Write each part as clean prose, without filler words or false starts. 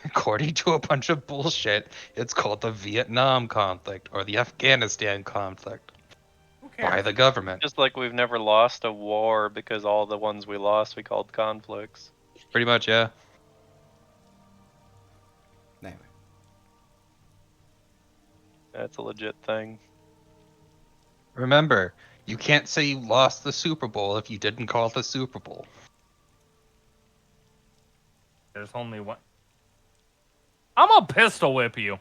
According to a bunch of bullshit, it's called the Vietnam conflict or the Afghanistan conflict Who by cares? the government. Just like we've never lost a war because all the ones we lost we called conflicts. Pretty much, yeah. Anyway. That's a legit thing. Remember, you can't say you lost the Super Bowl if you didn't call it the Super Bowl. There's only one. I'm gonna pistol whip you.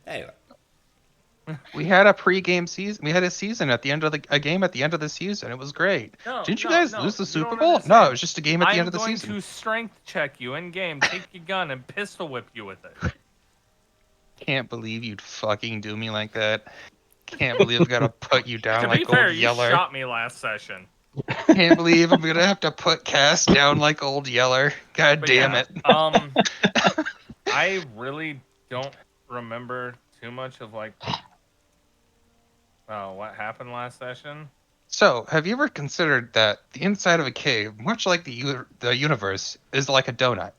Anyway. We had a pre-game season. We had a game at the end of the season. It was great. No, Didn't you no, guys no, lose the you Super don't Bowl? No, understand. it was just a game at the end of the I'm season. going to strength check you in game, take your gun, and pistol whip you with it. Can't believe you'd fucking do me like that. Can't believe I've got to put you down To like be fair, old you Yeller. shot me last session. Can't believe I'm gonna have to put Cass down like old Yeller. God But damn yeah, it. I really don't remember too much of like what happened last session. So, have you ever considered that the inside of a cave, much like the universe, is like a donut,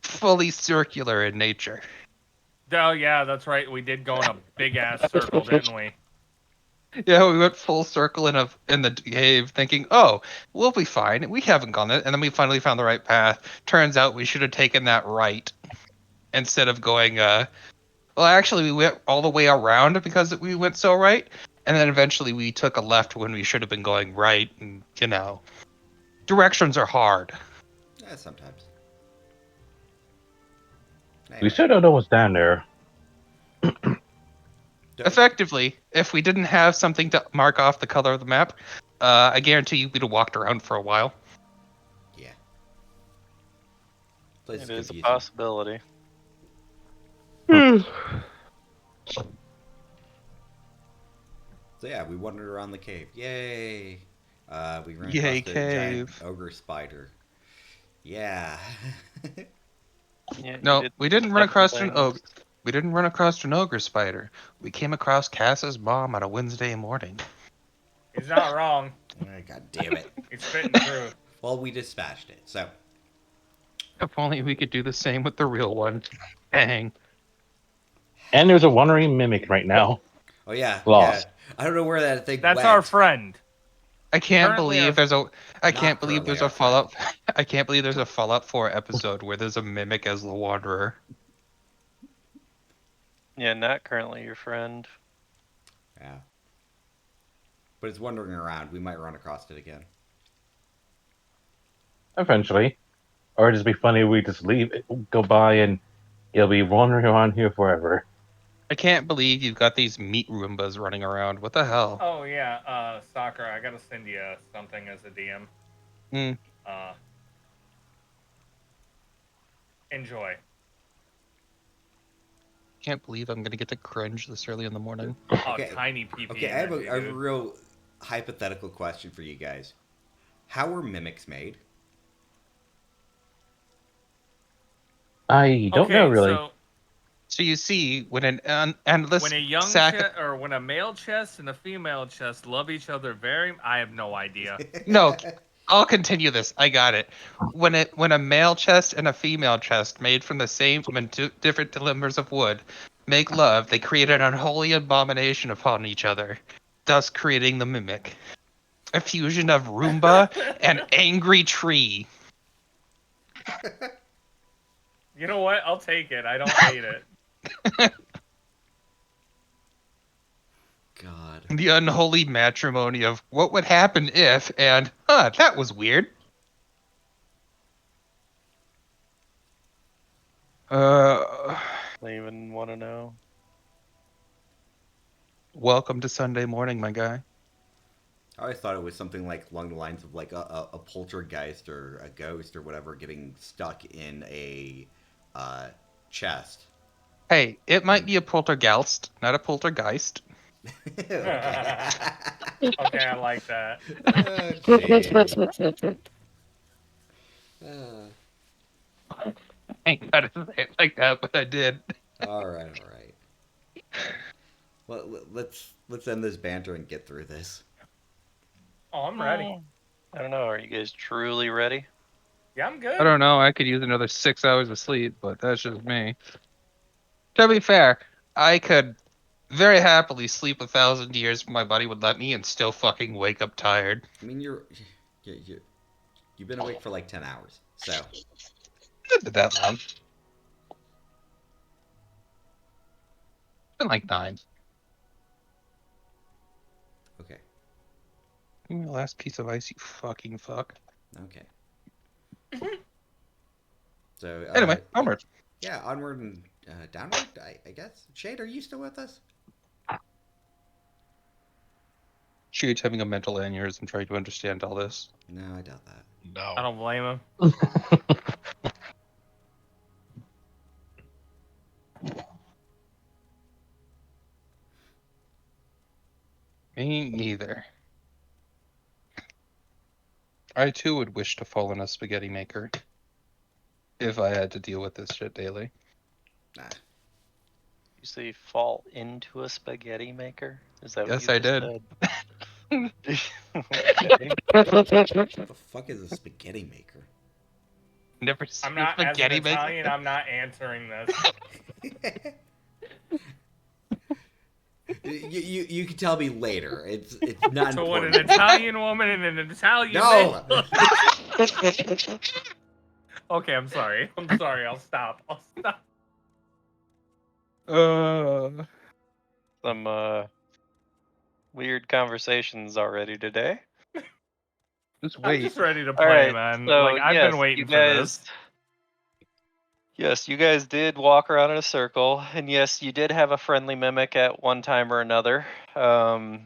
fully circular in nature? Oh yeah, that's right. We did go in a big ass circle, didn't we? Yeah, we went full circle in the cave, thinking, "Oh, we'll be fine. We haven't gone it," and then we finally found the right path. Turns out we should have taken that right instead of going. Well, actually, we went all the way around because we went so right, and then eventually we took a left when we should have been going right. And directions are hard. Yeah, sometimes. We still don't know what's down there. Effectively, if we didn't have something to mark off the color of the map, I guarantee you we'd have walked around for a while. Yeah. It is a possibility. So yeah, we wandered around the cave. Yay! We ran Yay, across the cave. giant ogre spider. Yeah. Yeah, No, we didn't run across an ogre. We didn't run across an ogre spider. We came across Cass's mom on a Wednesday morning. He's not wrong. God damn it. He's spitting truth. Well, we dispatched it, so. If only we could do the same with the real one. Dang. And there's a wandering mimic right now. Oh yeah. Lost. Yeah. I don't know where that thing That's went. our friend. I can't Currently believe there's a. I can't Not believe currently there's our a Fallout. I can't believe there's a Fallout 4 episode where there's a mimic as the Wanderer. Yeah, not currently your friend. Yeah. But it's wandering around. We might run across it again. Eventually. Or it'd just be funny if we just leave, go by, and it'll be wandering around here forever. I can't believe you've got these meat Roombas running around. What the hell? Oh yeah, Sakura, I gotta send you something as a DM. Enjoy. Can't believe I'm gonna get to cringe this early in the morning. Oh, Okay. tiny PP. Okay, I have energy, a dude. real hypothetical question for you guys. How were mimics made? I don't know really. So you see, when an endless When a young sack or when a male chest and a female chest love each other I have no idea. No, I'll continue this. I got it. When a male chest and a female chest made from the same from different limbers of wood make love, they create an unholy abomination upon each other, thus creating the mimic. A fusion of Roomba and angry tree. You know what? I'll take it. I don't hate it. God. The unholy matrimony of what would happen if and that was weird. I even want to know. Welcome to Sunday morning, my guy. I always thought it was something like along the lines of like a poltergeist or a ghost or whatever getting stuck in a chest. Hey, it might be a poltergeist, not a poltergeist. Okay. Okay, I like that. I ain't gotta say it like that, but I did. All right. Well, let's end this banter and get through this. Oh, I'm ready. I don't know. Are you guys truly ready? Yeah, I'm good. I don't know. I could use another 6 hours of sleep, but that's just me. To be fair, I could very happily sleep 1,000 years if my body would let me and still fucking wake up tired. I mean, you've been awake for like 10 hours, so Not that long. It's been like 9. okay, Give me the last piece of ice, you fucking fuck. okay. So Anyway, onward. yeah, onward and downward. I guess. Shade, are you still with us? Shade's having a mental aneurysm trying to understand all this. No, I doubt that. I No. don't blame him. Me neither. I too would wish to fall in a spaghetti maker if I had to deal with this shit daily. Nah. You say fall into a spaghetti maker? Is that Yes, what I you did. just said? Okay. What the fuck is a spaghetti maker? Never seen I'm a not, as an spaghetti maker. Italian, I'm not answering this. You can tell me later. It's not So when an important. Italian woman and an Italian No. man... Okay, I'm sorry. I'm sorry. I'll stop. I'll stop. Some weird conversations already today. Just I'm wait. just ready to All play, right, man. so Like, I've yes, been waiting you for guys. this. Yes, you guys did walk around in a circle, and yes, you did have a friendly mimic at one time or another. And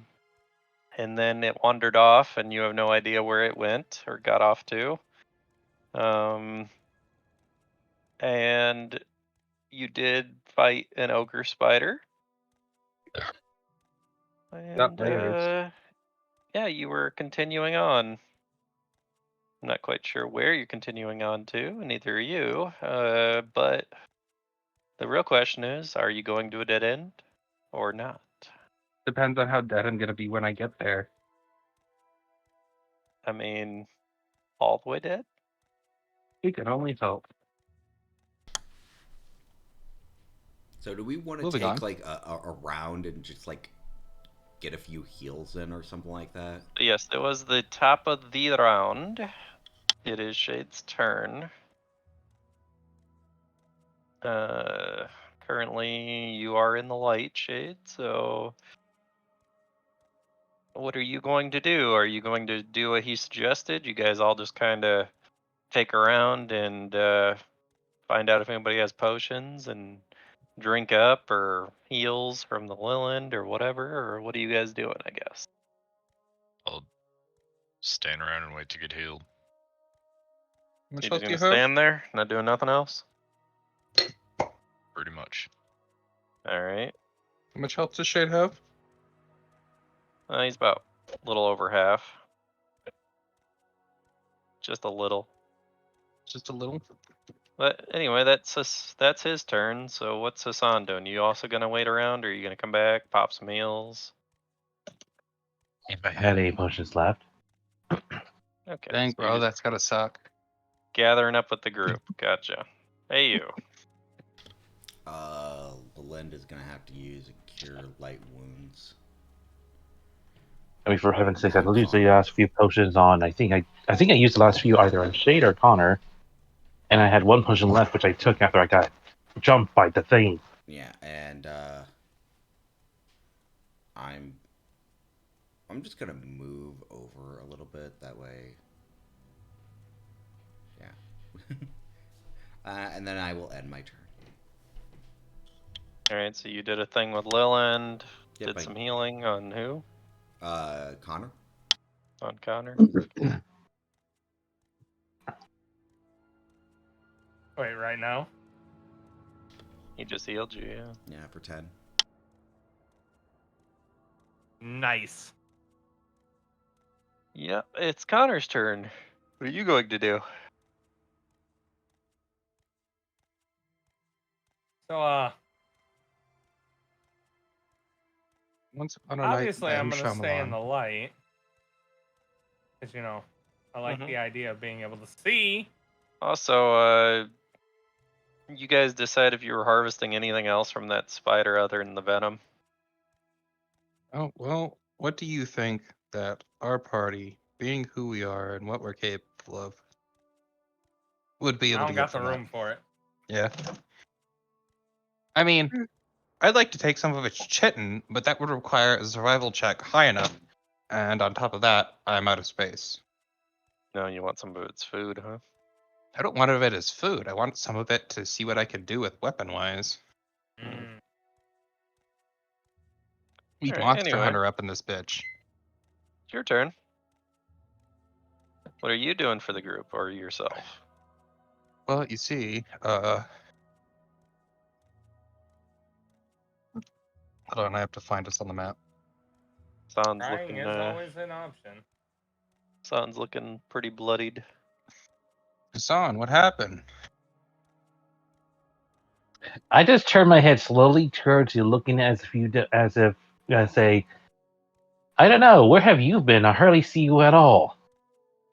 then it wandered off, and you have no idea where it went or got off to. And you did fight an ogre spider. And yeah, you were continuing on. I'm not quite sure where you're continuing on to, neither are you. But the real question is, are you going to a dead end or not? Depends on how dead I'm gonna be when I get there. I mean, all the way dead? You can only hope. So do we want to Moving take on. like a round and just like get a few heals in or something like that? Yes, it was the top of the round. It is Shade's turn. Currently you are in the light, Shade, so what are you going to do? Are you going to do what he suggested? You guys all just kind of take around and find out if anybody has potions and drink up or heals from the Leyland or whatever, or what are you guys doing, I guess? I'll stand around and wait to get healed. How much You're health just do you gonna have? stand there, not doing nothing else? Pretty much. Alright. How much health does Shade have? He's about a little over half. Just a little. Just a little. But anyway, that's his turn. So what's Hassan doing? You also gonna wait around, or are you gonna come back, pop some heals? If I had any potions left. Okay. Dang, so you're bro, just that's gotta suck. gathering up with the group. Gotcha. Hey, you. Belinda's gonna have to use a cure light wounds. I mean, for heaven's sake, I used the last few potions on. I think I used the last few either on Shade or Connor, and I had one potion left, which I took after I got jumped by the thing. Yeah, and I'm just gonna move over a little bit that way. Yeah. And then I will end my turn. Alright, so you did a thing with Leyland. Yep, Did some healing on who? Connor. On Connor. Wait, right now? He just healed you, yeah. Yeah, for 10. Nice. Yep, it's Connor's turn. What are you going to do? So, Once upon a night, obviously I'm M. gonna stay in Shyamalan. the light. Because, I like Mhm. the idea of being able to see. Also, you guys decide if you were harvesting anything else from that spider other than the venom. Oh, well, what do you think that our party, being who we are and what we're capable of, would be I able to don't get got the from that? room for it. Yeah. I mean, I'd like to take some of its chitin, but that would require a survival check high enough. And on top of that, I'm out of space. No, you want some of its food, huh? I don't want of it as food. I want some of it to see what I can do with weapon-wise. Mm. Need Alright, Monster anyway. Hunter up in this bitch. It's your turn. What are you doing for the group or yourself? Well, you see, hold on, I have to find us on the map. Sounds Crying looking is always an option. sounds looking pretty bloodied. Hassan, what happened? I just turn my head slowly towards you, looking as if I say, I don't know, where have you been? I hardly see you at all.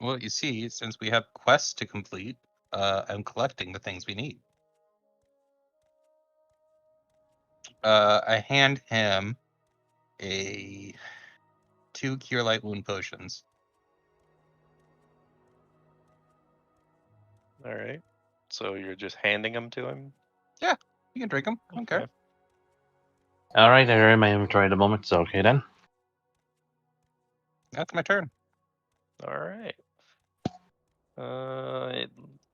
Well, you see, since we have quests to complete, I'm collecting the things we need. I hand him a 2 Cure Light Wound potions. Alright. So you're just handing them to him? Yeah, you can drink them. I don't care. Okay. Alright, they're in my inventory at the moment, so okay then. That's my turn. Alright.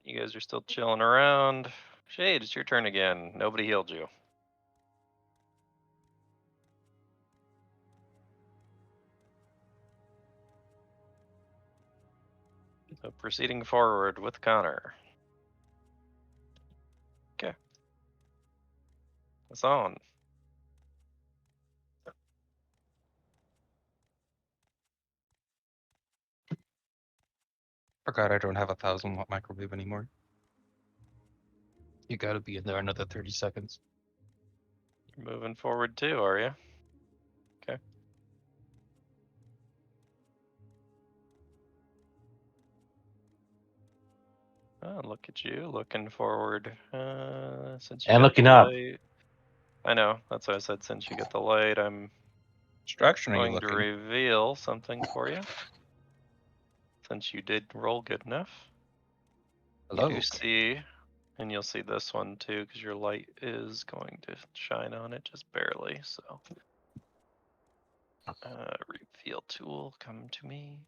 You guys are still chilling around. Shade, it's your turn again. Nobody healed you. So proceeding forward with Connor. Okay. It's on. Forgot I don't have a 1,000-watt microwave anymore. You gotta be in there another 30 seconds. You're moving forward too, are you? Okay. Oh, look at you looking forward. Since you And got looking the up. light, I know. That's why I said since you get the light, I'm Which direction are you going to looking? reveal something for you. Since you did roll good enough. You Hello. do see, and you'll see this one too, because your light is going to shine on it just barely. So, reveal tool, come to me.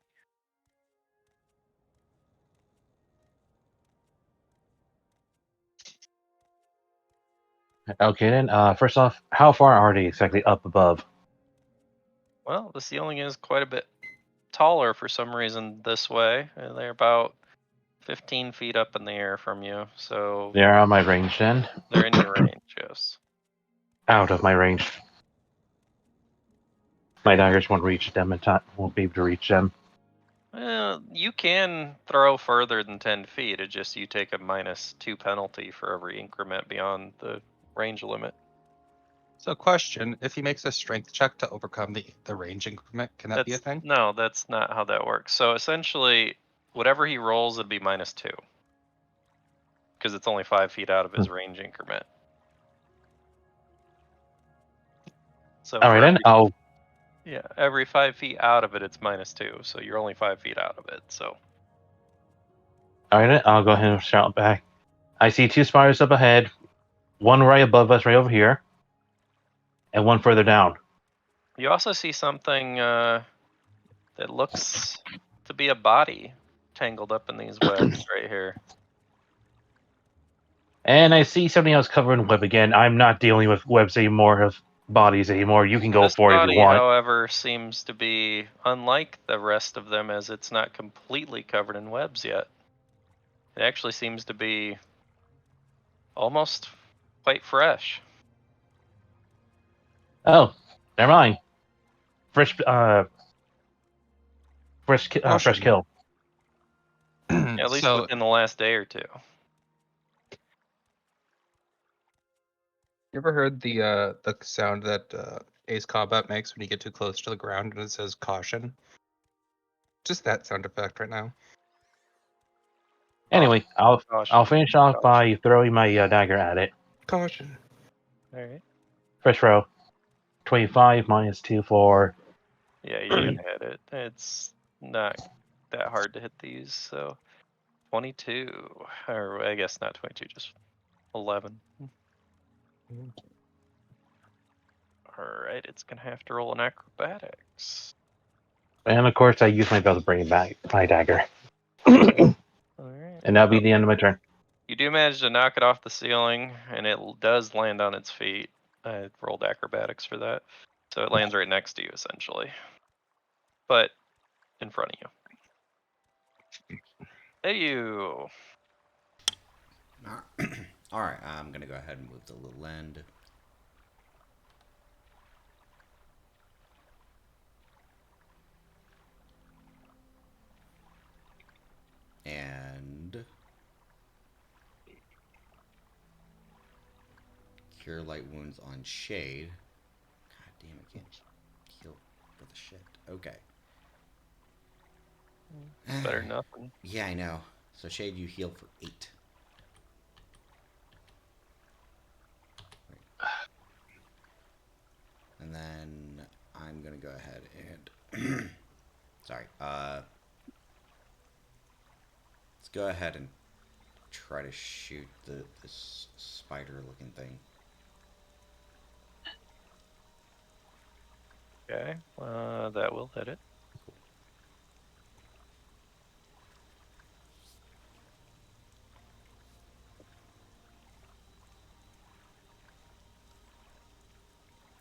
Okay then, first off, how far are they exactly up above? Well, the ceiling is quite a bit taller for some reason this way, and they're about 15 feet up in the air from you. So They're on my range then. they're in your range, yes. Out of my range. My daggers won't reach them in time, won't be able to reach them. Well, you can throw further than 10 feet. It's just you take a -2 penalty for every increment beyond the range limit. So, question: if he makes a strength check to overcome the range increment, can that be a thing? No, that's not how that works. So essentially, whatever he rolls, it'd be -2 because it's only 5 feet out of his range increment. So All right for then, every 5 feet out of it, it's -2. So you're only 5 feet out of it. So I'll go ahead and shout back. I see 2 spiders up ahead, one right above us, right over here, and one further down. you also see something that looks to be a body tangled up in these webs right here. And I see something else covered in web again. I'm not dealing with webs anymore, of bodies anymore. You can go This for it if you body, want. however, seems to be unlike the rest of them as it's not completely covered in webs yet. It actually seems to be almost quite fresh. Oh, never mind. Fresh, fresh Caution. kill. At least So, within the last day or two. you ever heard the sound that Ace Combat makes when you get too close to the ground and it says caution? Just that sound effect right now. Anyway, I'll Caution. finish off by throwing my dagger at it. Caution. All right. First row, 25 minus 2 for. Yeah, you can hit it. It's not that hard to hit these. So 22, or I guess not 22, just 11. All right, it's gonna have to roll an acrobatics. And of course, I use my bell to bring back my dagger. All right. And that'll be the end of my turn. You do manage to knock it off the ceiling, and it does land on its feet. I rolled acrobatics for that, so it lands right next to you essentially, but in front of you. Hey, you. All right, I'm gonna go ahead and move the little end. And cure light wounds on Shade. God damn it, can't heal for the shit. Okay. Better than nothing. Yeah, I know. So Shade, you heal for 8. And then I'm gonna go ahead and sorry. Let's go ahead and try to shoot this spider-looking thing. Okay, that will hit it.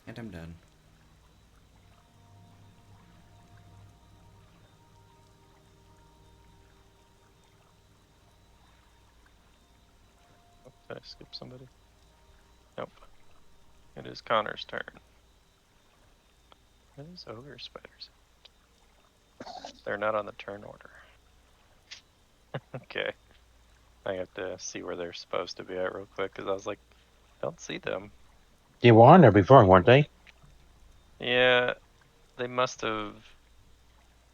And I'm done. Oh, did I skip somebody? Nope. It is Connor's turn. What is ogre spiders? They're not on the turn order. Okay. I have to see where they're supposed to be at real quick, because I was like, don't see them. They were on there before, weren't they? Yeah, they must have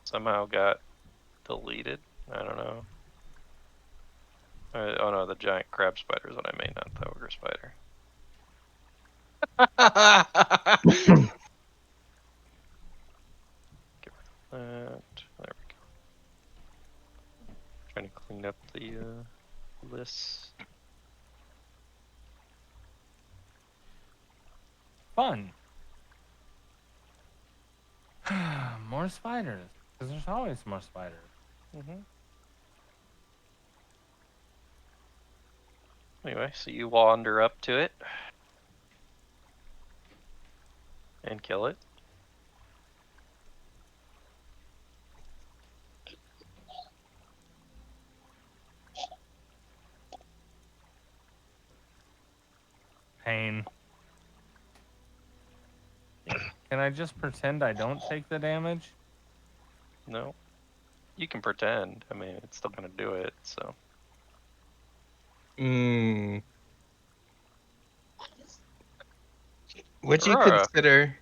somehow got deleted. I don't know. Oh no, the giant crab spider is what I mean, not the ogre spider. Get rid of that. There we go. Trying to clean up the lists. Fun. More spiders. Because there's always more spiders. Mm-hmm. Anyway, so you wander up to it and kill it. Pain. Can I just pretend I don't take the damage? No. You can pretend. I mean, it's still gonna do it, so. Would you Aurora. consider?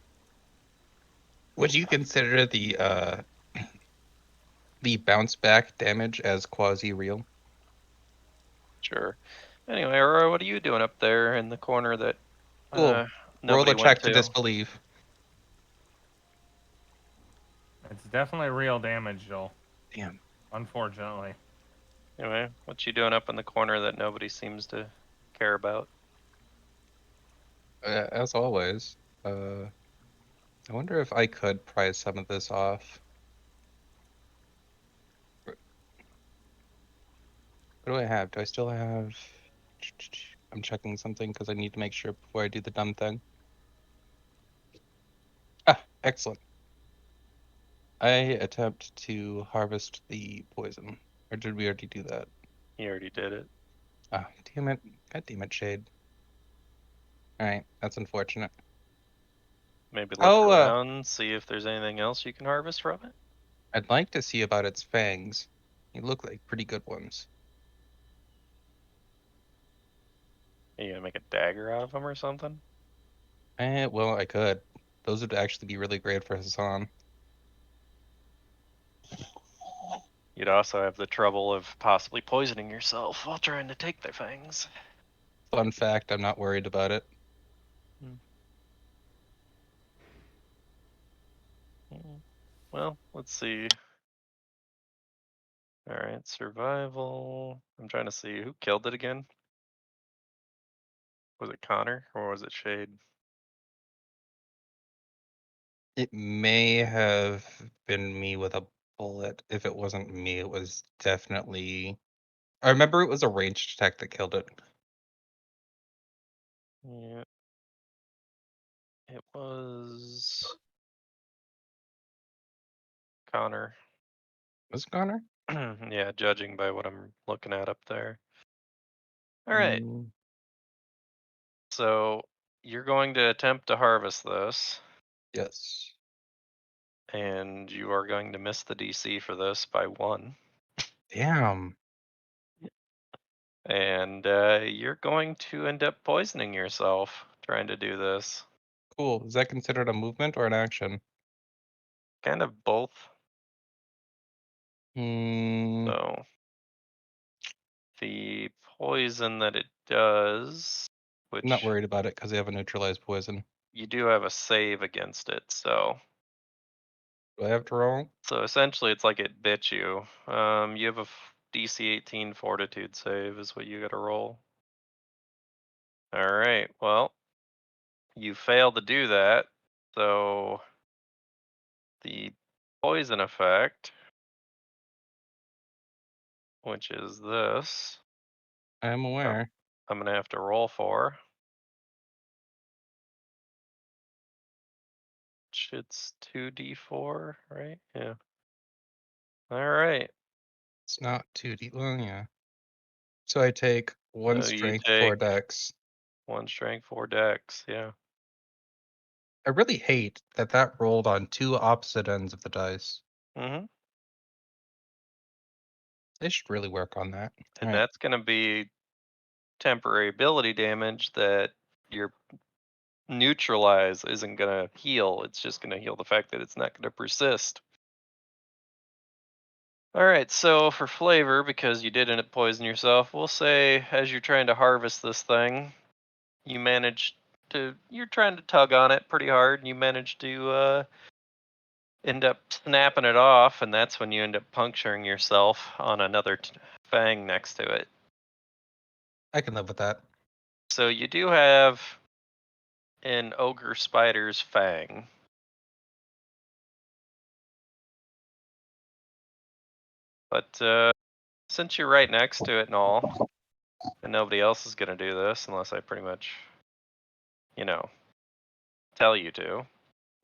Would you consider the bounce back damage as quasi real? Sure. Anyway, Aurora, what are you doing up there in the corner that Cool. Roll nobody a went check to to? disbelieve. It's definitely real damage, Joel. Damn. Unfortunately. Anyway, what you doing up in the corner that nobody seems to care about? As always. I wonder if I could prize some of this off. What do I have? Do I still have? I'm checking something because I need to make sure before I do the dumb thing. Ah, excellent. I attempt to harvest the poison. Or did we already do that? You already did it. Ah, damn it. God damn it, Shade. Alright, that's unfortunate. Maybe look Oh, around, see if there's anything else you can harvest from it. I'd like to see about its fangs. They look like pretty good ones. Are you gonna make a dagger out of them or something? Well, I could. Those would actually be really great for Hassan. You'd also have the trouble of possibly poisoning yourself while trying to take their fangs. Fun fact, I'm not worried about it. Well, let's see. All right, survival. I'm trying to see who killed it again. Was it Connor or was it Shade? It may have been me with a bullet. If it wasn't me, it was definitely. I remember it was a ranged attack that killed it. Yeah. It was Connor. Was it Connor? Yeah, judging by what I'm looking at up there. All right. Mm, So you're going to attempt to harvest this, yes. and you are going to miss the DC for this by 1. Damn. And you're going to end up poisoning yourself trying to do this. Cool. Is that considered a movement or an action? Kind of both. Hmm. So the poison that it does, I'm not which worried about it because I have a neutralized poison. you do have a save against it, so Do I have to roll? essentially it's like it bit you. You have a DC 18 fortitude save is what you got to roll. All right. Well, you fail to do that, so the poison effect, which is this, I am aware. I'm gonna have to roll for. It's 2d4, right? Yeah. All right. It's not 2D. Well, yeah. So I take one So you strength, take 4 dex. 1 strength, 4 dex. Yeah. I really hate that that rolled on 2 opposite ends of the dice. Mm-hmm. They should really work on that. And Alright. that's gonna be temporary ability damage that your neutralize isn't gonna heal. It's just gonna heal the fact that it's not gonna persist. All right, so for flavor, because you did end up poisoning yourself, we'll say as you're trying to harvest this thing, you're trying to tug on it pretty hard, and you manage to end up snapping it off, and that's when you end up puncturing yourself on another fang next to it. I can live with that. So you do have an ogre spider's fang. But since you're right next to it and all, and nobody else is going to do this unless I pretty much, tell you to,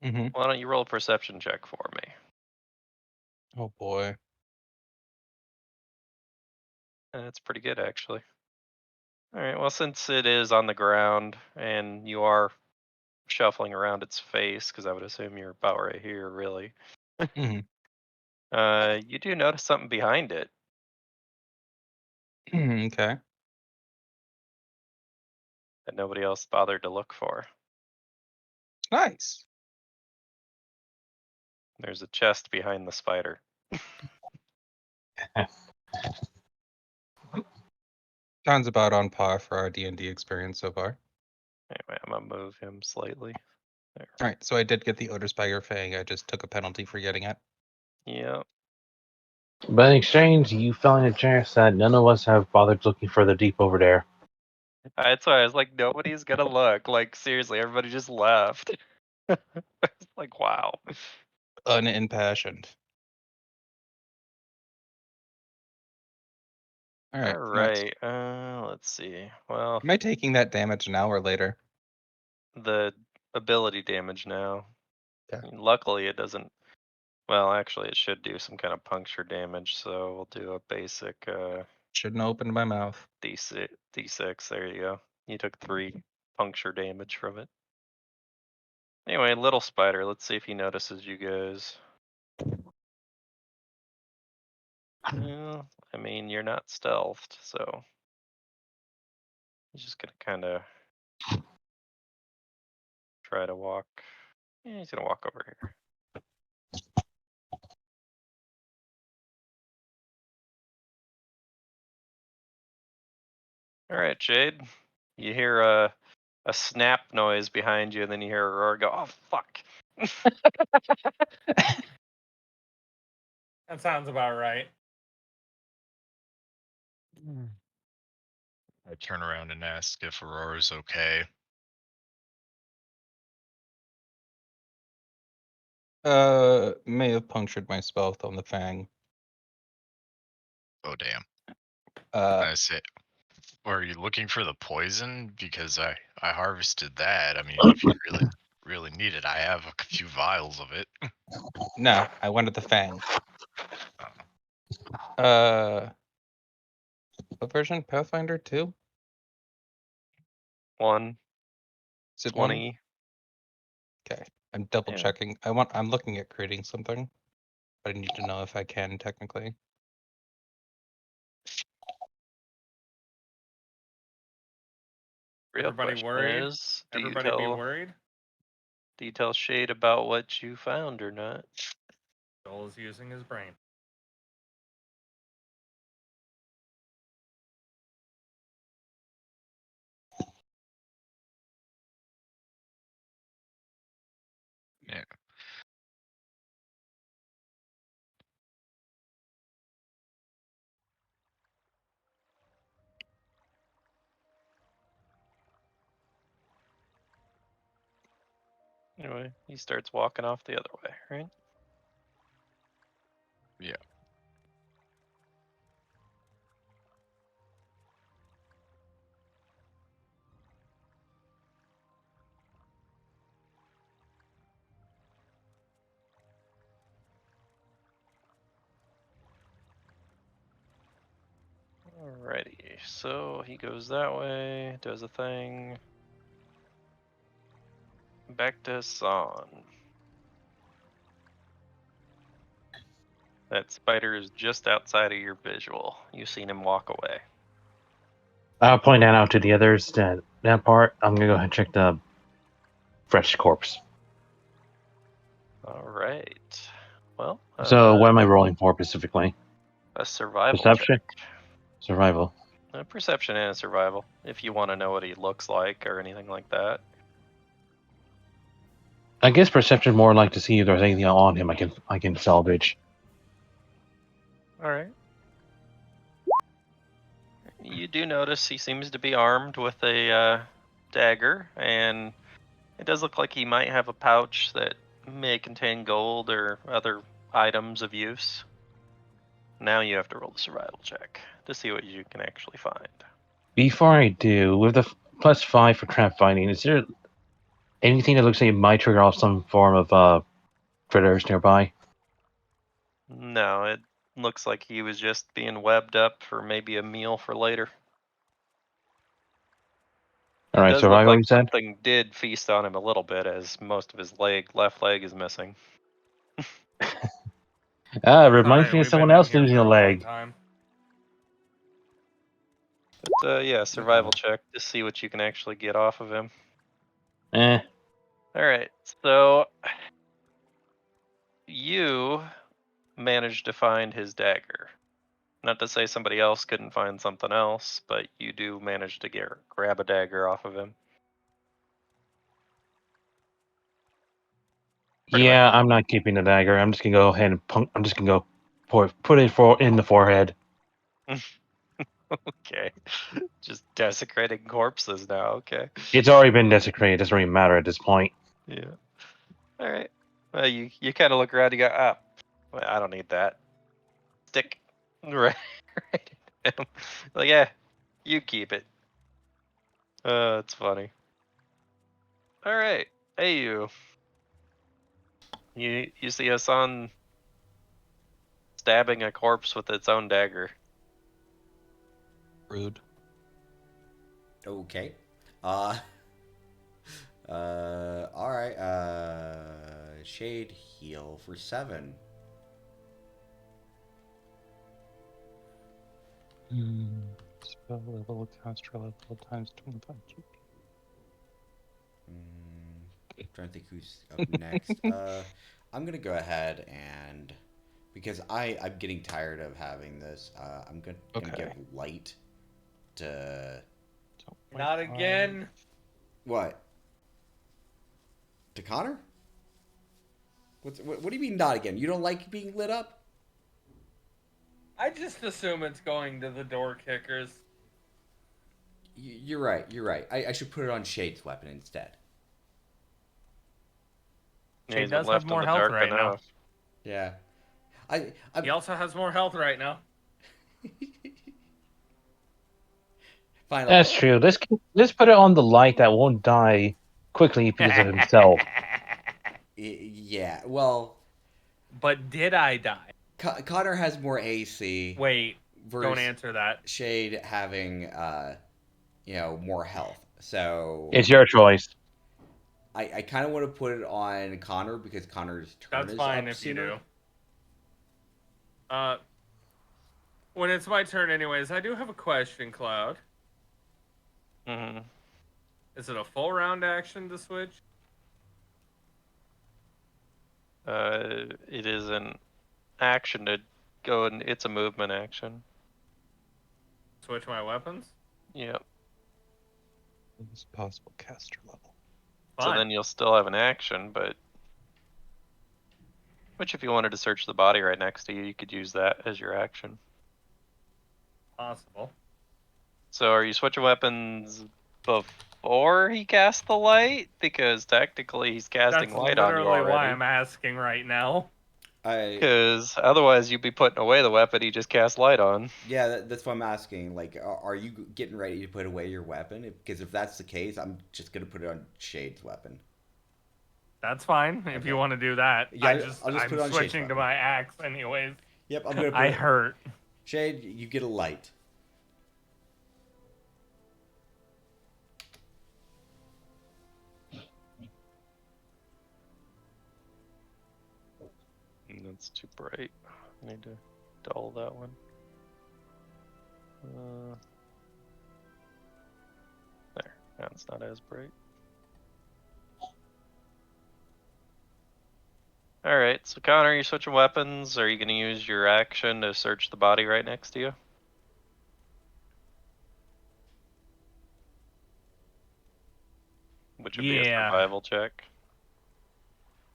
Mm-hmm. why don't you roll a perception check for me? Oh boy. That's pretty good, actually. All right, well, since it is on the ground and you are shuffling around its face, because I would assume you're about right here, really, Mm-hmm. you do notice something behind it. Okay. That nobody else bothered to look for. Nice. There's a chest behind the spider. Sounds about on par for our D&D experience so far. Anyway, I'm gonna move him slightly. There. Alright, so I did get the Odor Spider Fang. I just took a penalty for getting it. Yeah. But in exchange, you find a chance that none of us have bothered looking further deep over there. That's why I was like, nobody's gonna look. Like, seriously, everybody just left. It's like, wow. Unimpassioned. Alright, All next. right. Let's see. Well, Am I taking that damage now or later? the ability damage now. Yeah. Luckily, it doesn't. Well, actually, it should do some kind of puncture damage. So we'll do a basic Shouldn't open my mouth. D6. D6. There you go. You took 3 puncture damage from it. Anyway, little spider. Let's see if he notices you guys. Yeah, I mean, you're not stealthed, so he's just gonna kind of try to walk. Yeah, he's gonna walk over here. All right, Jade. You hear a snap noise behind you, and then you hear Aurora go, "Oh fuck!" That sounds about right. I turn around and ask if Aurora's okay. May have punctured my spell on the fang. Oh damn. Uh, I say, are you looking for the poison? Because I harvested that. I mean, if you really need it, I have a few vials of it. no, I wanted the fang. What version? Pathfinder 2? 1, Is it 1? 20. Okay, I'm double Yeah. checking. I'm looking at creating something, but I need to know if I can technically. Real Everybody question worried? is, do Everybody be worried? you tell Shade about what you found or not? Joel is using his brain. Yeah. Anyway, he starts walking off the other way, right? Yeah. Alrighty, so he goes that way, does a thing. Back to Hassan. That spider is just outside of your visual. You've seen him walk away. I'll point that out to the others. That part, I'm gonna go ahead and check the fresh corpse. Alright. Well, So, what am I rolling for specifically? a survival Perception? check. Survival. A perception and a survival, if you want to know what he looks like or anything like that. I guess perception more like to see if there's anything on him I can salvage. Alright. You do notice he seems to be armed with a dagger, and it does look like he might have a pouch that may contain gold or other items of use. Now you have to roll the survival check to see what you can actually find. Before I do, with the +5 for trap finding, is there anything that looks like it might trigger off some form of critters nearby? No, it looks like he was just being webbed up for maybe a meal for later. All right, Does look survival, like you said? something did feast on him a little bit, as most of his left leg is missing. Ah, it reminds Alright, me of we've been someone in else here losing for a a long leg. time. But yeah, survival check to see what you can actually get off of him. Eh. Alright, so you managed to find his dagger. Not to say somebody else couldn't find something else, but you do manage to grab a dagger off of him. Pretty Yeah, much. I'm not keeping the dagger. I'm just gonna go ahead and I'm just gonna go put it in the forehead. Okay. Just desecrating corpses now, okay. It's already been desecrated. It doesn't really matter at this point. Yeah. Alright. Well, you kind of look around, you go, well, I don't need that. Stick. Right. Right. at him. Like, yeah, you keep it. It's funny. Alright. Hey, you. You see Hassan stabbing a corpse with its own dagger. Rude. Okay. All right. Shade heal for 7. Spell level, caster level times 25. Trying to think who's up next. I'm gonna go ahead and because I'm getting tired of having this. I'm gonna Okay. give light to Not again. What? To Connor? What do you mean not again? You don't like being lit up? I just assume it's going to the door kickers. You're right. You're right. I should put it on Shade's weapon instead. Yeah, Shade he's been does left have more in the health dark right now. enough. Yeah. He also has more health right now. Fine. That's true. Let's put it on the light that won't die quickly because of himself. Yeah. Well, But did I die? Connor has more AC. Wait, don't versus answer that. Shade having more health. So It's your choice. I kind of want to put it on Connor because Connor's turn That's is fine up if you sooner. do. When it's my turn anyways, I do have a question, Cloud. Mm-hmm. Is it a full round action to switch? It is an action to go, and it's a movement action. Switch my weapons? Yep. It's possible caster level. So Fine. then you'll still have an action, but which if you wanted to search the body right next to you, you could use that as your action. Possible. So are you switching weapons before he casts the light? Because technically he's casting That's light on you literally why already. I'm asking right now. Because otherwise you'd be putting away the weapon he just cast light on. Yeah, that's what I'm asking. Like, are you getting ready to put away your weapon? Because if that's the case, I'm just gonna put it on Shade's weapon. That's fine if you want to do that. Yeah, I'm I'll just put it on Shade's switching to weapon. my axe anyways. Yep, I'm gonna put I it. hurt. Shade, you get a light. That's too bright. I need to dull that one. There, now it's not as bright. Alright, so Connor, you're switching weapons. Are you going to use your action to search the body right next to you? Which would be a Yeah. survival check.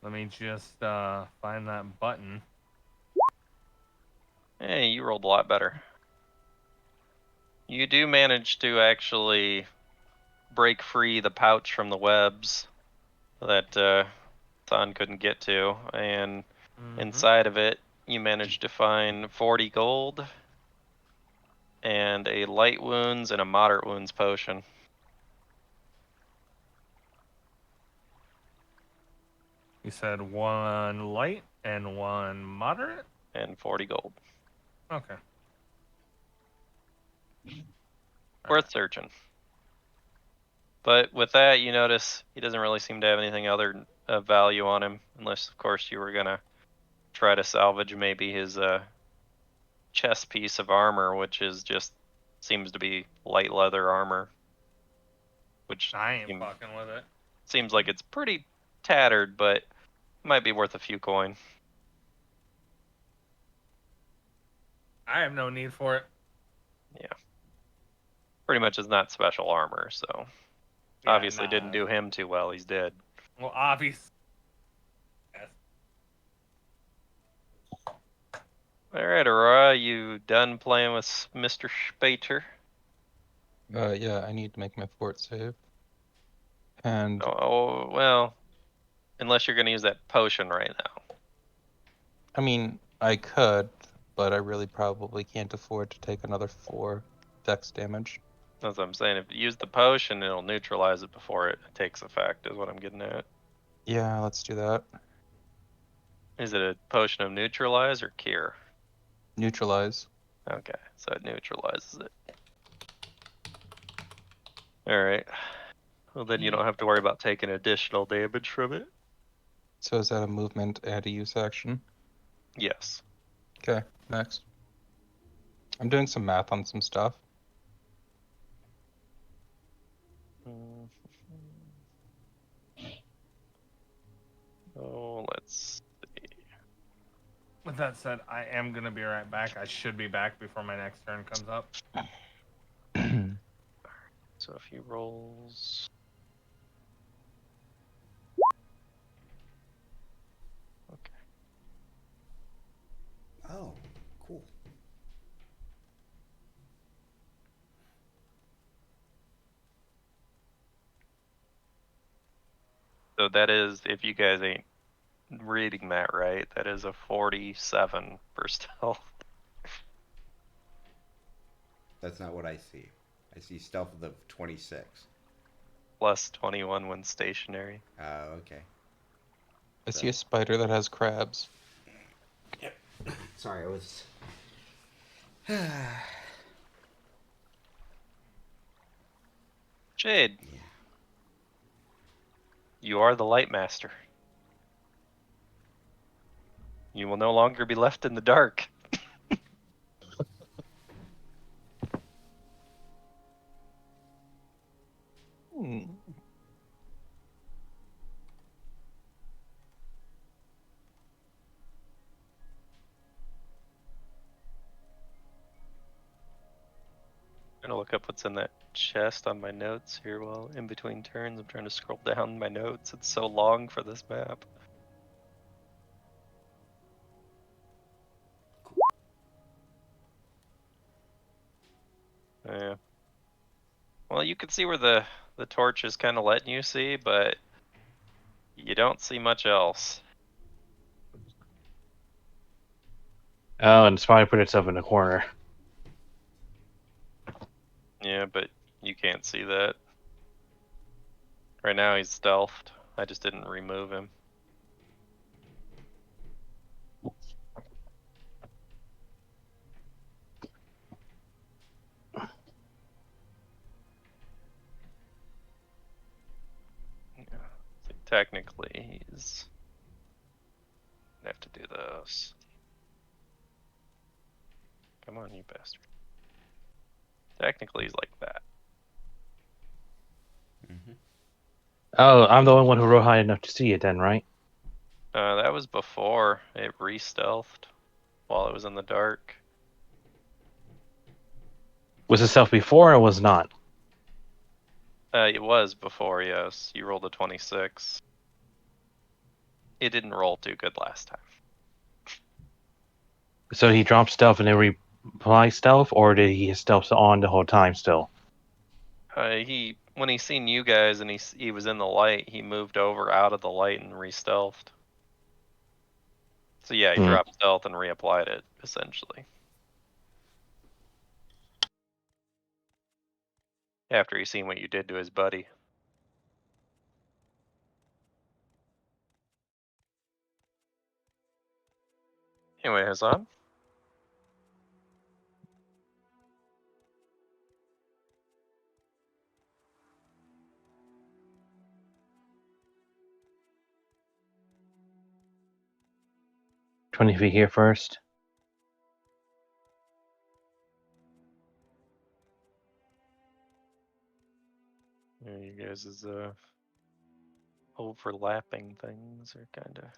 Let me just find that button. Hey, you rolled a lot better. You do manage to actually break free the pouch from the webs that Thon couldn't get to, and inside of it, you managed to find 40 gold and a light wounds and a moderate wounds potion. You said 1 light and 1 moderate? And 40 gold. Okay. Worth searching. But with that, you notice he doesn't really seem to have anything other of value on him, unless, of course, you were going to try to salvage maybe his chest piece of armor, which is just seems to be light leather armor. Which I ain't fucking with it. seems like it's pretty tattered, but might be worth a few coin. I have no need for it. Yeah. Pretty much is not special armor, so Yeah, obviously nah. didn't do him too well. He's dead. Well, obvious. Yes. Alright, Aurora, you done playing with Mr. Spater? Yeah, I need to make my fort save. And Oh, well, unless you're going to use that potion right now. I mean, I could, but I really probably can't afford to take another 4 dex damage. That's what I'm saying. If you use the potion, it'll neutralize it before it takes effect, is what I'm getting at. Yeah, let's do that. Is it a potion of neutralize or cure? Neutralize. Okay, so it neutralizes it. Alright. Well, then you don't have to worry about taking additional damage from it. So is that a movement and a use action? Yes. Okay, next. I'm doing some math on some stuff. Oh, let's see. With that said, I am going to be right back. I should be back before my next turn comes up. So if he rolls. Okay. Oh, cool. So that is, if you guys ain't reading that right, that is a 47 for stealth. That's not what I see. I see stealth of 26. Plus 21 when stationary. Okay. I see a spider that has crabs. Sorry, I was. Jade, Yeah. you are the light master. You will no longer be left in the dark. Hmm. I'm gonna look up what's in that chest on my notes here while in between turns. I'm trying to scroll down my notes. It's so long for this map. Yeah. Well, you can see where the torch is kind of letting you see, but you don't see much else. Oh, and the spider put itself in a corner. Yeah, but you can't see that. Right now he's stealthed. I just didn't remove him. Yeah. So technically he's gonna have to do this. Come on, you bastard. Technically he's like that. Mm-hmm. Oh, I'm the only one who rode high enough to see it then, right? That was before it re-stealthed while it was in the dark. Was it self before or was not? It was before, yes. You rolled a 26. It didn't roll too good last time. So he dropped stealth and then replied stealth, or did he stealth on the whole time still? When he seen you guys and he was in the light, he moved over out of the light and re-stealthed. So yeah, he dropped stealth and reapplied it, essentially. After he seen what you did to his buddy. Anyway, Hassan. $20 feet here first. Yeah, you guys' overlapping things are kind of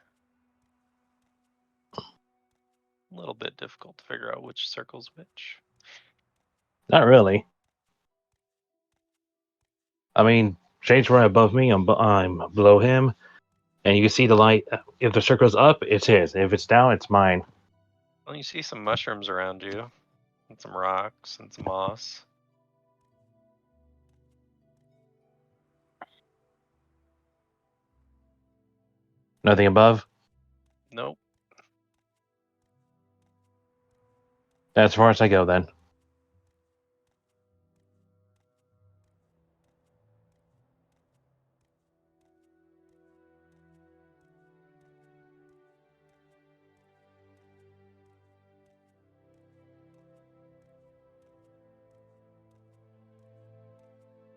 a little bit difficult to figure out which circle's which. Not really. I mean, Shade's right above me. I'm below him, and you can see the light. If the circle's up, it's his. If it's down, it's mine. Well, you see some mushrooms around you, and some rocks, and some moss. Nothing above. Nope. That's as far as I go then.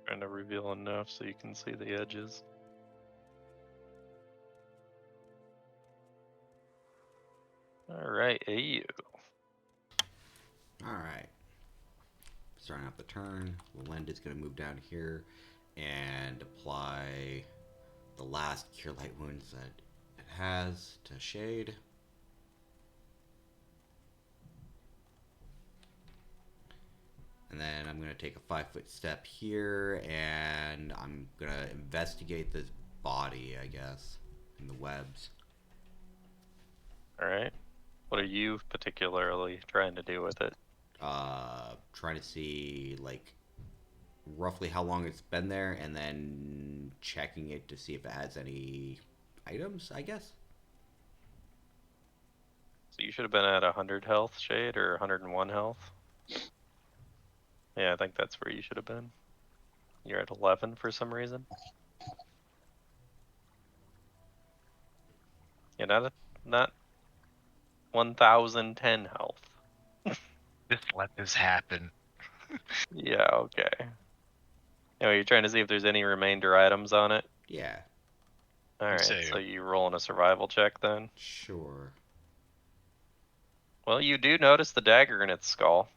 Trying to reveal enough so you can see the edges. Alright, AU. Alright. Starting out the turn, Linda's going to move down here and apply the last Cure Light Wounds that it has to Shade. And then I'm gonna take a 5-foot step here, and I'm gonna investigate this body, I guess, in the webs. All right. What are you particularly trying to do with it? Trying to see like roughly how long it's been there, and then checking it to see if it has any items, I guess. So you should have been at 100 health, Shade, or 101 health. Yeah, I think that's where you should have been. You're at 11 for some reason. Yeah, not 1010 health. Just let this happen. Yeah, okay. Anyway, you're trying to see if there's any remainder items on it. Yeah, All right, say- so you rolling a survival check then. sure. Well, you do notice the dagger in its skull.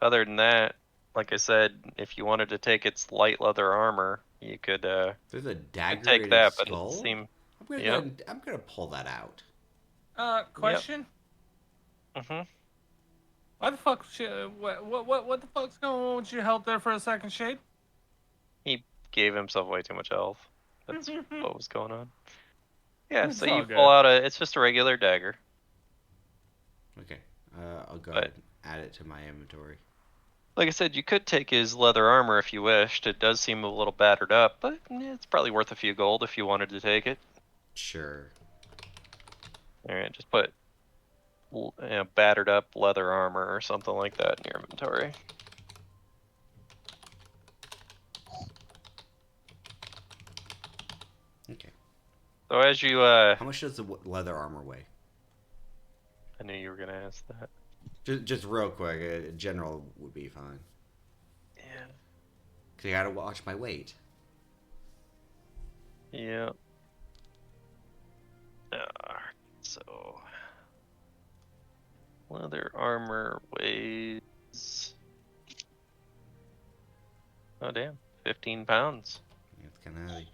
Other than that, like I said, if you wanted to take its light leather armor, you could There's a dagger take in that, its but skull. it seemed. I'm gonna Yep. I'm gonna pull that out. Question. Mm-hmm. Why the fuck? What the fuck's going on with your health there for a second, Shade? He gave himself way too much health. That's what was going on. Yeah, It's so all you good. pull out it's just a regular dagger. Okay, I'll go But- ahead and add it to my inventory. Like I said, you could take his leather armor if you wished. It does seem a little battered up, but it's probably worth a few gold if you wanted to take it. Sure. Alright, just put battered up leather armor or something like that in your inventory. Okay. So as you, How much does the leather armor weigh? I knew you were gonna ask that. Just real quick, general would be fine. Yeah. Cause I gotta watch my weight. Yeah. So leather armor weighs. Oh damn, 15 pounds. Yeah, it's kind of heavy.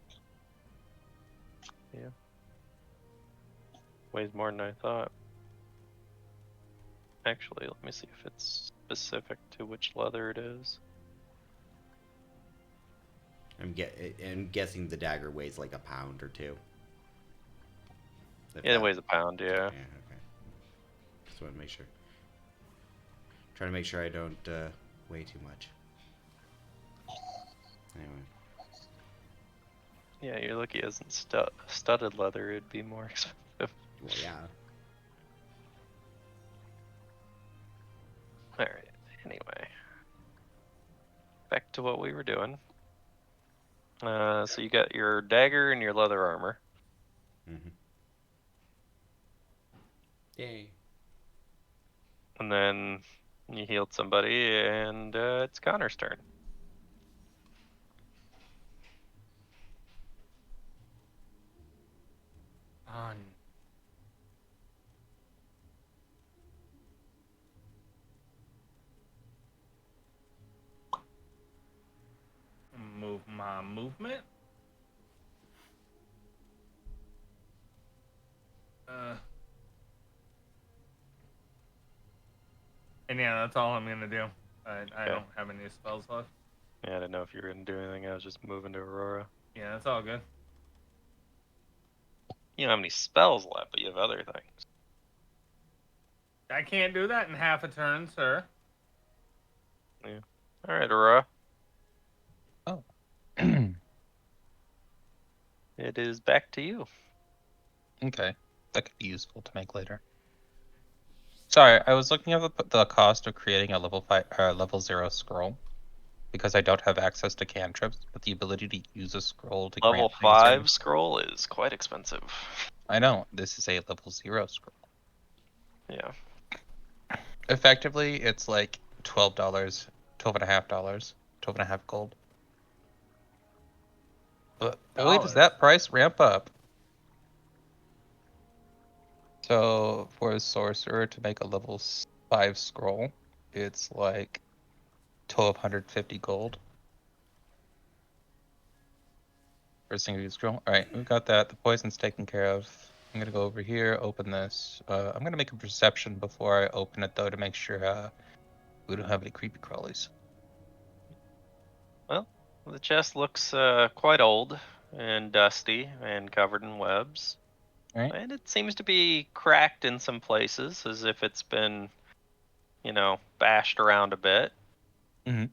Weighs more than I thought. Actually, let me see if it's specific to which leather it is. I'm guessing the dagger weighs like a pound or two. If Yeah, it that- weighs a pound. Yeah. Yeah, okay. Just want to make sure. Trying to make sure I don't weigh too much. Anyway. Yeah, you're lucky it isn't studded leather. It'd be more expensive. Well, yeah. All right. Anyway, back to what we were doing. So you got your dagger and your leather armor. Mm-hmm. Yay. And then you healed somebody, and it's Connor's turn. On. Move my movement. And yeah, that's all I'm gonna do. I Okay. don't have any spells left. Yeah, I didn't know if you were gonna do anything. I was just moving to Aurora. Yeah, that's all good. You don't have any spells left, but you have other things. I can't do that in half a turn, sir. All right, Aurora. It is back to you. Okay, that could be useful to make later. Sorry, I was looking at the cost of creating a level 0 scroll because I don't have access to cantrips, but the ability to use a scroll to Level grant things 5 scroll is quite expensive. I know this is a level 0 scroll. Yeah. Effectively, it's like $12, $12.50, 12.5 gold. But boy, does that price ramp up. So for a sorcerer to make a level 5 scroll, it's like 1,250 gold for a single use scroll. All right, we got that. The poison's taken care of. I'm gonna go over here, open this. I'm gonna make a perception before I open it though to make sure We don't have any creepy crawlies. Well, the chest looks quite old and dusty and covered in webs. Right. And it seems to be cracked in some places, as if it's been, bashed around a bit. Mhm.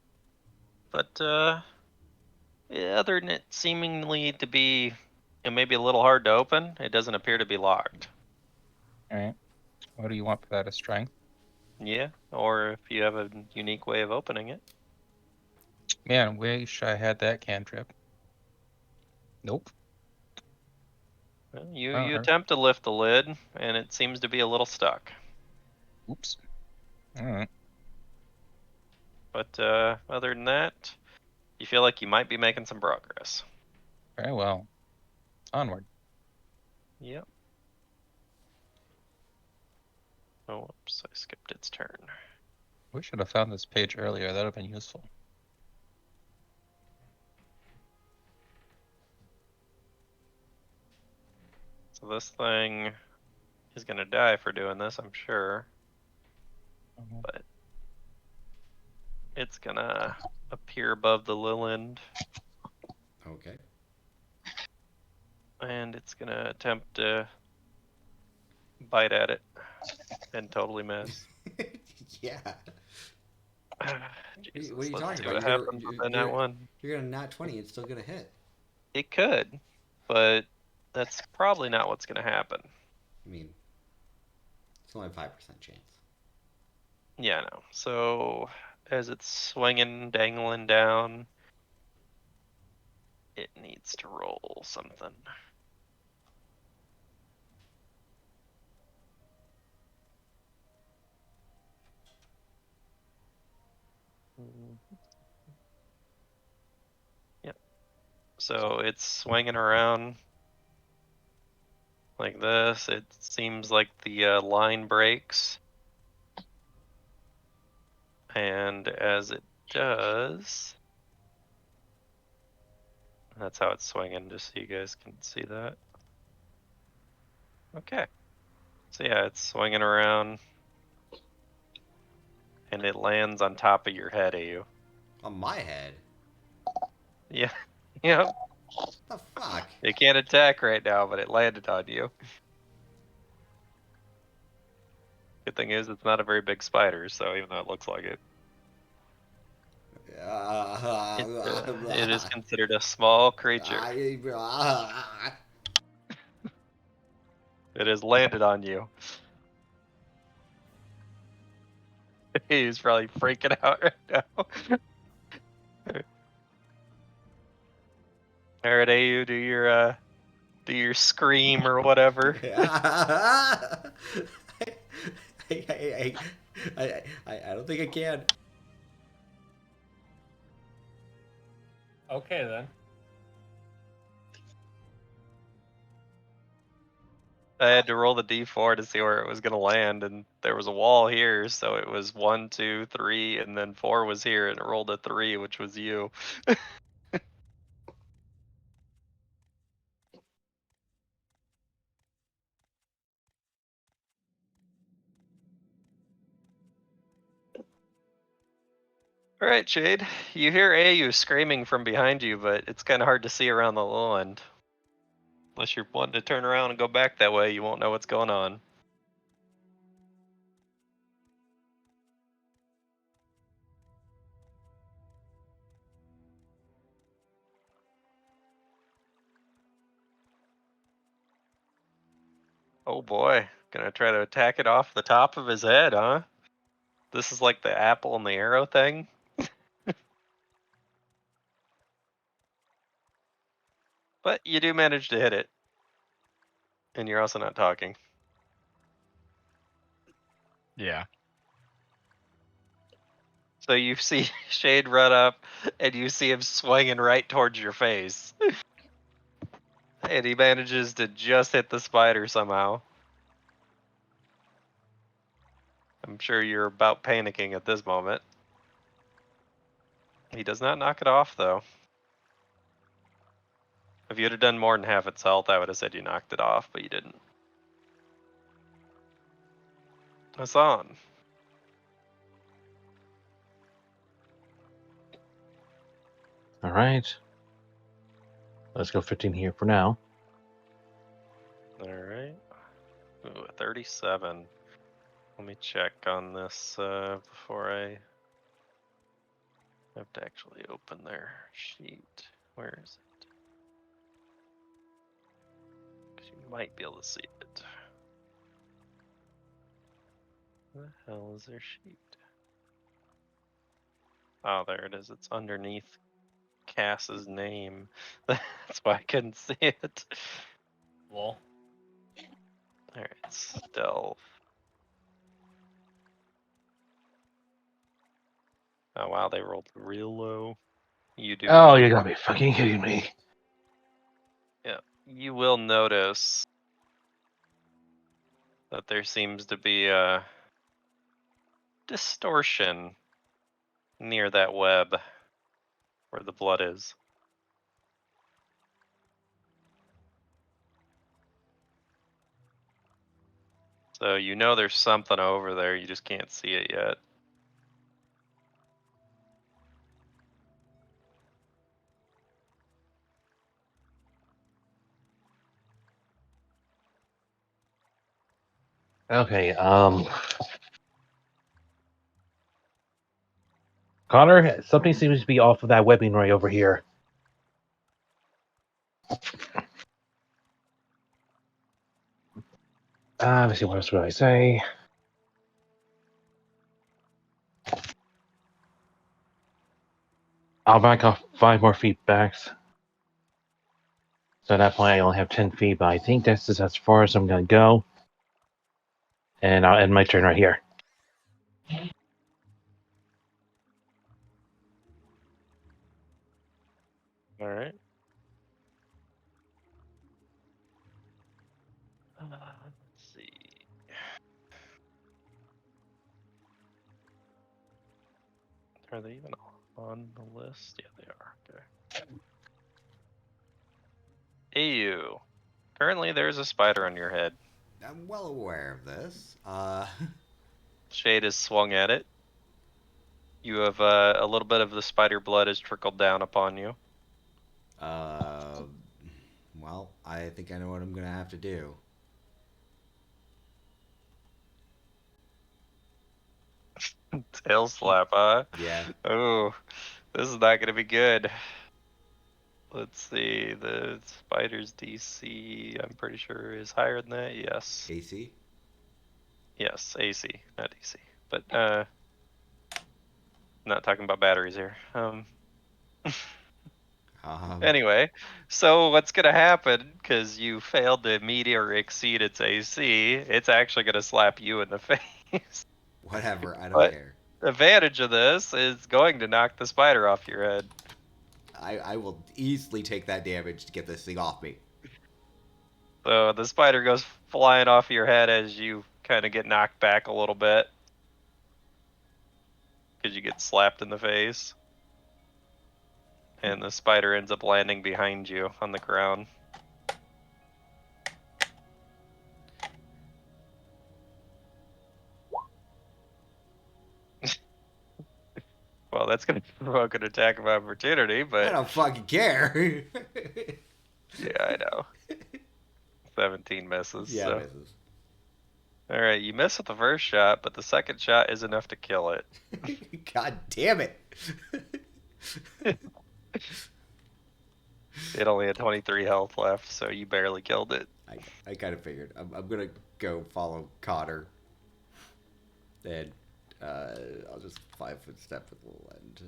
But other than it seemingly to be maybe a little hard to open, it doesn't appear to be locked. All right. What do you want for that? A strength? Yeah, or if you have a unique way of opening it. Man, wish I had that cantrip. Nope. Well, you Or- attempt to lift the lid, and it seems to be a little stuck. Oops. All right. But other than that, you feel like you might be making some progress. Very well. Onward. Yep. Oh, whoops, I skipped its turn. We should have found this page earlier. That would have been useful. So this thing is going to die for doing this, I'm sure. Mhm. But it's going to appear above the Leyland, Okay. and it's going to attempt to bite at it and totally miss. Yeah. Jesus, What are you let's talking see about? what happens with that one. You're gonna nat 20. It's still gonna hit. It could, but that's probably not what's going to happen. I mean, it's only a 5% chance. Yeah, no. So as it's swinging, dangling down, it needs to roll something. Yep. So it's swinging around like this. It seems like the line breaks. And as it does, that's how it's swinging, just so you guys can see that. Okay. So yeah, it's swinging around, and it lands on top of your head, AU. On my head? Yeah. Yep. The fuck? It can't attack right now, but it landed on you. Good thing is, it's not a very big spider, so even though it looks like it, it is considered a small creature. It has landed on you. He's probably freaking out right now. Alright, AU, do your scream or whatever. I don't think I can. Okay then. I had to roll the d4 to see where it was gonna land, and there was a wall here, so it was 1, 2, 3, and then 4 was here, and it rolled a 3, which was you. Alright, Shade. You hear AU screaming from behind you, but it's kind of hard to see around the low end. Unless you're wanting to turn around and go back that way, you won't know what's going on. Oh boy, gonna try to attack it off the top of his head, huh? This is like the apple and the arrow thing. But you do manage to hit it. And you're also not talking. Yeah. So you see Shade run up, and you see him swinging right towards your face. And he manages to just hit the spider somehow. I'm sure you're about panicking at this moment. He does not knock it off, though. If you'd have done more than half its health, I would have said you knocked it off, but you didn't. Hassan. right. Let's go 15 here for now. All right. Ooh, 37. Let me check on this before I have to actually open their sheet. Where is it? 'Cause you might be able to see it. Where the hell is their sheet? Oh, there it is. It's underneath Cass's name. That's why I couldn't see it. Well, Alright, stealth. Oh wow, they rolled real low. You do. Oh, you gotta be fucking kidding me. Yeah. You will notice that there seems to be a distortion near that web where the blood is. So you know there's something over there, you just can't see it yet. Okay, Connor, something seems to be off of that webbing right over here. Let's see, what else would I say? I'll back off 5 more feet backs. So at that point, I only have 10 feet, but I think this is as far as I'm gonna go. And I'll end my turn right here. Alright. Let's see. Are they even on the list? Yeah, they are. Okay. AU. Currently, there's a spider on your head. I'm well aware of this. Shade is swung at it. You have a little bit of the spider blood has trickled down upon you. Well, I think I know what I'm gonna have to do. Tail slap, huh? Yeah. Oh, this is not gonna be good. Let's see, the spider's DC, I'm pretty sure is higher than that. Yes. AC? Yes, AC, not DC. But not talking about batteries here. Anyway, so what's gonna happen, because you failed to meet or exceed its AC, it's actually gonna slap you in the face. Whatever, I don't But care. the advantage of this is going to knock the spider off your head. I will easily take that damage to get this thing off me. So the spider goes flying off your head as you kind of get knocked back a little bit. Because you get slapped in the face. And the spider ends up landing behind you on the ground. Well, that's going to provoke an attack of opportunity, I but don't fucking care. yeah, I know. 17 misses. Yeah, So. misses. Alright, you miss with the first shot, but the second shot is enough to kill it. God damn it. It only had 23 health left, so you barely killed it. I kind of figured. I'm gonna go follow Cotter. And I'll just 5-foot step with a little end.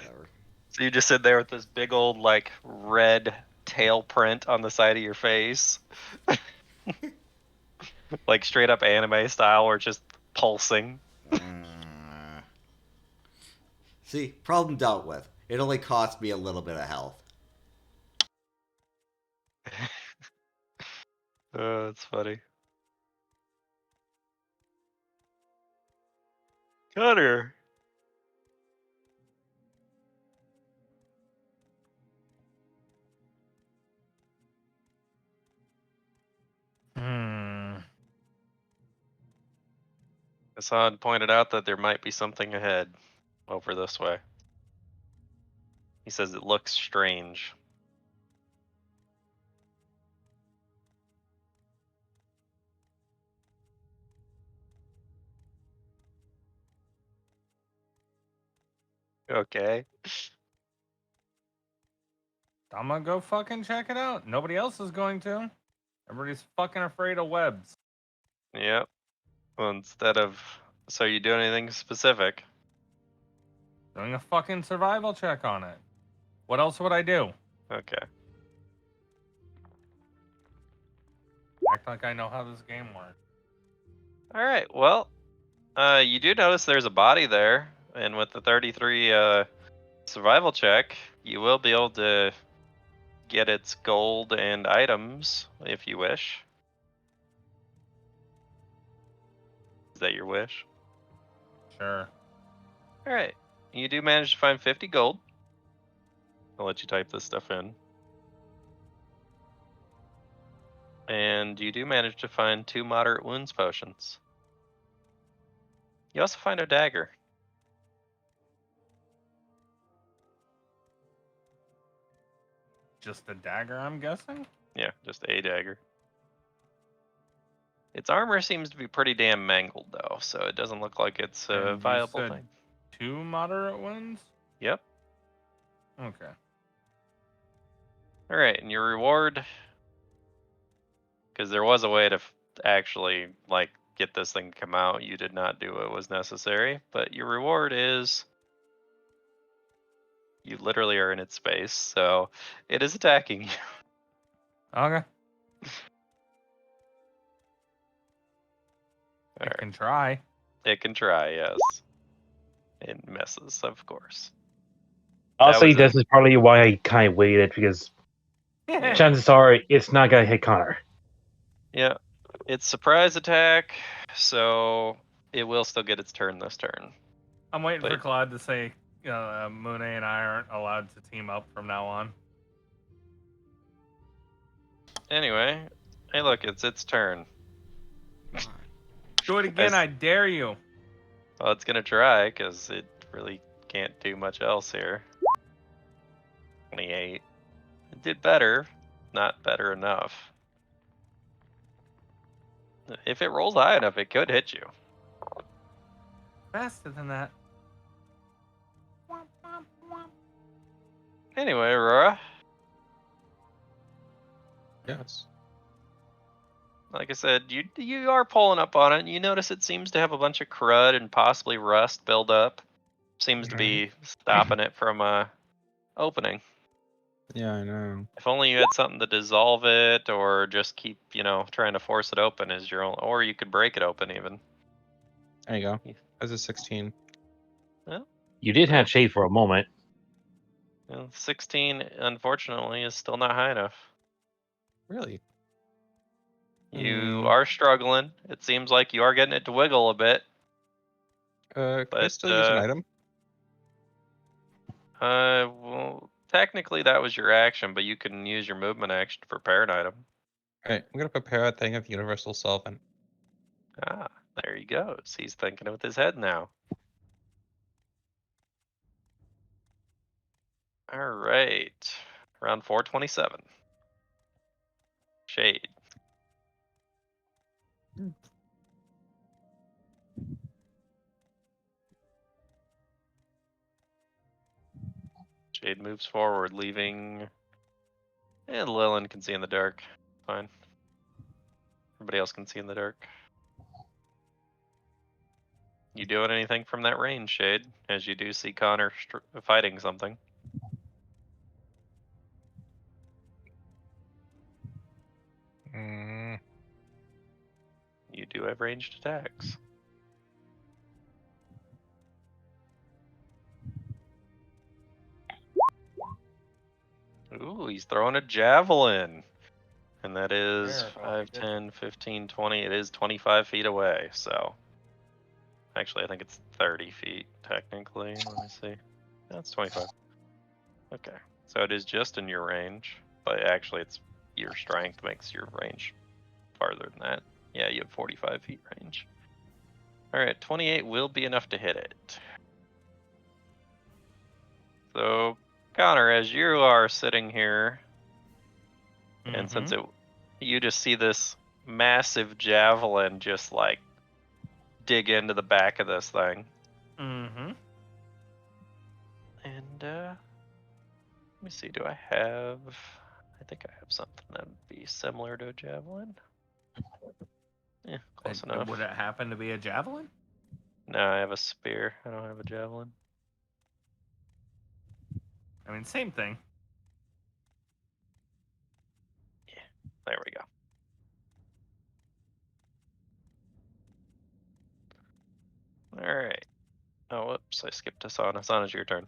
Whatever. So you just sit there with this big old, like, red tail print on the side of your face. Like, straight up anime style, or just pulsing. See, problem dealt with. It only cost me a little bit of health. Oh, that's funny. Connor. Assad pointed out that there might be something ahead over this way. He says it looks strange. Okay. I'm gonna go fucking check it out. Nobody else is going to. Everybody's fucking afraid of webs. Yep. Well, instead of, so you do anything specific? Doing a fucking survival check on it. What else would I do? Okay. Act like I know how this game works. All right. Well, you do notice there's a body there, and with the 33 survival check, you will be able to get its gold and items if you wish. Is that your wish? Sure. All right. You do manage to find 50 gold. I'll let you type this stuff in. And you do manage to find 2 moderate wounds potions. You also find a dagger. Just a dagger, I'm guessing? Yeah, just a dagger. Its armor seems to be pretty damn mangled, though, so it doesn't look like it's a And you viable said thing. 2 moderate wounds? Yep. Okay. All right, and your reward, because there was a way to actually like get this thing to come out. You did not do what was necessary, but your reward is you literally are in its space, so it is attacking you. Okay. I Alright. can try. It can try, yes. It misses, of course. Honestly, was it. this is probably why I kind of waited, because Yeah. chances are it's not gonna hit Connor. Yeah, it's surprise attack, so it will still get its turn this turn. I'm waiting for But- Claude to say Mune and I aren't allowed to team up from now on. Anyway, hey, look, it's its turn. Do it again, I dare you. Well, it's gonna try because it really can't do much else here. 28. It did better, not better enough. If it rolls high enough, it could hit you. Faster than that. Anyway, Aurora, Yes. like I said, you are pulling up on it. And you notice it seems to have a bunch of crud and possibly rust build up. Seems to be stopping it from opening. Yeah, I know. If only you had something to dissolve it, or just keep, trying to force it open is your own, or you could break it open even. There you go. Yeah. That's a 16. You did have shade for a moment. 16, unfortunately, is still not high enough. Really? You are struggling. It seems like you are getting it to wiggle a bit. Can I But, still use an item? Well, technically that was your action, but you can use your movement action to prepare an item. Alright, I'm gonna prepare a thing of universal solvent. Ah, there he goes. He's thinking with his head now. All right, round 427. Shade. Shade moves forward, leaving. And Lillian can see in the dark. Fine. Everybody else can see in the dark. You doing anything from that range, Shade? As you do see Connor fighting something. You do have ranged attacks. Ooh, he's throwing a javelin. And that is There, 5, 10, 15, 20. It is 25 feet away, so. Actually, I think it's 30 feet, technically. Let me see. That's 25. Okay. So it is just in your range, but actually it's your strength makes your range farther than that. Yeah, you have 45 feet range. Alright, 28 will be enough to hit it. So, Connor, as you are sitting here, and since Mhm. you just see this massive javelin just like dig into the back of this thing. Mhm. And let me see, do I have? I think I have something that would be similar to a javelin. Yeah, close enough. Would it happen to be a javelin? No, I have a spear. I don't have a javelin. I mean, same thing. There we go. All right. Oh, whoops! I skipped Hassan. Hassan, it's your turn.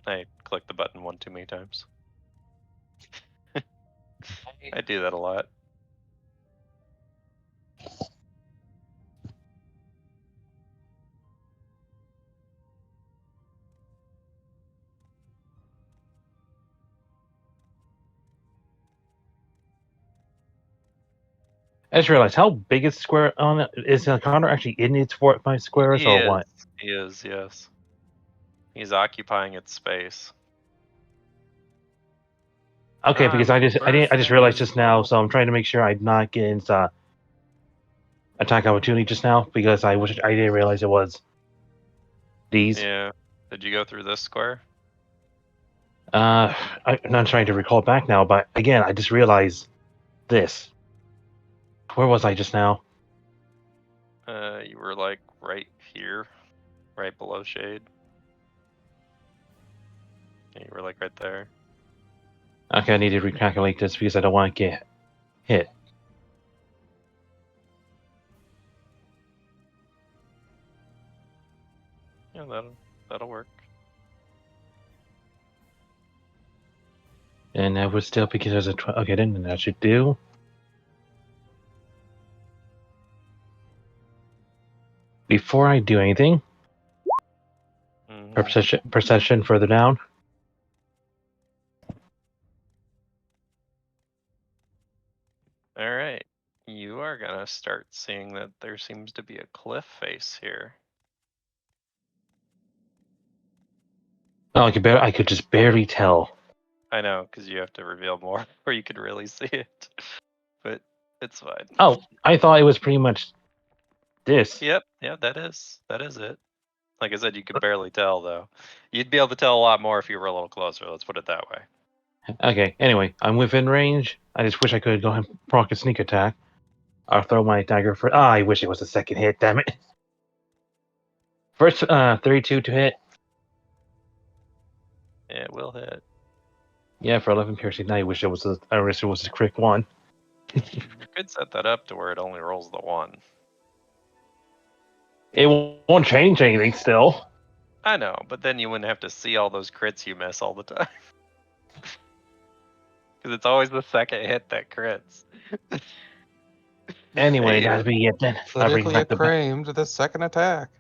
I clicked the button one too many times. I do that a lot. I just realized how big is the square on it? Is Connor actually in its 4 by squares He or is. what? He is. Yes. He's occupying its space. Okay, because I just realized just now, so I'm trying to make sure I'm not getting attack opportunity just now because I didn't realize it was these. Yeah. Did you go through this square? I'm not trying to recall back now, but again, I just realized this. Where was I just now? You were like right here, right below shade. Yeah, you were like right there. Okay, I need to recalculate this because I don't want to get hit. Yeah, that'll work. And that would still because there's a okay, then that should do. Before I do anything, perception further down. All right. You are gonna start seeing that there seems to be a cliff face here. Oh, I could just barely tell. I know, because you have to reveal more, or you could really see it. But it's fine. Oh, I thought it was pretty much this. Yep. Yeah, that is it. Like I said, you could barely tell though. You'd be able to tell a lot more if you were a little closer. Let's put it that way. Okay, anyway, I'm within range. I just wish I could go ahead and proc a sneak attack. I'll throw my dagger for. Ah, I wish it was a second hit. Damn it. First, 32 to hit. Yeah, it will hit. Yeah, for 11 piercing. Now I wish it was a crit one. You could set that up to where it only rolls the one. It won't change anything still. I know, but then you wouldn't have to see all those crits you miss all the time. Because it's always the second hit that crits. Anyway, Hey, that'd be it then. Politically acclaimed the second attack.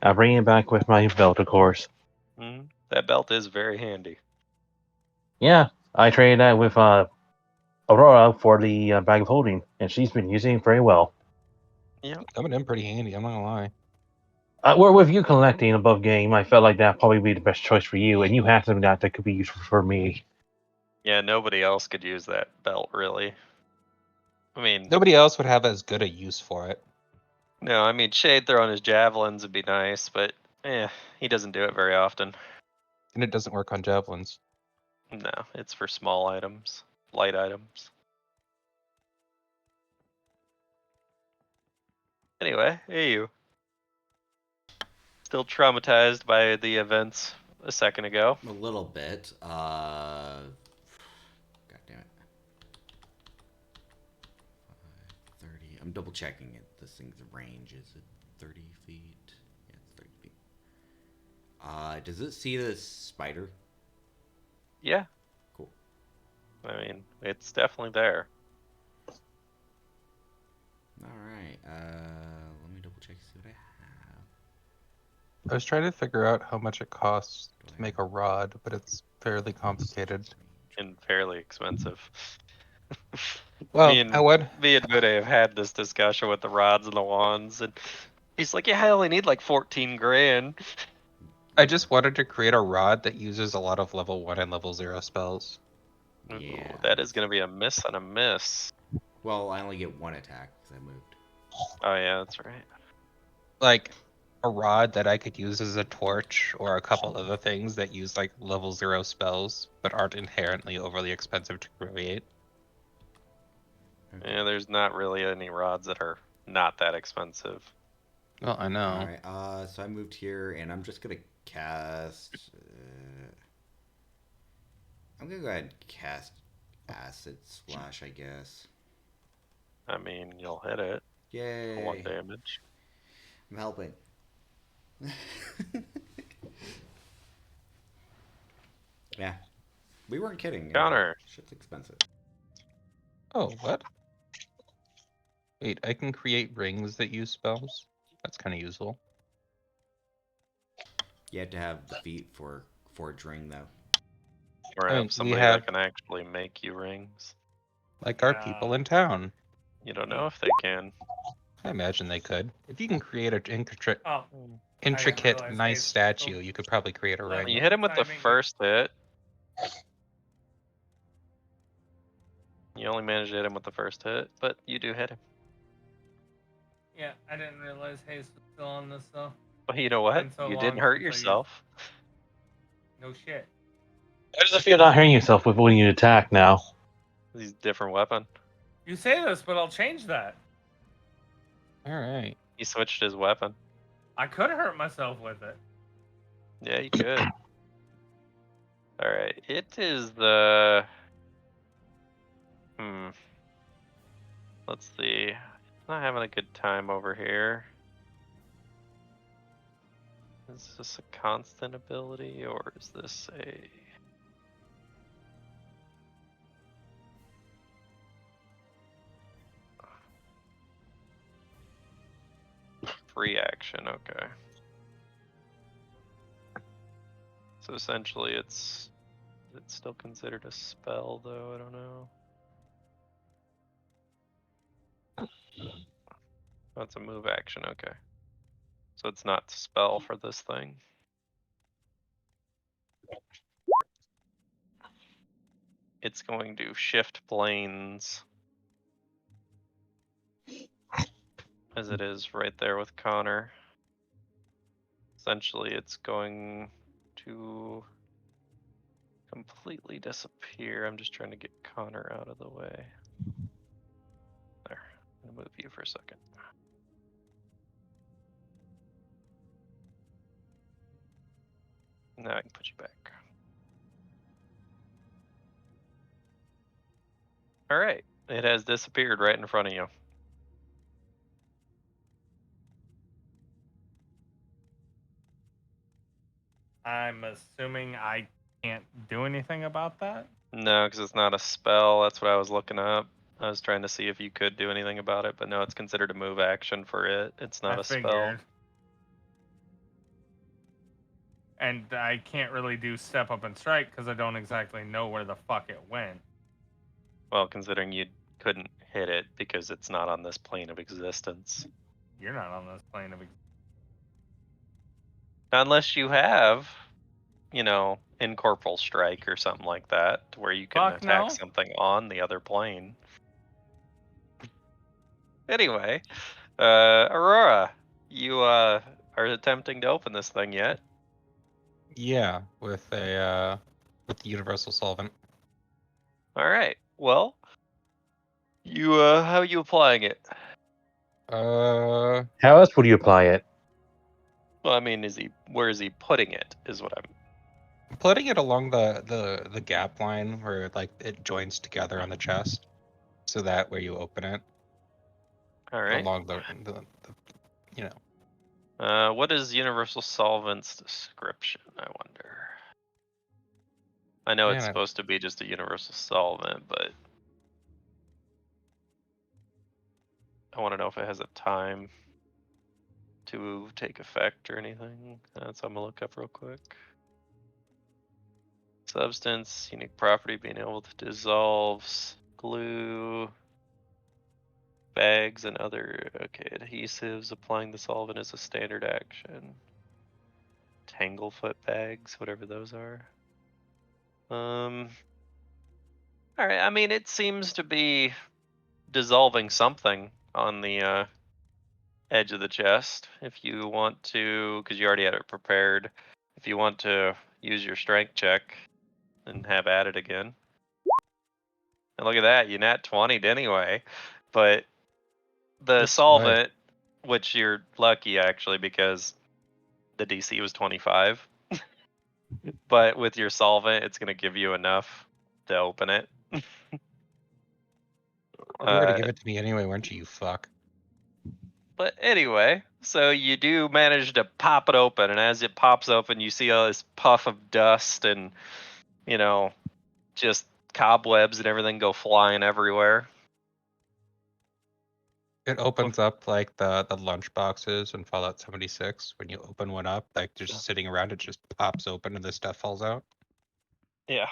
I'll bring it back with my belt, of course. That belt is very handy. Yeah, I traded that with Aurora for the bag of holding, and she's been using it very well. Yeah. Coming in pretty handy, I'm not gonna lie. Where with you collecting above game, I felt like that'd probably be the best choice for you, and you have something that could be useful for me. Yeah, nobody else could use that belt, really. I mean, Nobody else would have as good a use for it. no, I mean, Shade throwing his javelins would be nice, but he doesn't do it very often. And it doesn't work on javelins. No, it's for small items, light items. Anyway, hey you. Still traumatized by the events a second ago. A little bit. God damn it. 30. I'm double checking it. This thing's range. Is it 30 feet? Yeah, it's 30 feet. Does it see this spider? Yeah. Cool. I mean, it's definitely there. Alright. Let me double check see what I have. I was trying to figure out how much it costs to make a rod, but it's fairly complicated. And fairly expensive. Well, me and Mune have had this discussion with the rods and the wands, and he's like, "Yeah, I only need like 14 grand." I just wanted to create a rod that uses a lot of level 1 and level 0 spells. Ooh, Yeah. that is going to be a miss on a miss. Well, I only get one attack because I moved. Oh yeah, that's right. Like a rod that I could use as a torch or a couple other things that use like level 0 spells but aren't inherently overly expensive to create. Yeah, there's not really any rods that are not that expensive. Well, I know. All right. So I moved here, and I'm just gonna cast. I'm gonna go ahead and cast Acid Splash, I guess. I mean, you'll hit it for 1 Yay! damage. I'm helping. Yeah, we weren't kidding. Connor. Shit's expensive. Oh, what? Wait, I can create rings that use spells? That's kind of useful. You have to have the feet for Forge Ring, though. Or I have mean, we somebody have that can actually make you rings. like our people in town. You don't know if they can. I imagine they could. If you can create an Oh, intricate, realize nice Hayes- statue, you could probably create a Like- ring. You hit him with the Timing. first hit. You only managed to hit him with the first hit, but you do hit him. Yeah, I didn't realize Hayes was still on this though. But you know what? Been so You long didn't hurt since I used- yourself. No shit. How does it feel not hearing yourself with when you attack now? He's a different weapon. You say this, but I'll change that. All right. He switched his weapon. I could hurt myself with it. Yeah, you could. Alright, it is the... Let's see. It's not having a good time over here. Is this a constant ability, or is this a... Free action, okay. So essentially it's still considered a spell though, I don't know. Oh, it's a move action, okay. So it's not spell for this thing. It's going to shift planes. As it is right there with Connor. Essentially it's going to completely disappear. I'm just trying to get Connor out of the way. There, I'm gonna move you for a second. Now I can put you back. Alright, it has disappeared right in front of you. I'm assuming I can't do anything about that. No, because it's not a spell. That's what I was looking up. I was trying to see if you could do anything about it, but no, it's considered a move action for it. It's not I a spell. figured. And I can't really do step up and strike because I don't exactly know where the fuck it went. Well, considering you couldn't hit it because it's not on this plane of existence. You're not on this plane of Unless you have, you know, incorporeal strike or something like that, to where you can Fuck attack no. something on the other plane. Anyway, Aurora, you are attempting to open this thing yet? Yeah, with the universal solvent. All right. Well, you how are you applying it? Uh, How else would you apply it? Well, I mean, where is he putting it? Is what I'm. putting it along the gap line where like it joins together on the chest, so that where you open it All right. along the you know. What is universal solvent's description? I wonder. I know it's Man, supposed to be just a universal solvent, but I want to know if it has a time to take effect or anything. So I'm gonna look up real quick. Substance, unique property, being able to dissolve glue, bags, and other adhesives. Applying the solvent is a standard action. Tanglefoot bags, whatever those are. All right. I mean, it seems to be dissolving something on the edge of the chest. If you want to, because you already had it prepared. If you want to use your strength check and have at it again. And look at that, you nat 20'd anyway. But the That's solvent, which you're lucky actually because the DC was 25. But with your solvent, it's gonna give you enough to open it. You were gonna give it to me anyway, weren't you, you fuck? But anyway, so you do manage to pop it open, and as it pops open, you see all this puff of dust and, you know, just cobwebs and everything go flying everywhere. It opens up like the lunch boxes in Fallout 76. When you open one up, like just sitting around, it just pops open and the stuff falls out. Yeah.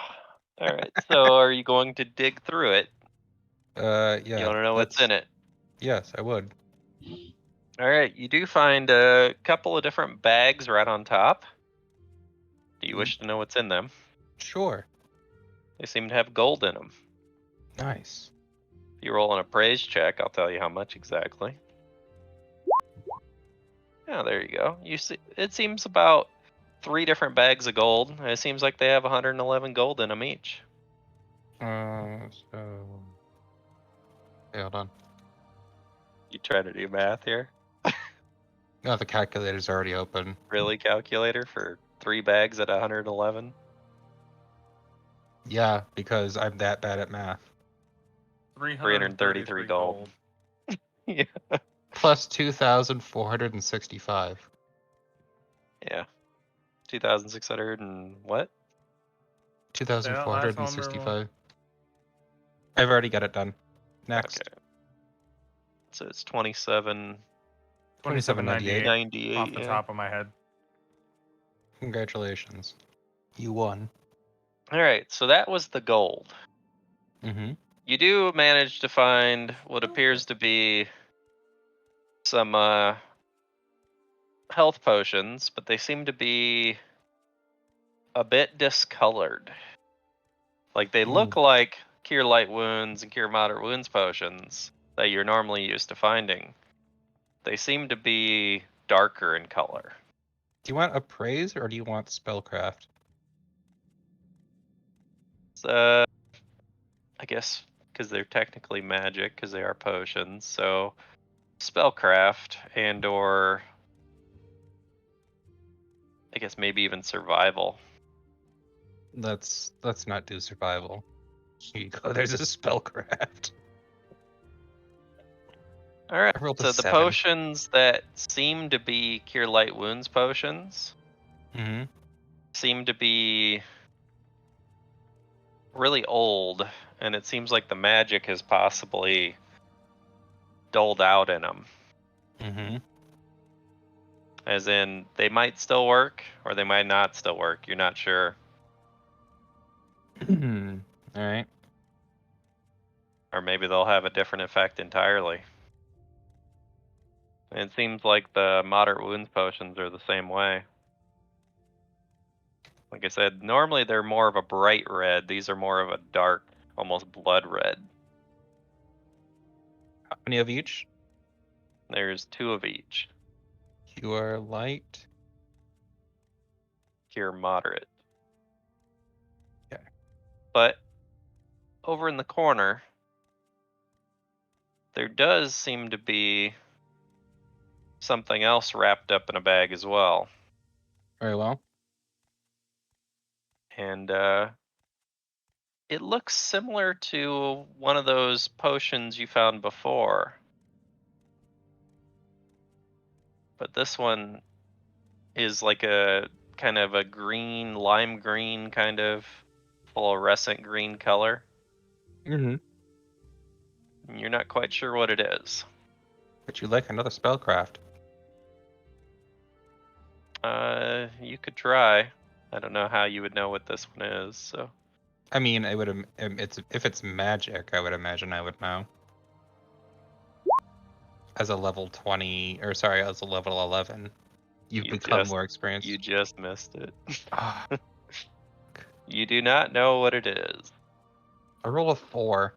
All right. So are you going to dig through it? Yeah. You want to know what's in it? Yes, I would. All right. You do find a couple of different bags right on top. Do you wish to know what's in them? Sure. They seem to have gold in them. Nice. If you roll an appraise check, I'll tell you how much exactly. Yeah, there you go. You see, it seems about 3 different bags of gold. And it seems like they have 111 gold in them each. So. Okay, hold on. You try to do math here? No, the calculator's already open. Really, calculator for 3 bags at 111? Yeah, because I'm that bad at math. 333 gold. Yeah. Plus 2,465. Yeah. 2,600 and what? 2,465. I've already got it done. Next. Okay. So it's 27. 27.98. 98, off the yeah. top of my head. Congratulations. You won. All right, so that was the gold. Mm-hmm. You do manage to find what appears to be some health potions, but they seem to be a bit discolored. Like they look like cure light wounds and cure moderate wounds potions that you're normally used to finding. They seem to be darker in color. Do you want appraise or do you want spellcraft? So, I guess because they're technically magic, because they are potions. So, spellcraft and/or I guess maybe even survival. Let's not do survival. Here you go. There's a spellcraft. All right. I rolled a So the 7. potions that seem to be cure light wounds potions Mm-hmm. seem to be really old, and it seems like the magic has possibly doled out in them. Mm-hmm. As in, they might still work, or they might not still work. You're not sure. All right. Or maybe they'll have a different effect entirely. And it seems like the moderate wounds potions are the same way. Like I said, normally they're more of a bright red. These are more of a dark, almost blood red. How many of each? There's 2 of each. Cure light. Cure moderate. Okay. But over in the corner, there does seem to be something else wrapped up in a bag as well. Very well. And it looks similar to one of those potions you found before. But this one is like a kind of a green, lime green kind of fluorescent green color. Mm-hmm. And you're not quite sure what it is. But you like another spellcraft. You could try. I don't know how you would know what this one is, so. I mean, I would. It's if it's magic, I would imagine I would know. As a level 20, or sorry, as a level 11 You've You become just- more experienced. You just missed it. Ah, You do not know what it is. I rolled a 4.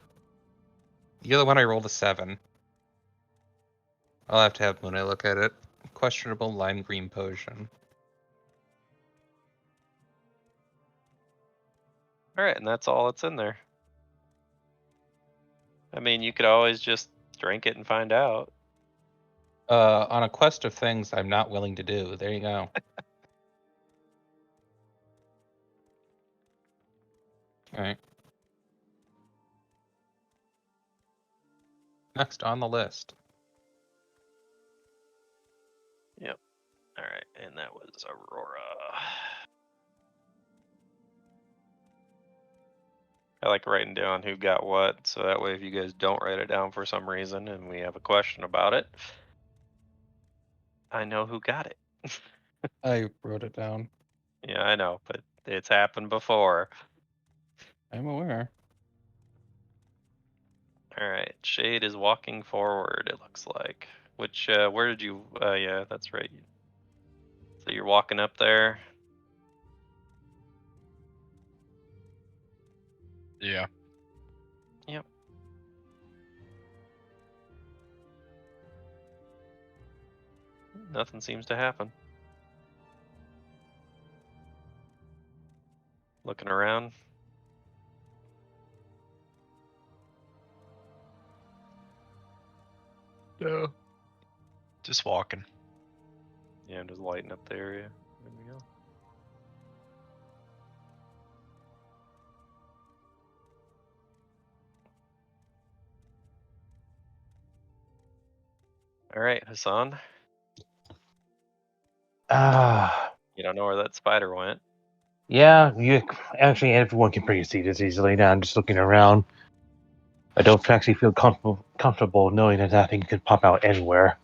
The other one I rolled a 7. I'll have to have Mune look at it. Questionable lime green potion. Alright, and that's all that's in there. I mean, you could always just drink it and find out. On a quest of things I'm not willing to do. There you go. Alright. Next on the list. Alright, and that was Aurora. I like writing down who got what, so that way if you guys don't write it down for some reason and we have a question about it, I know who got it. I wrote it down. Yeah, I know, but it's happened before. I'm aware. Alright, Shade is walking forward, it looks like. Which, where did you, yeah, that's right. So you're walking up there. Yeah. Nothing seems to happen. Looking around. No. Just walking. Yeah, I'm just lighting up the area. There we go. Alright, Hassan. You don't know where that spider went. Yeah, you actually everyone can pretty see this easily now. I'm just looking around. I don't actually feel comfortable knowing that that thing could pop out anywhere.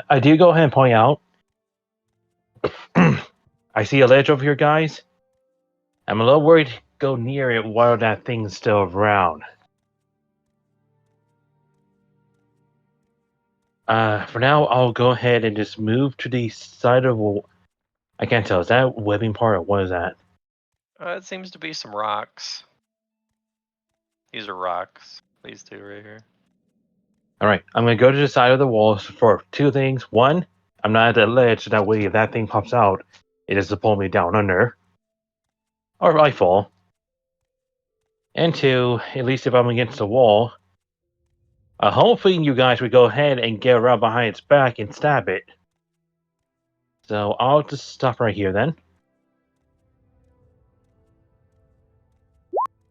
I do go ahead and point out. I see a ledge over here, guys. I'm a little worried to go near it while that thing's still around. For now, I'll go ahead and just move to the side of. I can't tell. Is that webbing part or what is that? It seems to be some rocks. These are rocks. These two right here. All right, I'm gonna go to the side of the walls for two things. One, I'm not at the ledge, so that way if that thing pops out, it is to pull me down under, or I fall. And two, at least if I'm against the wall, hopefully you guys would go ahead and get around behind its back and stab it. So I'll just stop right here then.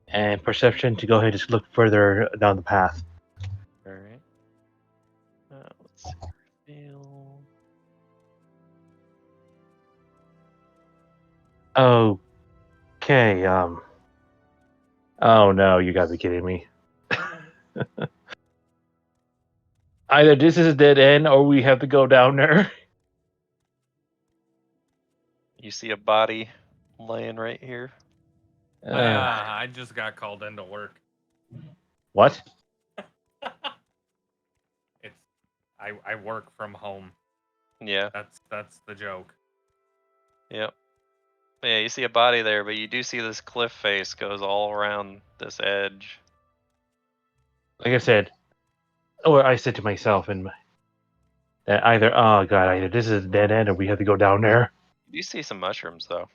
And perception to go ahead and just look further down the path. Alright. Let's see. Reveal. Okay, oh no, you gotta be kidding me. Either this is a dead end or we have to go down there. You see a body laying right here. I just got called into work. What? It's I work from home. Yeah, That's the joke. yep. Yeah, you see a body there, but you do see this cliff face goes all around this edge. Like I said, or I said to myself, that either, oh god, either this is a dead end or we have to go down there. You do see some mushrooms though.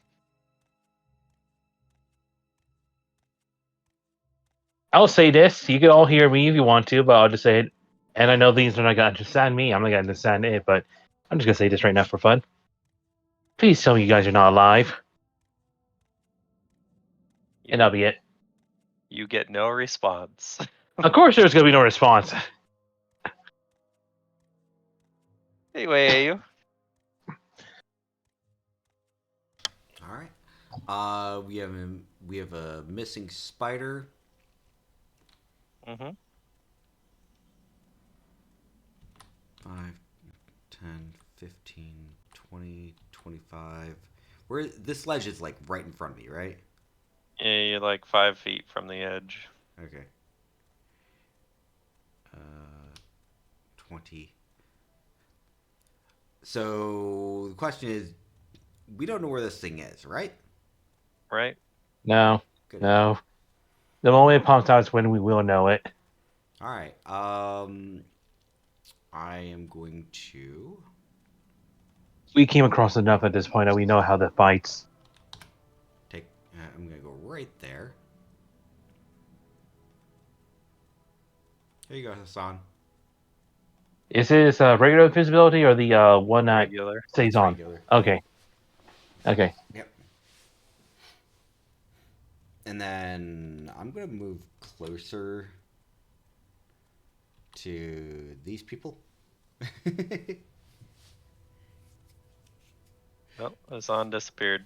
I'll say this, you can all hear me if you want to, but I'll just say it. And I know these are not gonna understand me, I'm not gonna understand it, but I'm just gonna say this right now for fun. Please tell me you guys are not alive. And that'll be it. You get no response. Of course there's gonna be no response. Anyway, All right. We have a missing spider. mm-hmm. 5, 10, 15, 20, 25. Where this ledge is like right in front of me, right? Yeah, you're like 5 feet from the edge. Okay. 20, So the question is, we don't know where this thing is, right? Right? No, Good. no. The moment it pops out is when we will know it. All right. I am going to. We came across enough at this point that we know how that fights. Take. I'm gonna go right there. Here you go, Hassan. Is this regular invisibility or the one that Regular. stays It's on? regular. Okay. Okay. Yep. And then I'm gonna move closer to these people. Oh, Hassan disappeared.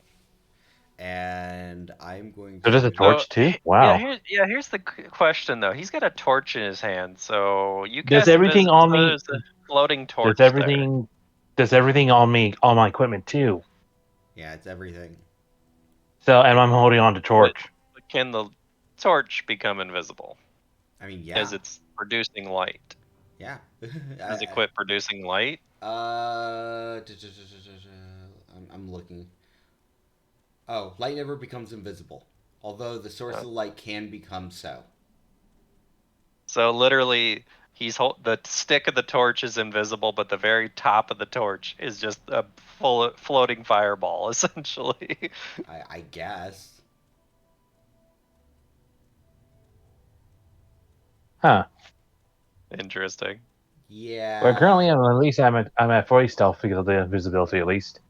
And I'm going So does a to. torch too? Wow. Here's the question though. He's got a torch in his hand, so you Does cast everything invisible. on So me? there's a floating torch Does everything on me, on my equipment too? Yeah, it's everything. So, and I'm holding on to there. torch. But can the torch become invisible I mean, as yeah. it's producing light? Yeah. Does it quit producing light? I'm looking. Oh, light never becomes invisible. Although the source Uh, of light can become so. So literally, the stick of the torch is invisible, but the very top of the torch is just a floating fireball, essentially. I guess. Huh. Interesting. Well, Yeah. currently, I'm at 40 stealth because of the invisibility, at least.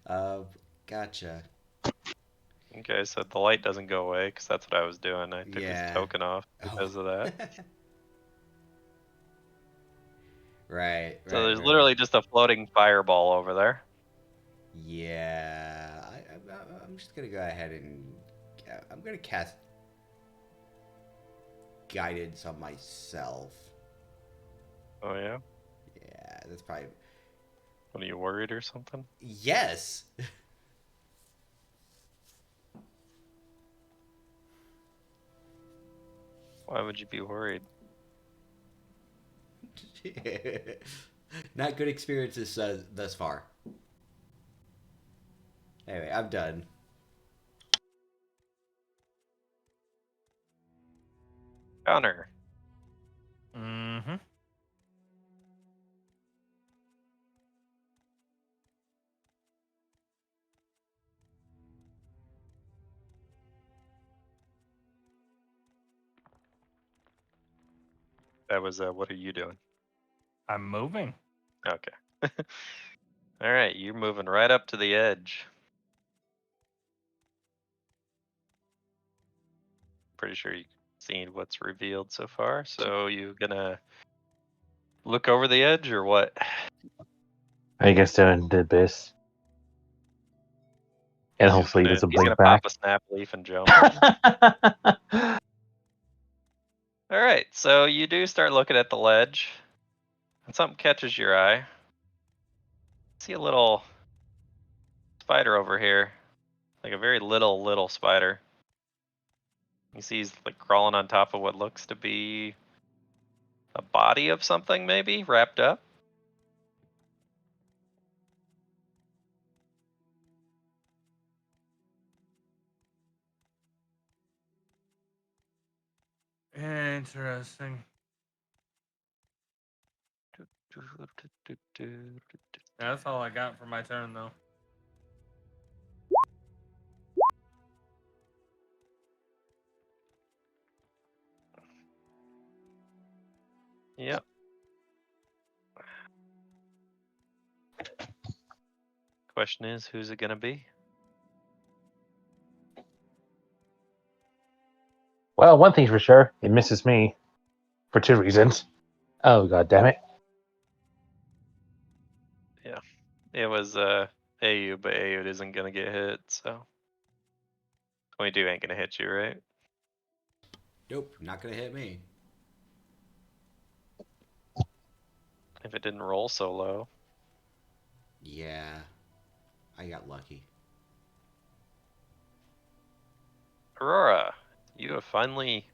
uh, gotcha. Okay, so the light doesn't go away because that's what I was doing. I took his Yeah. token off Oh. because of that. Right. So there's literally just a floating fireball over there. Yeah. I'm just gonna go ahead and I'm gonna cast guidance on myself. Oh yeah? Yeah, that's probably. What, are you worried or something? Yes. Why would you be worried? Not good experiences thus far. Anyway, I'm done. Connor. Mm-hmm. That was what are you doing? I'm moving. Okay. All right, you're moving right up to the edge. Pretty sure you've seen what's revealed so far. So you gonna look over the edge or what? I guess doing the abyss. And hopefully it doesn't He's gonna blink pop back. a snap leaf and jump. All right, so you do start looking at the ledge, and something catches your eye. See a little spider over here, like a very little spider. You see he's like crawling on top of what looks to be a body of something, maybe wrapped up. Interesting. That's all I got for my turn, though. Yep. Question is, who's it gonna be? Well, one thing's for sure, it misses me. For two reasons. Oh, god damn it. Yeah. It was AU, but AU isn't gonna get hit, so 22 ain't gonna hit you, right? Nope, not gonna hit me. If it didn't roll so low. Yeah, I got lucky. Aurora, you have finally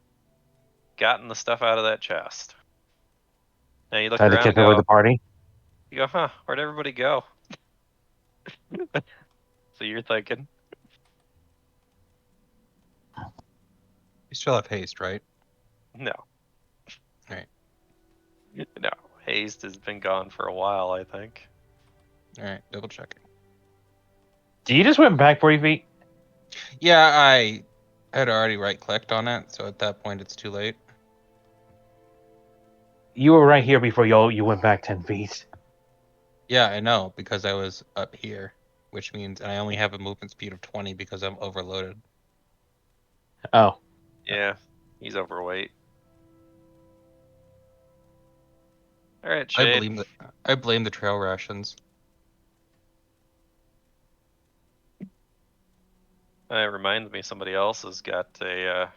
gotten the stuff out of that chest. Now you look Time to around kick and over go, the party. You go, huh? Where'd everybody go? So you're thinking, You still have haste, right? no, Alright. no. Haste has been gone for a while, I think. Alright, double checking. Do you just went back 40 feet? Yeah, I had already right-clicked on it, so at that point it's too late. You were right here before you went back 10 feet. Yeah, I know, because I was up here, which means and I only have a movement speed of 20 because I'm overloaded. Oh. Yeah, he's overweight. All right, I Shade. blame the trail rations. It reminds me somebody else has got a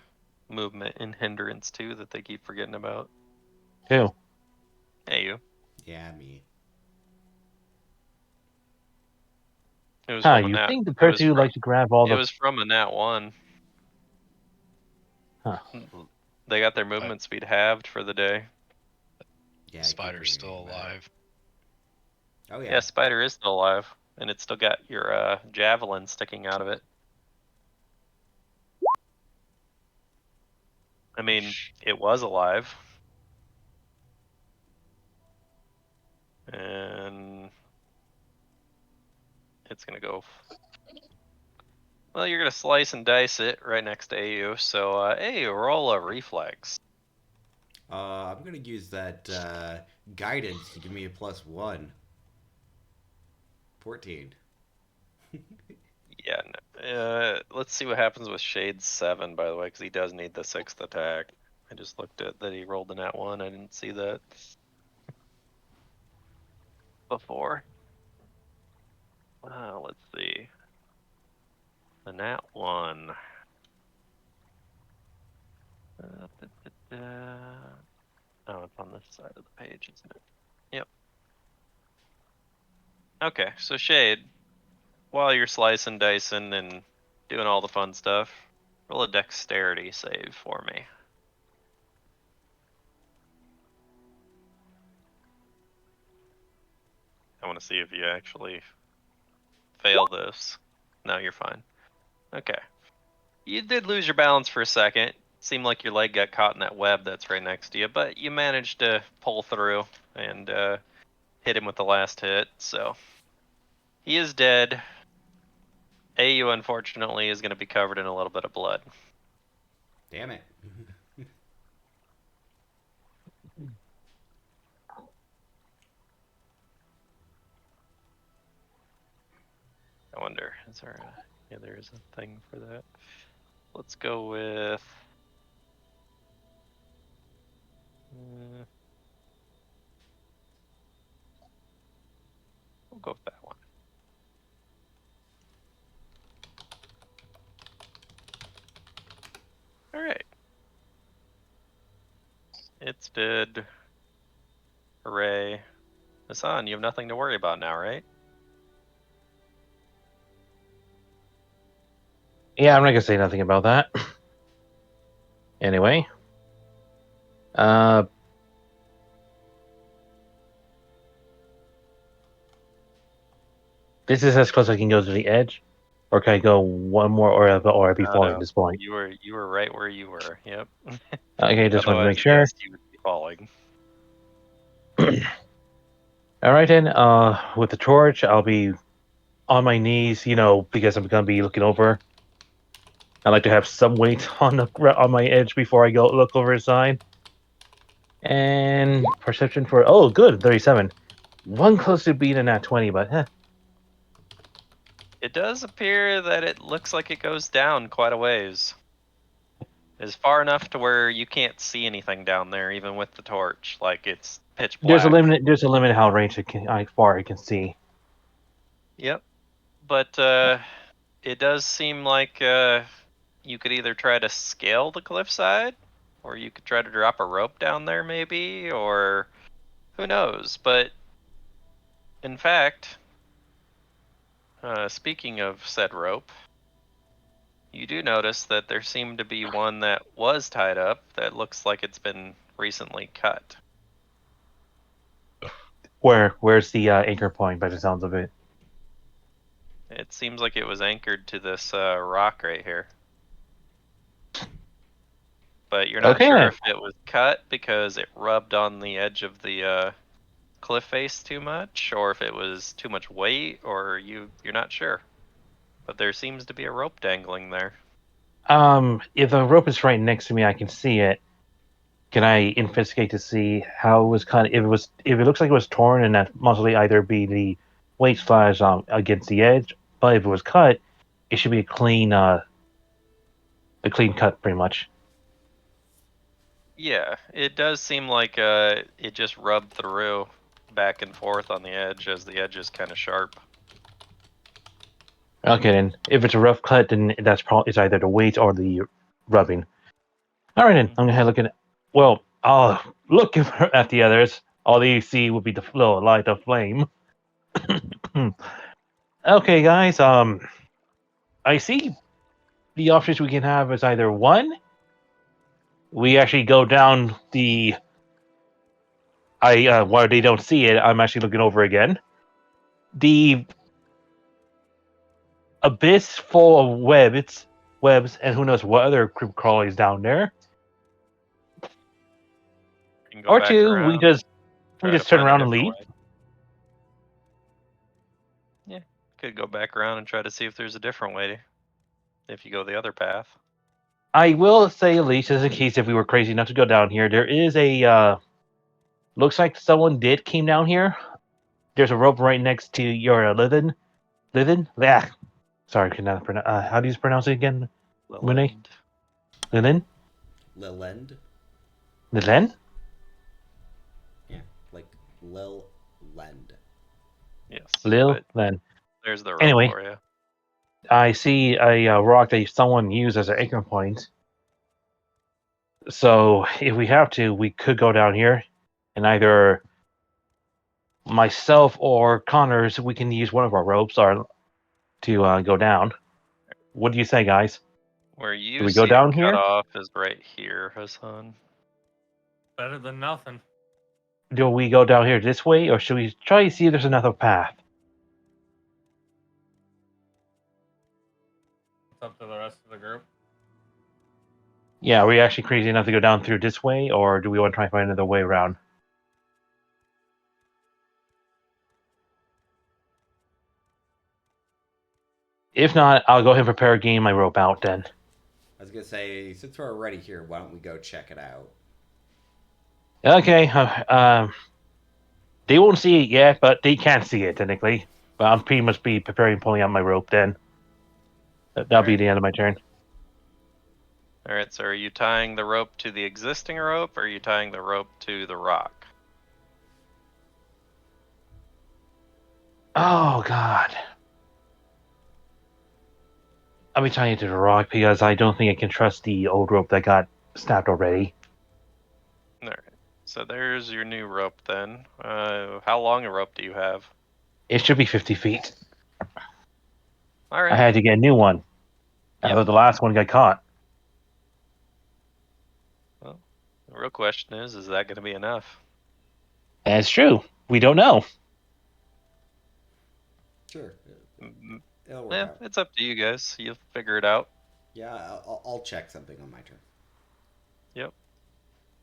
movement and hindrance too that they keep forgetting about. Who? Hey, you. Yeah, me. It was Huh, from a you nat. think the It was person who from. likes to grab all It the... was from a nat 1. Huh. They got their movement speed halved for the day. Yeah, I keep Spider's forgetting still about it. alive. Oh Yeah, yeah. Spider is still alive, and it's still got your javelin sticking out of it. I mean, it was alive. And it's gonna go. Well, you're gonna slice and dice it right next to AU. So AU, roll a reflex. I'm gonna use that guidance to give me a +1. 14. Yeah. Let's see what happens with Shade's 7, by the way, because he does need the 6th attack. I just looked at that he rolled a nat 1. I didn't see that before. Let's see. The nat 1. Oh, it's on this side of the page, isn't it? Yep. Okay, so Shade, while you're slicing, dicing, and doing all the fun stuff, roll a dexterity save for me. I want to see if you actually fail this. No, you're fine. Okay. You did lose your balance for a second. Seemed like your leg got caught in that web that's right next to you, but you managed to pull through and hit him with the last hit, so he is dead. AU, unfortunately, is going to be covered in a little bit of blood. Damn it. I wonder, is there a... Yeah, there is a thing for that. Let's go with... we'll go with that one. All right. It's dead. Hooray. Hassan, you have nothing to worry about now, right? Yeah, I'm not gonna say nothing about that. Anyway. This is as close as I can go to the edge. Or can I go one more or be falling at No. this point? You were right where you were. Yep. Okay, just wanted to Otherwise, make sure. yes, you would be falling. Alright then, with the torch, I'll be on my knees, because I'm gonna be looking over. I like to have some weight on my edge before I go look over the side. And perception for good, 37. One close to being a nat 20, but It does appear that it looks like it goes down quite a ways. It's far enough to where you can't see anything down there, even with the torch. Like it's pitch there's a black. limit how range how far I can see. Yep. But it does seem like you could either try to scale the cliffside, or you could try to drop a rope down there, maybe, or who knows. But in fact, speaking of said rope, you do notice that there seemed to be one that was tied up that looks like it's been recently cut. Where's the anchor point by the sounds of it? It seems like it was anchored to this rock right here. But you're not Okay, sure then. if it was cut because it rubbed on the edge of the cliff face too much, or if it was too much weight, or you're not sure. But there seems to be a rope dangling there. If the rope is right next to me, I can see it. Can I investigate to see how it was cut? If it looks like it was torn, and that mostly either be the weight slash against the edge. But if it was cut, it should be a clean cut, pretty much. Yeah, it does seem like it just rubbed through back and forth on the edge, as the edge is kind of sharp. Okay, then if it's a rough cut, then that's probably it's either the weight or the rubbing. All right, then I'm gonna look at. Well, I'll look at the others. All they see will be the little light of flame. Okay, guys. I see the options we can have is either one, we actually go down the. While they don't see it, I'm actually looking over again. The abyss full of webs, and who knows what other creep crawlies down there. You can go Or back two, around, we just try to turn find a around and different leave. way. Yeah, could go back around and try to see if there's a different way if you go the other path. I will say, at least, as in case if we were crazy enough to go down here, there is a. Looks like someone came down here. There's a rope right next to your Lithen. Lithen? Yeah. Sorry, cannot pronounce. How do you pronounce it again? Mune? Lithen? Lilend? Lithen? Yeah, like Lil Lend. Yes. Lil? but Then. There's the rope Anyway. for you. I see a rock that someone used as an anchor point. So if we have to, we could go down here, and either myself or Connors, we can use one of our ropes or to go down. What do you say, guys? Where you Do we go see down it here? cut off is right here, Hassan. Better than nothing. Do we go down here this way, or should we try to see if there's another path? It's up to the rest of the group. Yeah, are we actually crazy enough to go down through this way, or do we want to try and find another way around? If not, I'll go ahead and prepare getting my rope out then. I was gonna say, since we're already here, why don't we go check it out? Okay, they won't see it yet, but they can see it technically. But I'm pretty much be preparing pulling out my rope then. That'll be the end of my turn. Alright, so are you tying the rope to the existing rope, or are you tying the rope to the rock? Oh God. I'll be tying it to the rock because I don't think I can trust the old rope that got snapped already. Alright, so there's your new rope then. How long a rope do you have? It should be 50 feet. Alright. I had to get a new one. After the last one got caught. Well, the real question is that going to be enough? That's true. We don't know. Sure. Mm, It'll work Yeah, out. it's up to you guys. You'll figure it out. Yeah, I'll check something on my turn.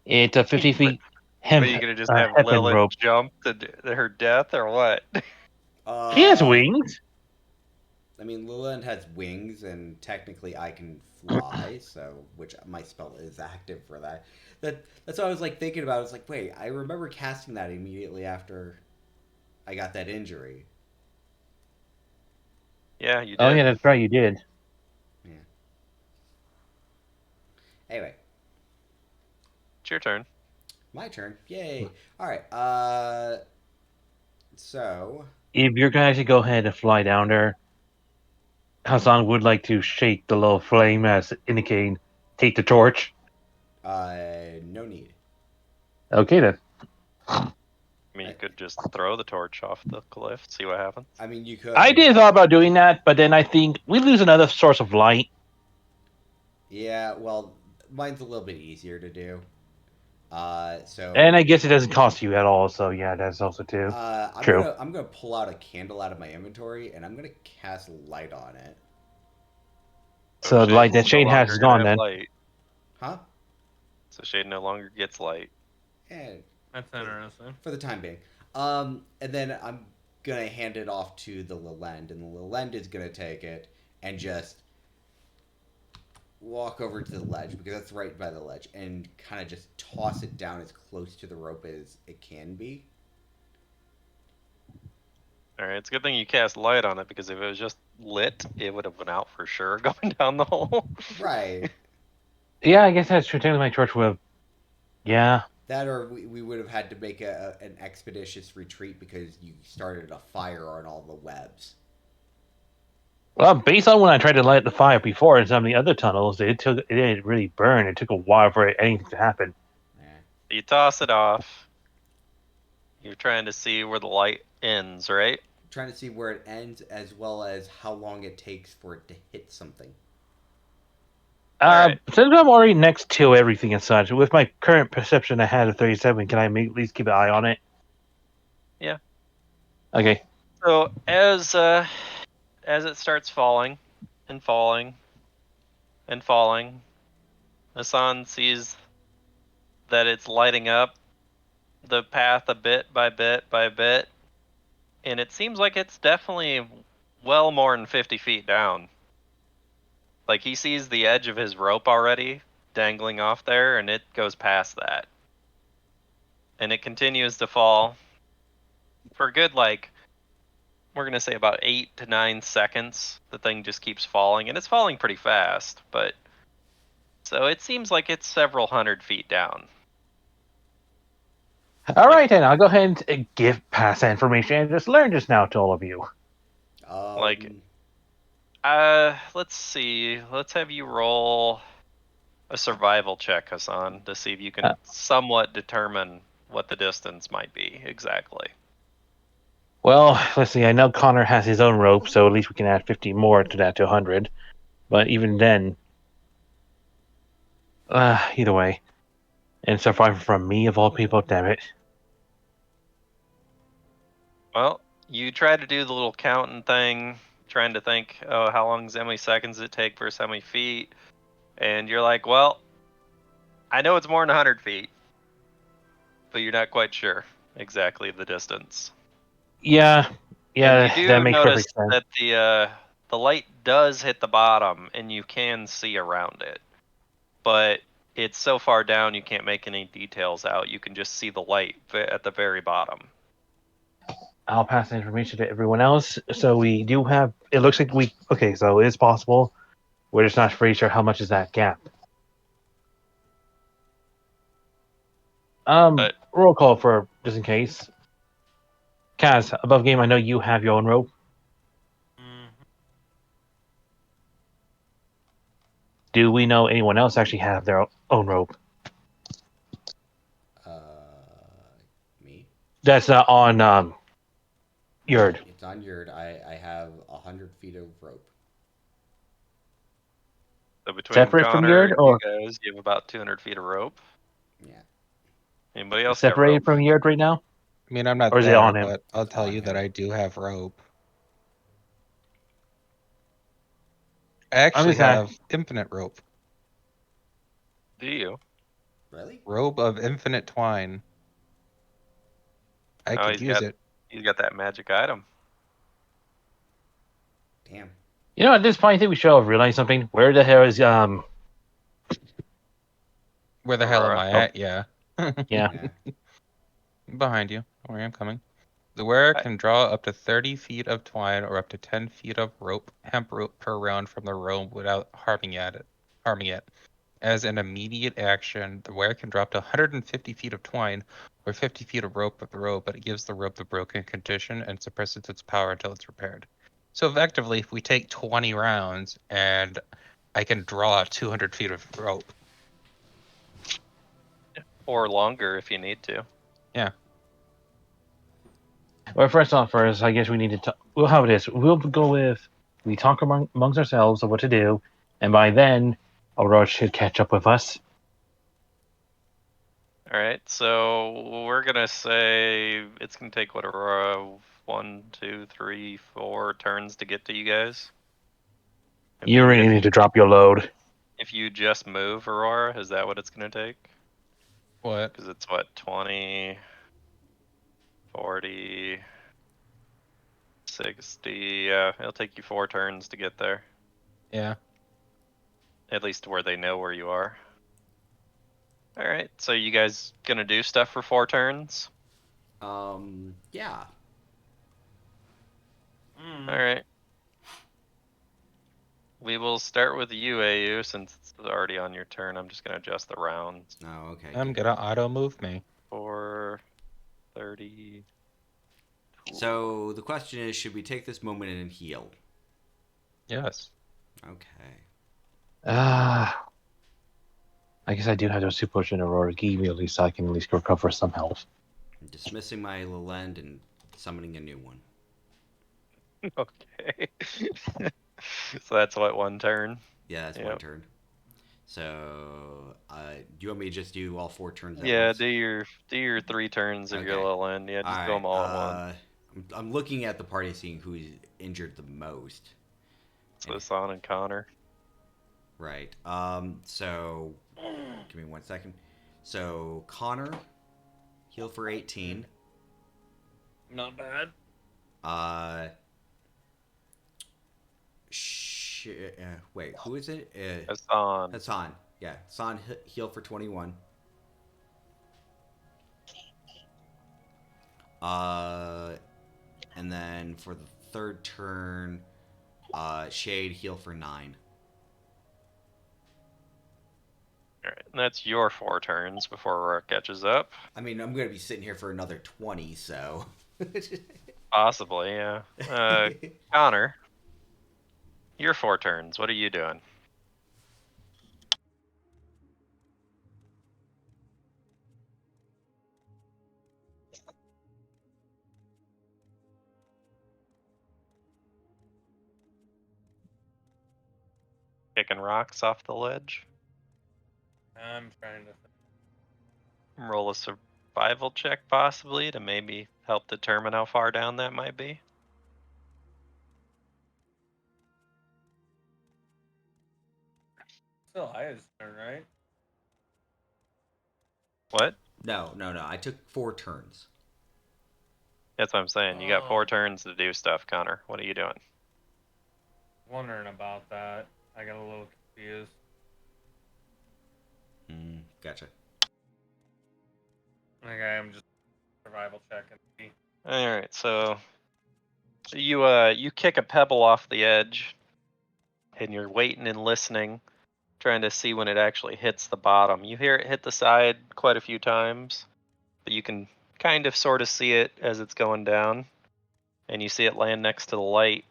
It's a 50 feet hemp, Are you going to just have hempen Lilith rope. jump to her death, or what? He has wings. I mean, Liland has wings, and technically I can fly, so which my spell is active for that. That's what I was like thinking about. I was like, wait, I remember casting that immediately after I got that injury. Yeah, you did. Oh yeah, that's right. You did. Yeah. Anyway, It's your turn. my turn. Yay! All right. So If you're going to actually go ahead and fly down there, Hassan would like to shake the little flame as indicating, take the torch. no need. Okay then. I mean, you could just throw the torch off the cliff, see what happens. I mean, you could. I did thought about doing that, but then I think we lose another source of light. Yeah. Well, mine's a little bit easier to do. So And I guess it doesn't cost you at all, so yeah, that's also too. True. I'm gonna pull out a candle out of my inventory and I'm gonna cast light on it. So the light that Shade's no Shane has longer is gonna gone have then. light. Huh? So Shade no longer gets light. And That's interesting. for the time being. And then I'm gonna hand it off to the Lilend, and the Lilend is gonna take it and just walk over to the ledge because that's right by the ledge, and kind of just toss it down as close to the rope as it can be. All right, it's a good thing you cast light on it because if it was just lit, it would have been out for sure going down the hole. Right. Yeah, I guess that's true. Technically, my torch would. Yeah. That or we would have had to make an expeditious retreat because you started a fire on all the webs. Well, based on when I tried to light the fire before in some of the other tunnels, it didn't really burn. It took a while for anything to happen. You toss it off. You're trying to see where the light ends, right? Trying to see where it ends as well as how long it takes for it to hit something. Alright. Since I'm already next to everything and such, with my current perception I had of 37, can I at least keep an eye on it? Yeah. Okay. So as it starts falling and falling and falling, Hassan sees that it's lighting up the path a bit by bit by bit, and it seems like it's definitely well more than 50 feet down. Like he sees the edge of his rope already dangling off there, and it goes past that. And it continues to fall for a good, like, we're going to say about 8 to 9 seconds. The thing just keeps falling, and it's falling pretty fast, but so it seems like it's several hundred feet down. All right, then I'll go ahead and give pass that information I just learned just now to all of you. Like, let's see. Let's have you roll a survival check, Hassan, to see if you can somewhat determine what the distance might be exactly. Well, let's see. I know Connor has his own rope, so at least we can add 50 more to that to 100. But even then, either way, and survival from me of all people, damn it. Well, you try to do the little counting thing, trying to think, oh, how many seconds it take versus how many feet, and you're like, well, I know it's more than 100 feet, but you're not quite sure exactly the distance. Yeah, And you do that makes notice perfect sense. that the light does hit the bottom, and you can see around it, but it's so far down you can't make any details out. You can just see the light at the very bottom. I'll pass the information to everyone else. So we do have. It looks like we. Okay, so it is possible. We're just not pretty sure how much is that gap. Roll call for just in case. Kaz, above game, I know you have your own rope. Do we know anyone else actually have their own rope? Me. That's not on Yurd. It's on Yurd. I have 100 feet of rope. So between Separate Connor from Yurd, and or you guys, you have about 200 feet of rope. Yeah. Anybody else separated got rope? from Yurd right now? I mean, I'm not Or is it there, on him? but I'll tell On you that him. I do have rope. I actually just have infinite rope. Do you? Really? Robe of infinite twine. I could use it. He's got that magic item. Damn. You know, at this point, I think we should have realized something. Where the hell is Where the hell am I Aurora. at? Yeah. Yeah. Behind you. Don't worry, I'm coming. The wearer can draw up to 30 feet of twine or up to 10 feet of hemp rope per round from the robe without harming it. As an immediate action, the wearer can drop to 150 feet of twine or 50 feet of rope with the rope, but it gives the rope the broken condition and suppresses its power until it's repaired. So effectively, if we take 20 rounds and I can draw 200 feet of rope. Or longer if you need to. Yeah. Well, first, I guess we need to talk. Well, how it is, we'll go with we talk amongst ourselves of what to do, and by then, Aurora should catch up with us. All right, so we're gonna say it's gonna take what, Aurora, 1, 2, 3, 4 turns to get to you guys. You really need to drop your load. If you just move, Aurora, is that what it's gonna take? What? Because it's what, 20, 40, 60. Yeah, it'll take you 4 turns to get there. Yeah. At least to where they know where you are. All right, so you guys gonna do stuff for 4 turns? Yeah. All right. We will start with you, AU, since it's already on your turn. I'm just gonna adjust the rounds. Oh, okay. I'm gonna auto move me. 4, 30. So the question is, should we take this moment and heal? Yes. Okay. I guess I do have those 2 potions Aurora gave me, at least so I can at least recover some health. I'm dismissing my Lilend and summoning a new one. Okay. So that's what, 1 turn? Yeah, that's one Yep. turn. So, do you want me to just do all 4 turns at Yeah, once? do your 3 turns of your Okay. little end. Yeah, just do them all at once. I'm looking at the party, seeing who's injured the most. So Son and Connor. Right. So, give me 1 second. So, Connor, heal for 18. Not bad. Wait, who is it? Hassan. Hassan. Yeah, Hassan heal for 21. And then for the 3rd turn, Shade heal for 9. Alright, and that's your 4 turns before Aurora catches up. I mean, I'm gonna be sitting here for another 20, so. Possibly, yeah. Connor, your 4 turns. What are you doing? Kicking rocks off the ledge? I'm trying to. Roll a survival check, possibly, to maybe help determine how far down that might be. Still Aya's turn, right? What? No. I took 4 turns. That's what I'm saying. You got 4 turns to do stuff, Connor. What are you doing? Wondering about that. I got a little confused. Gotcha. Okay, I'm just survival checking. Alright, so you kick a pebble off the edge, and you're waiting and listening, trying to see when it actually hits the bottom. You hear it hit the side quite a few times, but you can kind of sort of see it as it's going down, and you see it land next to the light.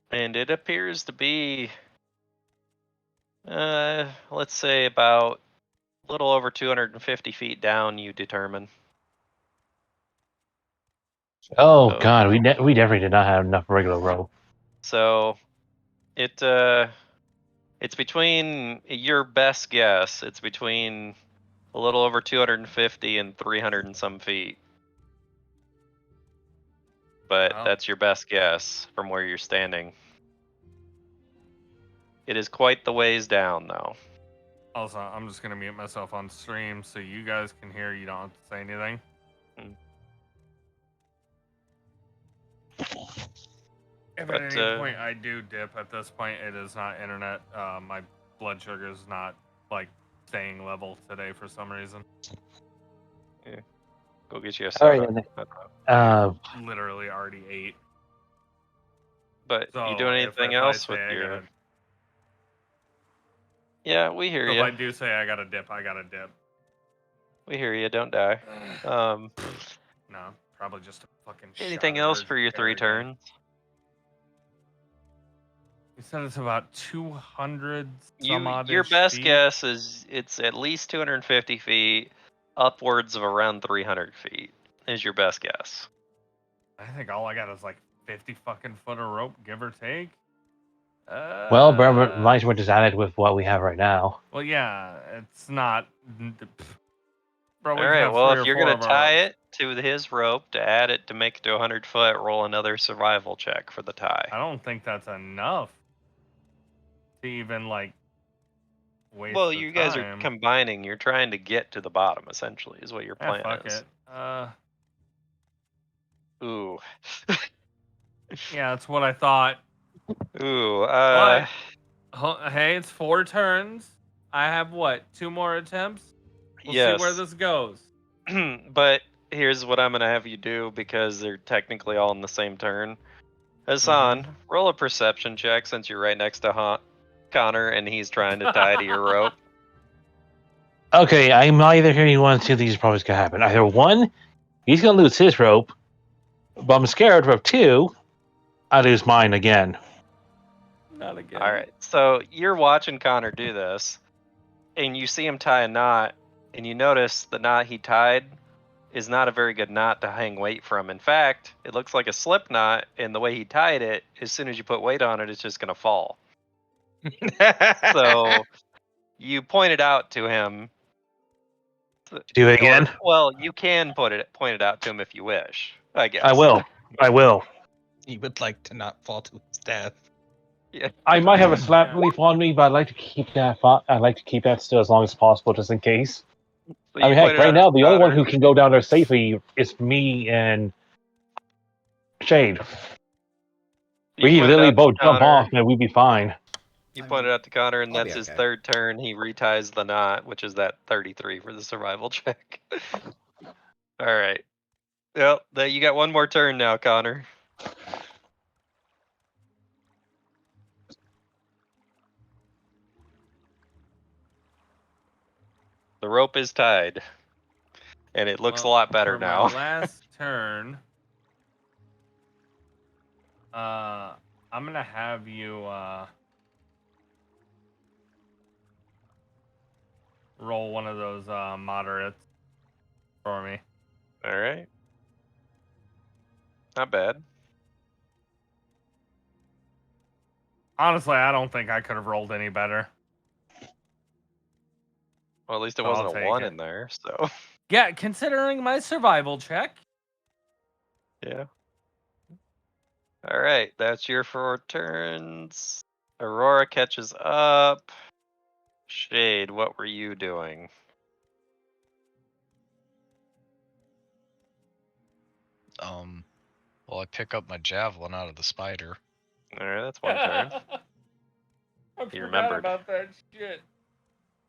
And it appears to be, let's say about a little over 250 feet down, you determine. Oh So- god, we definitely did not have enough regular rope. So it's between, your best guess, it's between a little over 250 and 300 and some feet. But Wow. that's your best guess from where you're standing. It is quite the ways down, though. Also, I'm just gonna mute myself on stream so you guys can hear. You don't have to say anything. If at any point I do dip, at this point it is not internet. My blood sugar is not like staying level today for some reason. Yeah. Go get you a All soda. right, Literally already ate. But So you doing anything if else I with say your? gotta, Yeah, we hear so if you. I do say I gotta dip, I gotta dip. We hear you. Don't die. No, probably just a fucking. Anything else for your 3 turns? You said it's about 200 some odd. Your best feet. guess is it's at least 250 feet, upwards of around 300 feet. Is your best guess? I think all I got is like 50 fucking foot of rope, give or take. well, might as well just add it with what we have right now. Well, yeah, it's not. Bro, we All could right. have Well, 3 if or you're 4 gonna of our tie ropes. it to his rope to add it to make it to 100 foot, roll another survival check for the tie. I don't think that's enough to even like waste Well, the you guys are time. combining. You're trying to get to the bottom, essentially, is what your plan Fuck is. it. Ooh. Yeah, that's what I thought. Ooh. But hey, it's 4 turns. I have what? 2 more attempts. We'll see where Yes. this goes. But here's what I'm gonna have you do because they're technically all in the same turn. Hassan, Mm-hmm. roll a perception check since you're right next to Connor and he's trying to tie to your rope. Okay, I'm either hearing one or two of these probably gonna happen. Either one, he's gonna lose his rope, but I'm scared. Or two, I lose mine again. Not again. All right. So you're watching Connor do this, and you see him tie a knot, and you notice the knot he tied is not a very good knot to hang weight from. In fact, it looks like a slip knot, and the way he tied it, as soon as you put weight on it, it's just gonna fall. So you point it out to him. Do it again. Well, you can point it out to him if you wish. I guess. I will. I will. He would like to not fall to his death. Yeah. I might have a slap Yeah. relief on me, but I'd like to keep that. I'd like to keep that still as long as possible, just in case. So I you mean, heck, point it right out now to the only one Connor. who can go down there safely is me and Shade. You We point it literally out to both jump Connor. off, and we'd be fine. You I pointed mean, out to Connor, and I'll be that's his okay. third turn. He reties the knot, which is that 33 for the survival check. All right. Well, you got one more turn now, Connor. The rope is tied, and it looks a lot better for now. my last turn, I'm gonna have you roll one of those moderates for me. All right. Not bad. Honestly, I don't think I could have rolled any better. Well, at least it So wasn't I'll a take 1 it. in there, so Yeah, considering my survival check. yeah. All right, that's your 4 turns. Aurora catches up. Shade, what were you doing? Well, I pick up my javelin out of the spider. All right, that's one turn. I He forgot remembered. about that shit.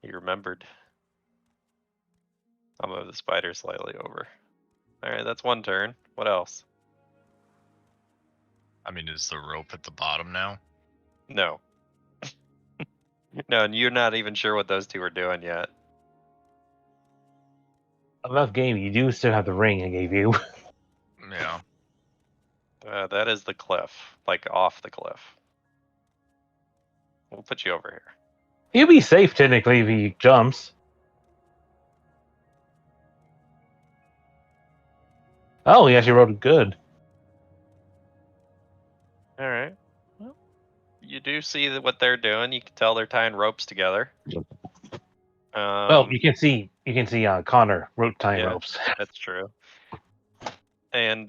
He remembered. I'll move the spider slightly over. All right, that's one turn. What else? I mean, is the rope at the bottom now? No. No, and you're not even sure what those two are doing yet. Enough game. You do still have the ring I gave you. Yeah. That is the cliff, like off the cliff. We'll put you over here. He'll be safe technically if he jumps. Oh, he actually wrote it good. All right. Well, you do see what they're doing. You can tell they're tying ropes together. Well, you can see Connor rope tying Yeah. ropes. That's true. And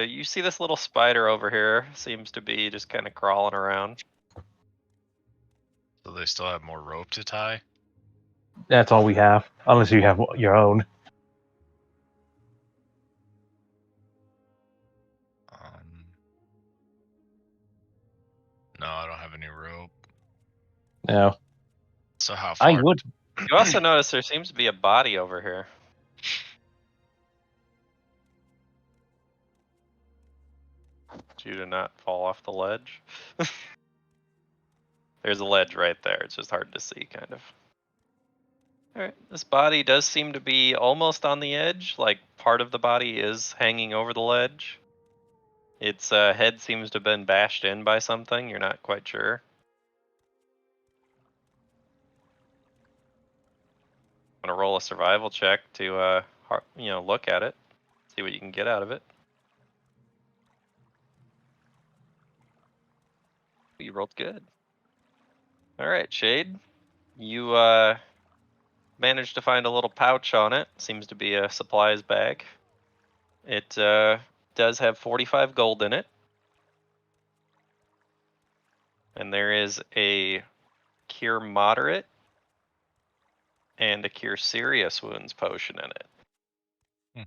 you see this little spider over here. Seems to be just kind of crawling around. So they still have more rope to tie? That's all we have, unless you have your own. No, I don't have any rope. No, So how far? I would. You also notice there seems to be a body over here. You to not fall off the ledge. There's a ledge right there. It's just hard to see, kind of. Alright, this body does seem to be almost on the edge. Like, part of the body is hanging over the ledge. Its head seems to have been bashed in by something. You're not quite sure. I'm gonna roll a survival check to, look at it. See what you can get out of it. You rolled good. Alright, Shade. You managed to find a little pouch on it. Seems to be a supplies bag. It does have 45 gold in it. And there is a cure moderate and a cure serious wounds potion in it.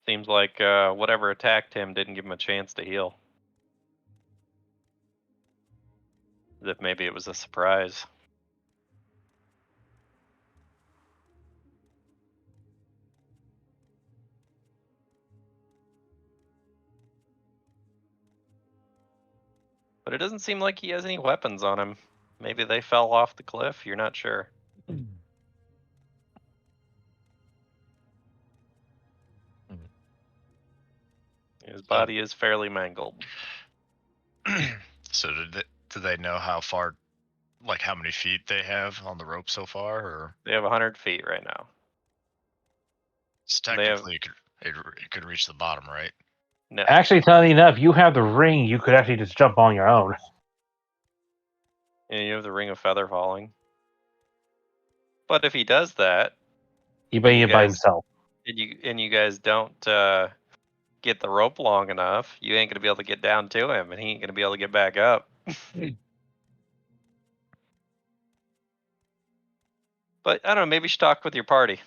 Seems like whatever attacked him didn't give him a chance to heal. As if maybe it was a surprise. But it doesn't seem like he has any weapons on him. Maybe they fell off the cliff, you're not sure. His body is fairly mangled. So do they know how far, like how many feet they have on the rope so far, or? They have 100 feet right now. So technically, it could reach the bottom, right? No. Actually, telling you enough, you have the ring. You could actually just jump on your own. And you have the ring of feather falling. But if he does that, He by guys- himself. and you guys don't get the rope long enough, you ain't gonna be able to get down to him, and he ain't gonna be able to get back up. But I don't know, maybe you should talk with your party.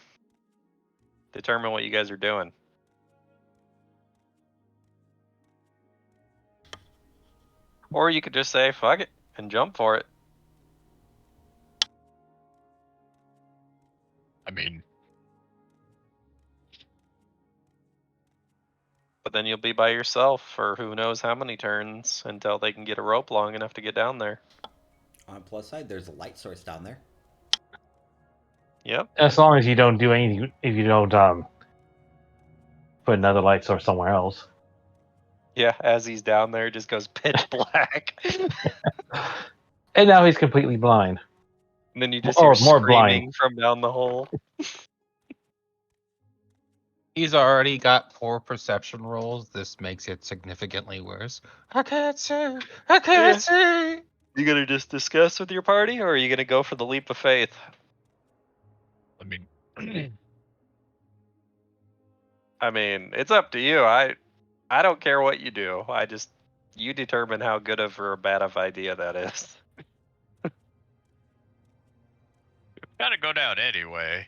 Determine what you guys are doing. Or you could just say, fuck it, and jump for it. I mean, But then you'll be by yourself for who knows how many turns until they can get a rope long enough to get down there. On the plus side, there's a light source down there. Yep. As long as you don't do anything, if you don't put another light source somewhere else. Yeah, as he's down there, it just goes pitch black. And now he's completely blind. And then you just Or hear more screaming from down the hole. He's already got 4 perception rolls. This makes it significantly worse. I can't see. I can't see. You gonna just discuss with your party, or are you gonna go for the leap of faith? I mean, I mean, it's up to you. I don't care what you do. You determine how good of or bad of idea that is. gotta go down anyway.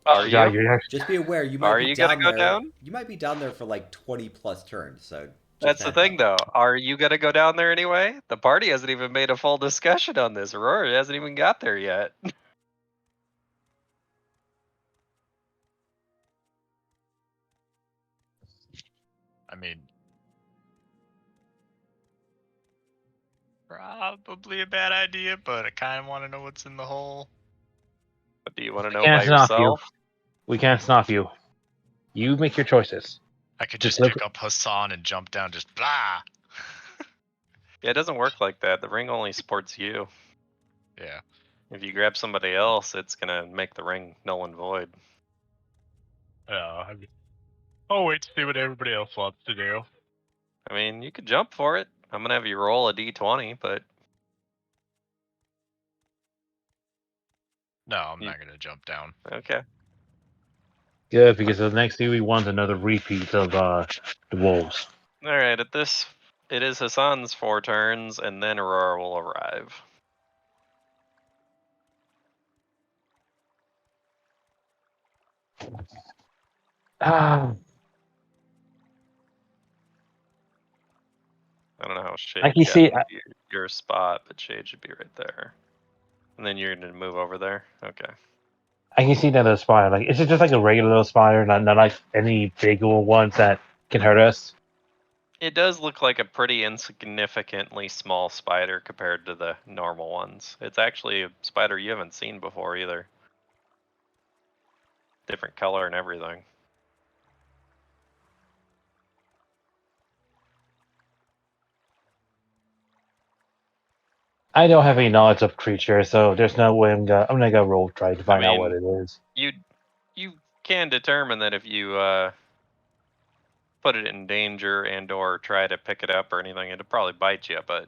Are Yeah, you? you're actually, Just be aware, you might Are be you down gonna go there. down? You might be down there for like 20 plus turns. So That's the thing, though. Are you gonna go down there anyway? The party hasn't even made a full discussion on this. Rory hasn't even got there yet. I mean, probably a bad idea, but I kind of want to know what's in the hole. But do you want to know can't by stop you. yourself? We can't stop you. You make your choices. I could Just just live- pick up Hassan and jump down, just blah. Yeah, it doesn't work like that. The ring only supports you. Yeah. If you grab somebody else, it's gonna make the ring null and void. I'll wait to see what everybody else wants to do. I mean, you could jump for it. I'm gonna have you roll a d20, but No, I'm not gonna jump down. okay. Good, because the next thing we want another repeat of the wolves. All right, it is Hassan's 4 turns, and then Aurora will arrive. Ah, I don't know how Shade I can got see- to your spot, but Shade should be right there. And then you're gonna move over there. Okay. I can see that little spider. Like, is it just like a regular little spider, not like any bigger ones that can hurt us? It does look like a pretty insignificantly small spider compared to the normal ones. It's actually a spider you haven't seen before either. Different color and everything. I don't have any knowledge of creatures, so there's no way I'm gonna go roll try to find out what it is. You can determine that if you put it in danger and or try to pick it up or anything, it'll probably bite you, but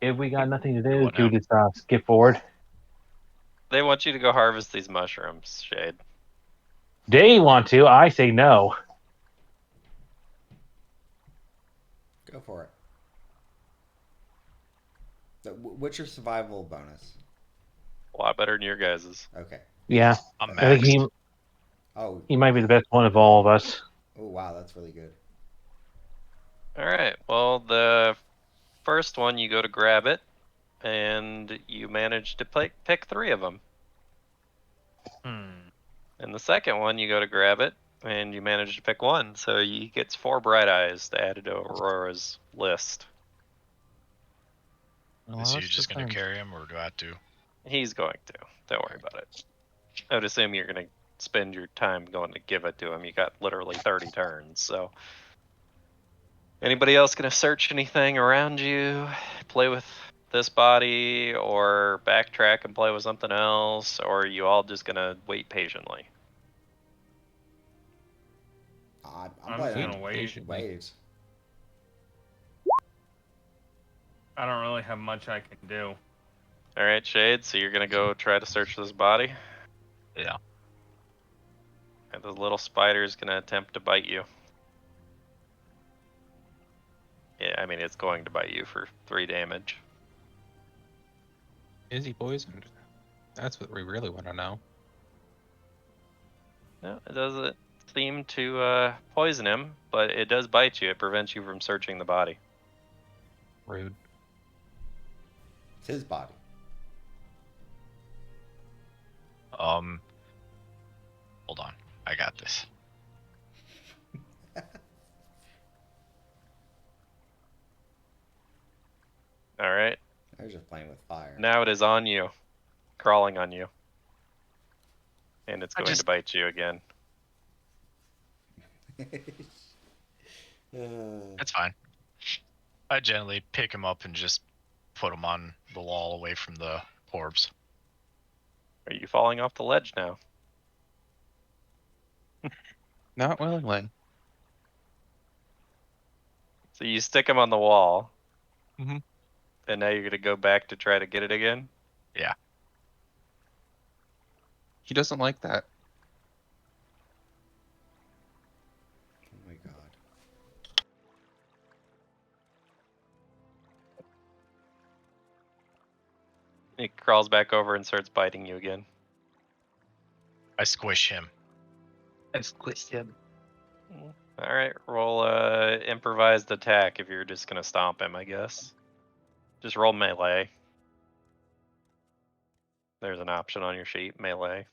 If we got nothing to do, What do we now? just skip forward? They want you to go harvest these mushrooms, Shade. They want to. I say no. Go for it. What's your survival bonus? A lot better than your guys's. Okay. Yeah, I'm I think maxed. Oh. he might be the best one of all of us. Oh wow, that's really good. All right. Well, the first one you go to grab it, and you manage to pick 3 of them. And the second one you go to grab it, and you manage to pick 1. So he gets 4 bright eyes to add to Aurora's list. Well, Is you that's just gonna fine. carry him, or do I have to? He's going to. Don't worry about it. I would assume you're going to spend your time going to give it to him. You got literally 30 turns, so. Anybody else going to search anything around you? Play with this body, or backtrack and play with something else? Or are you all just going to wait patiently? I'm just playing gonna wait. Patiently. Waves. I don't really have much I can do. Alright, Shade, so you're going to go try to search this body? Yeah. And the little spider is going to attempt to bite you. Yeah, I mean, it's going to bite you for 3 damage. Is he poisoned? That's what we really want to know. No, it doesn't seem to poison him, but it does bite you. It prevents you from searching the body. Rude. It's his body. Hold on. I got this. Alright. I was just playing with fire. Now it is on you. Crawling on you. And it's going to bite you again. That's fine. I gently pick him up and just put him on the wall away from the orbs. Are you falling off the ledge now? Not willingly. So you stick him on the wall. Mm-hmm. And now you're going to go back to try to get it again? Yeah. He doesn't like that. Oh my god. He crawls back over and starts biting you again. I squish him. I squished him. Alright, roll improvised attack if you're just going to stomp him, I guess. Just roll melee. There's an option on your sheet, melee.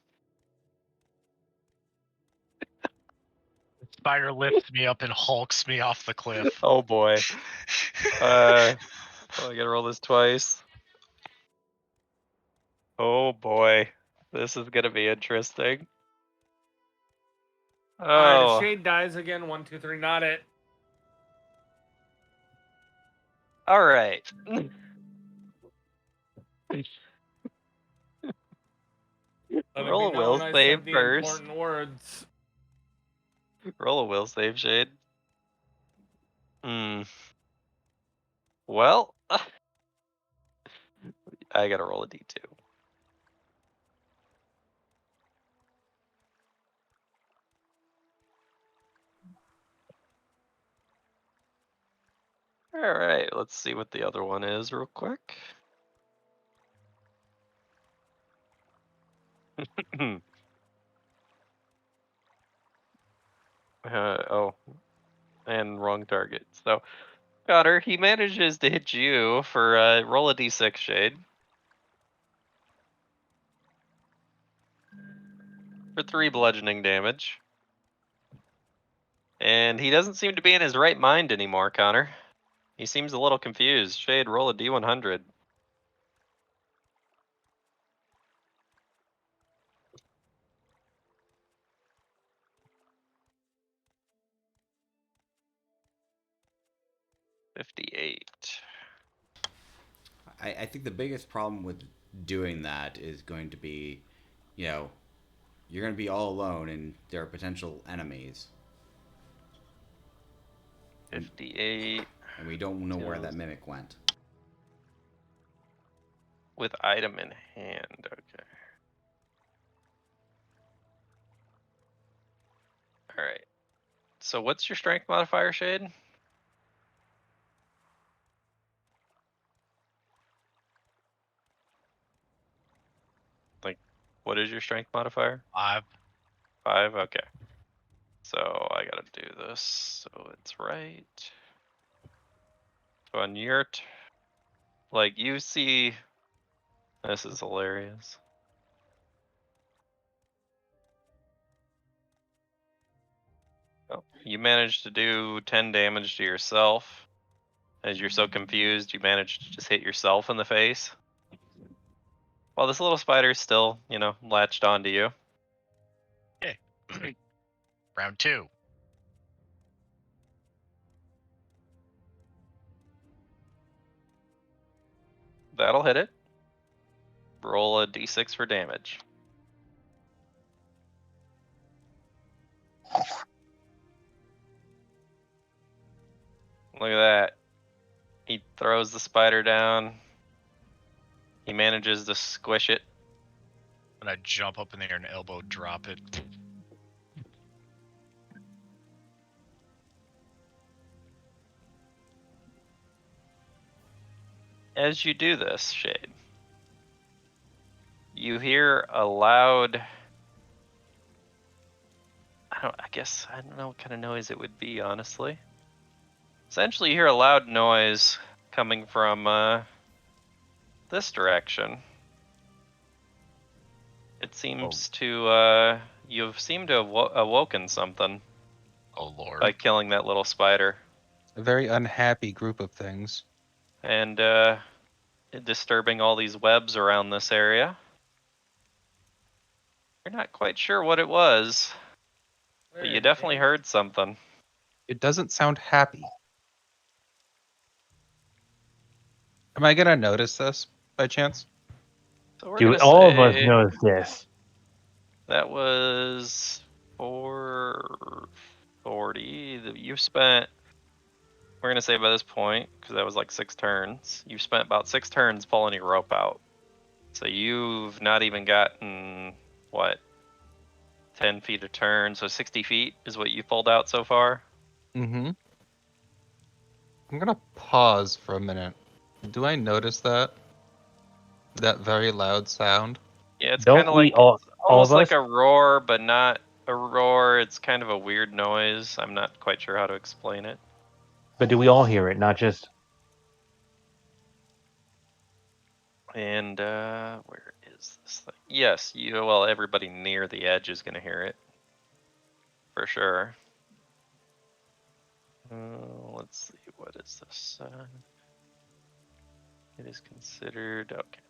Spider lifts me up and hulks me off the cliff. Oh boy. I gotta roll this twice. Oh boy. This is gonna be interesting. Alright, if Oh. Shade dies again, 1, 2, 3, not it. Alright. Roll a will save first. Important words. Roll a will save, Shade. Well, I gotta roll a d2. Alright, let's see what the other one is real quick. And wrong target. So, Connor, he manages to hit you for roll a d6, Shade. For 3 bludgeoning damage. And he doesn't seem to be in his right mind anymore, Connor. He seems a little confused. Shade, roll a d100. $58. I think the biggest problem with doing that is going to be, you know, you're going to be all alone and there are potential enemies. 58. And we don't know where Kills. that mimic went. with item in hand. Okay. All right. So what's your strength modifier, Shade? Like, what is your strength modifier? 5. 5? Okay. So I gotta do this so it's right. So on your, like, you see, this is hilarious. Oh, you managed to do 10 damage to yourself. As you're so confused, you managed to just hit yourself in the face. While this little spider's still, latched onto you. Okay. Round 2. That'll hit it. Roll a d6 for damage. Look at that. He throws the spider down. He manages to squish it. And I jump up in the air and elbow drop it. As you do this, Shade, you hear a loud, I don't know what kind of noise it would be, honestly. Essentially, you hear a loud noise coming from this direction. It seems to, you've seemed to have awoken something Oh lord. by killing that little spider. A very unhappy group of things. And disturbing all these webs around this area. You're not quite sure what it was, but you definitely heard something. It doesn't sound happy. Am I gonna notice this by chance? So we're Do gonna all of us say notice this? that was 440. You spent. We're gonna say by this point, because that was like 6 turns. You've spent about 6 turns pulling your rope out. So you've not even gotten what, 10 feet a turn. So 60 feet is what you pulled out so far. Mm-hmm. I'm gonna pause for a minute. Do I notice that? That very loud sound? Yeah, it's Don't kind of we like all almost of like us? a roar, but not a roar. It's kind of a weird noise. I'm not quite sure how to explain it. But do we all hear it? Not just And where is this thing? Yes, everybody near the edge is gonna hear it for sure. Let's see, what is this? It is considered okay.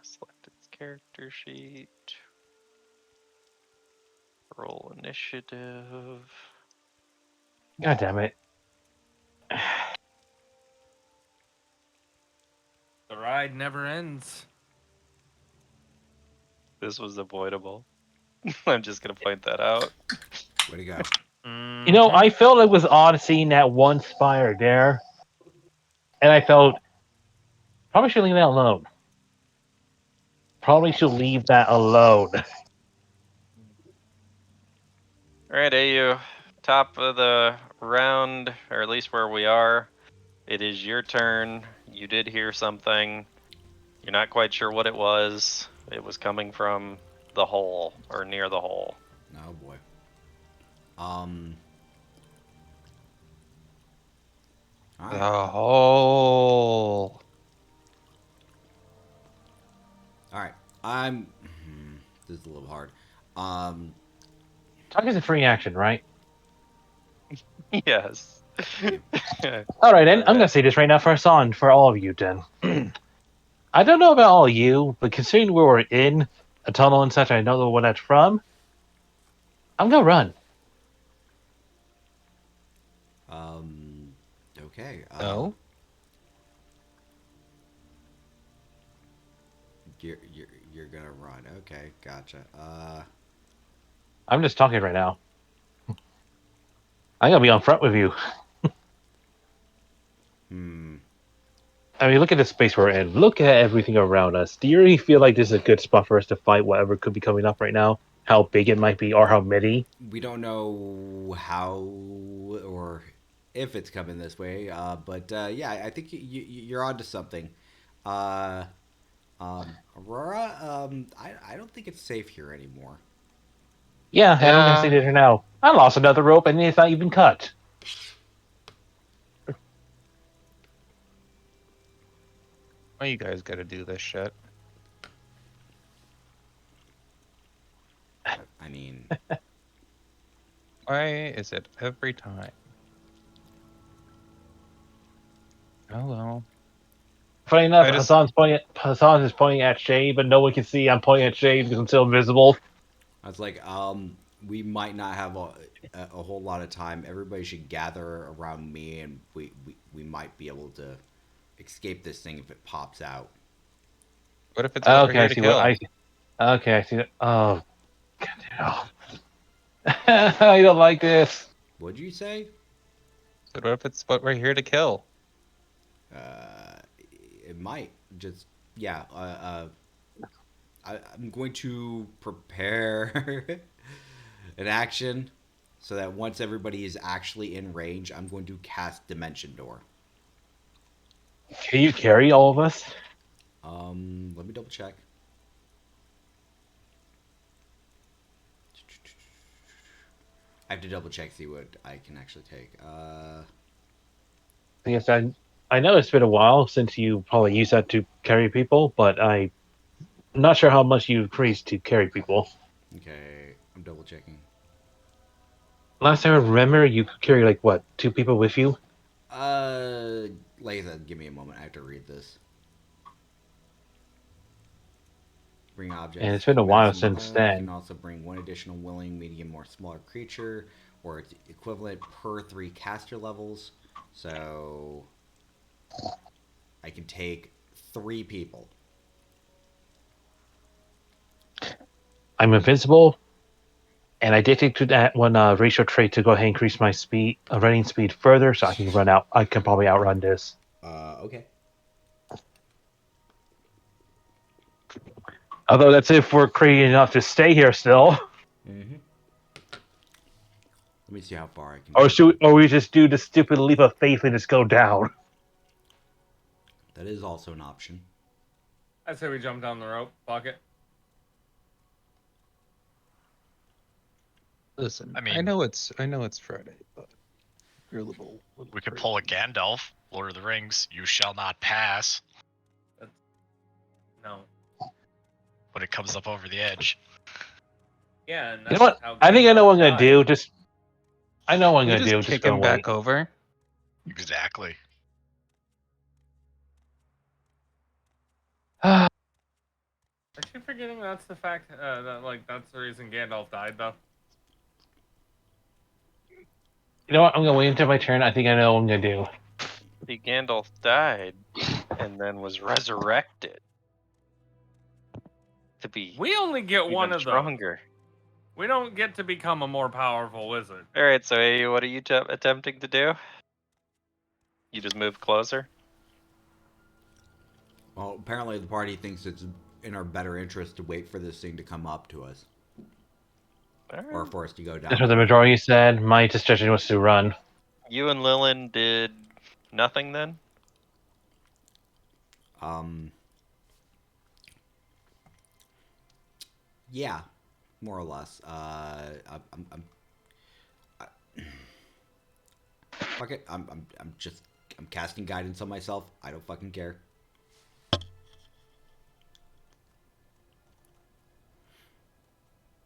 Select its character sheet. Roll initiative. God damn it. The ride never ends. This was avoidable. I'm just gonna point that out. Way to go. You know, I felt it was odd seeing that one spire there. And I felt probably should leave that alone. Probably should leave that alone. All right, AU, top of the round, or at least where we are. It is your turn. You did hear something. You're not quite sure what it was. It was coming from the hole or near the hole. Oh boy. All right. The hole. All right. I'm. This is a little hard. Talk is a free action, right? Yes. All right, then. I'm going to say this right now first on for all of you, then. I don't know about all of you, but considering where we're in a tunnel and such, I don't know where that's from. I'm going to run. Okay. No. You're You're gonna run. Okay, gotcha. I'm just talking right now. I'm gonna be on front with you. Hmm. I mean, look at the space we're in. Look at everything around us. Do you really feel like this is a good spot for us to fight whatever could be coming up right now? How big it might be, or how many? We don't know how or if it's coming this way, but yeah, I think you're onto something. Uh, Aurora, I don't think it's safe here anymore. Yeah, and I'm gonna say Yeah. this right now. I lost another rope, and it's not even cut. Why you guys got to do this shit? I mean, Why is it every time? Oh well. Funny enough, I just Hassan is pointing at Shay, but no one can see I'm pointing at Shay because I'm still invisible. I was like, we might not have a whole lot of time. Everybody should gather around me, and we might be able to escape this thing if it pops out. what if it's what we're Okay, I here to see what kill? I see. Okay, I see that. Oh, God, I don't like this. What'd you say? So what if it's what we're here to kill? It might just yeah. I'm going to prepare an action so that once everybody is actually in range, I'm going to cast Dimension Door. Can you carry all of us? Let me double check. I have to double check see what I can actually take. Yes, I know it's been a while since you probably used that to carry people, but I'm not sure how much you increased to carry people. Okay, I'm double checking. Last time I remember, you could carry like what, 2 people with you? Like I said, give me a moment. I have to read this. Bring And objects it's been a while maximum since level. You can then. also bring one additional willing, medium, or smaller creature, or its equivalent per 3 caster levels. So I can take 3 people. I'm invincible, and I did take to that one ratio trait to go ahead and increase my speed, running speed further, so I can run out. I can probably outrun this. Okay. Although that's if we're crazy enough to stay here still, Mm-hmm. Let me see how far I can. or we just do the stupid leap of faith and just go down. That is also an option. I say we jump down the rope. Fuck it. Listen, I I mean- know it's Friday, but you're a little We could pull a Gandalf, Lord of the Rings. You shall not pass No. when it comes up over the edge. Yeah, and You that's know what? how I think I know Gandalf what I'm gonna died. do. I know what I'm we gonna just do. kick Just him gonna back wait. over. Exactly. Aren't you forgetting that's the fact that like that's the reason Gandalf died though? You know what? I'm gonna wait until my turn. I think I know what I'm gonna do. See, Gandalf died and then was resurrected to be We only get even one of those. stronger. We don't get to become a more powerful wizard. All right, so what are you attempting to do? You just move closer. Well, apparently the party thinks it's in our better interest to wait for this thing to come up to us, All or right. for us to go down. That's what the majority said. My suggestion was to run. You and Lilin did nothing then. Yeah, more or less. Fuck it. I'm casting guidance on myself. I don't fucking care.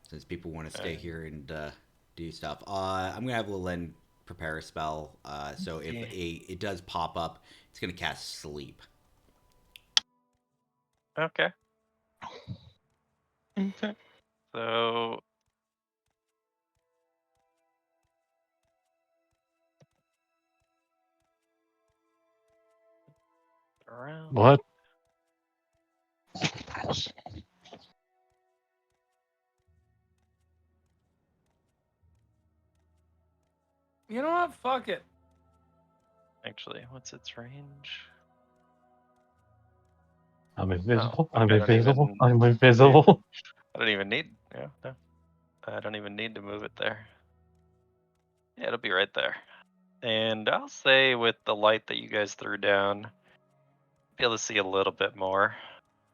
Since people want to stay here and do stuff, I'm gonna have Lilin prepare a spell. So if it does pop up, it's gonna cast Sleep. Okay. Okay. So around. What? You know what? Fuck it. Actually, what's its range? I'm invisible. I'm I don't invisible. even- I'm invisible. I don't even need. Yeah, no. I don't even need to move it there. Yeah, it'll be right there. And I'll say with the light that you guys threw down, be able to see a little bit more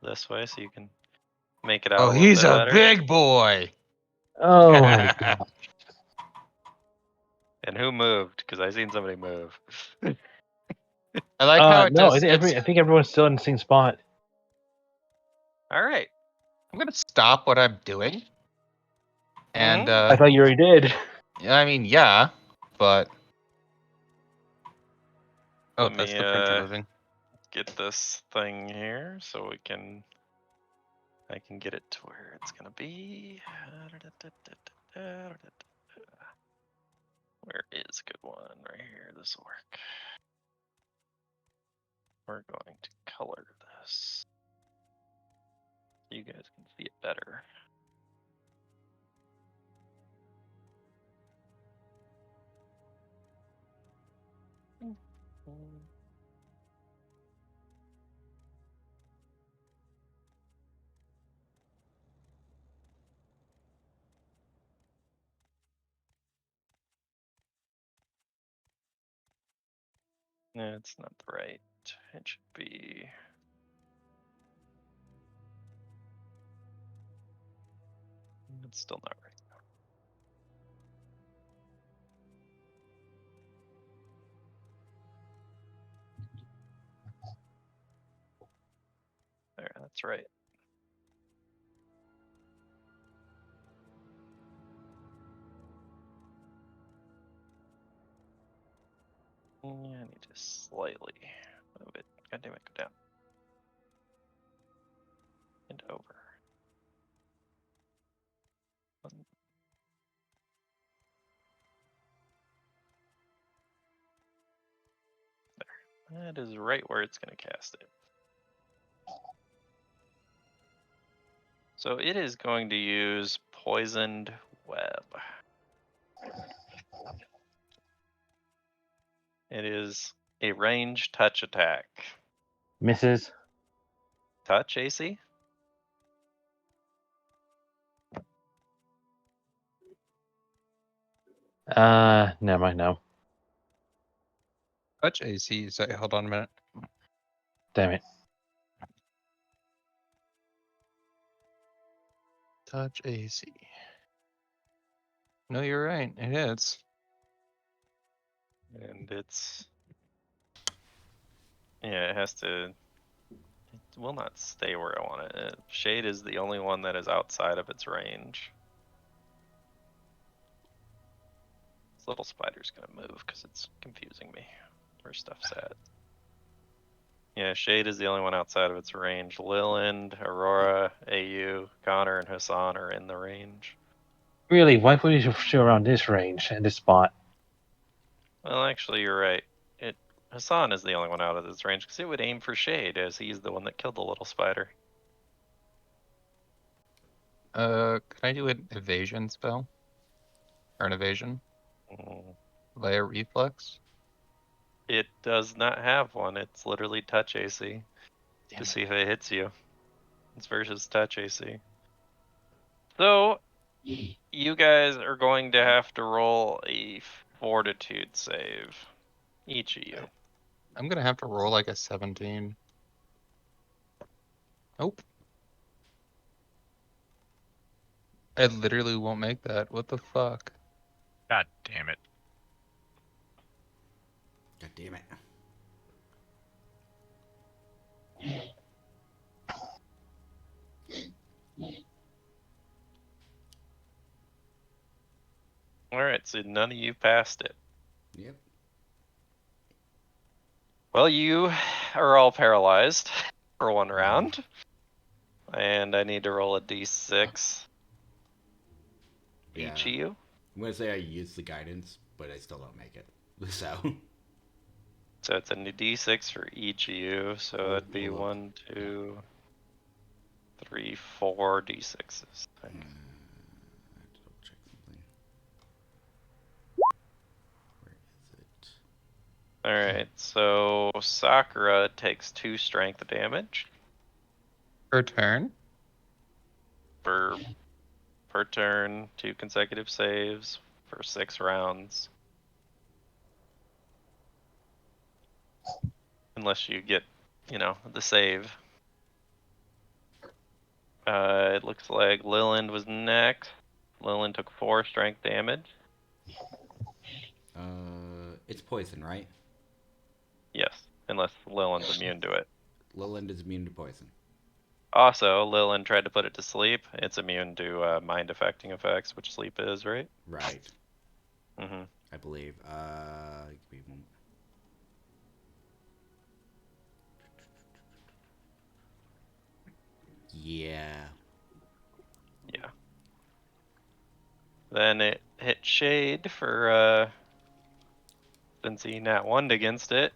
this way, so you can make it out Oh, a little he's bit a better. big boy. Oh my god. And who moved? Because I seen somebody move. I like how it No, does. I think everyone's still in the same spot. All right. I'm gonna stop what I'm doing. And I thought you already did. I mean, yeah, but oh, Let that's me the printer moving. get this thing here so we can. I can get it to where it's gonna be. Where is a good one? Right here. This will work. We're going to color this so you guys can see it better. No, it's not the right. It should be. It's still not right. There, that's right. Yeah, I need to slightly move it. God damn it, go down. And over. There. That is right where it's going to cast it. So it is going to use Poisoned Web. It is a range touch attack. Misses. Touch AC? Never mind. No. Touch AC. So hold on a minute. Damn it. Touch AC. No, you're right. It is. And it's. Yeah, it has to. It will not stay where I want it. Shade is the only one that is outside of its range. This little spider's gonna move because it's confusing me where stuff's at. Yeah, Shade is the only one outside of its range. Liland, Aurora, AU, Connor, and Hassan are in the range. Really? Why would you show around this range and this spot? Well, actually, you're right. Hassan is the only one out of this range because it would aim for Shade as he's the one that killed the little spider. Can I do an evasion spell? Or an evasion? Via reflex? It does not have one. It's literally touch AC to see if it hits you. It's versus touch AC. So, you guys are going to have to roll a fortitude save. Each of you. I'm gonna have to roll like a 17. Nope. I literally won't make that. What the fuck? God damn it. God damn it. Alright, so none of you passed it. Yep. Well, you are all paralyzed for one round. And I need to roll a d6 Yeah. each of you. I'm gonna say I use the guidance, but I still don't make it. So. So it's a d6 for each of you. So that'd be 1, 2, 3, 4 d6s. I have to double check something. Where All right, so Sakura takes 2 strength damage Per turn. per turn, 2 consecutive saves for 6 rounds. Unless you get, the save. It looks like Lilland was next. Lilland took 4 strength damage. It's poison, right? Yes, unless Lilland's immune to it. Lilland is immune to poison. Also, Lilland tried to put it to sleep. It's immune to mind affecting effects, which sleep is, right? Right. Mm-hmm. I believe. Give me a moment. Yeah. Yeah. Then it hit Shade for, since he nat 1'd against it,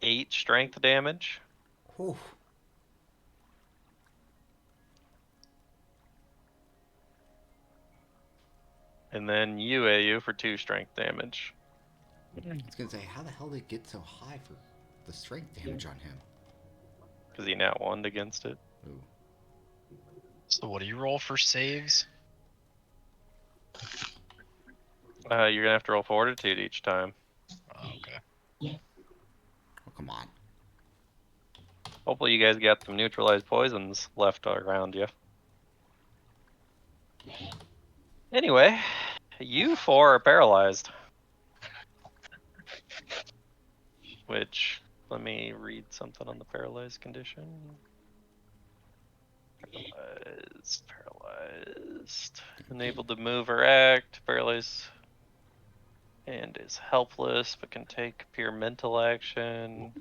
8 strength damage. Whew. And then you for 2 strength damage. I was gonna say, how the hell did it get so high for the strength damage on him? Because he nat 1'd against it. Ooh. So what do you roll for saves? You're gonna have to roll Fortitude each time. Oh, okay. Oh, come on. Hopefully you guys got some neutralized poisons left around you. Anyway, you 4 are paralyzed. Which, let me read something on the paralyzed condition. Paralyzed. Unable to move or act, paralyzed, and is helpless, but can take pure mental action.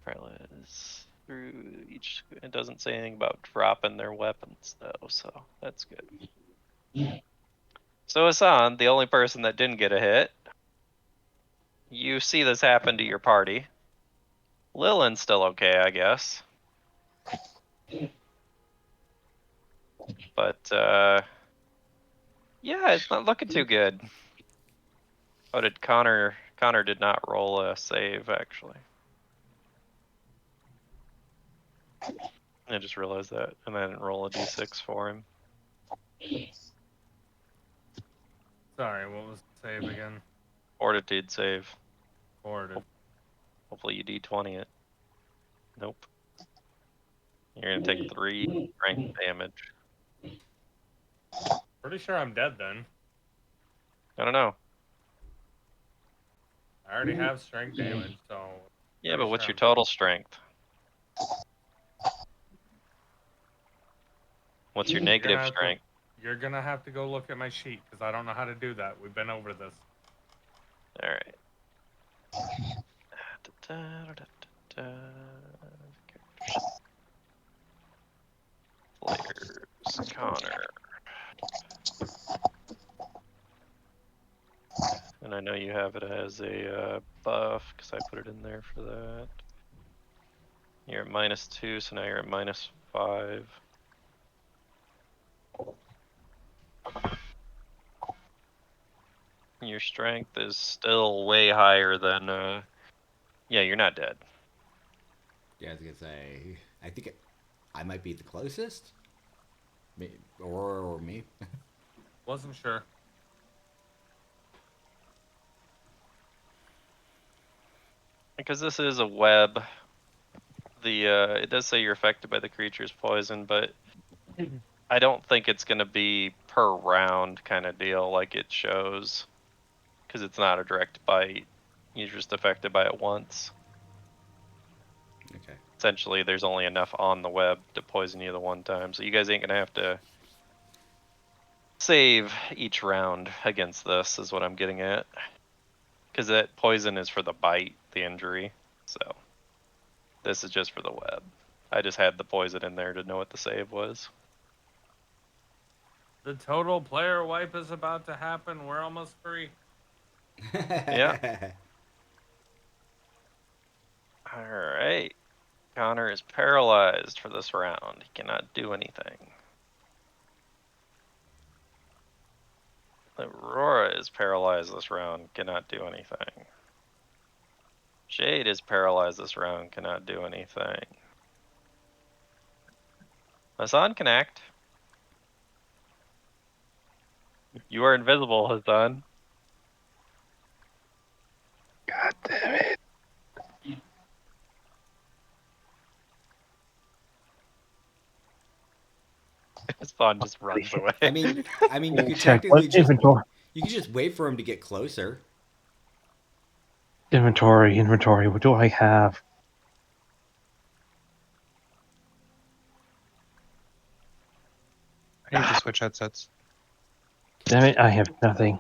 Paralyzed through each. It doesn't say anything about dropping their weapons though, so that's good. So Hassan, the only person that didn't get a hit, you see this happen to your party. Lilland's still okay, I guess. But yeah, it's not looking too good. Oh, did Connor? Connor did not roll a save actually. I just realized that, and I didn't roll a d6 for him. Sorry, what was the save again? Fortitude save. Forwarded. Hopefully you d20 it. Nope. You're gonna take 3 strength damage. Pretty sure I'm dead then. I don't know. I already have strength damage, so. Yeah, but what's your I'm total strength? What's your negative strength? You're gonna have to go look at my sheet because I don't know how to do that. We've been over this. All right. Players, Connor. And I know you have it as a buff because I put it in there for that. You're at -2, so now you're at -5. Your strength is still way higher than, yeah, you're not dead. Yeah, I was gonna say, I think I might be the closest. Or me. Wasn't sure. Because this is a web, it does say you're affected by the creature's poison, but I don't think it's going to be per round kind of deal like it shows. Because it's not a direct bite. You're just affected by it once. Okay. Essentially, there's only enough on the web to poison you the one time. So you guys ain't going to have to save each round against this, is what I'm getting at. Because that poison is for the bite, the injury. So this is just for the web. I just had the poison in there to know what the save was. The total player wipe is about to happen. We're almost free. Yeah. Alright. Connor is paralyzed for this round. He cannot do anything. Aurora is paralyzed this round, cannot do anything. Shade is paralyzed this round, cannot do anything. Hassan can act. You are invisible, Hassan. God damn it. Hassan just runs away. I mean, you could Check what technically just inventory. you could just wait for him to get closer. Inventory. What do I have? I need to switch headsets. Damn it, I have nothing.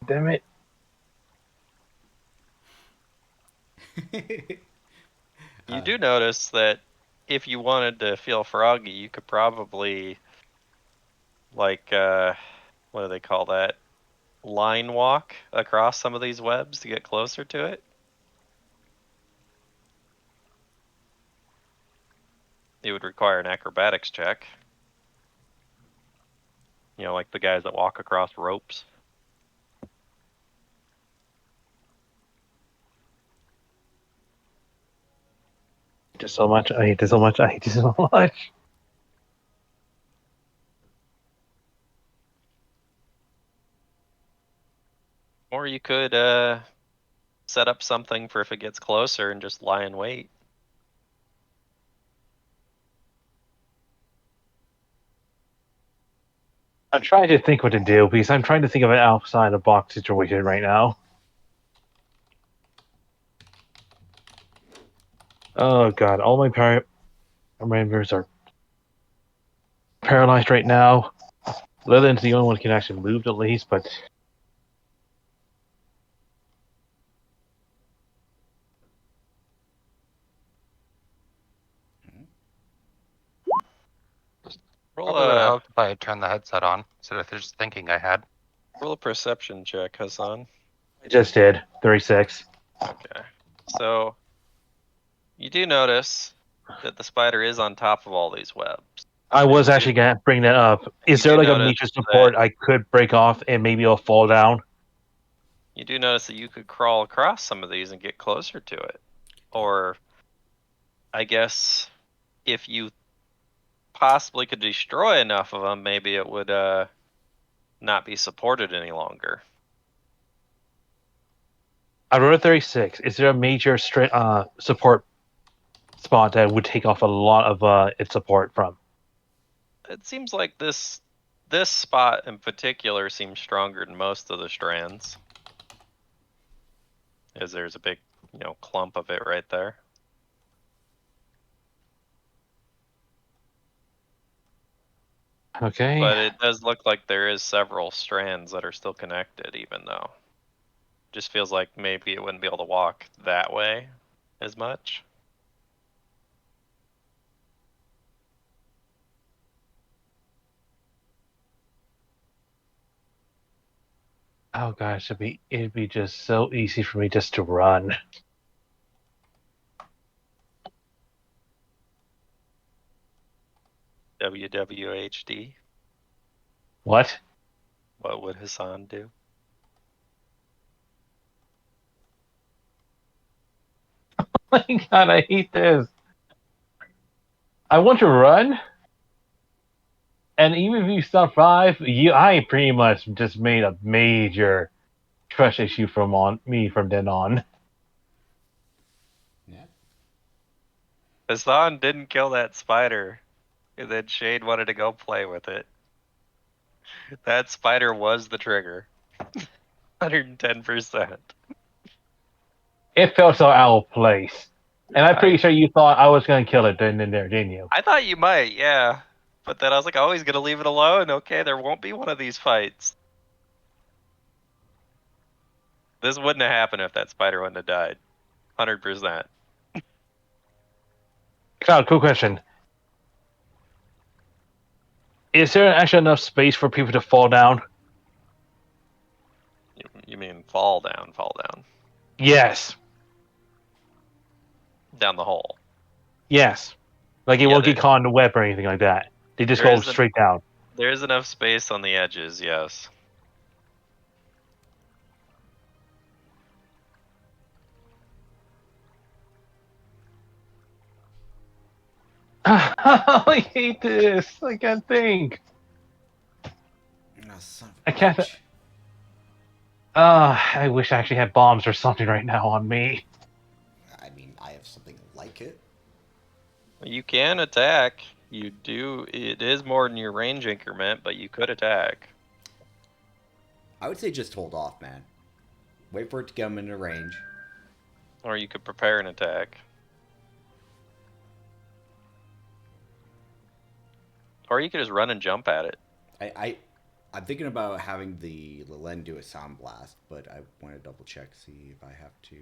Damn it. You do notice that if you wanted to feel froggy, you could probably, like, what do they call that? Line walk across some of these webs to get closer to it. It would require an acrobatics check. You know, like the guys that walk across ropes. Just so much. I hate this so much. I hate this so much. Or you could set up something for if it gets closer and just lie in wait. I'm trying to think what to do because I'm trying to think of an outside the box situation right now. Oh god, all my members are paralyzed right now. Lillian's the only one who can actually move at least, but Roll Probably would have a helped if I had turned the headset on instead of just thinking I had. roll a perception check, Hassan. I just did 36. Okay. So you do notice that the spider is on top of all these webs. I was actually gonna bring that up. Is You there do like a notice nature support that- I could break off and maybe it'll fall down? You do notice that you could crawl across some of these and get closer to it. Or I guess if you possibly could destroy enough of them, maybe it would not be supported any longer. I wrote a 36. Is there a major support spot that would take off a lot of its support from? It seems like this spot in particular seems stronger than most of the strands. As there's a big, clump of it right there. Okay. But it does look like there is several strands that are still connected, even though. Just feels like maybe it wouldn't be able to walk that way as much. Oh gosh, it'd be just so easy for me just to run. WWHD. What? What would Hassan do? My god, I hate this. I want to run, and even if you survive, I pretty much just made a major trust issue from then on. Yeah. Hassan didn't kill that spider, and then Shade wanted to go play with it. That spider was the trigger. 110%. It felt so out of place. And I'm pretty sure you thought I was going to kill it then and there, didn't you? I thought you might, yeah. But then I was like, oh, he's going to leave it alone. Okay, there won't be one of these fights. This wouldn't have happened if that spider wouldn't have died. 100%. Cloud, cool question. Is there actually enough space for people to fall down? fall down. Yes. Down the hole. Yes. Like it Yeah, won't get caught in the web or anything like that. They just there go isn't- straight down. There's enough space on the edges, yes. I hate this. I can't think. Oh, son of a I can't. bitch. I wish I actually had bombs or something right now on me. I mean, I have something like it. You can attack. You do. It is more than your range increment, but you could attack. I would say just hold off, man. Wait for it to come into range. Or you could prepare an attack. Or you could just run and jump at it. I'm thinking about having the Lelen do a sound blast, but I want to double check, see if I have to.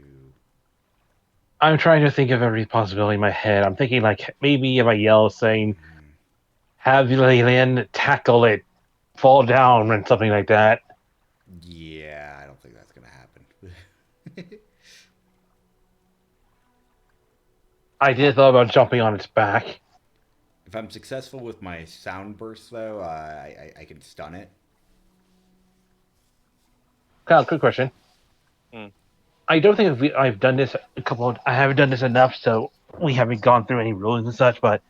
I'm trying to think of every possibility in my head. I'm thinking like maybe if I yell saying, "Have Lillian tackle it, fall down," and something like that. Yeah, I don't think that's gonna happen. I did thought about jumping on its back. If I'm successful with my sound burst, though, I can stun it. Kyle, quick question. Hmm. I don't think I've done this a couple of. I haven't done this enough, so we haven't gone through any rulings and such. But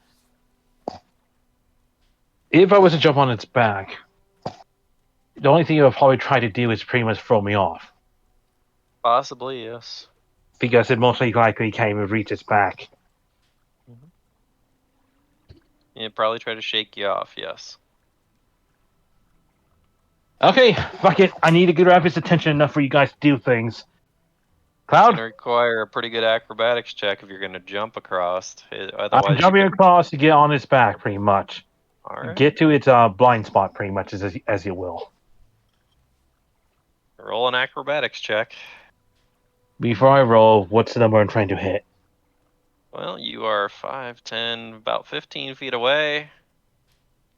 if I was to jump on its back, the only thing it would probably try to do is pretty much throw me off, Possibly, yes. because it most likely can't even reach its back. It'd probably try to shake you off, yes. Okay, fuck it. I need to grab its attention enough for you guys to do things. It's going to Cloud, require a pretty good acrobatics check if you're going to jump across. I'm Otherwise, jumping you could... across to get on its back, pretty much. All right. Get to its blind spot, pretty much, as you will. Roll an acrobatics check. Before I roll, what's the number I'm trying to hit? Well, you are 5, 10, about 15 feet away.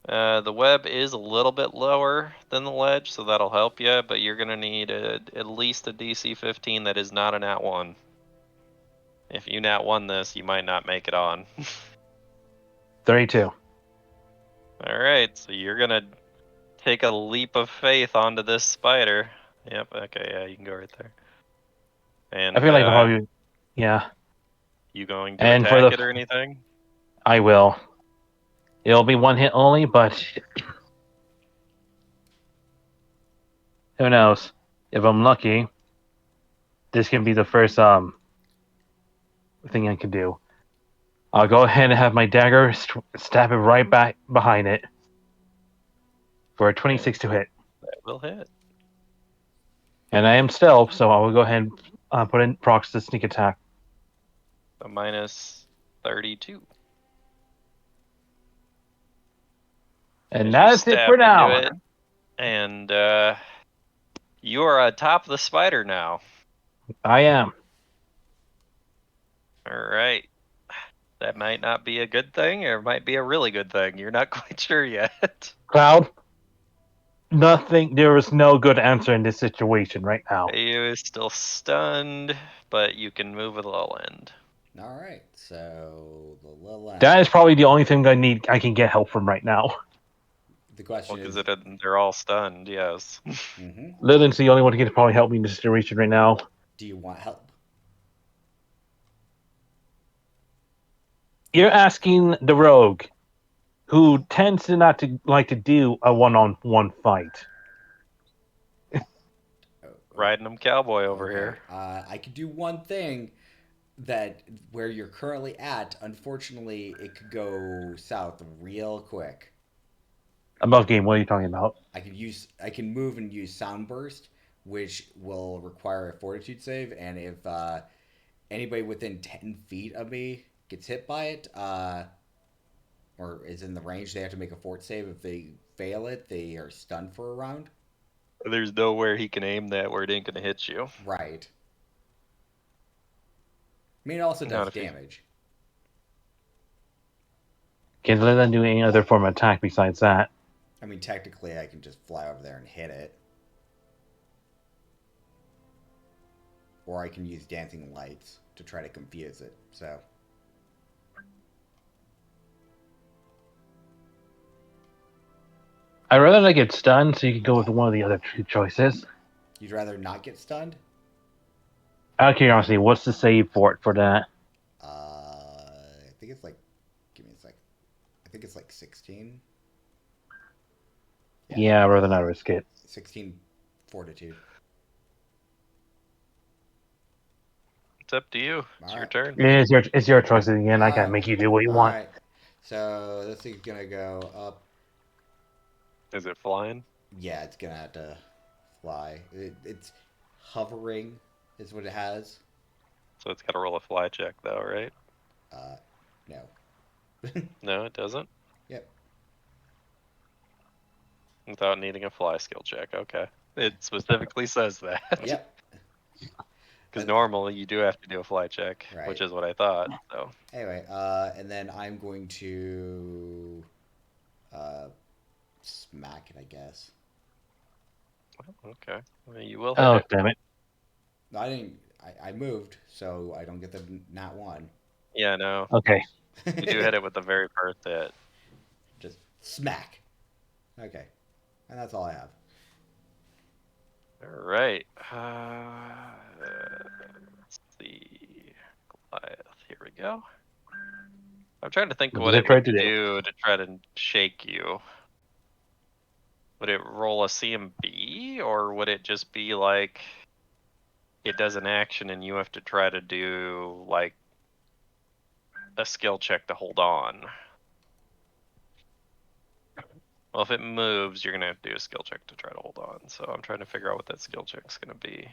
The web is a little bit lower than the ledge, so that'll help you, but you're going to need at least a DC 15 that is not a nat 1. If you nat 1 this, you might not make it on. 32. Alright, so you're going to take a leap of faith onto this spider. Yep, okay, yeah, you can go right there. And I feel like probably, yeah, you going to and attack it or anything? I will. It'll be one hit only, but who knows? If I'm lucky, this can be the first thing I can do. I'll go ahead and have my dagger stab it right back behind it for a 26 to hit. That will hit. And I am stealth, so I will go ahead and put in procs to sneak attack. So minus 32. And that's it for now. And you are atop the spider now. I am. Alright. That might not be a good thing, or it might be a really good thing. You're not quite sure yet. Cloud, nothing. There is no good answer in this situation right now. You is still stunned, but you can move with low end. All right, so the Lelen. That is probably the only thing I can get help from right now. The question is, Because they're all stunned, yes. Lillian's the only one who can probably help me in this situation right now. do you want help? You're asking the rogue, who tends to not to like to do a one-on-one fight. Riding them cowboy over here. I could do one thing that where you're currently at. Unfortunately, it could go south real quick. Above game, what are you talking about? I can move and use sound burst, which will require a fortitude save, and if anybody within 10 feet of me gets hit by it, or is in the range, they have to make a fort save. If they fail it, they are stunned for a round. There's nowhere he can aim that where it ain't gonna hit you. Right. I mean, it also Not does if you- damage. Can Lillian do any other form of attack besides that? I mean, technically, I can just fly over there and hit it. or I can use dancing lights to try to confuse it. So. I'd rather not get stunned, so you can go with one of the other two choices. You'd rather not get stunned? Out of curiosity, what's the save for it for that? I think it's like, give me a sec. I think it's like 16. Yeah, I'd rather not risk it. 16 fortitude. It's up to you. It's your turn. It's your choice again. I can't make you do what you want. Alright. So this thing's gonna go up. Is it flying? Yeah, it's gonna have to fly. It's hovering is what it has. So it's got to roll a fly check, though, right? No. No, it doesn't? Yep. Without needing a fly skill check. Okay. It specifically says that. Yep. Because normally you do have to do a fly check, Right. which is what I thought. So Anyway, and then I'm going to smack it, I guess. okay. Well, you will hit Oh, it. damn it. No, I didn't. I moved, so I don't get the nat one. Yeah, no. Okay. You do hit it with the very first hit. Just smack. Okay. And that's all I have. All right. Let's see. Goliath. Here we go. I'm trying to think What what does it it try would to do? do to try to shake you. Would it roll a CMB, or would it just be like it does an action and you have to try to do like a skill check to hold on? Well, if it moves, you're gonna have to do a skill check to try to hold on. So I'm trying to figure out what that skill check's gonna be.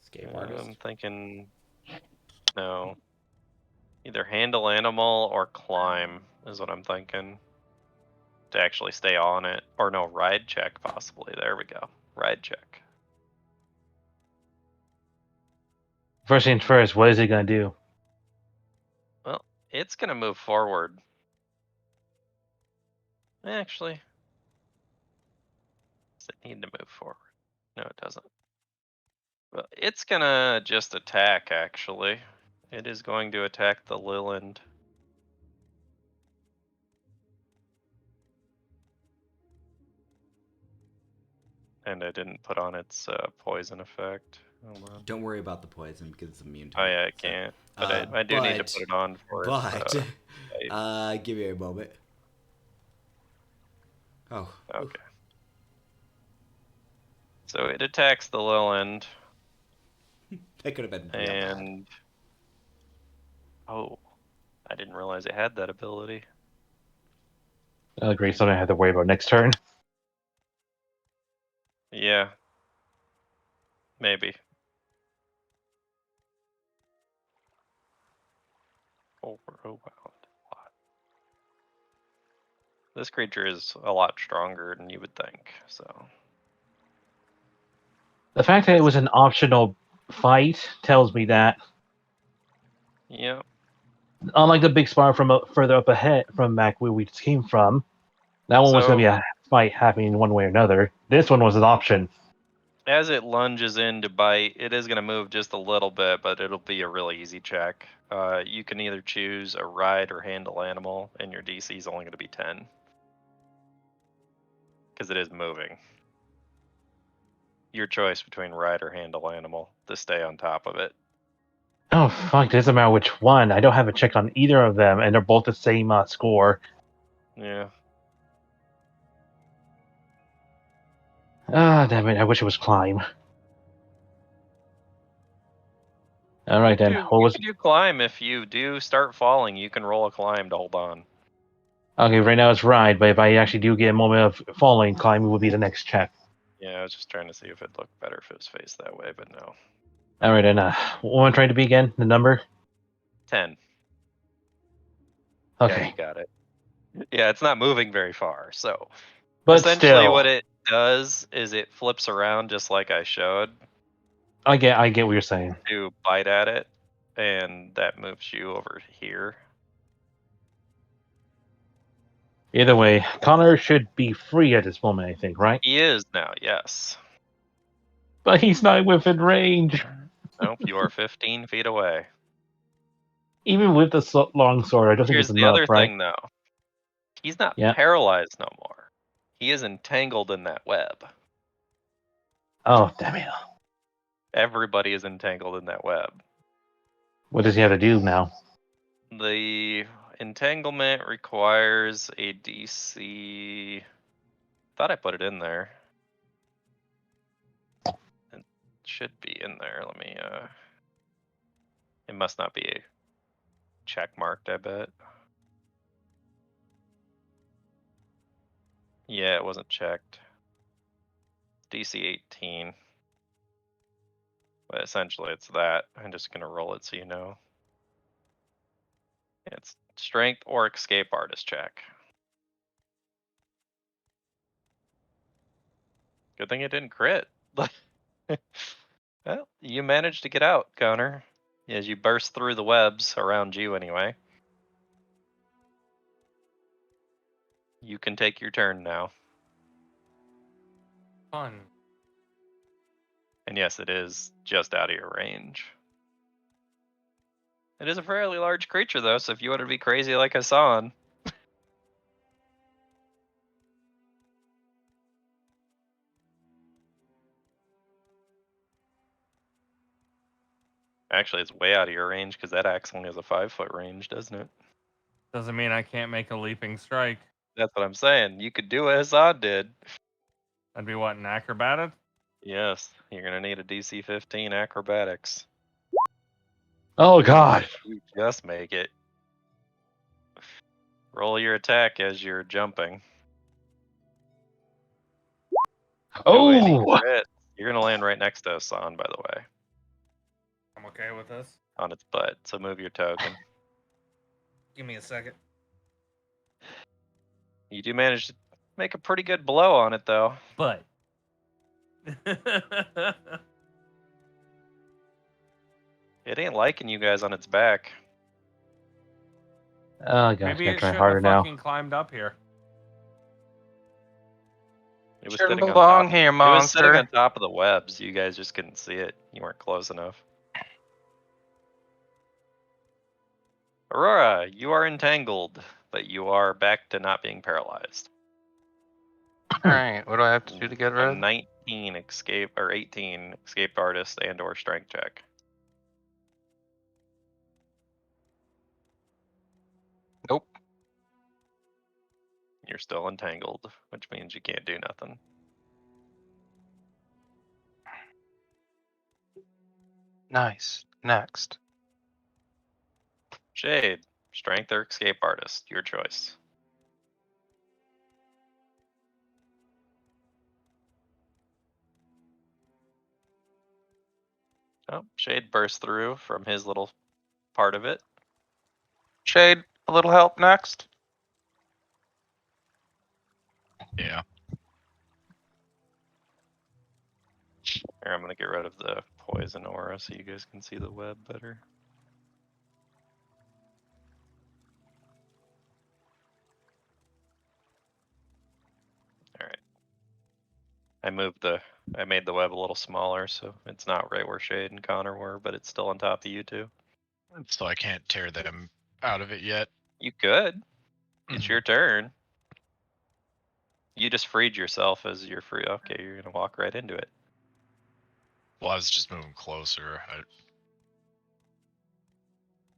Escape artist. I'm thinking no. Either handle animal or climb is what I'm thinking. To actually stay on it. Or no, ride check possibly. There we go. Ride check. First things first, what is it going to do? Well, it's gonna move forward. Actually, does it need to move forward? No, it doesn't. Well, it's gonna just attack, actually. It is going to attack the Leyland. And I didn't put on its poison effect. Hold on. Don't worry about the poison because it's immune to Oh it. yeah, I can't. But I do need to put it on for But, give me a moment. Oh. Okay. So it attacks the Leyland. That could have been real bad. And oh, I didn't realize it had that ability. Oh, great. Something I have to worry about next turn. Yeah. Maybe. Overwhelmed. This creature is a lot stronger than you would think, so. The fact that it was an optional fight tells me that. Yeah. Unlike the big spire from further up ahead from back where we just came from, that one was going to be a fight happening one way or another. This one was an option. As it lunges in to bite, it is going to move just a little bit, but it'll be a really easy check. You can either choose a ride or handle animal, and your DC is only going to be 10. Because it is moving. Your choice between ride or handle animal to stay on top of it. Oh, fuck. It doesn't matter which one. I don't have a check on either of them, and they're both the same score. Yeah. Ah, damn it. I wish it was climb. Alright then. You can do climb. If you do start falling, you can roll a climb to hold on. Okay, right now it's ride, but if I actually do get a moment of falling, climb will be the next check. Yeah, I was just trying to see if it looked better if it was faced that way, but no. Alright, then what am I trying to be again? The number? 10. Okay. Yeah, you got it. Yeah, it's not moving very far, so. But essentially still, what it does is it flips around just like I showed. I get what you're saying. To bite at it, and that moves you over here. Either way, Connor should be free at this moment, I think, right? He is now, yes. But he's not within range. Nope, you are 15 feet away. Even with the long sword, I don't think Here's it's the enough, other right? thing, though. He's not Yeah. paralyzed no more. He is entangled in that web. Oh, damn it. Everybody is entangled in that web. What does he have to do now? The entanglement requires a DC. Thought I put it in there. It should be in there. Let me. It must not be check marked, I bet. Yeah, it wasn't checked. DC 18. But essentially, it's that. I'm just gonna roll it so you know. It's strength or escape artist check. Good thing it didn't crit. Well, you managed to get out, Connor, as you burst through the webs around you anyway. You can take your turn now. Fun. And yes, it is just out of your range. It is a fairly large creature, though, so if you want to be crazy like Hassan. Actually, it's way out of your range because that axe only has a 5-foot range, doesn't it? Doesn't mean I can't make a leaping strike. That's what I'm saying. You could do what Hassan did. That'd be what, an acrobatic? Yes, you're going to need a DC 15 acrobatics. Oh, God. You just make it. Roll your attack as you're jumping. Oh! You're going to land right next to Hassan, by the way. I'm okay with this. On its butt, so move your token. Give me a second. You do manage to make a pretty good blow on it, though. But. It ain't liking you guys on its back. Oh, gosh, Maybe gotta it try shouldn't harder have now. fucking climbed up here. It was Shouldn't sitting on belong top. here, It was sitting monster. on top of the webs. You guys just couldn't see it. You weren't close enough. Aurora, you are entangled, but you are back to not being paralyzed. Alright, what do I have to do to get A rid? 19 escape or 18 escape artist and or strength check. Nope. You're still entangled, which means you can't do nothing. Nice. Next. Shade, strength or escape artist, your choice. Oh, Shade burst through from his little part of it. Shade, a little help next. Yeah. Here, I'm gonna get rid of the poison aura so you guys can see the web better. Alright. I made the web a little smaller, so it's not right where Shade and Connor were, but it's still on top of you two. So I can't tear them out of it yet. You could. It's your turn. You just freed yourself as you're free. Okay, you're gonna walk right into it. Well, I was just moving closer.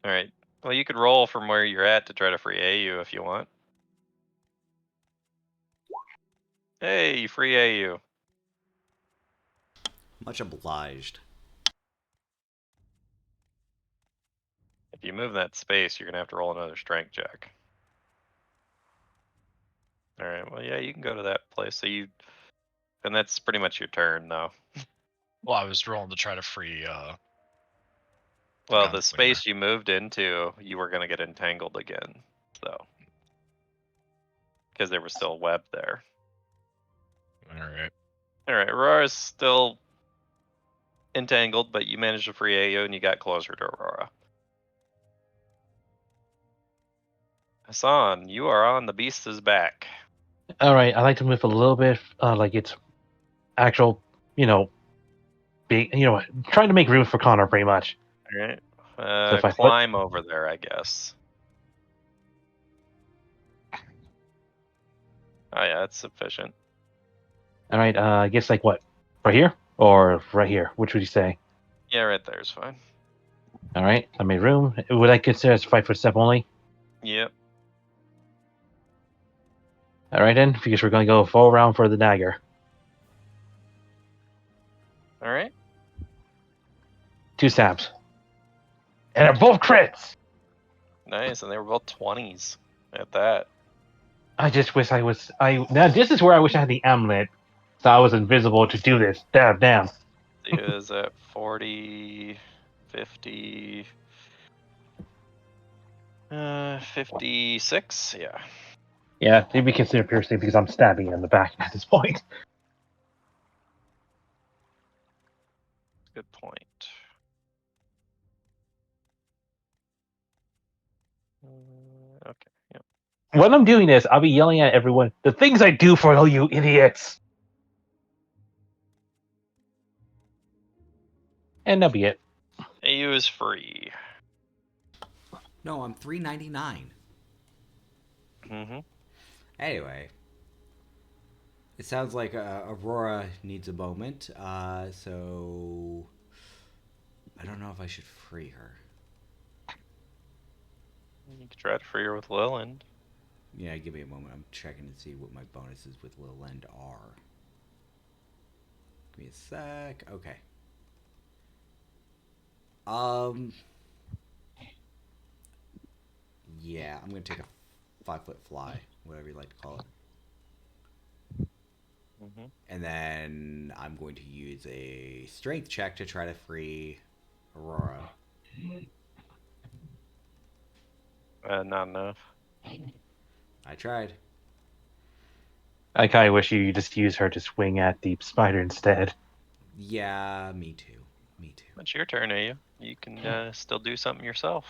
Alright. Well, you could roll from where you're at to try to free AU if you want. Hey, you free AU. Much obliged. If you move that space, you're gonna have to roll another strength check. Alright, well yeah, you can go to that place. And that's pretty much your turn though. Well, I was rolling to try to free. Well, the Gunslinger. space you moved into, you were gonna get entangled again. So. Because there was still web there. All right. Alright, Aurora's still entangled, but you managed to free AU and you got closer to Aurora. Hassan, you are on the beast's back. Alright, I like to move a little bit, like it's actual, being, trying to make room for Connor, pretty much. All right. So 5 foot. Climb over there, I guess. Oh yeah, that's sufficient. All right. I guess like what, right here or right here? Which would you say? Yeah, right there is fine. All right. I made room. Would I consider as 5 foot step only? Yep. All right then, because we're going to go full round for the dagger. All right. 2 stabs. And they're both crits. Nice, and they were both 20s at that. I just wish I was. Now this is where I wish I had the amulet, so I was invisible to do this. Damn. He was at 40, 50, 56. Yeah. Yeah, they'd be considered piercing because I'm stabbing in the back at this point. Good point. Okay. Yep. When I'm doing this, I'll be yelling at everyone, the things I do for all you idiots! And that'll be it. AU is free. No, I'm $3.99. Mm-hmm. Anyway, it sounds like Aurora needs a moment, so I don't know if I should free her. You could try to free her with Leyland. Yeah, give me a moment. I'm checking to see what my bonuses with Leyland are. Give me a sec. Okay. Yeah, I'm gonna take a 5 foot fly, whatever you like to call it. Mm-hmm. And then I'm going to use a strength check to try to free Aurora. Not enough. I tried. I kind of wish you just use her to swing at the spider instead. Yeah, me too. Me too. It's your turn, AU. You can still do something yourself.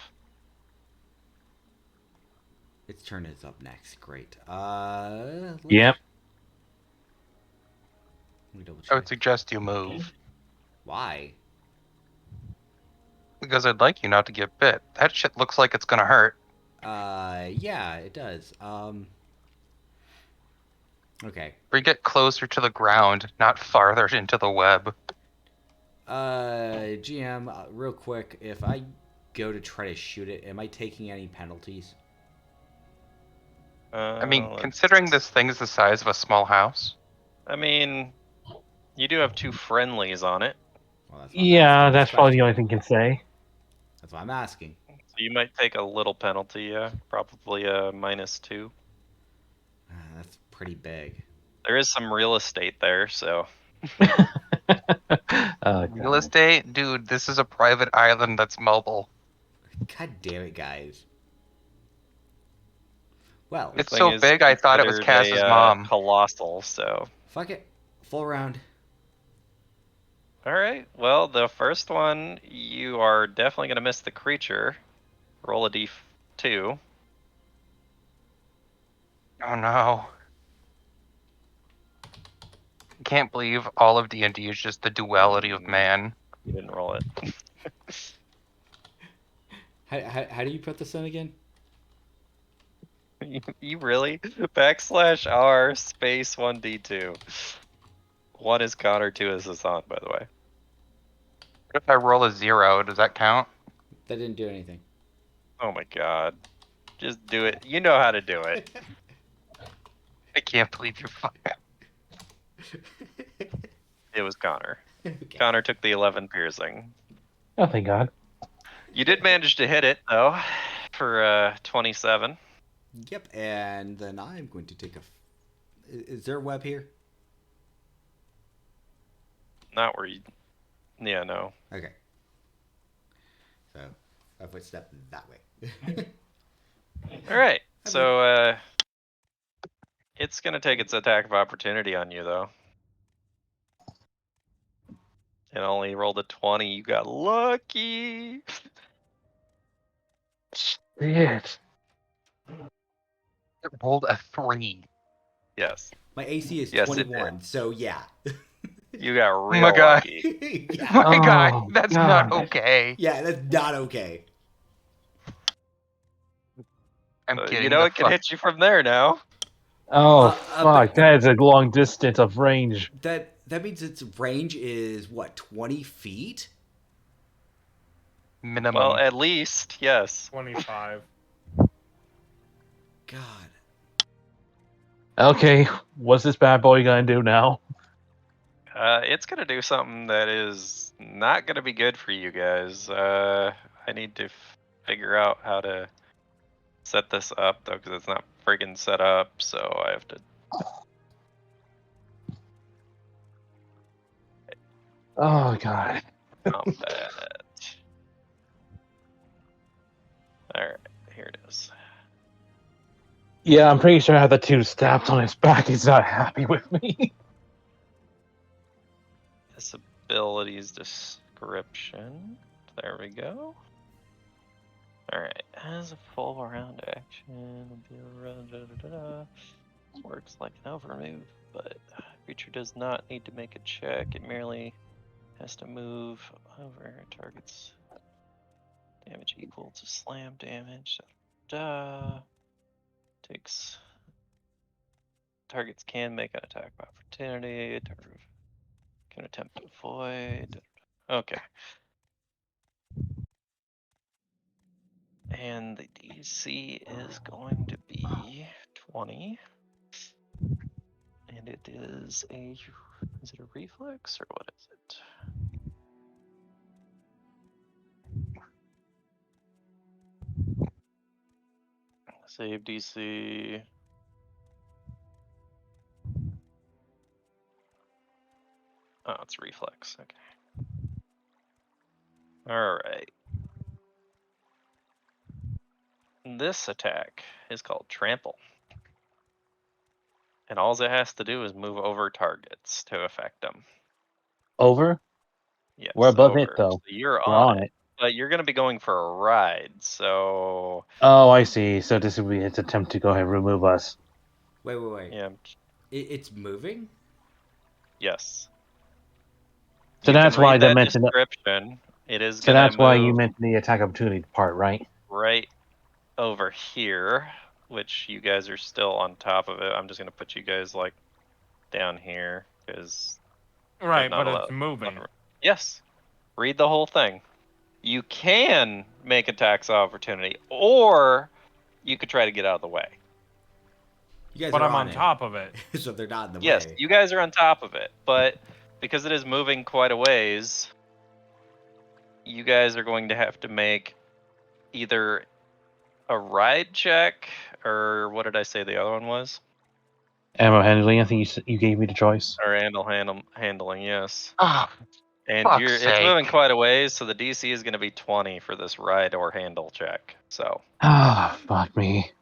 Its turn is up next. Great. Yep. Let me double I would check. suggest you move. Why? Because I'd like you not to get bit. That shit looks like it's gonna hurt. Yeah, it does. Okay. Or you get closer to the ground, not farther into the web. GM, real quick, if I go to try to shoot it, am I taking any penalties? I mean, considering this thing is the size of a small house. I mean, you do have 2 friendlies on it. Well, that's That's probably the only thing I can say. That's why I'm asking. So you might take a little penalty, yeah. Probably a -2. That's pretty big. There is some real estate there, so. Real estate? Dude, this is a private island that's mobile. God damn it, guys. Well, It's so big, I thought it was Cass's mom. Colossal, so. Fuck it. Full round. Alright, well, the first one, you are definitely going to miss the creature. Roll a d2. Oh no. I can't believe all of D&D is just the duality of man. You didn't roll it. How do you put this in again? You really? \r space 1d2. 1 is Connor, 2 is Hassan, by the way. What if I roll a 0? Does that count? That didn't do anything. Oh my god. Just do it. You know how to do it. I can't believe you're fucking. It was Connor. Okay. Connor took the 11 piercing. Oh, thank God. You did manage to hit it, though, for 27. Yep, and then I'm going to take a... Is there a web here? Not where you... Yeah, no. Okay. So, a footstep that way. Alright, so, it's gonna take its attack of opportunity on you, though. It only rolled a 20, you got lucky! Shit. It rolled a 3. Yes. My AC is Yes, it 21, so yeah. You got real My guy. lucky. Yeah. My guy, Oh, that's not God. okay. Yeah, that's not okay. I'm You getting know the it can fuck. hit you from there now. Oh, but- fuck. That is a long distance of range. That means its range is what, 20 feet? Minimum. Well, at least, yes. 25. God. Okay, what's this bad boy gonna do now? It's gonna do something that is not gonna be good for you guys. I need to figure out how to set this up though, because it's not friggin' set up. So I have to. Oh, God. Combat. All right, here it is. Yeah, I'm pretty sure I have the 2 stabs on his back. He's not happy with me. This abilities description. There we go. Alright, as a full round action, this works like an overmove, but creature does not need to make a check. It merely has to move over targets. Damage equal to slam damage. Takes. Targets can make an attack of opportunity. Can attempt to avoid. Okay. And the DC is going to be 20. And it is it a reflex or what is it? Save DC. Oh, it's reflex, okay. Alright. This attack is called Trample. And all it has to do is move over targets to affect them. Over? Yes, We're above it, over. though. So you're We're on on it. it. But you're going to be going for a ride, so... Oh, I see. So this would be its attempt to go ahead and remove us. Wait. Yeah, It's moving? yes. So You can that's why read they that mentioned. description. It is So going to that's why you move mentioned the attack opportunity part, right? right over here, which you guys are still on top of it. I'm just going to put you guys, like, down here, because... Right, but it's moving. Yes. Read the whole thing. You can make attacks of opportunity, or you could try to get out of the way. You guys But are I'm on it. top of it. So they're not in the Yes, way. you guys are on top of it, but because it is moving quite a ways, you guys are going to have to make either a ride check, or what did I say the other one was? Ammo handling. I think you gave me the choice. Or handling, yes. Oh, And fuck's it's sake. moving quite a ways, so the DC is going to be 20 for this ride or handle check. So Ah, fuck me.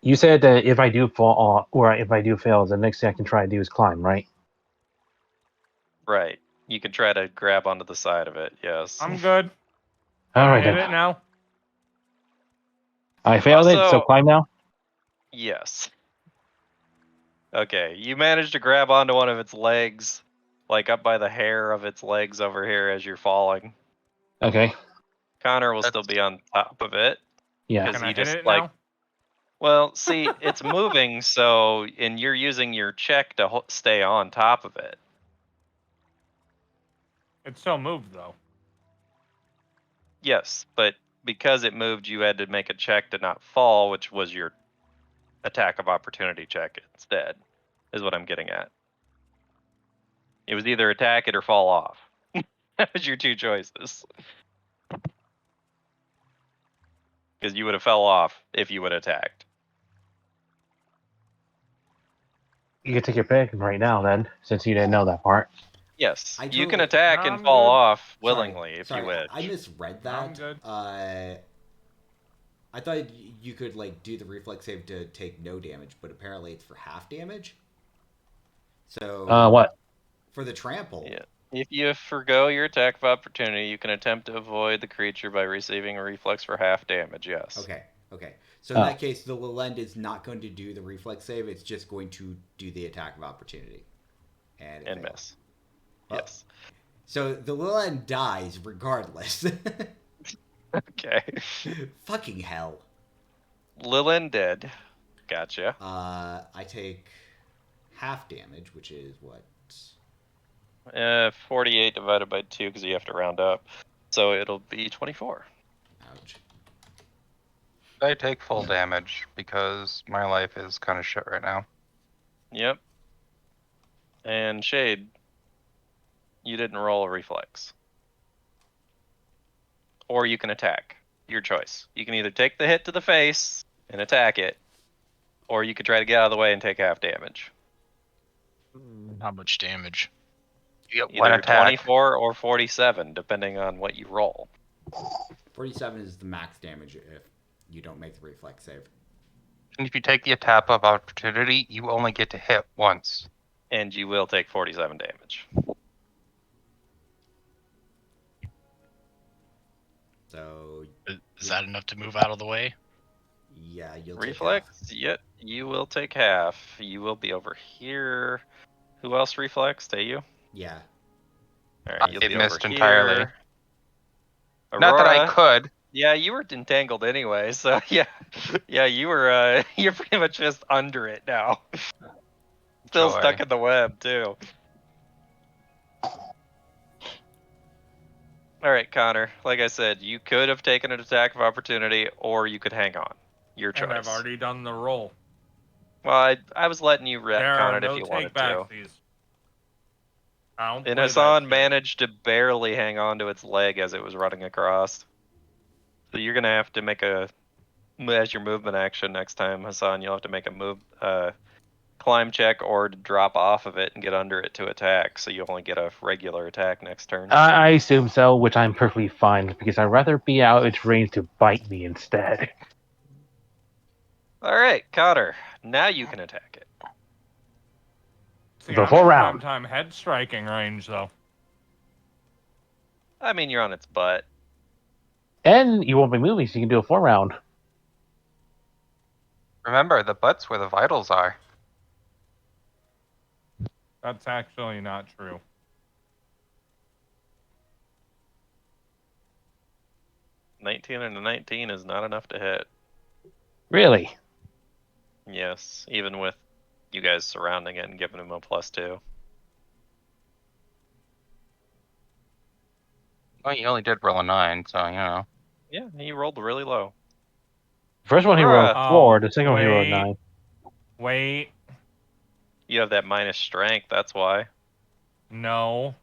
You said that if I do fall, or if I do fail, the next thing I can try to do is climb, right? right, you can try to grab onto the side of it. Yes. I'm good. All Can I right hit then. it now? I failed it, so Also- climb now. Yes. Okay, you managed to grab onto one of its legs, like up by the hair of its legs over here as you're falling. Okay. Connor will still be on top of it. Yeah. Because Can I he hit just it like, now? well, see, it's moving, so, and you're using your check to stay on top of it. It still moved though. Yes, but because it moved, you had to make a check to not fall, which was your attack of opportunity check instead, is what I'm getting at. It was either attack it or fall off. That was your two choices. Because you would have fell off if you would have attacked. You can take your pick right now, then, since you didn't know that part. Yes, I you can totally- attack No, and I'm fall good. off willingly if Sorry, you wish. I misread No, I'm that. good. I thought you could like do the reflex save to take no damage, but apparently it's for half damage. So What? for the trample. Yeah. If you forgo your attack of opportunity, you can attempt to avoid the creature by receiving a reflex for half damage, yes. Okay. So in that case, the Lilend is not going to do the reflex save. It's just going to do the attack of opportunity. And, And miss. Well, Yes. So the Lilend dies regardless. Okay. Fucking hell. Lilin dead. Gotcha. I take half damage, which is what? 48 divided by 2 because you have to round up. So it'll be 24. Ouch. I take full damage because my life is kind of shit right now. Yep. And Shade, you didn't roll a reflex. Or you can attack. Your choice. You can either take the hit to the face and attack it, or you could try to get out of the way and take half damage. How much damage? You get one Either attack. 24 or 47, depending on what you roll. 47 is the max damage if you don't make the reflex save. And if you take the attack of opportunity, you only get to hit once. And you will take 47 damage. So Is that enough to move out of the way? yeah, you'll Reflex? take Yep, you will take half. You will be over here. Who else reflexed? You? half. Yeah. Alright, you'll I be missed over entirely. here. Not that I Aurora, could. yeah, you were entangled anyway, so yeah. Yeah, you were you're pretty much just under it now. Still Joy. stuck in the web too. Alright, Connor. Like I said, you could have taken an attack of opportunity, or you could hang on. Your choice. And I've already done the roll. Well, I was letting you There retcon are it if no you wanted to. takebacksies. I don't And play that Hassan shit. managed to barely hang on to its leg as it was running across. So you're gonna have to make as your movement action next time, Hassan. You'll have to make a climb check or to drop off of it and get under it to attack. So you only get a regular attack next turn. I assume so, which I'm perfectly fine with because I'd rather be out its range to bite me instead. All right, Connor. Now you can attack it. See, The I'm full in round. prime time head striking range though. I mean, you're on its butt. And you won't be moving, so you can do a 4-round. Remember, the butt's where the vitals are. That's actually not true. $19 and a 19 is not enough to hit. Really? Yes, even with you guys surrounding it and giving him a +2. Well, you only did roll a 9, so, you know. Yeah, he rolled really low. First one he rolled Bruh. 4, the second one he rolled Wait. 9. Wait, You have that minus strength, that's why. no.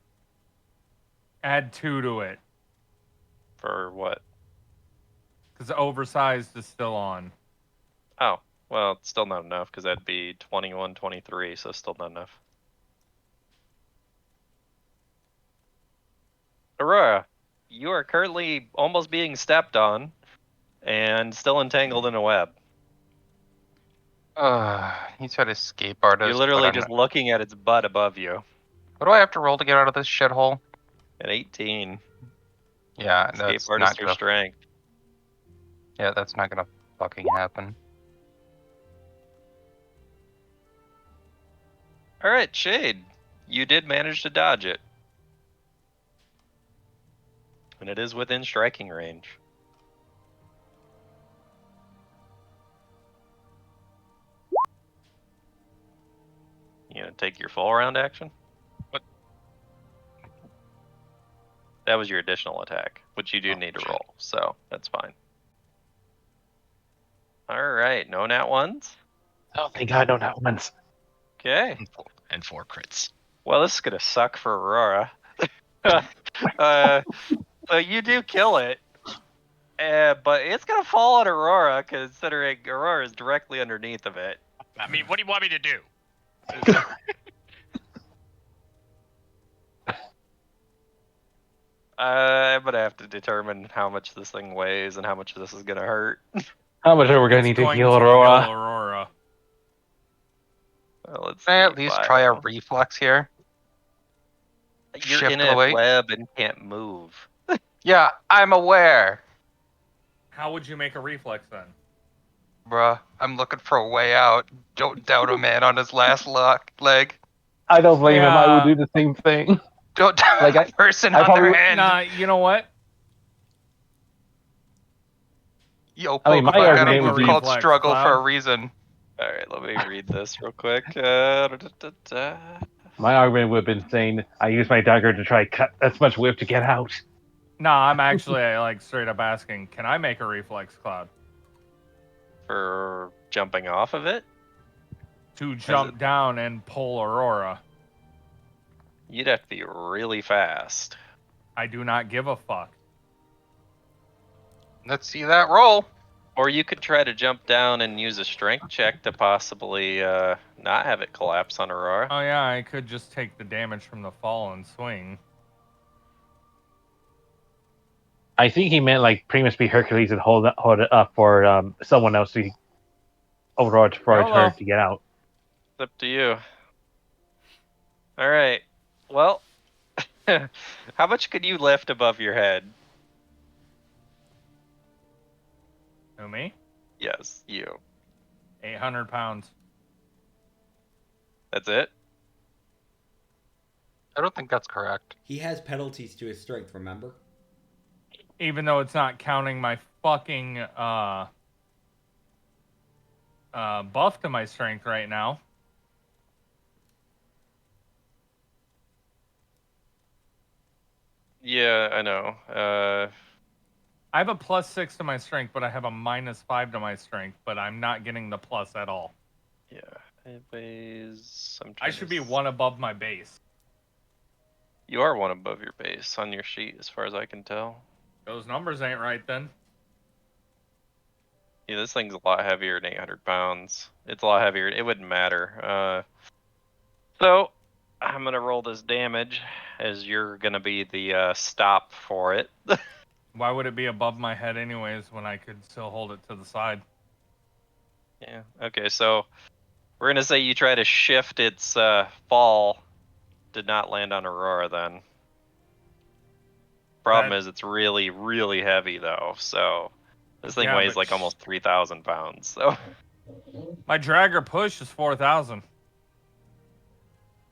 Add 2 to it, For what? because oversized is still on. Oh, well, it's still not enough because that'd be 21, 23, so still not enough. Aurora, you are currently almost being stepped on and still entangled in a web. He said escape artist. You're but literally I'm just not- looking at its butt above you. What do I have to roll to get out of this shithole? At 18. Yeah, Escape that's artist not or gonna. strength. Yeah, that's not gonna fucking happen. Alright, Shade. You did manage to dodge it. And it is within striking range. You gonna take your full round action? What? That was your additional attack, which you do need to shit. roll, so that's fine. Alright, no nat ones? Oh, thank God, no, not once. Okay. And 4 crits. Well, this is gonna suck for Aurora. So you do kill it, but it's gonna fall on Aurora, considering Aurora is directly underneath of it. I mean, what do you want me to do? I'm gonna have to determine how much this thing weighs and how much this is gonna hurt. How much are we going to need to heal Aurora? Aurora. Well, let's Can I see, at least try a reflex here? You're shift in a away? web and can't move. Yeah, I'm aware. How would you make a reflex then? Bruh, I'm looking for a way out. Don't doubt a man on his last leg. I don't blame him. I would Yeah. do the same thing. Don't Like, tell a person I on probably- their end. Nah, you know what? Yo, I mean, my Pokemon got a argument would move be- called Reflex struggle for a Cloud. reason. All right, let me read this real quick. My argument would have been saying I use my dagger to try cut as much whip to get out. Nah, I'm actually like straight up asking, can I make a reflex cloud For jumping off of it, to jump down and pull Aurora? you'd have to be really fast. I do not give a fuck. Let's see that roll. Or you could try to jump down and use a strength check to possibly not have it collapse on Aurora. Oh yeah, I could just take the damage from the fall and swing. I think he meant like pretty much be Hercules and hold it up for someone else to overall for YOLO. her to get out. It's up to you. All right. Well, how much could you lift above your head? Who, me? Yes, you. 800 pounds. That's it? I don't think that's correct. He has penalties to his strength, remember? Even though it's not counting my fucking buff to my strength right now. Yeah, I know. I have a +6 to my strength, but I have a -5 to my strength, but I'm not getting the plus at all. Yeah. It weighs. I should be one above my base. You are one above your base on your sheet, as far as I can tell. Those numbers ain't right then. Yeah, this thing's a lot heavier than 800 pounds. It's a lot heavier. It wouldn't matter. So, I'm going to roll this damage, as you're going to be the stop for it. Why would it be above my head anyways when I could still hold it to the side? Yeah, okay, so we're going to say you try to shift its fall. Did not land on Aurora then. Problem is, it's really, really heavy though, so this thing Yeah, weighs but like almost 3,000 pounds, so. My dragger push is 4,000.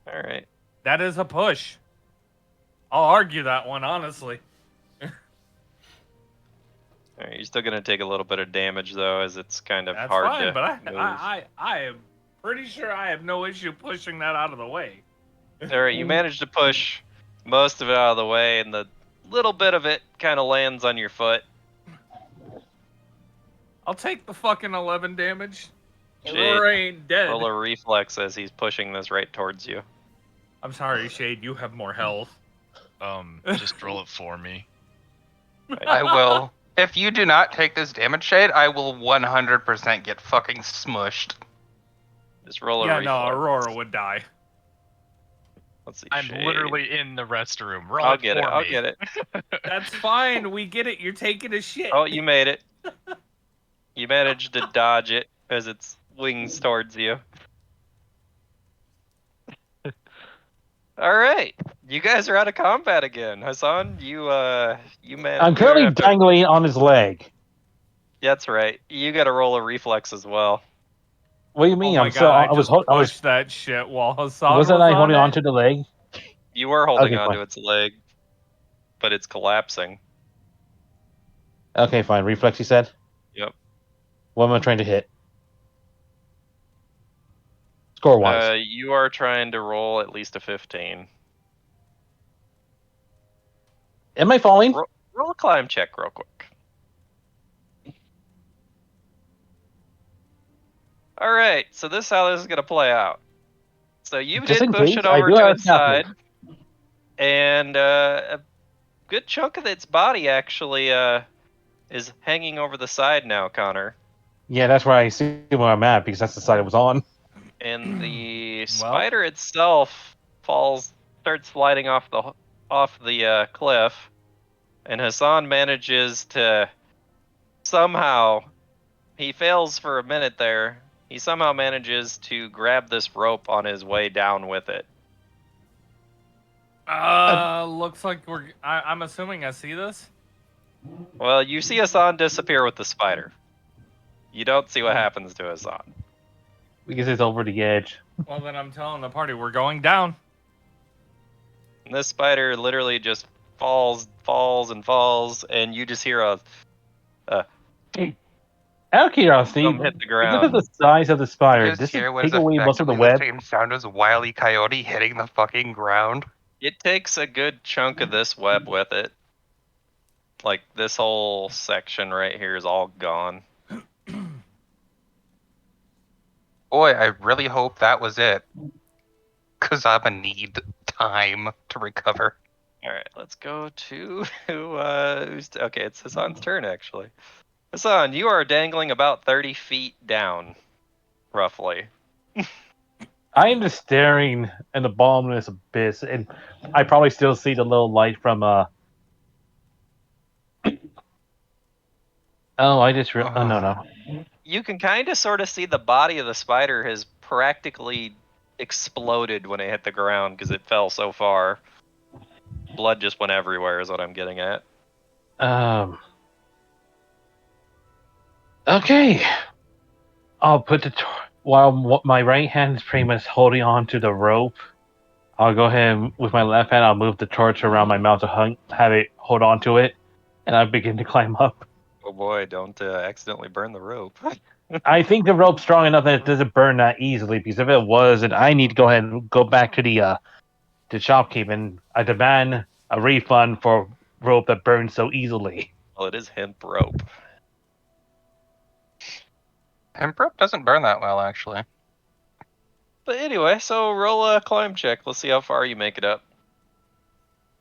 Alright. That is a push. I'll argue that one, honestly. Alright, you're still gonna take a little bit of damage though, as it's kind of That's hard fine, to but move. I am pretty sure I have no issue pushing that out of the way. Alright, you managed to push most of it out of the way, and the little bit of it kind of lands on your foot. I'll take the fucking 11 damage. Shade, Aurora ain't dead. roll a reflex as he's pushing this right towards you. I'm sorry, Shade, you have more health. Just roll it for me. I will. If you do not take this damage, Shade, I will 100% get fucking smushed. Just roll a Yeah, reflex. no, Aurora would die. Let's see, I'm Shade. literally in the restroom. Roll I'll it get it, for I'll me. get it. That's fine. We get it. You're taking a shit. Oh, you made it. You managed to dodge it as it wings towards you. All right, you guys are out of combat again. Hassan, you managed. I'm currently dangling on his leg. That's right. You got to roll a reflex as well. What do you mean? Oh my I'm god, so I I was just I was pushed that shit while Hassan wasn't was I holding on on it. to the leg? You were holding Okay, onto fine. its leg, but it's collapsing. Okay, fine. Reflex, you said. Yep. What am I trying to hit? Score wise. You are trying to roll at least a 15. Am I falling? Roll a climb check real quick. All right, so this is how this is gonna play out. So you Just did in push case, it I over do to have its side, Catfolk. and a good chunk of its body actually is hanging over the side now, Connor. Yeah, that's where I see where I'm at because that's the side it was on. And the spider itself starts sliding off the cliff, and Hassan manages to somehow. He fails for a minute there. He somehow manages to grab this rope on his way down with it. Looks like I'm assuming I see this. Well, you see Hassan disappear with the spider. You don't see what happens to Hassan. Because it's over the edge. Well, then I'm telling the party we're going down. And this spider literally just falls, and you just hear a Out of curiosity, thump hit the because of ground. the size of the You spider, just does hear it what take is away most of the effectively web? same sound as Wile E. Coyote hitting the fucking ground. It takes a good chunk of this web with it. Like, this whole section right here is all gone. Boy, I really hope that was it. Because I'm gonna need time to recover. Alright, let's go to okay, it's Hassan's turn actually. Hassan, you are dangling about 30 feet down, roughly. I am just staring in the bottomless abyss, and I probably still see the little light from Oh, I just oh no. You can kind of sort of see the body of the spider has practically exploded when it hit the ground because it fell so far. Blood just went everywhere is what I'm getting at. Okay. I'll put the while my right hand is pretty much holding on to the rope. I'll go ahead and, with my left hand. I'll move the torch around my mouth to have it hold on to it, and I begin to climb up. Oh boy, don't accidentally burn the rope. I think the rope's strong enough that it doesn't burn that easily. Because if it was, then I need to go ahead and go back to the shopkeep, and I demand a refund for rope that burns so easily. Well, it is hemp rope. Hemp rope doesn't burn that well, actually. But anyway, so roll a climb check. Let's see how far you make it up.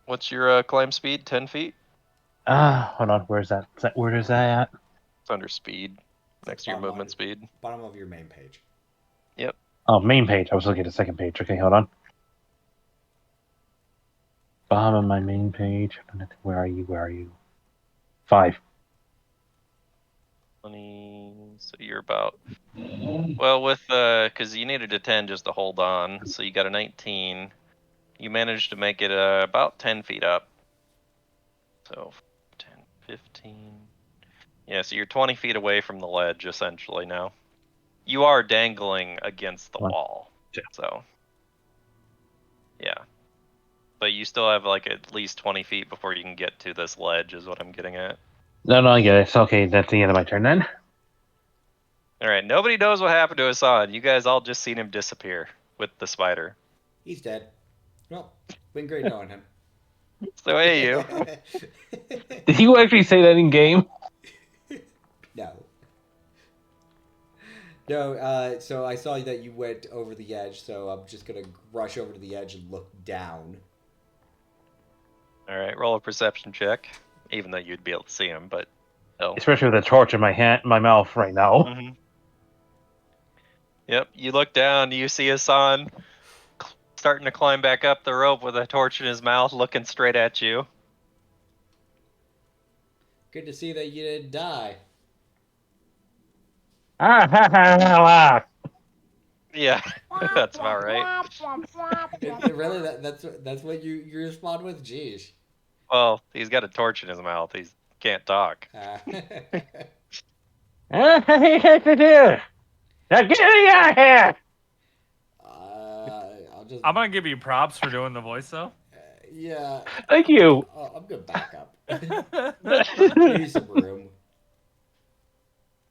What's your climb speed? 10 feet? Hold on. Where is that? Where is that at? It's under speed. Next to your movement speed. Bottom of your main page. Yep. Oh, main page. I was looking at the second page. Okay, hold on. Bottom of my main page. Where are you? Where are you? 5. 20. So you're about. Well, with because you needed a 10 just to hold on, so you got a 19. You managed to make it about 10 feet up. So 10, 15. Yeah, so you're 20 feet away from the ledge essentially now. You are dangling against the wall. So. Yeah. But you still have like at least 20 feet before you can get to this ledge, is what I'm getting at. No, I get it. It's okay. That's the end of my turn then. Alright, nobody knows what happened to Hassan. You guys all just seen him disappear with the spider. He's dead. Well, been great knowing him. So hey you. Did you actually say that in game? No. No, so I saw that you went over the edge, so I'm just gonna rush over to the edge and look down. Alright, roll a perception check. Even though you'd be able to see him, but oh. Especially with a torch in my mouth right now. Mm-hmm. Yep, you look down, you see Hassan starting to climb back up the rope with a torch in his mouth, looking straight at you. Good to see that you didn't die. Yeah, that's about right. Really, that's what you respond with? Jeez. Well, he's got a torch in his mouth. He can't talk. Now get me out of here! I'm gonna give you props for doing the voice though. Yeah. Thank you. I'm gonna back up. Give you some room.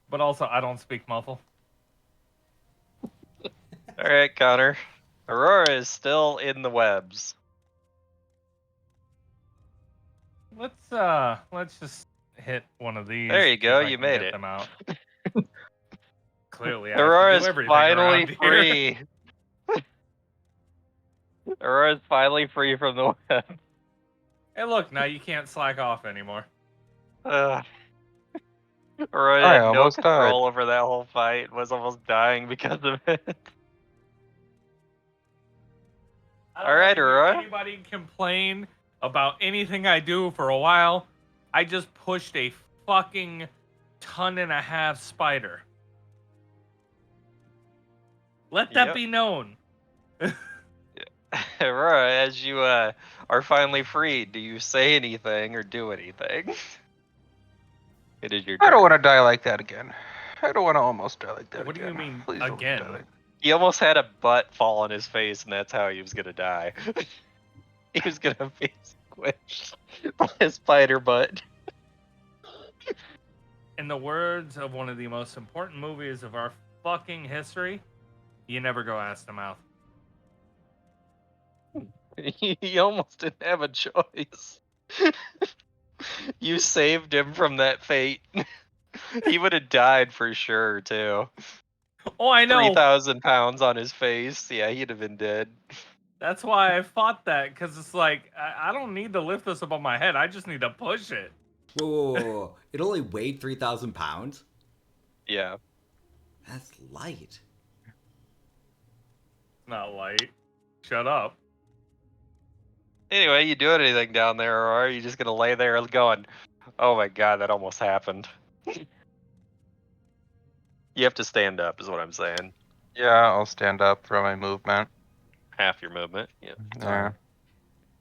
But also, I don't speak muffle. All right, Connor. Aurora is still in the webs. Let's just hit one of these. There you go. if I You can made get it. them out. Clearly, I have to Aurora's do everything finally around here. free. Aurora's finally free from the web. Hey, look, now you can't slack off anymore. Aurora I had no almost control over that whole fight. Was almost dying because of it. All right, Aurora. Anybody complain about anything I do for a while? I just pushed a fucking 1.5 ton spider. Let that be known. Aurora, as you are finally freed, do you say anything or do anything? It is your turn. I don't want to die like that again. I don't want to almost die like that What do again. you mean, Please don't again? die. He almost had a butt fall on his face, and that's how he was gonna die. He was gonna be squished by a spider butt. In the words of one of the most important movies of our fucking history, you never go ass to mouth. He almost didn't have a choice. You saved him from that fate. He would have died for sure, too. Oh, I know. 3,000 pounds on his face. Yeah, he'd have been dead. That's why I fought that, because it's like, I don't need to lift this above my head. I just need to push it. Whoa. It only weighed 3,000 pounds? Yeah. That's light. Not light. Shut up. Anyway, you doing anything down there, or are you just gonna lay there going, oh my god, that almost happened? You have to stand up, is what I'm saying. Yeah, I'll stand up for my movement. Half your movement. Yeah. Yeah.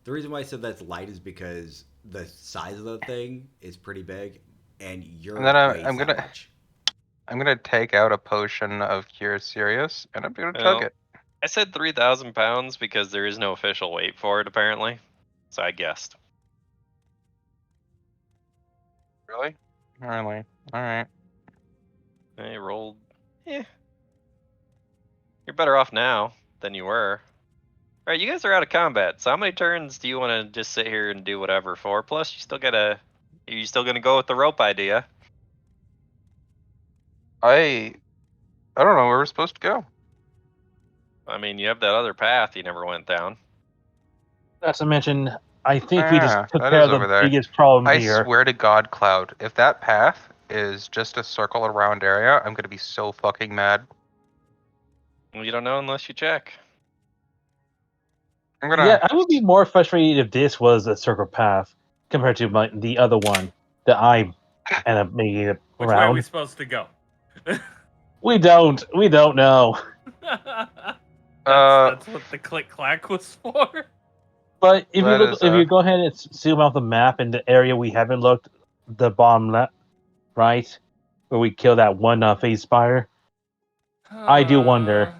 The reason why I said that's light is because the size of the thing is pretty big, and you're And then weighs I'm that gonna much. I'm gonna take out a potion of Cure Serious, and I'm gonna Well, chug it. I said 3,000 pounds because there is no official weight for it, apparently. So I guessed. Really? Really? All right. I rolled. Yeah. You're better off now than you were. Alright, you guys are out of combat, so how many turns do you want to just sit here and do whatever for? Plus, you still gotta. Are you still gonna go with the rope idea? I don't know where we're supposed to go. I mean, you have that other path you never went down. Not to mention, I think we just Ah, took that care is of the over there. biggest problem I here. swear to God, Cloud, if that path is just a circle around area, I'm gonna be so fucking mad. Well, you don't know unless you check. I'm gonna. Yeah, I would be more frustrated if this was a circle path compared to the other one that I end up making it Which way are around. we supposed to go? We don't know. That's what the click clack was for. But if you That look, is, if you go ahead and zoom out the map in the area we haven't looked, the bottom left, right, where we kill that one phase spire, I do wonder.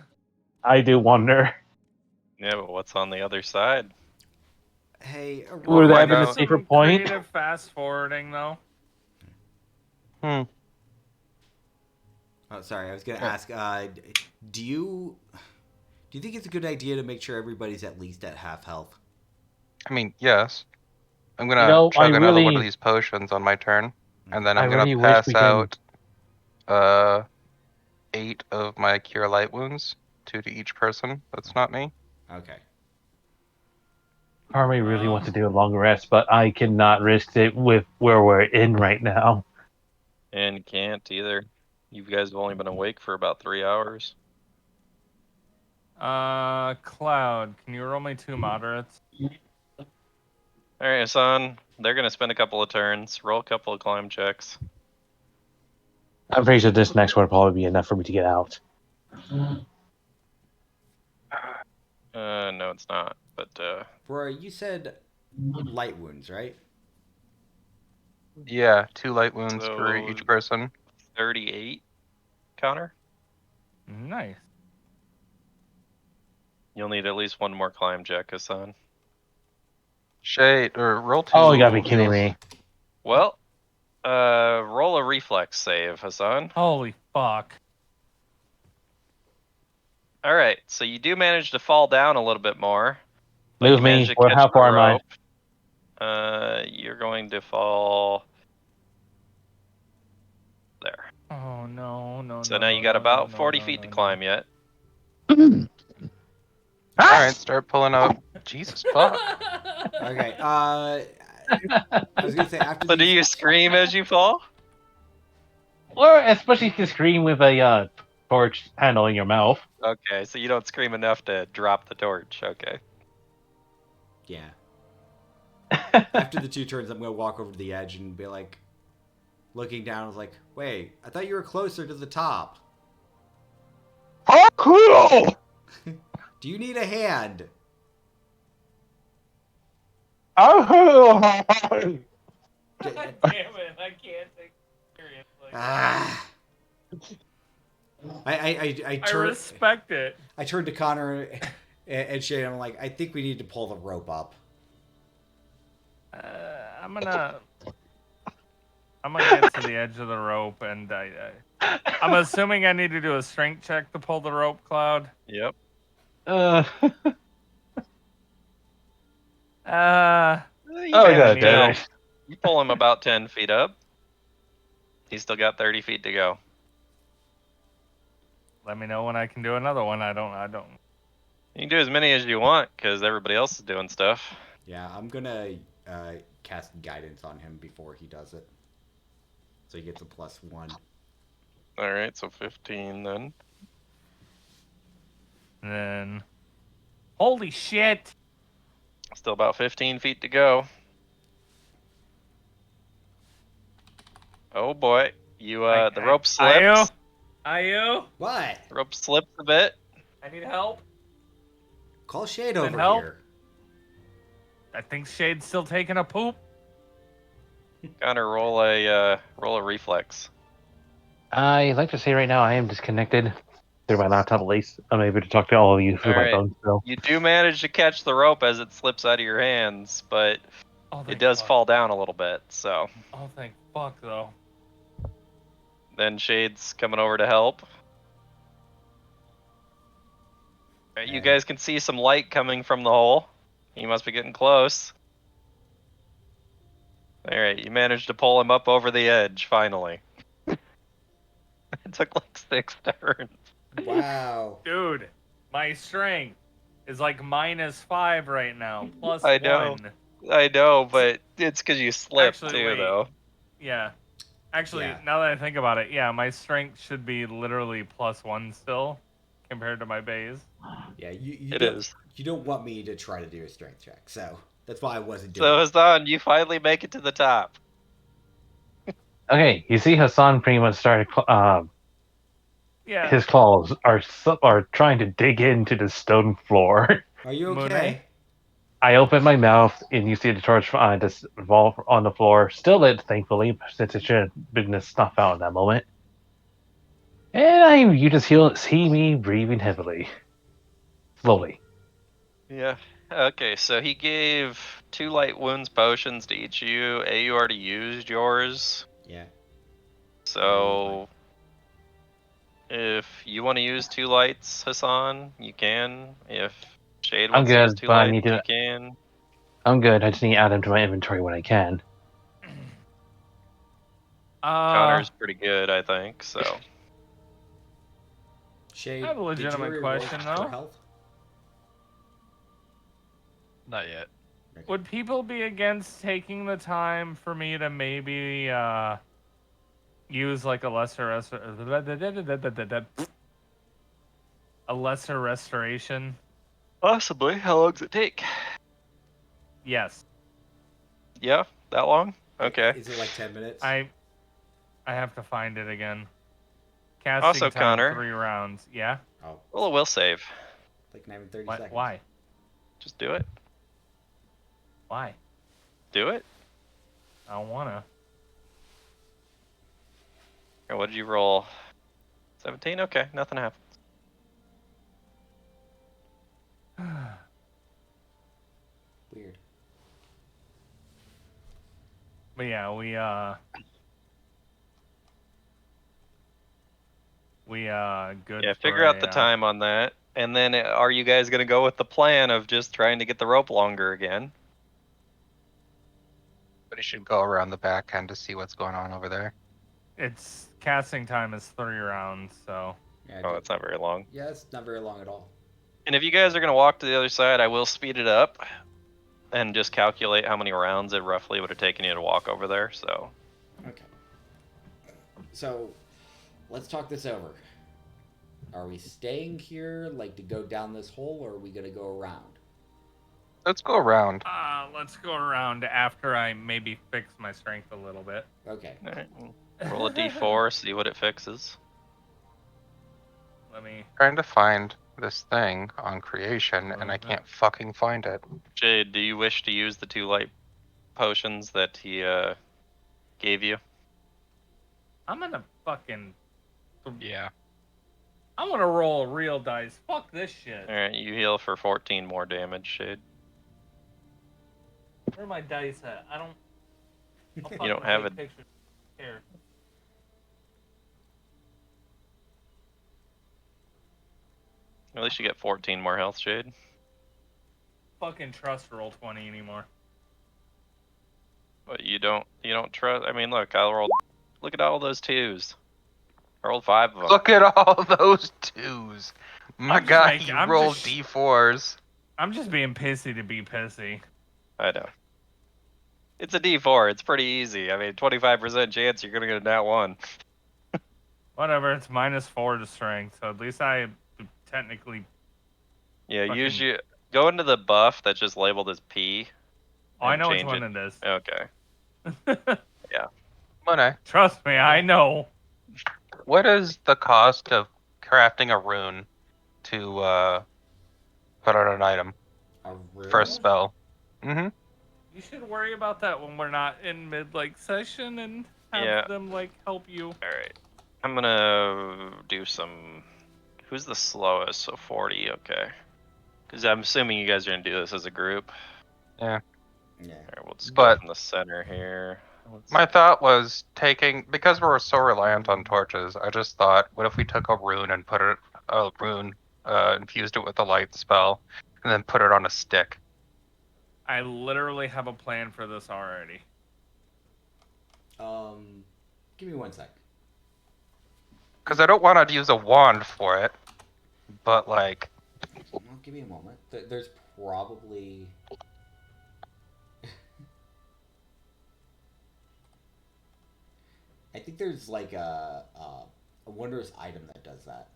I do wonder. Yeah, but what's on the other side? Hey, Would that have find been a out. safer Some point? creative fast forwarding, though. Hmm. Oh, sorry. I was gonna ask. Do you think it's a good idea to make sure everybody's at least at half health? I mean, yes. I'm gonna You know, I chug another one of really- these potions on my turn, and then I I'm gonna really wish we pass can- out 8 of my Cure Light wounds, 2 to each person. That's not me. Okay. Part of me really wants to do a long rest, but I cannot risk it with where we're in right now. And you can't either. You guys have only been awake for about 3 hours. Cloud, can you roll me 2 moderates? Alright, Hassan. They're gonna spend a couple of turns. Roll a couple of climb checks. I'm pretty sure this next one will probably be enough for me to get out. No, it's not. But Roy, you said light wounds, right? Yeah, 2 light wounds for So- each person. 38 counter. Nice. You'll need at least one more climb check, Hassan. Shade or roll 2. Oh, you gotta be kidding heals. me. Well, roll a reflex save, Hassan. Holy fuck. All right, so you do manage to fall down a little bit more. but Move you manage me. to Or catch how the far am I? rope. You're going to fall there. Oh no. So now you got about 40 feet to climb yet. Alright, start pulling out. Jesus fuck. Okay. I was gonna say after. So do these- you scream as you fall? Or especially if you scream with a torch handle in your mouth. Okay, so you don't scream enough to drop the torch. Okay. Yeah. After the 2 turns, I'm gonna walk over to the edge and be like, looking down. I was like, "Wait, I thought you were closer to the top. Oh, cool! Do you need a hand?" Oh, God damn it, I can't take it seriously. Ah. I I respect it. I turned to Connor and Shane. I'm like, I think we need to pull the rope up. I'm gonna get to the edge of the rope, and I'm assuming I need to do a strength check to pull the rope, Cloud. Yep. Uh, You Oh, managed God, to- right. You pull him about 10 feet up. He's still got 30 feet to go. let me know when I can do another one. I don't. You can do as many as you want because everybody else is doing stuff. Yeah, I'm gonna cast guidance on him before he does it, so he gets a +1. All right, so 15 then. And then, holy shit! Still about 15 feet to go. Oh boy, the rope slips. Ayu, What? The rope slips a bit. I need help. Call Shade Then over help. here. I think Shade's still taking a poop. Connor, roll a reflex. I'd like to say right now I am disconnected through my laptop at least. I'm able to talk to all of you through All my right. phone still. You do manage to catch the rope as it slips out of your hands, but Oh, it thank does fuck. fall down a little bit. So Oh, thank fuck, though. then Shade's coming over to help. All right, you guys can see some light coming from the hole. He must be getting close. All right, you managed to pull him up over the edge finally. It took like 6 turns. Wow. Dude, my strength is like -5 right now. Plus I know. 1. I know, but it's because you slipped Actually, too, wait. though. Yeah. Actually, Yeah. now that I think about it, yeah, my strength should be literally +1 still compared to my base. Yeah, you It don't, is. You don't want me to try to do a strength check, so that's why I wasn't doing So it. Hassan, you finally make it to the top. Okay, you see Hassan pretty much started. Yeah. His claws are trying to dig into the stone floor. Are you Mune? okay? I open my mouth and you see the torch just revolve on the floor, still lit, thankfully, since it should have been snuffed out in that moment. And you just see me breathing heavily, slowly. Yeah. Okay, so he gave 2 light wounds potions to each of you. You already used yours. Yeah. So if you want to use 2 lights, Hassan, you can. If Shade I'm wants to use good, 2 but I lights, need to. you can. I'm good. I just need to add them to my inventory when I can. Connor's pretty good, I think. So Shade, I have a legitimate did you question, reroll for though. health? Not yet. Okay. Would people be against taking the time for me to maybe use like a lesser restoration? possibly. How long does it take? Yes. Yeah, that long? Okay. Is it like 10 minutes? I have to find it again. Casting Also, time Connor. 3 rounds. Yeah. Oh, Well, it will save. like not even 30 Why? seconds. Why? Just do it. Why? Do it. I don't wanna. Or what did you roll? 17? Okay, nothing happened. Weird. But yeah, we good. Yeah, for figure out the a, time on that. And then are you guys going to go with the plan of just trying to get the rope longer again? But he should go around the back end to see what's going on over there. It's casting time is 3 rounds, so Yeah, Oh, that's not very long. yeah, it's not very long at all. And if you guys are going to walk to the other side, I will speed it up and just calculate how many rounds it roughly would have taken you to walk over there. So Okay. So, let's talk this over. Are we staying here, like, to go down this hole, or are we going to go around? Let's go around. let's go around after I maybe fix my strength a little bit. Okay. all right, roll a d4, see what it fixes. Let me. Trying to find this thing on creation, and I can't fucking find it. Jade, do you wish to use the 2 light potions that he gave you? I'm gonna fucking. Yeah. I'm gonna roll a real dice. Fuck this shit. Alright, you heal for 14 more damage, Shade. Where are my dice at? I don't. I'll You don't fucking have take it. pictures. Here. At least you get 14 more health, Shade. Fucking trust roll 20 anymore. But you don't trust. I mean, look, I rolled. Look at all those 2s. I rolled 5 of them. Look at all those 2s. My I'm just guy, making- you I'm rolled just- D4s. I'm just being pissy to be pissy. I know. It's a D4. It's pretty easy. I mean, 25% chance you're gonna get a nat 1. Whatever, it's -4 to strength, so at least I technically. Yeah, Fucking- use you. Go into the buff that's just labeled as P. Oh, I and know which change one it is. Okay. Yeah. Mune, Trust me, I know. what is the cost of crafting a rune to put on an item A for a rune? spell? Mm-hmm. You should worry about that when we're not in mid session and have Yeah. them help you. Alright. I'm gonna do some. Who's the slowest? So 40, okay. Because I'm assuming you guys are gonna do this as a group. Yeah. Yeah. Alright, we'll just But- go from the center here. My thought was because we're so reliant on torches, I just thought, what if we took a rune and infused it with a light spell, and then put it on a stick? I literally have a plan for this already. Give me 1 sec. Because I don't want to use a wand for it, but like, Well, give me a moment. There's probably. I think there's like a wondrous item that does that.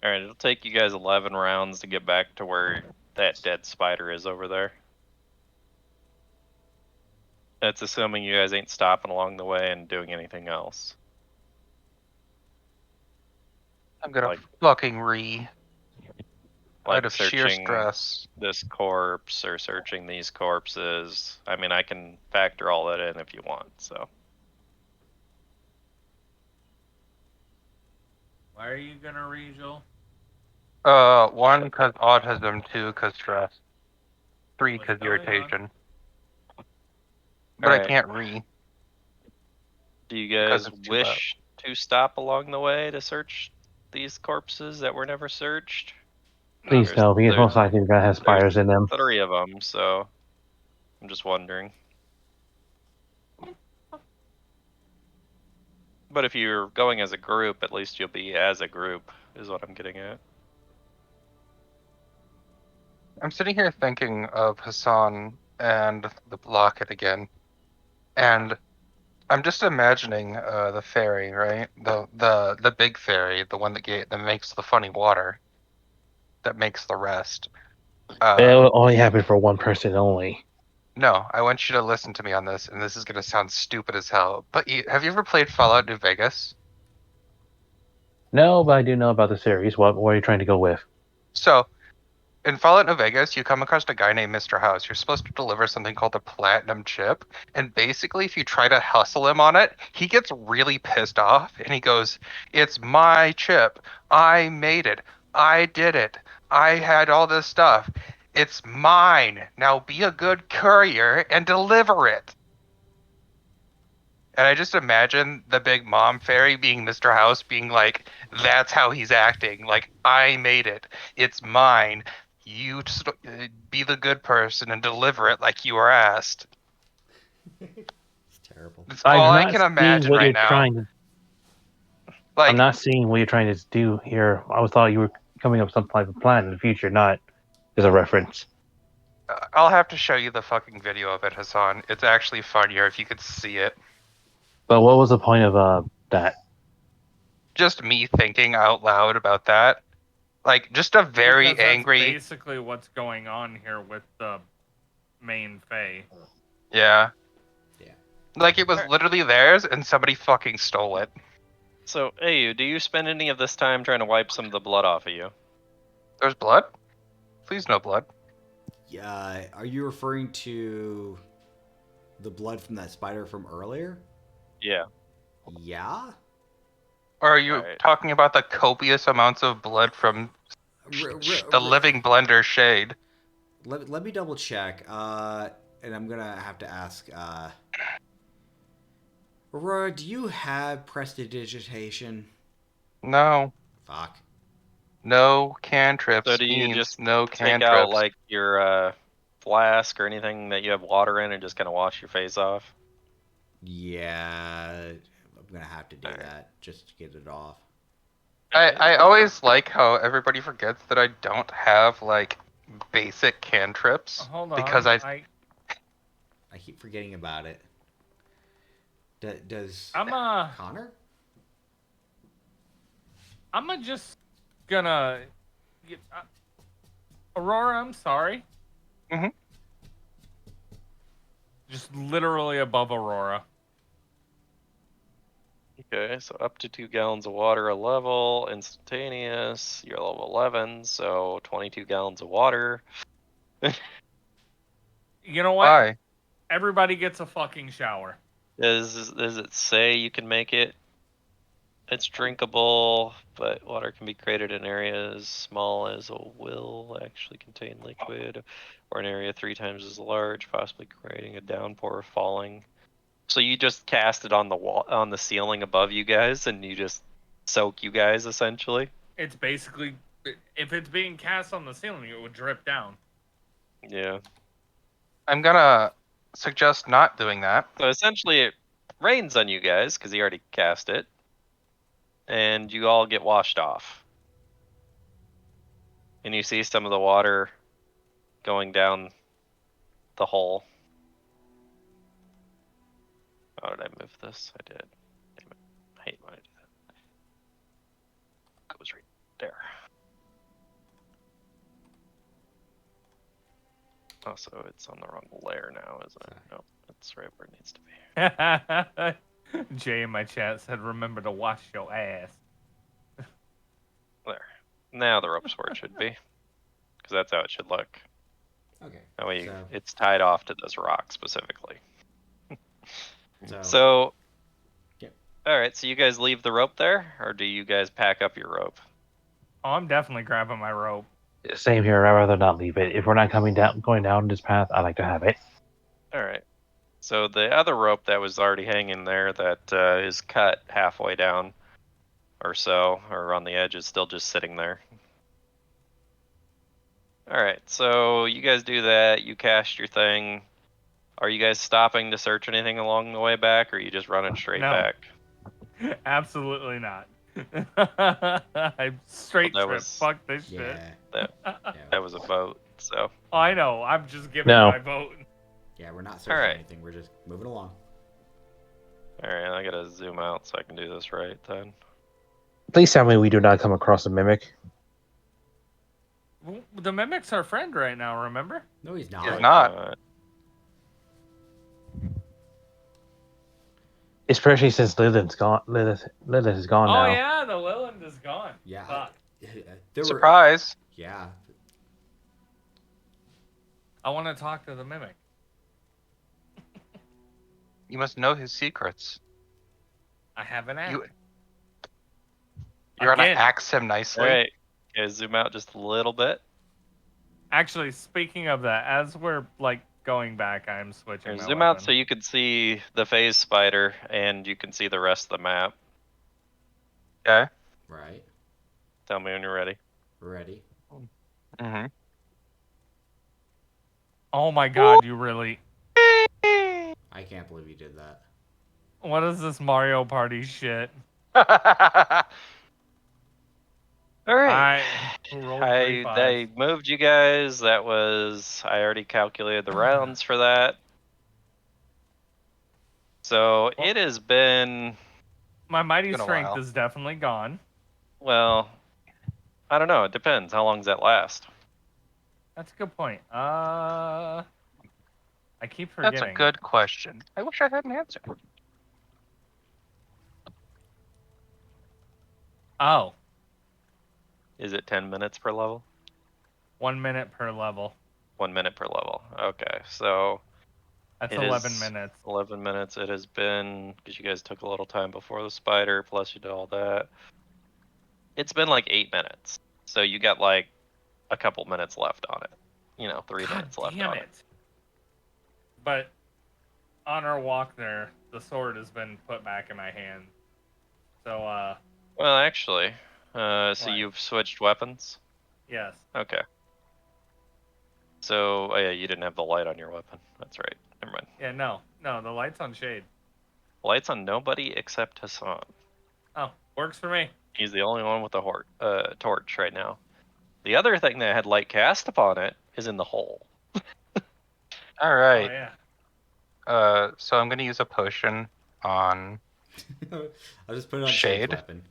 Alright, it'll take you guys 11 rounds to get back to where that dead spider is over there. That's assuming you guys ain't stopping along the way and doing anything else. I'm gonna Like- fucking Like out of sheer searching stress. this corpse or searching these corpses. I mean, I can factor all that in if you want, so. Why are you gonna read, Joel? 1 because autism, 2 because stress, 3 What's because going on? irritation. But I Alright. can't read. Do you Because guys it's too loud. wish to stop along the way to search these corpses that were never searched? Please There's- no, because there's- most likely you're gonna have spiders in them. 3 of them, so I'm just wondering. But if you're going as a group, at least you'll be as a group, is what I'm getting at. I'm sitting here thinking of Hassan and the locket again, and I'm just imagining the fairy, right? The big fairy, the one that makes the funny water, that makes the rest. It will only happen for one person only. No, I want you to listen to me on this, and this is gonna sound stupid as hell. But have you ever played Fallout New Vegas? No, but I do know about the series. What are you trying to go with? So, in Fallout New Vegas, you come across a guy named Mr. House. You're supposed to deliver something called a platinum chip. And basically, if you try to hustle him on it, he gets really pissed off. And he goes, "It's my chip. I made it. I did it. I had all this stuff. It's mine. Now be a good courier and deliver it." And I just imagine the big mom fairy being Mr. House being like, that's how he's acting. Like, I made it. It's mine. You just be the good person and deliver it like you were asked. It's terrible. That's all I can seeing imagine what right you're now. trying to. Like, I'm not seeing what you're trying to do here. I thought you were coming up with some type of plan in the future, not as a reference. I'll have to show you the fucking video of it, Hassan. It's actually funnier if you could see it. But what was the point of that? Just me thinking out loud about that. Like, just a very Because that's angry. basically what's going on here with the main Fae. Yeah. Yeah. Like, it was literally theirs and somebody fucking stole it. So, hey, do you spend any of this time trying to wipe some of the blood off of you? There's blood? Please no blood. Yeah, are you referring to the blood from that spider from earlier? Yeah. Yeah. Or are you Alright. talking about the copious amounts of blood from the living blender Shade? Let me double check. And I'm gonna have to ask. Aurora, do you have prestidigitation? No. Fuck. No cantrips So do you means just no take out, cantrips. like, your flask or anything that you have water in and just kind of wash your face off? Yeah, I'm gonna have to do Alright. that just to get it off. I always like how everybody forgets that I don't have, like, basic cantrips. Hold on. Because I keep forgetting about it. Does Connor? I'm just gonna. Aurora, I'm sorry. Mhm. Just literally above Aurora. Okay, so up to 2 gallons of water a level, instantaneous. You're level 11, so 22 gallons of water. You know what? Why? Everybody gets a fucking shower. Does it say you can make it? It's drinkable, but water can be created in areas small as a will actually contain liquid, or an area 3 times as large, possibly creating a downpour falling. So you just cast it on the wall, on the ceiling above you guys, and you just soak you guys essentially. It's basically, if it's being cast on the ceiling, it would drip down. Yeah. I'm gonna suggest not doing that. So essentially, it rains on you guys because he already cast it, and you all get washed off. And you see some of the water going down the hole. How did I move this? I did. Damn it. I hate when I do that. Goes right there. Also, it's on the wrong layer now, isn't it? Nope, that's right where it needs to be. Jay in my chat said, remember to wash your ass. There. Now the rope's where it should be. Because that's how it should look. Okay. That way So, it's tied off to this rock specifically. so So, Yep. alright, so you guys leave the rope there? Or do you guys pack up your rope? Oh, I'm definitely grabbing my rope. Same here. I'd rather not leave it. If we're not going down this path, I like to have it. Alright. So the other rope that was already hanging there that is cut halfway down or so, or on the edge, is still just sitting there. Alright, so you guys do that, you cast your thing. Are you guys stopping to search anything along the way back, or are you just running straight No. back? Absolutely not. I'm straight Well, that trip. was- Fuck this shit. yeah, That was a vote, so. I know. I'm just giving No. my vote. yeah, we're not searching Alright. anything. We're just moving along. Alright, I gotta zoom out so I can do this right then. Please tell me we do not come across a mimic. The mimic's our friend right now. Remember? No, he's not. He's not. Especially since Lilith's gone. Lilith is gone Oh now. yeah, the Lilith is gone. Yeah. Fuck. There were. Surprise! Yeah. I want to talk to the mimic. You must know his secrets. I have an app. You're gonna Again. axe him nicely. Alright, okay, zoom out just a little bit. Actually, speaking of that, as we're like going back, I'm switching. Here, my zoom weapon. out so you can see the phase spider and you can see the rest of the map. Okay. Right. Tell me when you're ready. Ready. Mm-hmm. Oh my god, you really. I can't believe you did that. What is this Mario Party shit? Alright. rolled 3 I fives. moved you guys. That was, I already calculated the rounds for that. So it has been, My mighty Been a strength while. is definitely gone. well, I don't know. It depends. How long does that last? That's a good point. I keep forgetting. That's a good question. I wish I had an answer. Oh, Is it 10 minutes per level? 1 minute per level. 1 minute per level. Okay, so That's it 11 is minutes. 11 minutes. It has been, because you guys took a little time before the spider, plus you did all that. It's been like 8 minutes. So you got like a couple minutes left on it. 3 God minutes left damn on it. it. But on our walk there, the sword has been put back in my hand. So, Well, actually, so What? you've switched weapons? yes. Okay. So, oh yeah, you didn't have the light on your weapon. That's right. Never mind. Yeah, no, the light's on shade. Light's on nobody except Hassan. Oh, works for me. He's the only one with a torch right now. The other thing that had light cast upon it is in the hole. All Oh, right. yeah. So I'm gonna use a potion on. I'll just put it on Shade. Shade's weapon.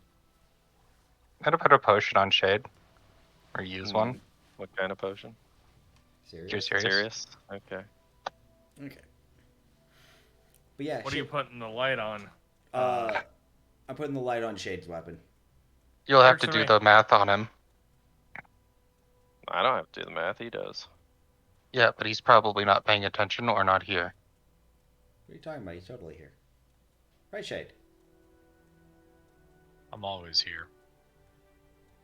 I'm gonna put a potion on Shade, or use one. What kind of potion? Serious? You're serious? Serious? Okay. Okay. But yeah, What are you putting the light on? I'm putting the light on Shade's weapon. You'll have Works to for do me. the math on him. I don't have to do the math. He does. Yeah, but he's probably not paying attention or not here. What are you talking about? He's totally here. Right, Shade? I'm always here.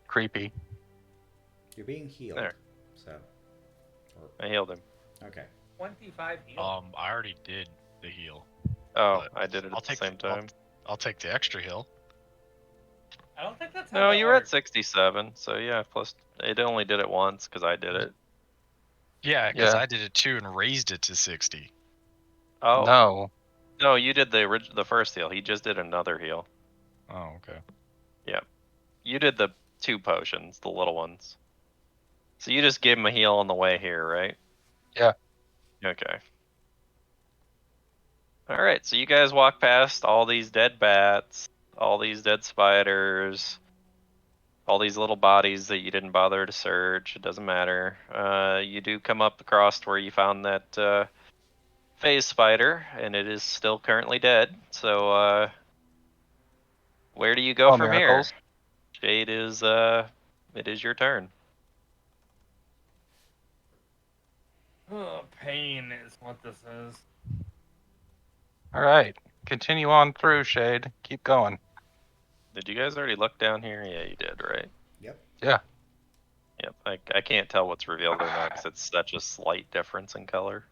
Creepy. You're being healed. There. So. I healed him. Okay. 25 heal. I already did the heal. Oh, But I did it I'll at the take same time. I'll take the extra heal. I don't think that's how No, that you were at works. 67. So yeah, plus it only did it once because I did it. Yeah, because Yeah. I did it too and raised it to 60. Oh No. no, you did the first heal. He just did another heal. Oh, okay. You did the 2 potions, the little ones. So you just gave him a heal on the way here, right? Yeah. Okay. All right, so you guys walk past all these dead bats, all these dead spiders, all these little bodies that you didn't bother to search. It doesn't matter. You do come up across where you found that phase spider, and it is still currently dead. So where do you go Oh, from miracles. here? Jade is it is your turn. Oh, pain is what this is. All right. Continue on through, Shade. Keep going. Did you guys already look down here? Yeah, you did, right? Yep. Yeah. Yep. I can't tell what's revealed or not because it's such a slight difference in color.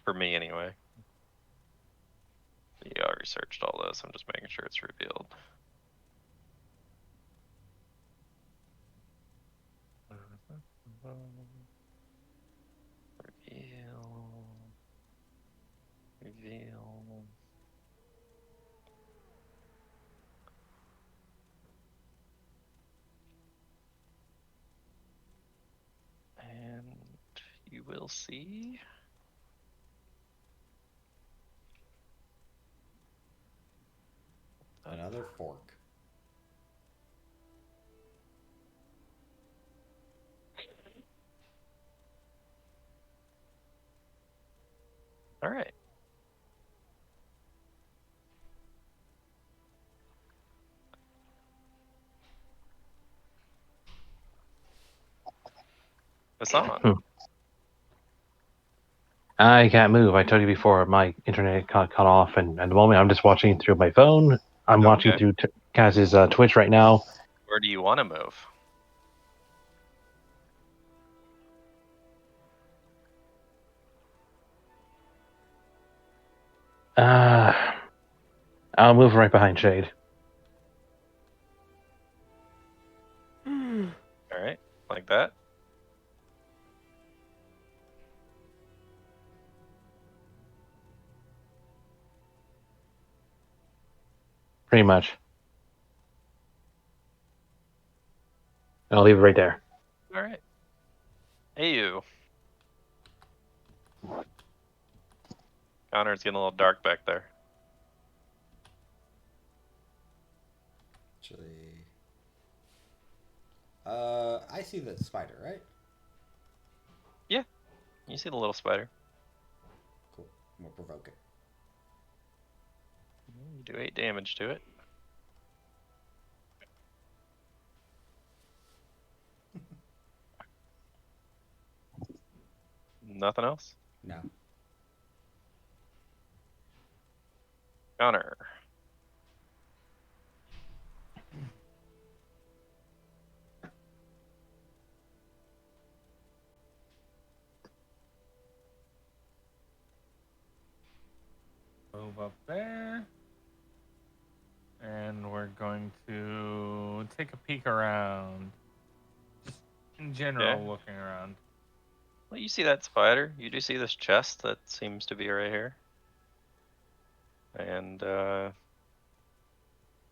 For me, anyway. You already searched all this. I'm just making sure it's revealed. Reveal. And you will see. Another fork. All right. Hassan. I can't move. I told you before, my internet got cut off, and at the moment I'm just watching through my phone. I'm watching Okay. through Kaz's Twitch right now. Where do you want to move? I'll move right behind Shade. All right. Like that. Pretty much. I'll leave it right there. All right. Hey, you. Connor, it's getting a little dark back there. Actually. I see the spider, right? You see the little spider. Cool. We'll provoke it. You You do 8 damage to it. Nothing else? No. Connor. Move up there. And we're going to take a peek around. Just in general, Okay. looking around. Well, you see that spider. You do see this chest that seems to be right here. And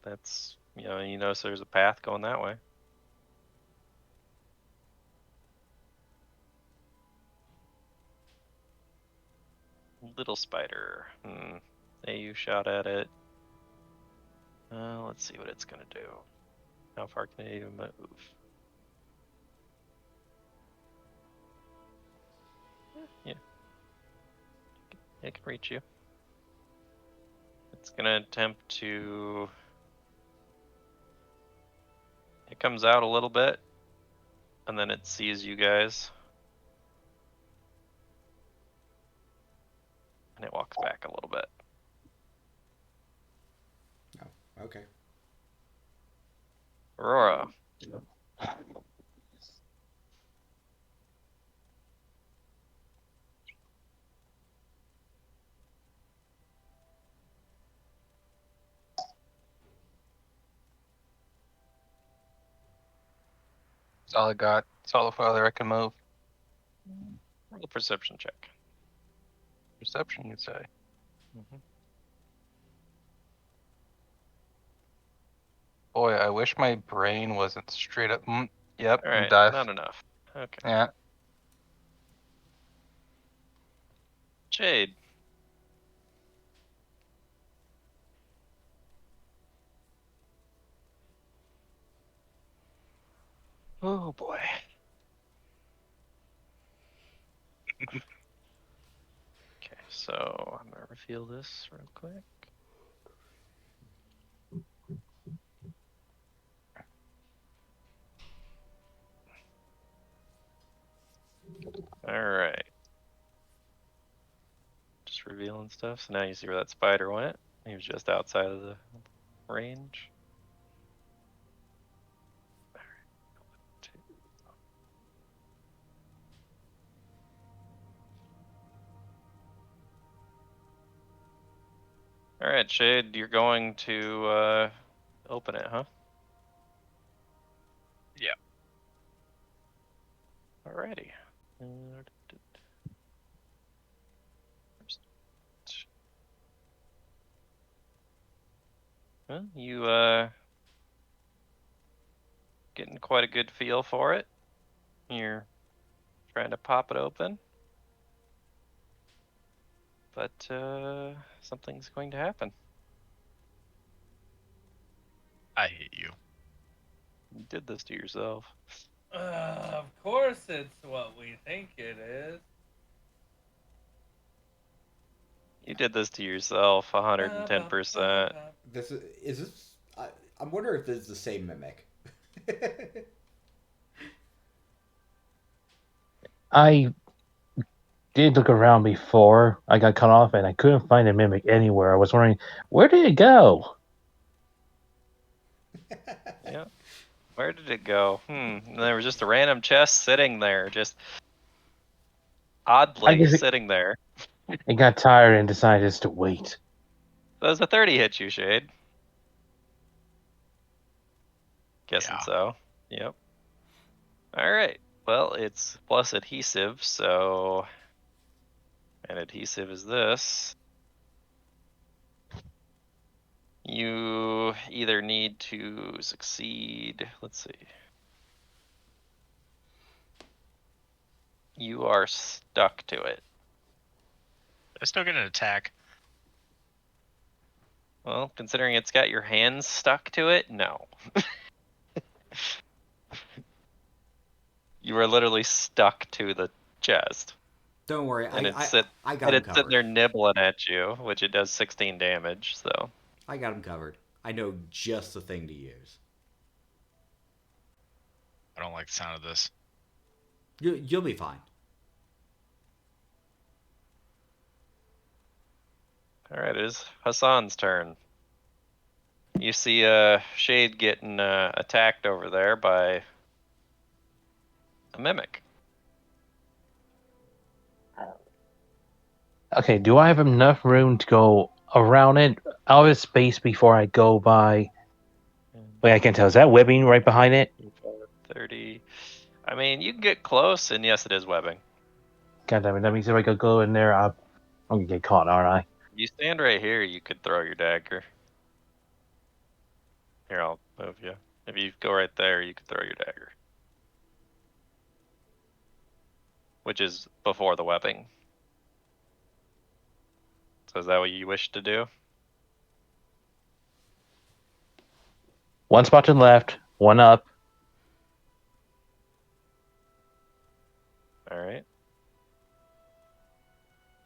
that's, you notice there's a path going that way. Little spider. Hey, you shot at it. Let's see what it's gonna do. How far can it even move? Yeah. It can reach you. It's gonna attempt to... It comes out a little bit, and then it sees you guys. And it walks back a little bit. Oh, okay. Aurora. That's all I got. That's all the farther I can move. Roll a perception check. Perception, you'd say. Boy, I wish my brain wasn't straight up. Yep, Alright, dive. not enough. Okay. Yeah. Jade. Oh boy. Okay, so I'm gonna reveal this real quick. Alright. Just revealing stuff. So now you see where that spider went. He was just outside of the range. Alright, Shade, you're going to open it, huh? Yeah. Alrighty. Well, you getting quite a good feel for it. You're trying to pop it open. But something's going to happen. I hate you. You did this to yourself. Of course it's what we think it is. You did this to yourself 110%. Is this? I'm wondering if this is the same mimic. I did look around before I got cut off, and I couldn't find a mimic anywhere. I was wondering, where did it go? Yeah. Where did it go? There was just a random chest sitting there, just oddly sitting there. It got tired and decided just to wait. Does a 30 hit you, Shade? Guessing Yeah. so. Yep. Alright. Well, it's plus adhesive, so... And adhesive is this. You either need to succeed... Let's see. You are stuck to it. I still get an attack. Well, considering it's got your hands stuck to it, no. You are literally stuck to the chest. Don't worry, And I got it's him sitting covered. there nibbling at you, which it does 16 damage, so. I got them covered. I know just the thing to use. I don't like the sound of this. You'll be fine. Alright, it is Hassan's turn. You see Shade getting attacked over there by a mimic. Okay, do I have enough room to go around it? I'll have space before I go by. Wait, I can't tell. Is that webbing right behind it? 30. I mean, you can get close, and yes, it is webbing. God damn it. That means if I could go in there, I'm going to get caught, aren't I? You stand right here, you could throw your dagger. Here, I'll move you. If you go right there, you could throw your dagger. Which is before the webbing. So is that what you wish to do? One spot to the left, one up. Alright.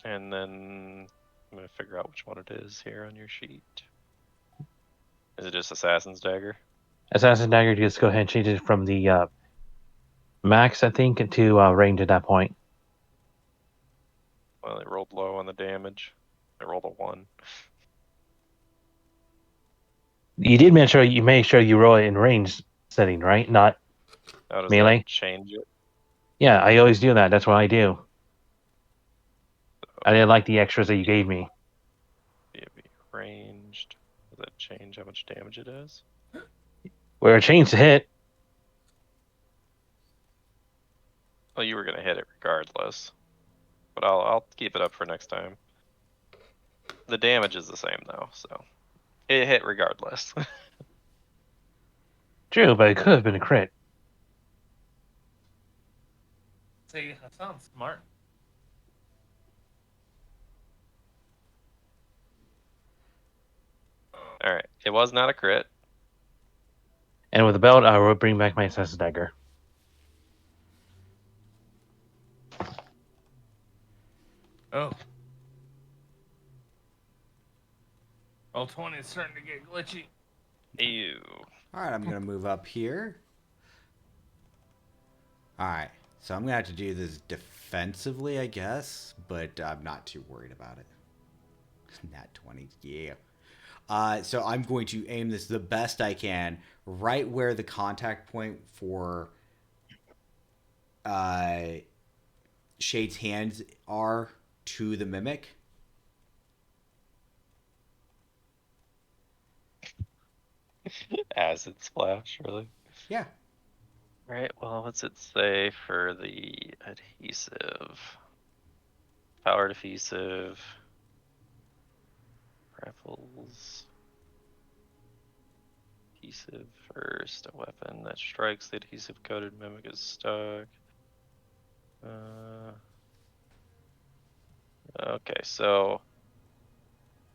And then I'm going to figure out which one it is here on your sheet. Is it just Assassin's Dagger? Assassin Dagger, just go ahead and change it from the max, I think, to range at that point. Well, it rolled low on the damage. It rolled a 1. You did make sure you roll it in range setting, right? Not How does melee. that change it? Yeah, I always do that. That's what I do. I didn't like the extras that you gave me. Be ranged. Does that change how much damage it does? Where it changed to hit. Well, you were gonna hit it regardless, but I'll keep it up for next time. The damage is the same though, so it hit regardless. True, but it could have been a crit. See, that sounds smart. All right, it was not a crit. And with the belt, I will bring back my Assassin Dagger. Oh. Roll 20 is starting to get glitchy. Ew. Alright, I'm going to move up here. Alright, so I'm going to have to do this defensively, I guess, but I'm not too worried about it. Nat 20, yeah. So I'm going to aim this the best I can, right where the contact point for Shade's hands are to the mimic. Acid splash, really? Yeah. Right, well, what's it say for the adhesive? Powered adhesive. Rifles. Adhesive first. A weapon that strikes the adhesive coated mimic is stuck. Okay, so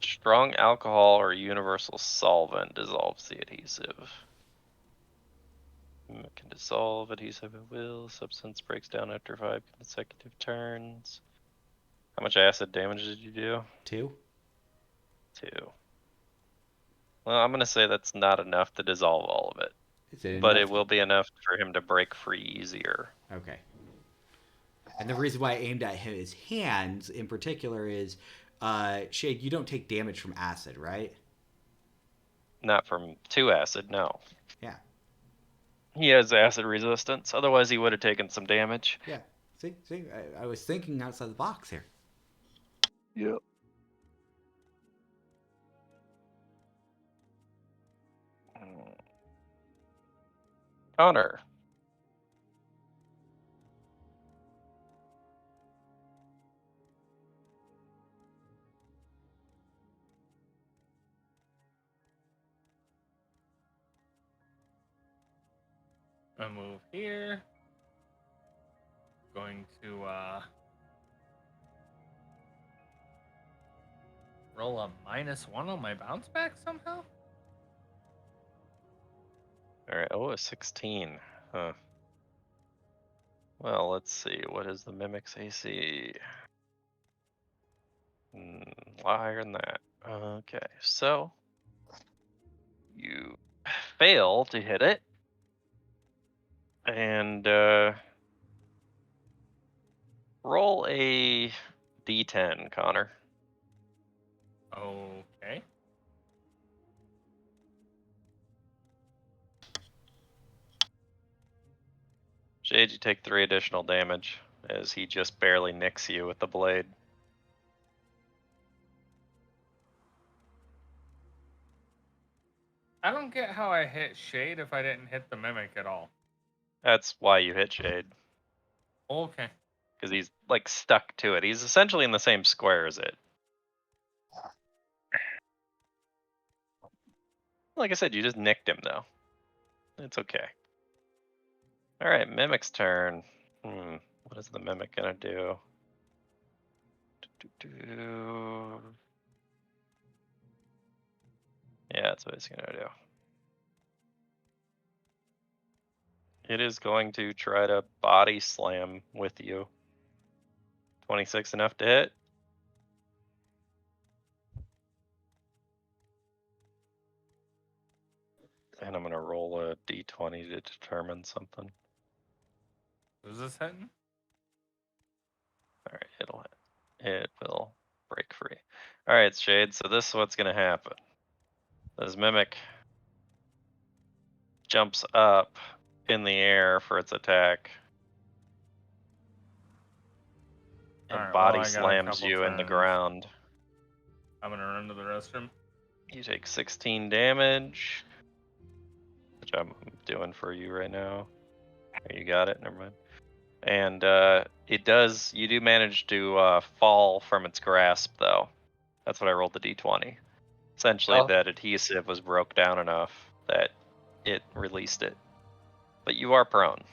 strong alcohol or universal solvent dissolves the adhesive. Mimic can dissolve adhesive at will. Substance breaks down after 5 consecutive turns. How much acid damage did you do? 2. 2. Well, I'm gonna say that's not enough to dissolve all of it. Is it But enough it will be enough for him to break free easier. Okay. And the reason why I aimed at his hands in particular is, Shade, you don't take damage from acid, right? Not from 2 acid, no. Yeah. He has acid resistance, otherwise he would have taken some damage. Yeah. See, I was thinking outside the box here. Yep. Connor. I move here. Going to roll a -1 on my bounce back somehow. Alright, oh, a 16. Huh. Well, let's see. What is the Mimic's AC? A lot higher than that. Okay, so You fail to hit it. And roll a d10, Connor. Okay. Shade, you take 3 additional damage as he just barely nicks you with the blade. I don't get how I hit Shade if I didn't hit the Mimic at all. That's why you hit Shade, Okay. because he's like stuck to it. He's essentially in the same square as it. Like I said, you just nicked him though. It's okay. All right, Mimic's turn. What is the Mimic gonna do? Yeah, that's what it's gonna do. It is going to try to body slam with you. 26 enough to hit? And I'm gonna roll a d20 to determine something. Who's this hitting? Alright, it'll hit. It will break free. Alright, Shade, so this is what's gonna happen. This Mimic jumps up in the air for its attack. And Alright, body well, I got a slams couple you in the turns. ground. I'm gonna run to the restroom. You take 16 damage. Which I'm doing for you right now. You got it, never mind. And you do manage to fall from its grasp though. That's what I rolled the d20. Essentially, Oh. that adhesive was broke down enough that it released it. But you are prone.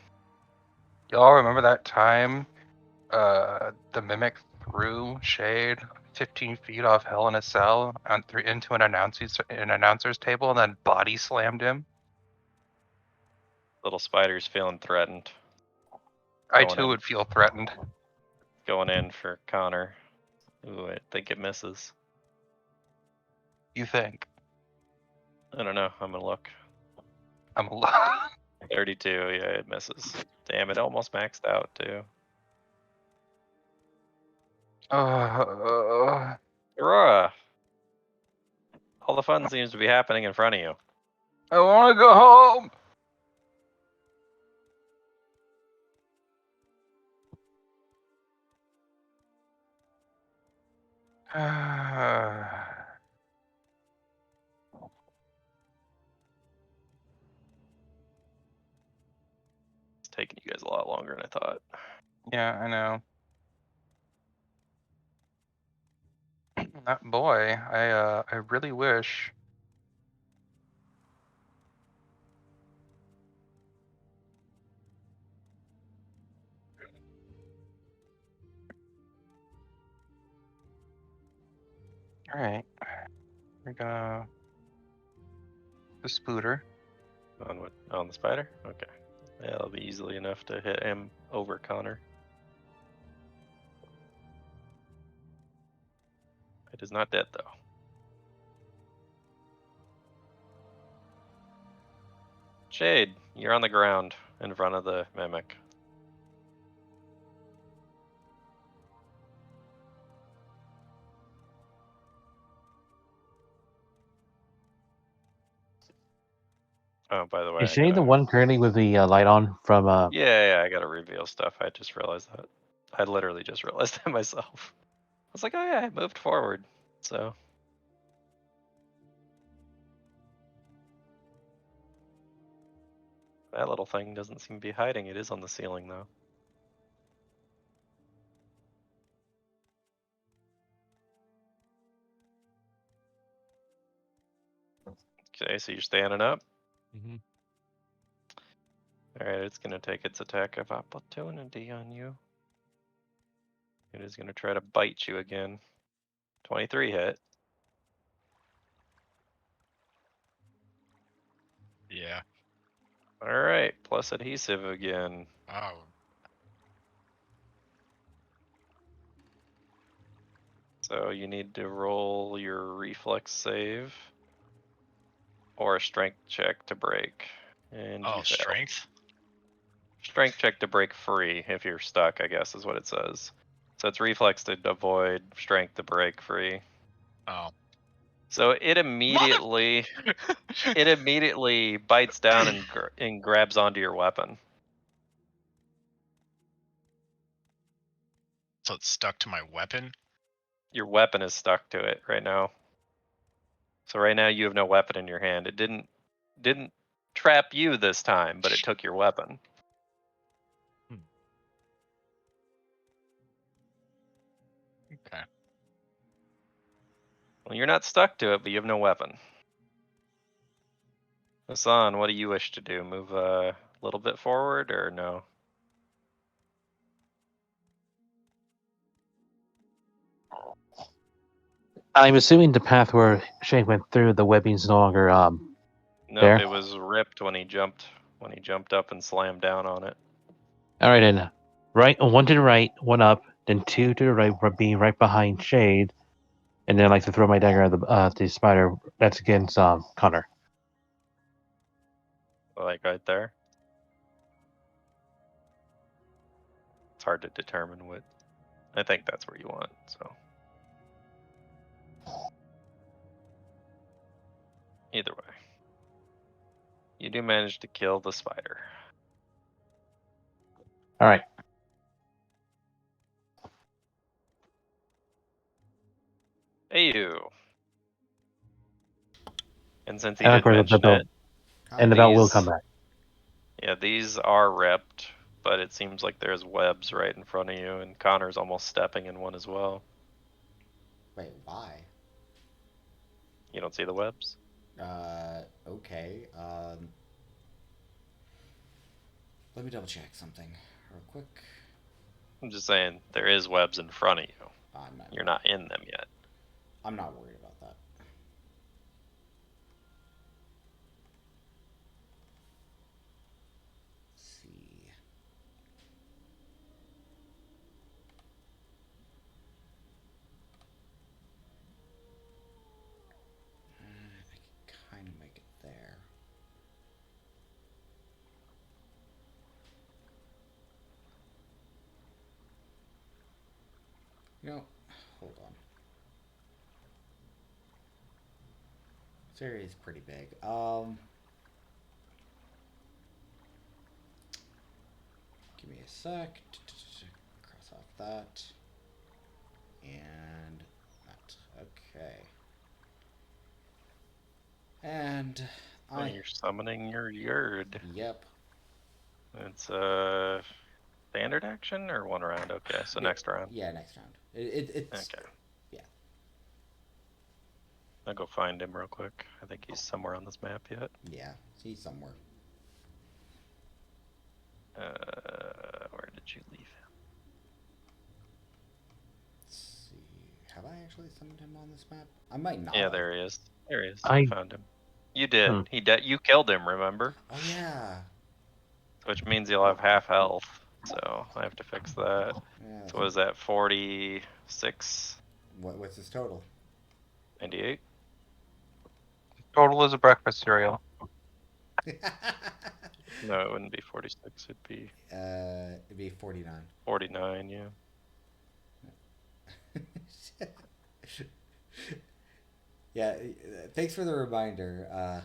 Y'all remember that time the Mimic threw Shade 15 feet off Hell in a Cell into an announcer's table and then body slammed him? Little spider's feeling threatened. I Going too in. would feel threatened. Going in for Connor. Ooh, I think it misses. You think? I don't know. I'm gonna look. I'm alive. 32. Yeah, it misses. Damn, it almost maxed out too. Aurora! All the fun seems to be happening in front of you. I want to go home. It's taking you guys a lot longer than I thought. Yeah, I know. Boy, I really wish. All right, we're gonna the spooter. On what? On the spider? Okay. Yeah, that'll be easily enough to hit him over Connor. It is not dead though. Shade, you're on the ground in front of the Mimic. Oh, by the way, Is Shane the one currently with the light on from? Yeah, I gotta reveal stuff. I just realized that. I literally just realized that myself. I was like, oh yeah, I moved forward. So. That little thing doesn't seem to be hiding. It is on the ceiling though. Okay, so you're standing up. Mm-hmm. Alright, it's gonna take its attack of opportunity on you. It is gonna try to bite you again. 23 hit. Yeah. Alright, plus adhesive again. Oh. So you need to roll your reflex save. or a strength check to break. And Oh, you fail. strength? Strength check to break free if you're stuck, I guess is what it says. So it's reflex to avoid, strength to break free. Oh. So it immediately bites down and grabs onto your weapon. So it's stuck to my weapon? Your weapon is stuck to it right now. So right now you have no weapon in your hand. It didn't trap you this time, but it took your weapon. Okay. Well, you're not stuck to it, but you have no weapon. Hassan, what do you wish to do? Move a little bit forward or no? I'm assuming the path where Shane went through, the webbing's no longer Nope, there? it was ripped when he jumped up and slammed down on it. All right, then. Right, one to the right, one up, then two to the right, being right behind Shade, and then I like to throw my dagger at the spider. That's against Connor. Like right there. It's hard to determine what. I think that's where you want, so. Either way. You do manage to kill the spider. All right. Hey you. And since he And of did course, the mention belt. it, And the belt will these- come back. Yeah, these are ripped, but it seems like there's webs right in front of you, and Connor's almost stepping in one as well. Wait, why? You don't see the webs? Okay. Let me double check something real quick. I'm just saying, there is webs in front of you. You're not in them yet. I'm not worried about that. Let's see. I can kind of make it there. You know, hold on. This area is pretty big. Give me a sec. Cross off that. And that. Okay. And Oh, you're summoning your yurt. Yep. It's a standard action or one round? Okay, so next round. Yeah, next round. It's okay. Yeah. I'll go find him real quick. I think he's somewhere on this map yet. Yeah, he's somewhere. Where did you leave him? Let's see. Have I actually summoned him on this map? I might not. Yeah, there he is. There he is. I found him. You did. You killed him, remember? Oh yeah. Which means you'll have half health. So I have to fix that. Yeah, So what is that? 46? What's his total? 98? Total is a breakfast cereal. No, it wouldn't be 46. It'd be 49. 49, yeah. Yeah, thanks for the reminder,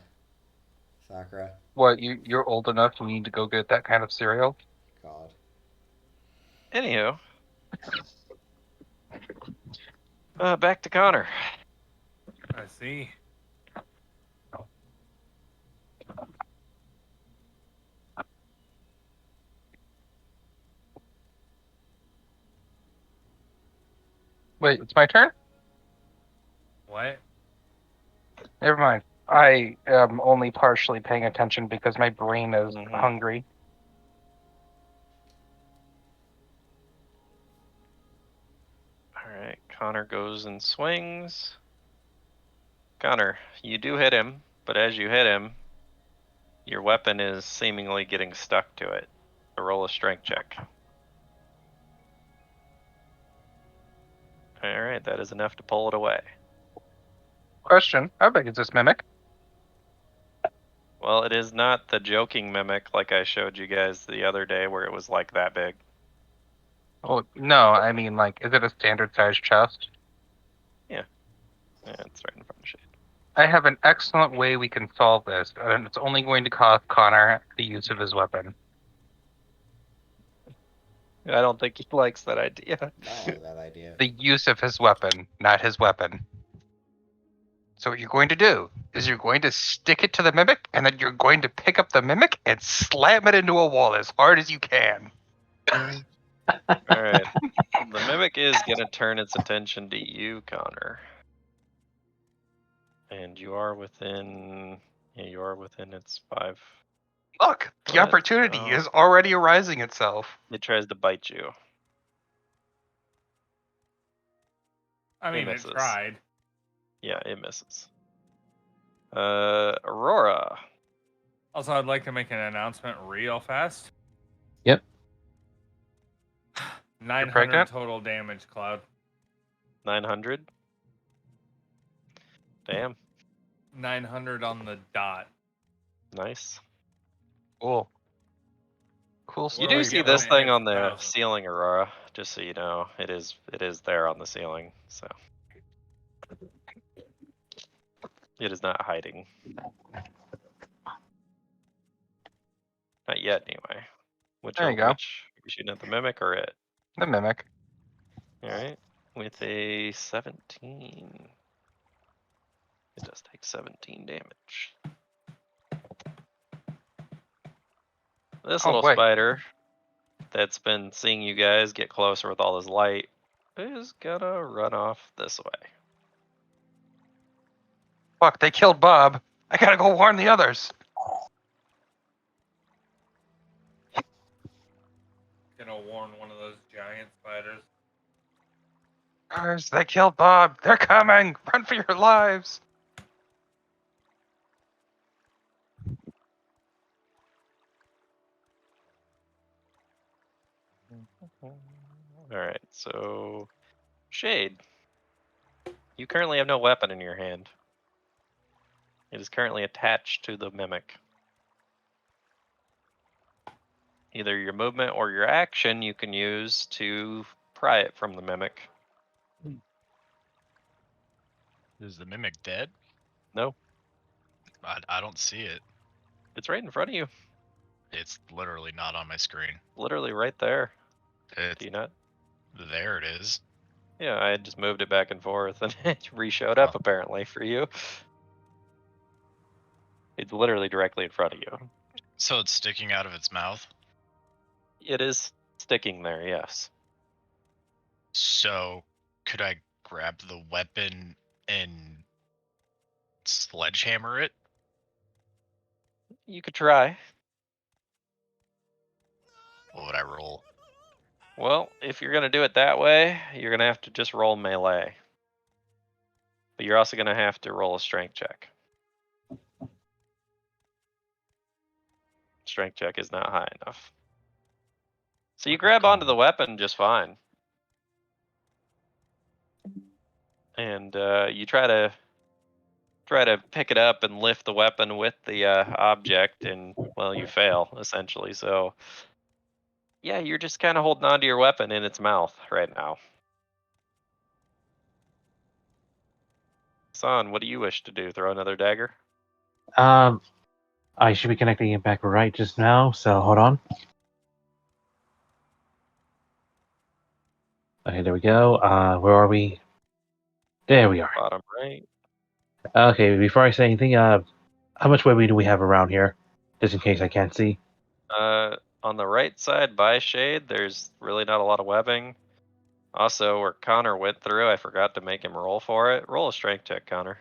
Sakura. What, you're old enough you need to go get that kind of cereal? God. Anywho. Back to Connor. I see. Wait, it's my turn? What? Never mind. I am only partially paying attention because my brain is hungry. Alright, Connor goes and swings. Connor, you do hit him, but as you hit him, your weapon is seemingly getting stuck to it. So roll a strength check. Alright, that is enough to pull it away. Question, how big is this mimic? Well, it is not the joking mimic like I showed you guys the other day where it was like that big. Oh, no, I mean, like, is it a standard sized chest? Yeah, it's right in front of Shade. I have an excellent way we can solve this, and it's only going to cost Connor the use of his weapon. I don't think he likes that idea. I like that idea. The use of his weapon, not his weapon. So what you're going to do is you're going to stick it to the mimic, and then you're going to pick up the mimic and slam it into a wall as hard as you can. Alright. The mimic is going to turn its attention to you, Connor. And you are within... Yeah, you are within its 5. Look, the opportunity is already arising itself. It tries to bite you. I mean, it tried. Yeah, it misses. Aurora. Also, I'd like to make an announcement real fast. Yep. 900 total damage, Cloud. 900? Damn. 900 on the dot. Nice. Cool. Cool. You do see this thing on the ceiling, Aurora, just so you know. It is there on the ceiling, so. It is not hiding. Not yet, anyway. There you go. Which are you shooting at the mimic or it? The mimic. Alright. With a 17. It does take 17 damage. This little spider that's been seeing you guys get closer with all his light is gonna run off this way. Fuck, they killed Bob. I gotta go warn the others. Gonna warn one of those giant spiders. Guys, they killed Bob. They're coming. Run for your lives. Alright, so Shade. You currently have no weapon in your hand. It is currently attached to the mimic. Either your movement or your action you can use to pry it from the mimic. Is the mimic dead? No. I don't see it. It's right in front of you. It's literally not on my screen. Literally right there. It's, Do you not? There it is. Yeah, I just moved it back and forth and it re-showed up apparently for you. It's literally directly in front of you. So it's sticking out of its mouth? It is sticking there, yes. So could I grab the weapon and sledgehammer it? You could try. What would I roll? Well, if you're going to do it that way, you're going to have to just roll melee. But you're also going to have to roll a strength check. Strength check is not high enough. So you grab onto the weapon just fine. And you try to pick it up and lift the weapon with the object, and, well, you fail, essentially. So, yeah, you're just kind of holding onto your weapon in its mouth right now. Son, what do you wish to do? Throw another dagger? I should be connecting it back right just now, so hold on. Okay, there we go. Where are we? There we are. Bottom right. Okay, before I say anything, how much webbing do we have around here? Just in case I can't see. On the right side by Shade, there's really not a lot of webbing. Also, where Connor went through, I forgot to make him roll for it. Roll a strength check, Connor.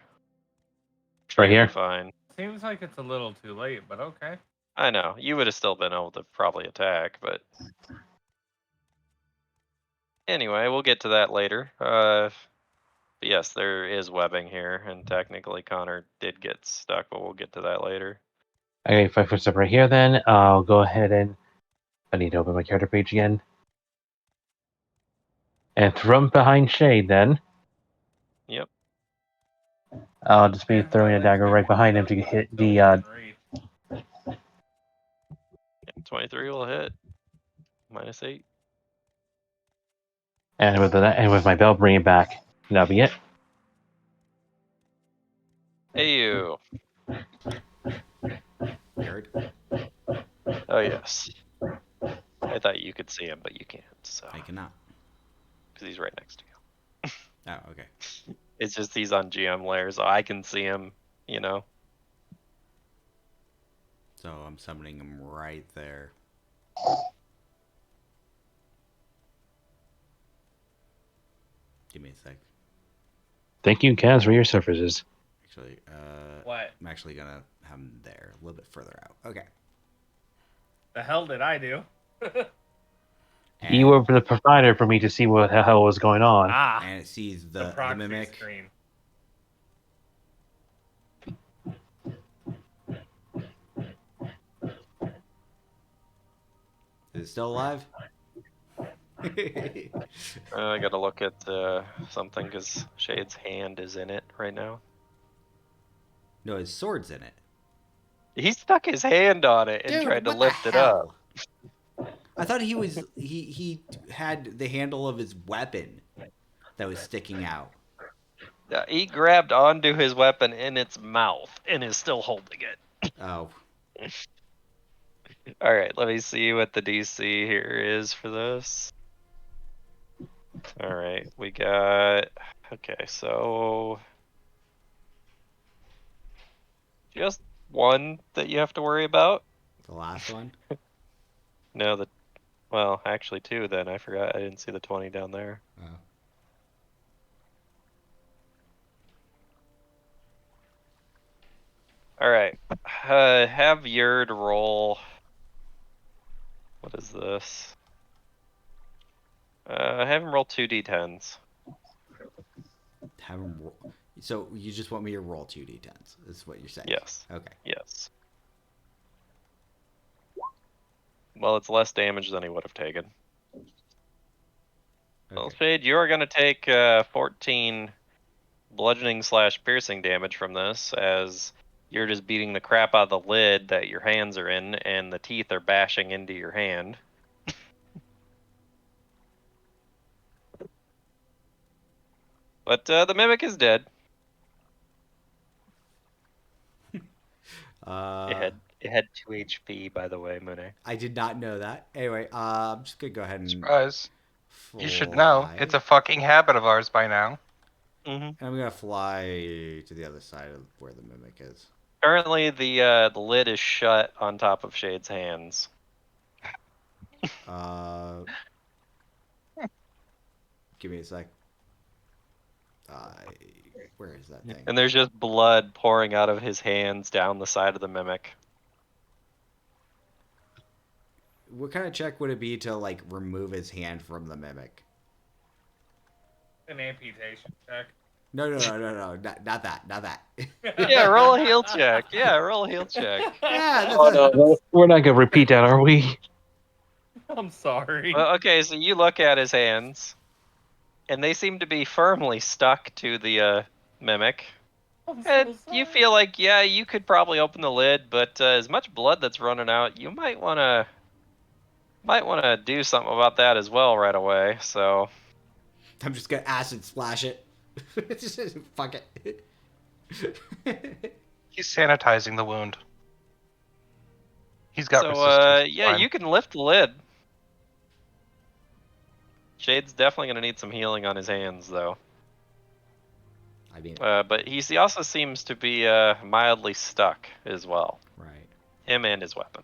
Right here? Fine. Seems like it's a little too late, but okay. I know. You would have still been able to probably attack, but... Anyway, we'll get to that later. But yes, there is webbing here, and technically Connor did get stuck, but we'll get to that later. Okay, 5 foot step right here then. I'll go ahead and... I need to open my character page again. And from behind Shade then. Yep. I'll just be throwing a dagger right behind him to hit the 23 will hit. -8. And with my bell bringing back, that'll be it. Hey, you. Weird. Oh, yes. I thought you could see him, but you can't, so. I cannot. Because he's right next to you. Oh, okay. It's just he's on GM layer, so I can see him, you know. So I'm summoning him right there. Give me a sec. Thank you, Kaz, for your services. Actually, What I'm actually gonna have him there, a little bit further out. Okay. the hell did I do? And, You were the provider for me to see what the hell was going on. and it sees the the proxy mimic. screen. Is it still alive? I gotta look at something because Shade's hand is in it right now. No, his sword's in it. He stuck his hand on it and Dude, tried to what lift the it up. hell? I thought he was he had the handle of his weapon that was sticking out. He grabbed onto his weapon in its mouth and is still holding it. Oh, All right, let me see what the DC here is for this. All right, we got. Okay, so just one that you have to worry about. the last one. No, well, actually two. Then I forgot. I didn't see the 20 down there. Oh. All right, have Yurd roll. What is this? Have him roll 2d10s. Have him roll. So you just want me to roll 2d10s? Is what you're saying? Yes. Okay. Yes. Well, it's less damage than he would have taken. Well, Okay. Shade, you are going to take 14 bludgeoning / piercing damage from this, as you're just beating the crap out of the lid that your hands are in, and the teeth are bashing into your hand. But the mimic is dead. It had 2 HP, by the way, Mune. I did not know that. Anyway, I'm just gonna go ahead and Surprise. fly. You should know. It's a fucking habit of ours by now. Mm-hmm. And I'm gonna fly to the other side of where the mimic is. Currently, the lid is shut on top of Shade's hands. Give me a sec. Where is that thing? And there's just blood pouring out of his hands down the side of the mimic. What kind of check would it be to like remove his hand from the mimic? An amputation check. No, not that. Yeah, roll a heal check. Yeah, roll a heal check. Yeah, that's Oh no, we're not gonna repeat that, are we? I'm sorry. Well, okay, so you look at his hands, and they seem to be firmly stuck to the mimic. I'm And so you sorry. feel like, yeah, you could probably open the lid, but as much blood that's running out, you might wanna do something about that as well right away. So I'm just gonna acid splash it. Fuck it. He's sanitizing the wound. He's got so resistance. yeah, Fine. you can lift the lid. Shade's definitely gonna need some healing on his hands though. I mean, But he also seems to be mildly stuck as well. right. Him and his weapon.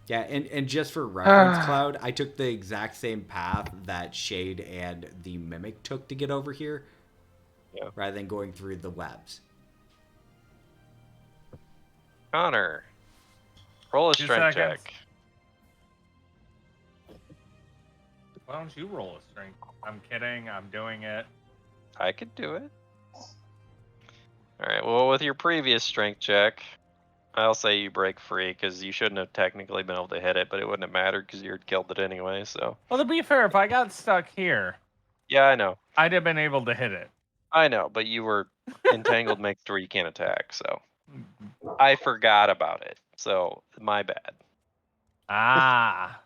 Yeah, and just for reference, Cloud, I took the exact same path that Shade and the Mimic took to get over here. Yeah. Rather than going through the webs. Connor, roll a 2 strength seconds. check. Why don't you roll a strength? I'm kidding. I'm doing it. I could do it. All right. Well, with your previous strength check, I'll say you break free because you shouldn't have technically been able to hit it, but it wouldn't have mattered because you had killed it anyway. So. Well, to be fair, if I got stuck here, Yeah, I know. I'd have been able to hit it. I know, but you were entangled, makes where you can't attack. So I forgot about it. So my bad. Ah.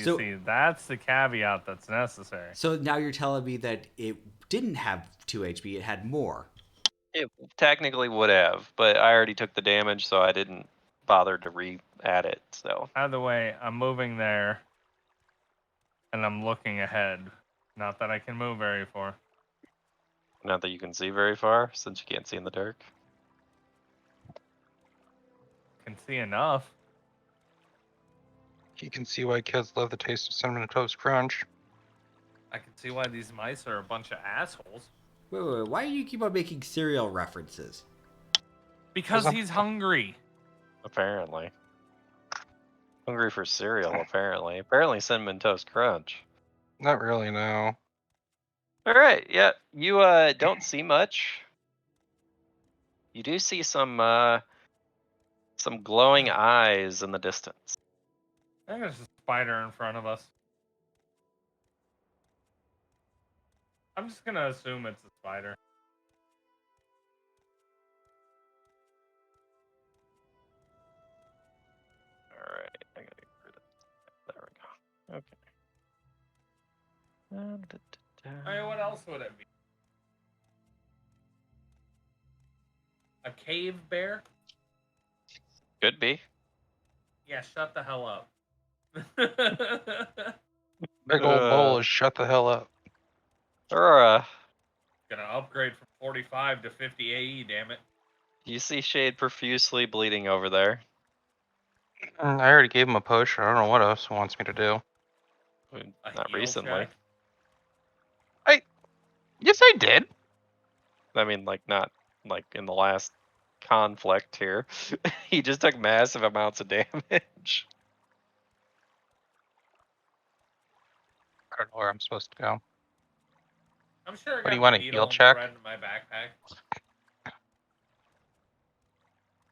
So- See, that's the caveat that's necessary. So now you're telling me that it didn't have 2 HP, it had more. It technically would have, but I already took the damage, so I didn't bother to re-add it. So Either way, I'm moving there, and I'm looking ahead. Not that I can move very far. not that you can see very far, since you can't see in the dark. Can see enough. You can see why kids love the taste of Cinnamon Toast Crunch. I can see why these mice are a bunch of assholes. Wait, why do you keep on making cereal references? Because I'm- he's hungry. Apparently. Hungry for cereal, apparently. Apparently Cinnamon Toast Crunch. Not really, no. Alright, yeah. You don't see much. You do see some glowing eyes in the distance. I think there's a spider in front of us. I'm just gonna assume it's a spider. Alright, I gotta get rid of that. There we go. Okay. I mean, what else would it be? A cave bear? Could be. Yeah, shut the hell up. Big old bowl is shut the hell up. Aurora, Gonna upgrade from 45 to 50 AE, damn it. you see Shade profusely bleeding over there. I already gave him a potion. I don't know what else he wants me to do. A Not heal recently. check? Yes, I did. I mean, like, not like in the last conflict here. He just took massive amounts of damage. I don't know where I'm supposed to go. I'm sure I What got do you want, a the heal needle and check? thread in my backpack.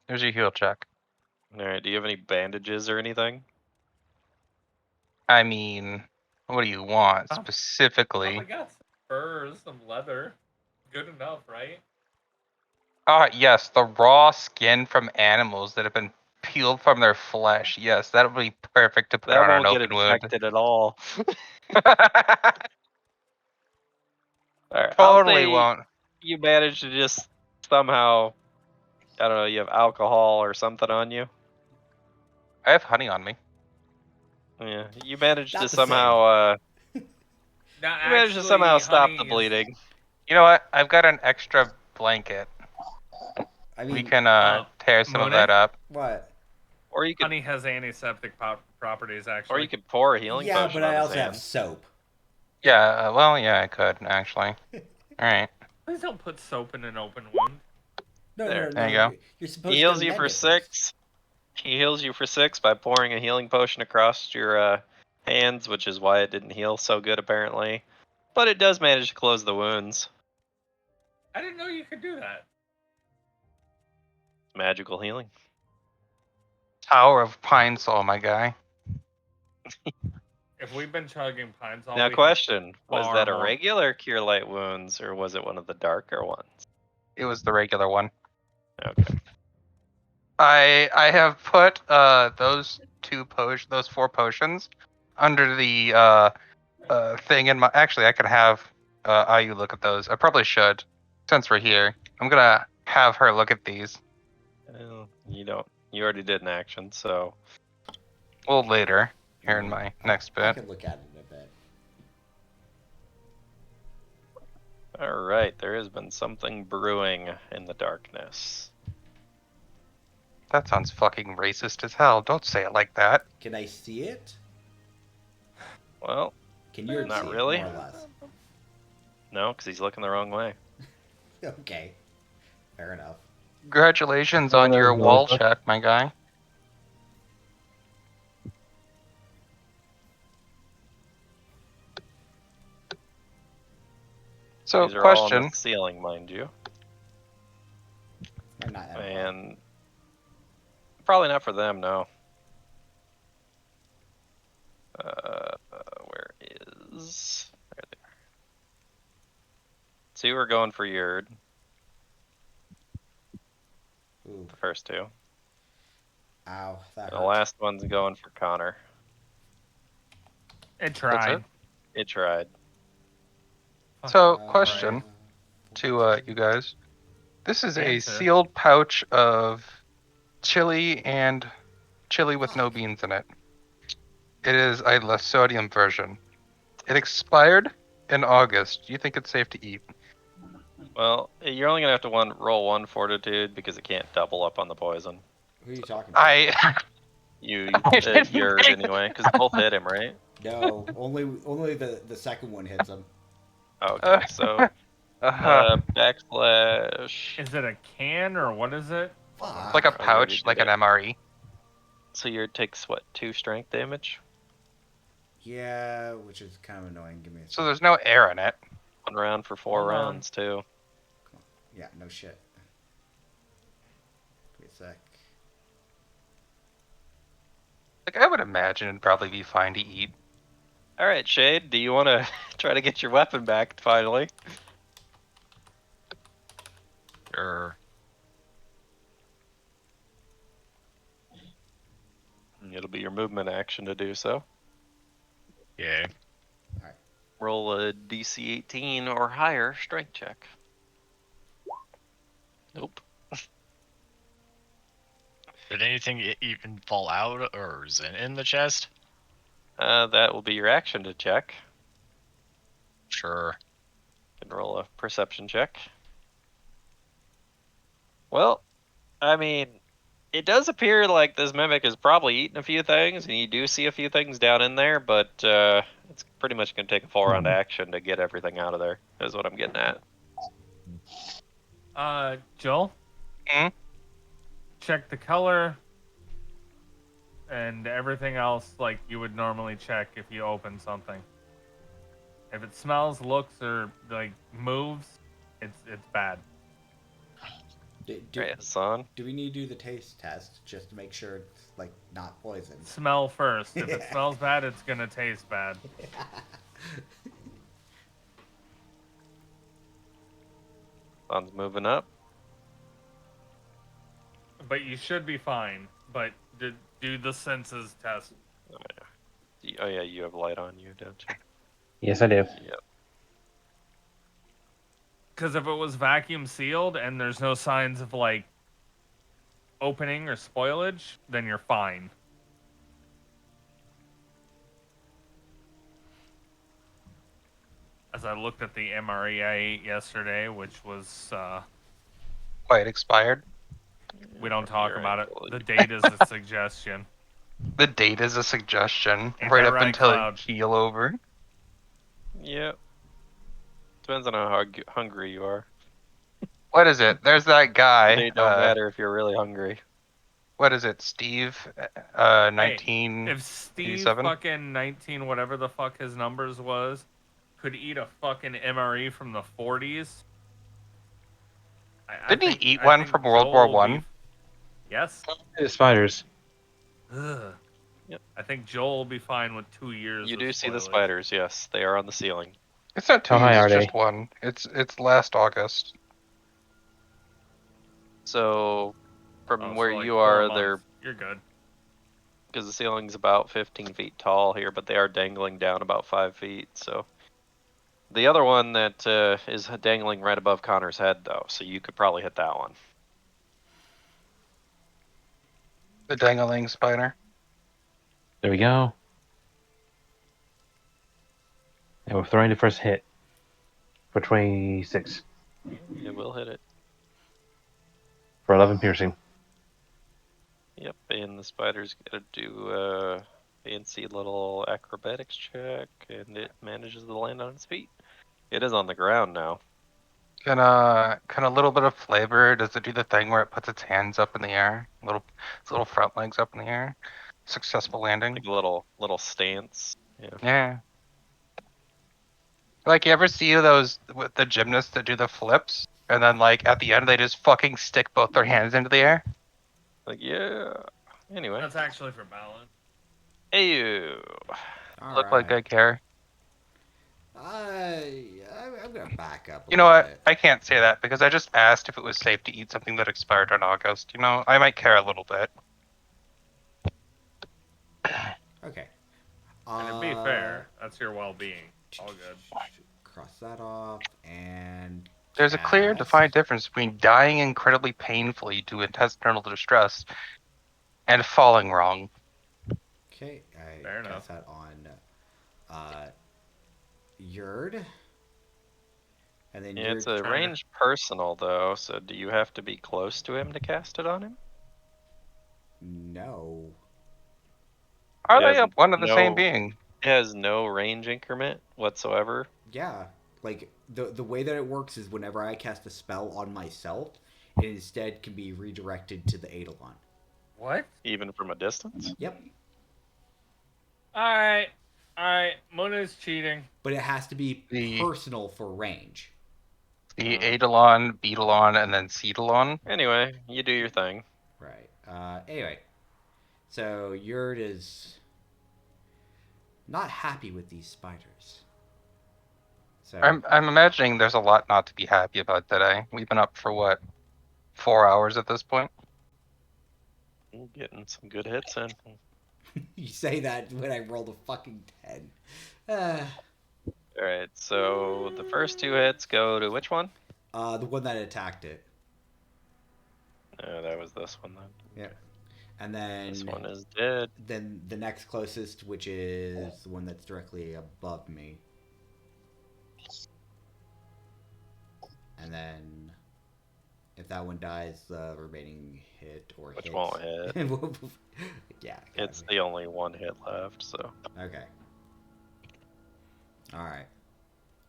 There's your heal check. Alright, do you have any bandages or anything? I mean, what do you want Oh, specifically? I got some furs, some leather. Good enough, right? Yes, the raw skin from animals that have been peeled from their flesh. Yes, that would be perfect to put That on an won't get open wound. infected at all. Alright, I'll Totally say won't. you managed to just somehow, I don't know, you have alcohol or something on you. I have honey on me. Yeah, you managed Not to the somehow, Now, you managed to somehow stop the bleeding. You know what? I've got an extra blanket. I mean, We can tear some of Mune? that up. what? Or you could, Honey has antiseptic properties, actually. or you could pour a healing Yeah, potion but I on his also have hand. soap. Yeah, well, yeah, I could actually. All right. Please don't put soap in an open wound. No, There. There you go. You're supposed He to heals you mend for it first. 6. He heals you for 6 by pouring a healing potion across your hands, which is why it didn't heal so good apparently. But it does manage to close the wounds. I didn't know you could do that. Magical healing. Tower of Pine Sol, my guy. If we've been chugging pines all Now week, question, was far that a more. regular Cure Light Wounds or was it one of the darker ones? It was the regular one. Okay. I have put those those 4 potions under the thing in my. Actually, I could have IU look at those. I probably should, since we're here. I'm gonna have her look at these. Well, you don't. You already did an action, so Well, later here in my next I bit. could look at it a bit. all right. There has been something brewing in the darkness. That sounds fucking racist as hell. Don't say it like that. Can I see it? Well, Can you Not see really. it, more or less? no, because he's looking the wrong way. Okay. Fair enough. Congratulations Oh, on your there's no wall look. check, my guy. So, These are all on question. the ceiling, mind you, I'm not and probably not for them. No. Where is? There they are. Two are going for Yurd. Ooh, The first 2. Ow, that The hurt. last one's going for Connor. It tried. It tried. So, Fucking question right. to you guys. This is a Answer. sealed pouch of chili and chili with no beans in it. It is a less sodium version. It expired in August. Do you think it's safe to eat? Well, you're only gonna have to roll one fortitude because it can't double up on the poison. Who are you talking to? You, I didn't yours think- anyway, because both hit him, right? No, only the second one hits him. Okay, so backslash. Is it a can or what is it? Fuck. like a I already pouch, did like it. an MRE. So your takes what, 2 strength damage? Yeah, which is kind of annoying. Give me a So second. there's no air in it. 1 round for 4 Hold on. rounds too. Yeah, no shit. Give me a sec. Like I would imagine it'd probably be fine to eat. All right, Shade, do you want to try to get your weapon back finally? Sure. It'll be your movement action to do so. Yeah. Roll a DC 18 or higher strength check. Nope. Did anything even fall out or is it in the chest? That will be your action to check. Sure. You can roll a perception check. Well, I mean, it does appear like this mimic has probably eaten a few things, and you do see a few things down in there, but it's pretty much going to take a full round action to get everything out of there, is what I'm getting at. Joel? Hmm? Check the color and everything else like you would normally check if you open something. If it smells, looks, or like moves, it's bad. Do, Right, Hassan. do we need to do the taste test just to make sure it's like not poison? Smell first. If it smells bad, it's gonna taste bad. Hassan's moving up. But you should be fine. But do the senses test. Oh yeah, you have light on you, don't you? Yes, I do. Yep. Because if it was vacuum sealed and there's no signs of like opening or spoilage, then you're fine. As I looked at the MRE I ate yesterday, which was Quite expired. we don't talk You're about it. invalid. The date is a suggestion. The date is a suggestion, Ain't right that up right, until Cloud? you keel over. Yep. Depends on how hungry you are. What is it? There's that guy. It don't matter if you're really hungry. What is it, Steve? Hey, 19. if Steve 87? fucking 19, whatever the fuck his numbers was, could eat a fucking MRE from the 40s. Didn't he eat one from World War One? Yes. The spiders. Ugh. Yep. I think Joel will be fine with 2 years. You of do see the spoilage. spiders, yes. They are on the ceiling. It's not 2 How high years, are it's they? just one. It's last August. So, from Oh, where so like you 4 are, months. they're You're good. because the ceiling's about 15 feet tall here, but they are dangling down about 5 feet. So, the other one that is dangling right above Connor's head, though, so you could probably hit that one. The dangling spider. There we go. And we're throwing the first hit for 26 It will hit it. for 11 piercing. Yep, and the spider's gonna do a fancy little acrobatics check, and it manages to land on its feet. It is on the ground now. Can a little bit of flavor? Does it do the thing where it puts its hands up in the air, its little front legs up in the air? Successful landing. Like a little stance. Yeah. Yeah. Like you ever see those with the gymnasts that do the flips, and then like at the end they just fucking stick both their hands into the air? Like, yeah. Anyway. That's actually for balance. Hey, you. Look like I care. I'm gonna back up. You know what? I can't say that because I just asked if it was safe to eat something that expired in August. You know, I might care a little bit. Okay. And to be fair, that's your well-being. All good. Cross that off and There's a clear, cast. defined difference between dying incredibly painfully to intestinal distress and falling wrong. Okay, I Fair enough. cast that on Yurd. And then Yeah, it's Yurd. a range personal though, so do you have to be close to him to cast it on him? No. Are It they has one and the same no being? it has no range increment whatsoever. Yeah. Like, the way that it works is whenever I cast a spell on myself, it instead can be redirected to the Eidolon. What? Even from a distance? Yep. Alright. Mune is cheating. But it has to be The- personal for range. The Eidolon, Beetlon, and then Cetalon. Anyway, you do your thing. Right. Anyway. So, Yurd is not happy with these spiders. So, I'm imagining there's a lot not to be happy about today. We've been up for what, 4 hours at this point? Getting some good hits in. you say that when I rolled a fucking 10. Alright, so the first 2 hits go to which one? The one that attacked it. No, that was this one then. Yep. And then This one is dead. Then the next closest, which is the one that's directly above me. And then if that one dies, the remaining hit or Which hits. won't hit. Yeah. It's the only one hit left, so. Okay. Alright.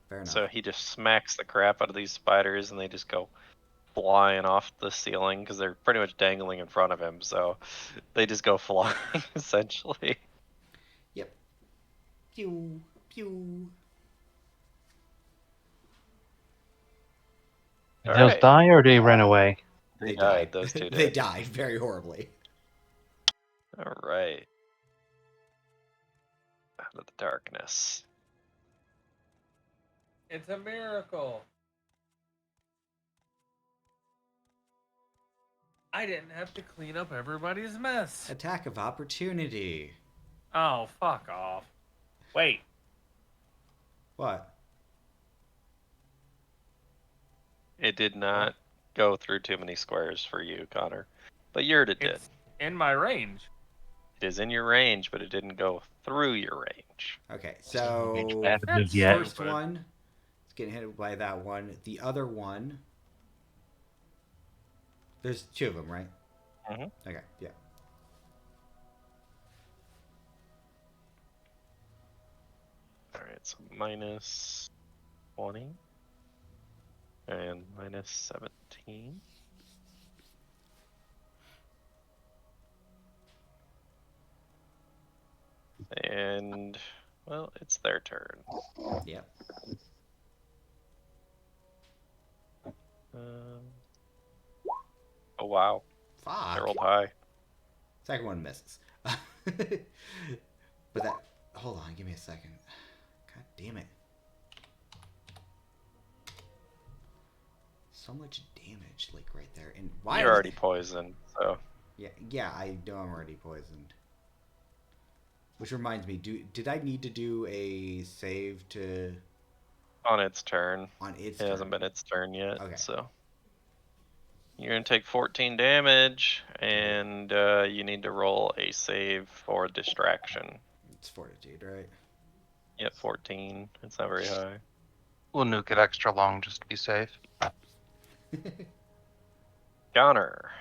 Fair enough. So he just smacks the crap out of these spiders and they just go flying off the ceiling because they're pretty much dangling in front of him, so they just go flying essentially. Yep. Pew. Pew. Did those die or did they run away? They died, those two They did. died very horribly. Alright. Out of the darkness. It's a miracle. I didn't have to clean up everybody's mess. Attack of opportunity. Oh, fuck off. Wait. What? It did not go through too many squares for you, Connor. But Yurt it did. It's in my range. It is in your range, but it didn't go through your range. Okay, so That's Yeah. first stupid. one, it's getting hit by that one. The other one, there's 2 of them, right? Mhm. Okay, yeah. Alright, so minus 20. And minus 17. And, well, it's their turn. Yep. Oh, wow. Fuck. They rolled high. Second one misses. But that. Hold on, give me a second. God damn it. So much damage, like right there. And why? You're already poisoned, so. Yeah, I know I'm already poisoned. Which reminds me, did I need to do a save to On its turn. on its It turn? hasn't been its turn yet, Okay. so. You're going to take 14 damage, and you need to roll a save for distraction. It's fortitude, right? Yep, 14. It's not very high. We'll nuke it extra long just to be safe. Connor.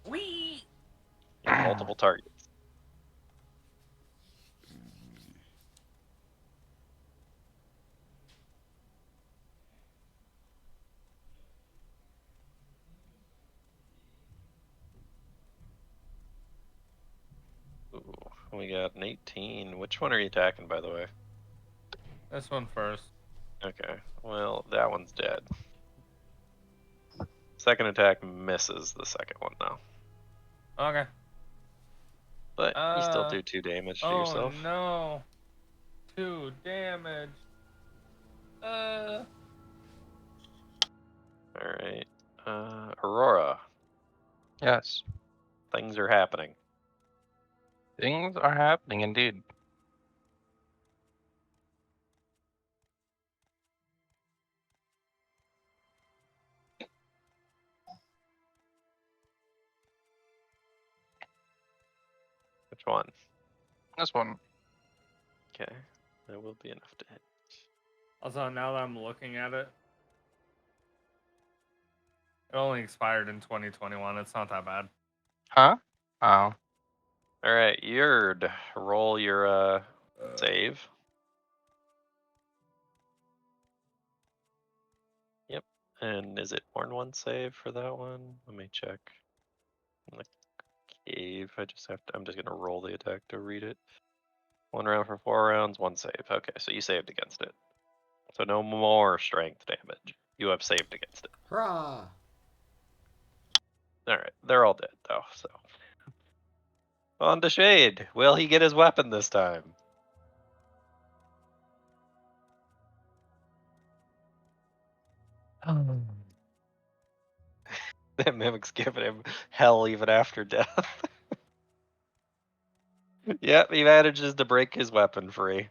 Wee! You have multiple targets. Ooh, we got an 18. Which one are you attacking, by the way? This one first. Okay, well, that one's dead. Second attack misses the second one, though. Okay. But you still do 2 damage to yourself. Oh no. 2 damage. Alright. Aurora, Yes. things are happening. Things are happening indeed. Which one? This one. Okay, that will be enough to hit. Also, now that I'm looking at it, it only expired in 2021. It's not that bad. Huh? Oh. All right, Yurd, roll your save. Yep. And is it more than one save for that one? Let me check. In the cave, I'm just gonna roll the attack to read it. 1 round for 4 rounds, 1 save. Okay, so you saved against it. So no more strength damage. You have saved against it. Hurrah! Alright, they're all dead though, so. On to Shade. Will he get his weapon this time? That mimic's giving him hell even after death. Yep, he manages to break his weapon free.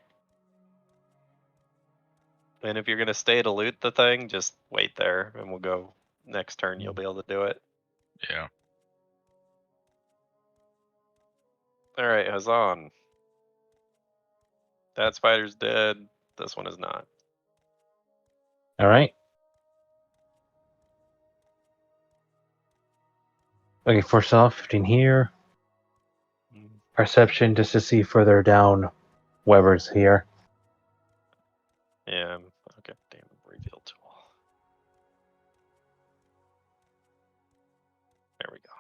And if you're gonna stay to loot the thing, just wait there and we'll go next turn you'll be able to do it. Yeah. Alright, Hazan. That spider's dead. This one is not. All right. Okay, first off, 15 here. Perception just to see further down whoever's here. Yeah, okay, damn reveal tool. There we go.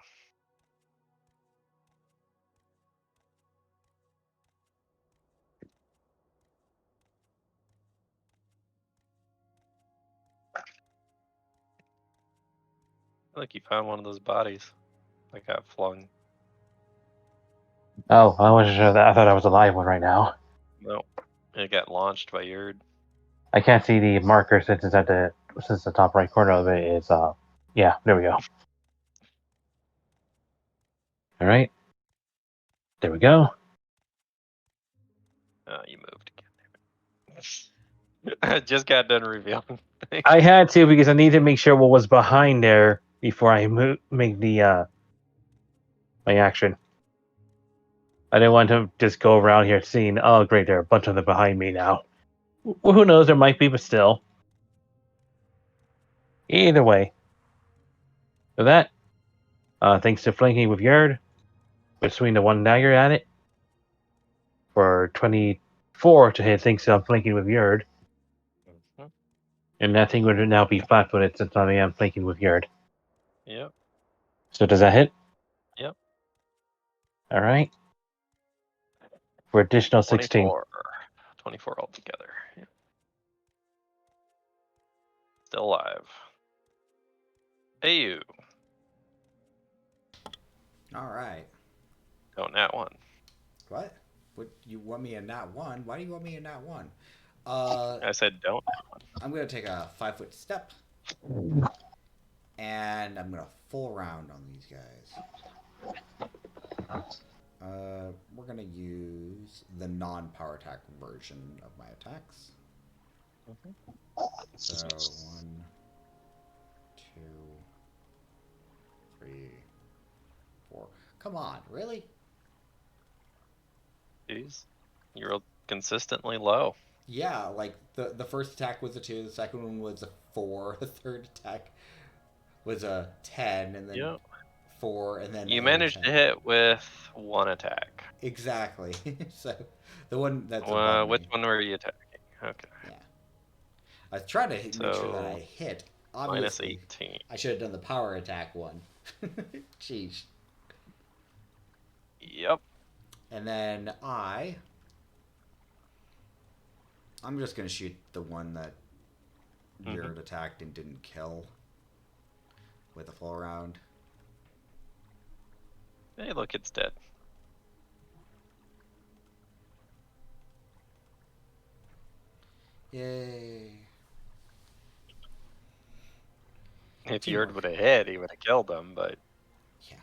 Look, you found one of those bodies that got flung. Oh, I wasn't sure that. I thought I was a live one right now. Nope. It got launched by Yurd. I can't see the marker since it's at the top right corner of it is yeah, there we go. All right. There we go. Oh, you moved again. I just got done revealing. I had to because I need to make sure what was behind there before I make the my action. I didn't want to just go around here seeing, oh great, there are a bunch of them behind me now. Well, who knows? There might be, but still. Either way. So that, thanks to flanking with Yard, between the 1 dagger at it, for 24 to hit thanks to flanking with Yard. Mhm. And that thing would now be flat-footed since I am flanking with Yard. Yep. So does that hit? Yep. All right. For additional 16. 24 altogether. Yep. Still alive. Hey, you. All right. Oh, nat 1. What? What? You want me in nat 1? Why do you want me in nat 1? I said don't. I'm gonna take a 5-foot step, and I'm gonna full round on these guys. We're gonna use the non-power attack version of my attacks. So 1, 2, 3, 4. Come on, really? Jeez. You rolled consistently low. Yeah, like the first attack was a 2, the second one was a 4, the third attack was a 10, and then Yep. 4, and then You a managed 10. to hit with 1 attack. Exactly. So the one that's above Which me. one were you attacking? Okay. Yeah. I was trying to make sure that So, I hit. minus Obviously, 18. I should have done the power attack one. Jeez. Yep. And then I'm just gonna shoot the one that Yurd attacked and didn't kill with a full round. Hey, look, it's dead. Yay. If Teamwork. Yurd would have hit, he would have killed him, but. Yeah.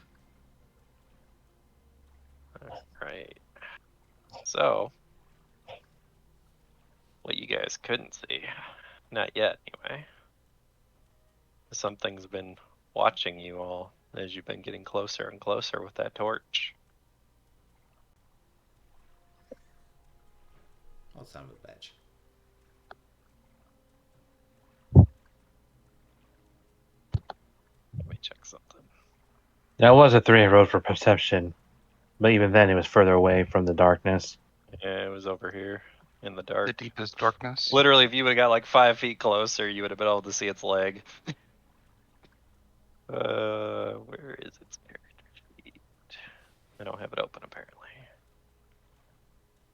Alright. So, what you guys couldn't see, not yet anyway, something's been watching you all as you've been getting closer and closer with that torch. Oh, son of a bitch. Let me check something. That was a 3 I rolled for perception, but even then it was further away from the darkness. Yeah, it was over here in the The dark. deepest darkness. Literally, if you would have got like 5 feet closer, you would have been able to see its leg. Where is its character sheet? I don't have it open apparently.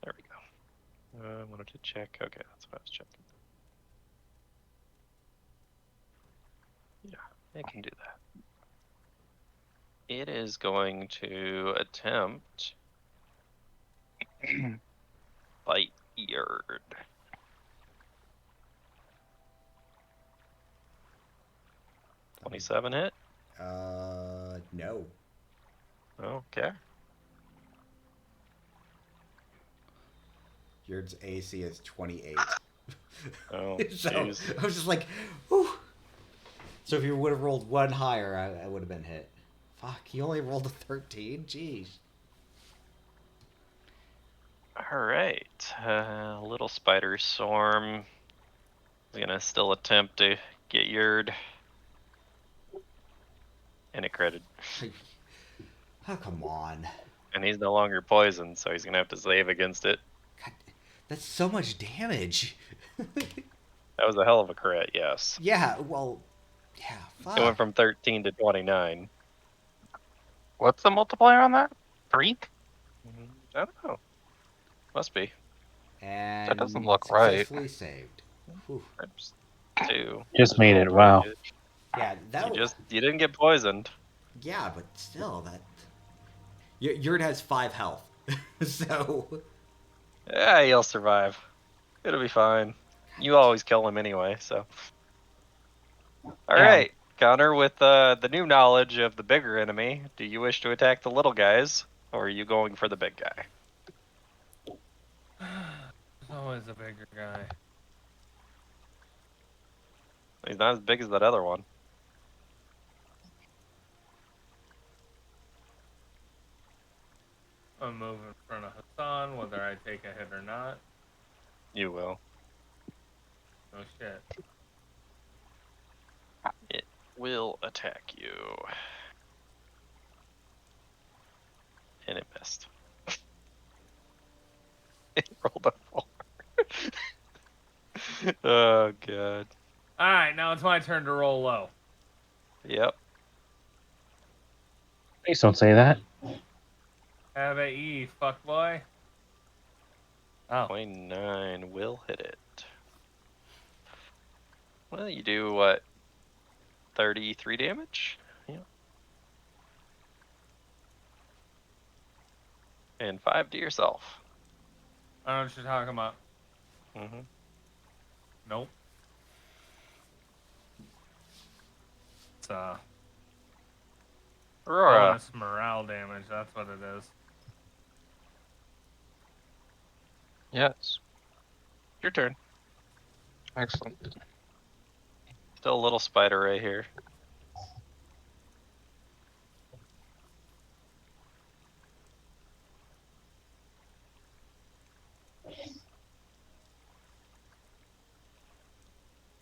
There we go. I wanted to check. Okay, that's what I was checking. Yeah, I can do that. It is going to attempt bite Yerd. $27 hit? No. Okay. Yurd's AC is 28. Oh, So jeez. I was just like, whew. So if you would have rolled one higher, I would have been hit. Fuck, he only rolled a 13? Jeez. Alright. Little spider swarm is gonna still attempt to get Yerd. And it critted. Oh, come on. And he's no longer poisoned, so he's gonna have to save against it. God, that's so much damage. That was a hell of a crit, yes. Yeah, well, yeah, fuck. It went from 13 to 29. What's the multiplier on that? 3? I don't know. Must be. And That doesn't look right. successfully saved. Whew. Oops. 2. Just made it, wow. Yeah, that You didn't get poisoned. Yeah, but still, that... Yurt has 5 health. So... Yeah, he'll survive. It'll be fine. You always kill him anyway, so. Alright, Connor, with the new knowledge of the bigger enemy, do you wish to attack the little guys, or are you going for the big guy? There's always a bigger guy. He's not as big as that other one. I'm moving in front of Hassan, whether I take a hit or not. You will. No shit. It will attack you. And it missed. It rolled a 4. Oh, God. Alright, now it's my turn to roll low. Yep. Please don't say that. Have a E, fuckboy. Oh. 29 will hit it. Well, you do what? 33 damage? Yeah. And 5 to yourself. I don't know what you're talking about. Mm-hmm. Nope. It's Aurora. bonus morale damage, that's what it is. Yes. Your turn. Excellent. Still a little spider right here.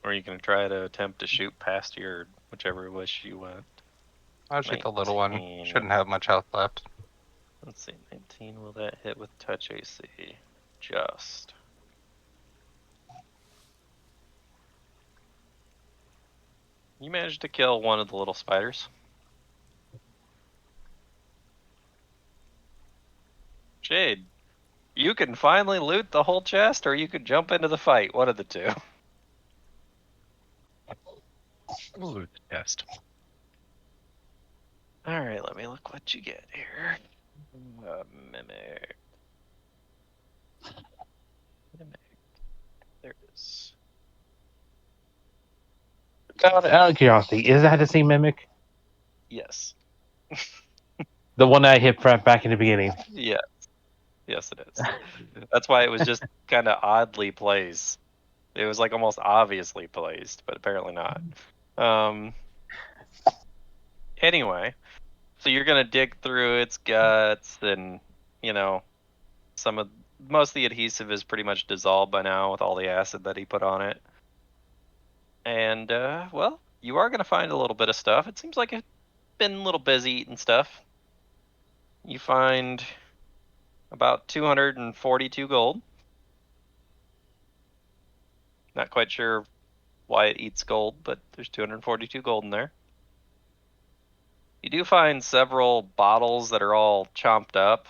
Or you can try to attempt to shoot past your whichever wish you want. I'll shoot the little one. 19. Shouldn't have much health left. Let's see, 19, will that hit with touch AC? Just. You managed to kill one of the little spiders. Jade, you can finally loot the whole chest, or you could jump into the fight. One of the two. Loot the chest. Alright, let me look what you get here. Mimic. Mimic. There it is. Out of curiosity, is that the same mimic? Yes. The one that I hit back in the beginning? Yeah. Yes, it is. That's why it was just kind of oddly placed. It was like almost obviously placed, but apparently not. Anyway, so you're gonna dig through its guts, and you know, most of the adhesive is pretty much dissolved by now with all the acid that he put on it. And well, you are gonna find a little bit of stuff. It seems like it's been a little busy eating stuff. You find about 242 gold. Not quite sure why it eats gold, but there's 242 gold in there. You do find several bottles that are all chomped up.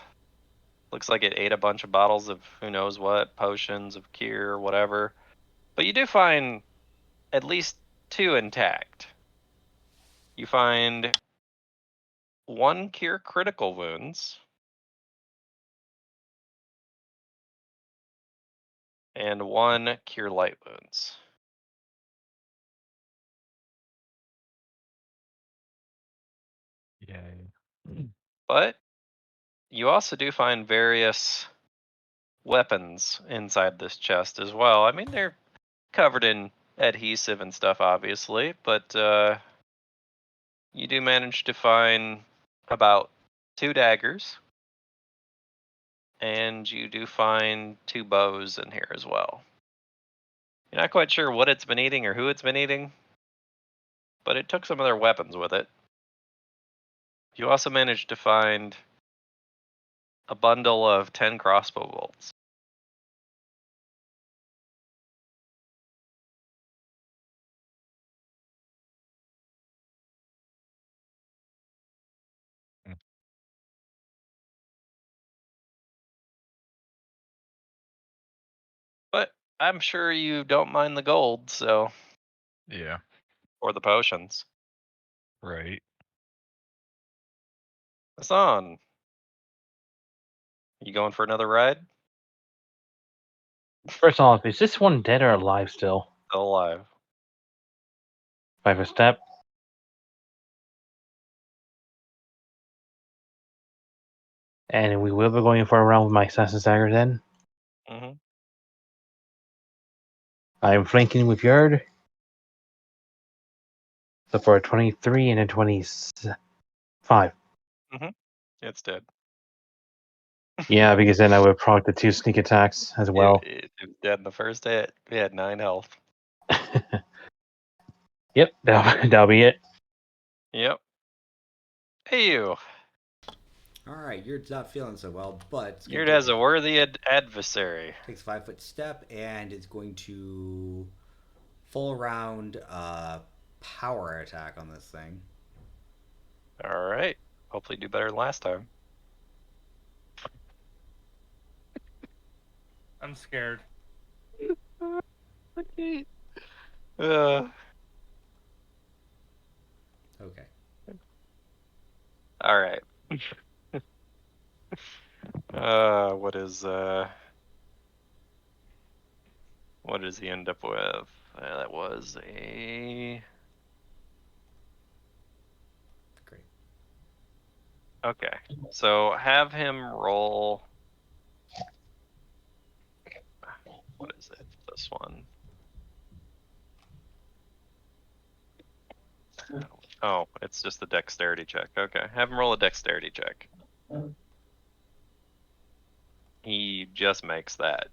Looks like it ate a bunch of bottles of who knows what, potions of cure, whatever. But you do find at least 2 intact. You find 1 cure critical wounds and 1 cure light wounds. Yay. But you also do find various weapons inside this chest as well. I mean, they're covered in adhesive and stuff, obviously, but you do manage to find about 2 daggers, and you do find 2 bows in here as well. You're not quite sure what it's been eating or who it's been eating, but it took some of their weapons with it. You also managed to find a bundle of 10 crossbow bolts. Hmm. But I'm sure you don't mind the gold, so Yeah. or the potions. Right. Hassan, you going for another ride? First off, is this one dead or alive still? Still alive. 5 step. And we will be going for a round with my Assassin's Dagger then. Mm-hmm. I'm flanking with Yard. So for a 23 and a 25. It's dead. Yeah, because then I would proc the 2 sneak attacks as well. It was dead in the first hit. We had 9 health. Yep, that'll be it. Yep. Hey, you. Alright, you're not feeling so well, but Yurt has a worthy adversary. takes 5-foot step and is going to full round power attack on this thing. All right. Hopefully, do better than last time. I'm scared. Okay. Okay. All right. What does he end up with? That was a. Great. Okay. So have him roll. What is it? This one. Oh, it's just a dexterity check. Okay. Have him roll a dexterity check. He just makes that.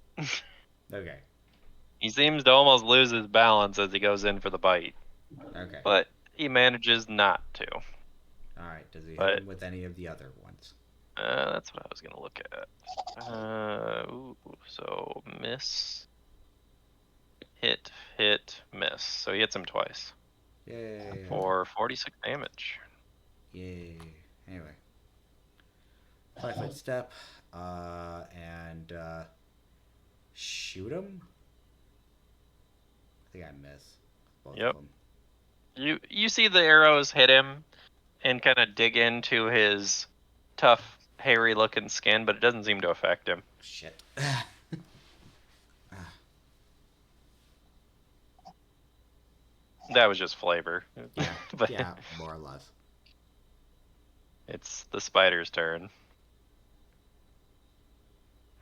Okay. He seems to almost lose his balance as he goes in for the bite, Okay. but he manages not to. Alright, does he hit But him with any of the other ones? that's what I was gonna look at. So miss, hit, miss. So he hits him twice Yay. for 46 damage. Yay. Anyway. 5-foot step, and shoot him? I think I miss both Yep. of them. You see the arrows hit him and kind of dig into his tough, hairy looking skin, but it doesn't seem to affect him. Shit. That was just flavor. Yeah, But yeah, more or less. it's the spider's turn.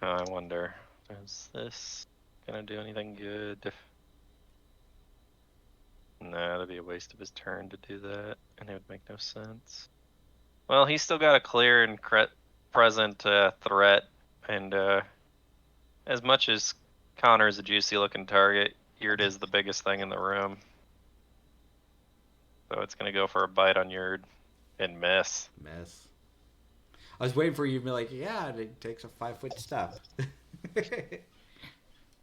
I wonder, is this gonna do anything good? Nah, that'd be a waste of his turn to do that, and it would make no sense. Well, he's still got a clear and present threat, and as much as Connor's a juicy-looking target, Yurt is the biggest thing in the room. So it's gonna go for a bite on Yurt and miss. Miss. I was waiting for you to be like, yeah, it takes a 5-foot step.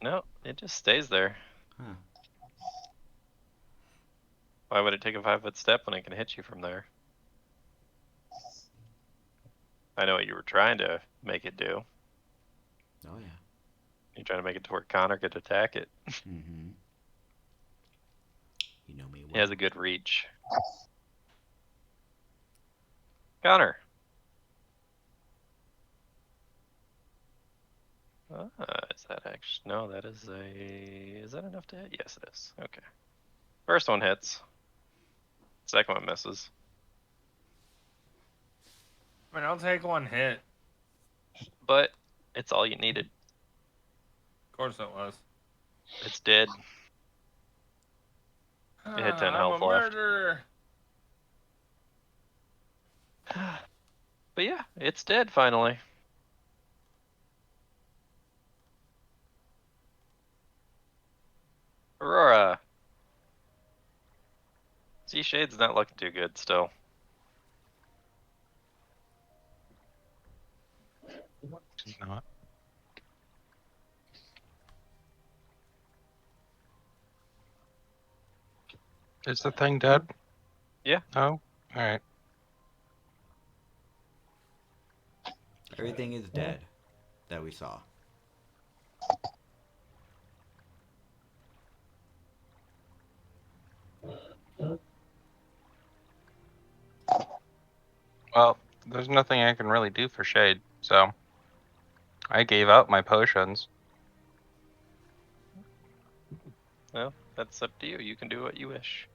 No, it just stays there. Huh. Why would it take a 5-foot step when it can hit you from there? I know what you were trying to make it do. Oh, yeah. You're trying to make it to where Connor could attack it. Mm-hmm. You know me well. He has a good reach. Connor. Is that actually... No, that is a... Is that enough to hit? Yes, it is. Okay. First one hits. Second one misses. I mean, I'll take one hit. But it's all you needed. Of course it was. It's dead. It had 10 health I'm a left. murderer. But yeah, it's dead finally. Aurora. See, Shade's not looking too good still. She's not. Is the thing dead? Yeah. Oh, alright. Everything is dead that we saw. Well, there's nothing I can really do for Shade, so I gave out my potions. Well, that's up to you. You can do what you wish.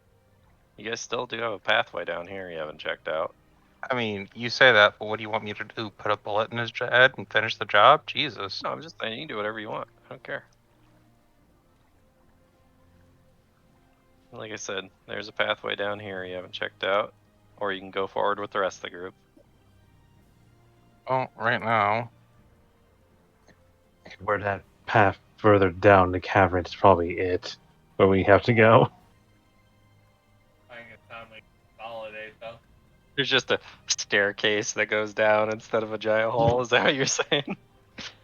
You guys still do have a pathway down here you haven't checked out. I mean, you say that, but what do you want me to do? Put a bullet in his head and finish the job? Jesus. No, I'm just saying you can do whatever you want. I don't care. Like I said, there's a pathway down here you haven't checked out, or you can go forward with the rest of the group. Well, right now, Where that path further down the cavern is probably it, where we have to go. I think it's time we consolidate, though. There's just a staircase that goes down instead of a giant hole. Is that what you're saying?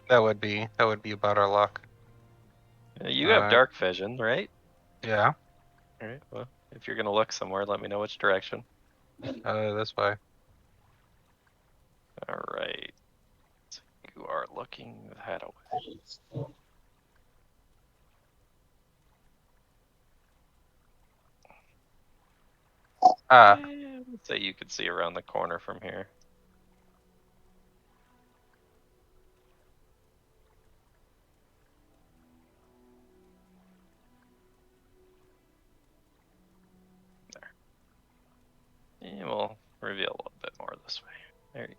that would be about our luck. You have dark vision, right? Yeah. All right. Well, if you're gonna look somewhere, let me know which direction. This way. All right. So you are looking that way. Let's say you could see around the corner from here. There. And we'll reveal a little bit more this way. There you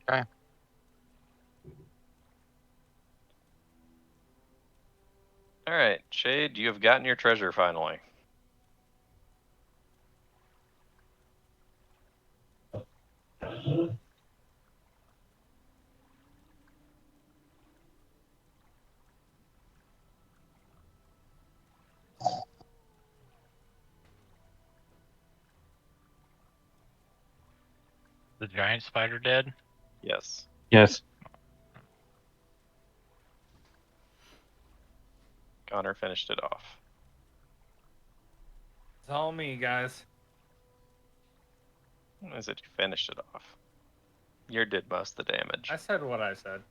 go. Okay. All right, Shade, you have gotten your treasure finally. The giant spider dead? Yes. Yes. Connor finished it off. It's all me, guys. I said you finished it off. You did most of the damage. I said what I said.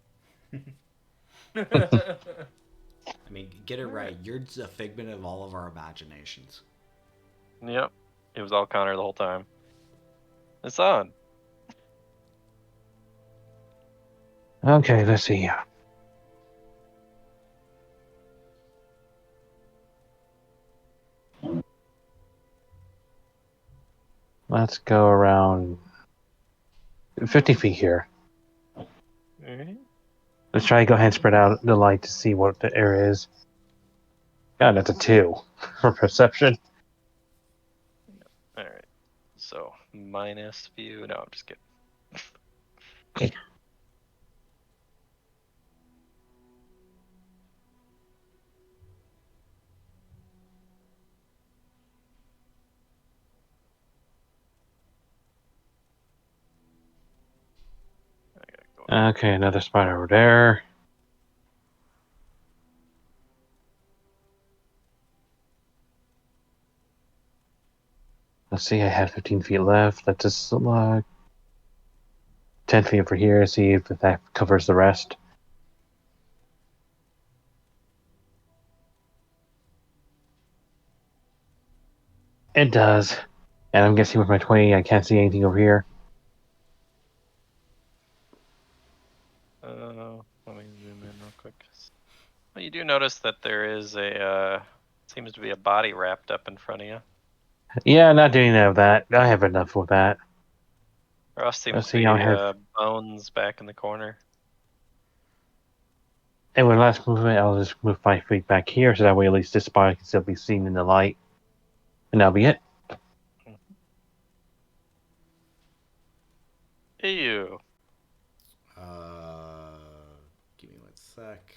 I mean, get it right. You're just a figment of all of our imaginations. Yep. It was all Connor the whole time. It's on. Okay, let's see. Let's go around 50 feet here. Alright. Let's try to go ahead and spread out the light to see what the area is. God, that's a 2 for perception. Alright. So, minus view. No, I'm just kidding. Okay, another spider over there. Let's see, I had 15 feet left. Let's just 10 feet over here, see if that covers the rest. It does. And I'm guessing with my 20, I can't see anything over here. Let me zoom in real quick. Well, you do notice that there is a, seems to be a body wrapped up in front of you. Yeah, not doing enough of that. I have enough with that. Ross seems Let's to see, be I have... bones back in the corner. And with last movement, I'll just move 5 feet back here, so that way at least this spider can still be seen in the light. And that'll be it. Ew. Give me 1 sec.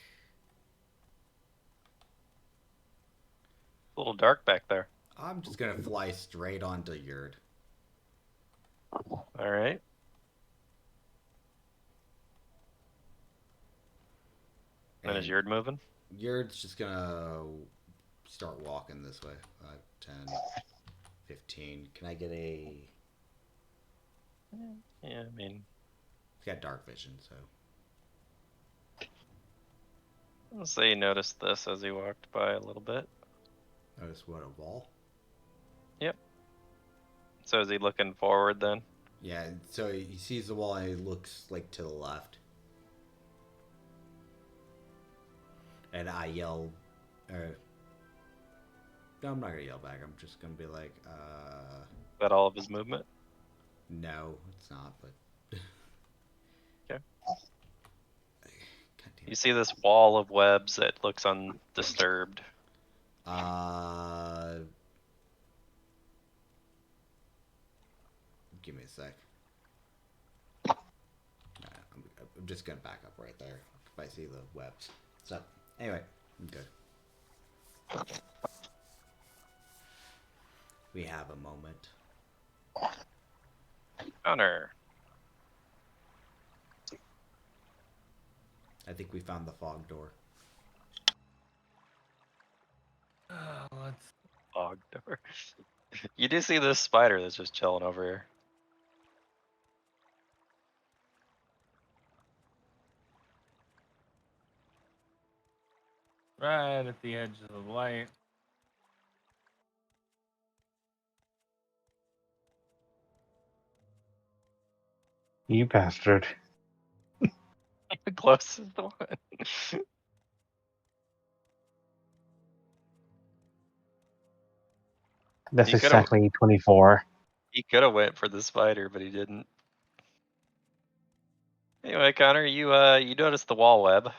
A little dark back there. I'm just gonna fly straight onto Yurd. Alright. And is Yurd moving? Yurd's just gonna start walking this way. 5, 10, 15. Can I get a... Yeah, I mean... He's got dark vision, so... I'll say you noticed this as he walked by a little bit. Notice what, a wall? Yep. So is he looking forward then? Yeah, so he sees the wall and he looks, like, to the left. And I yell... No, I'm not gonna yell back. I'm just gonna be like, Is that all of his movement? No, it's not, but... Okay. God damn You it. see this wall of webs that looks undisturbed. Give me a sec. I'm just gonna back up right there if I see the webs. So, anyway, I'm good. We have a moment. Connor. I think we found the fog door. Let's... Fog door. You do see this spider that's just chilling over here. Right at the edge of the light. You bastard. The closest one. That's He coulda- exactly 24. He could have went for the spider, but he didn't. Anyway, Connor, you noticed the wall web.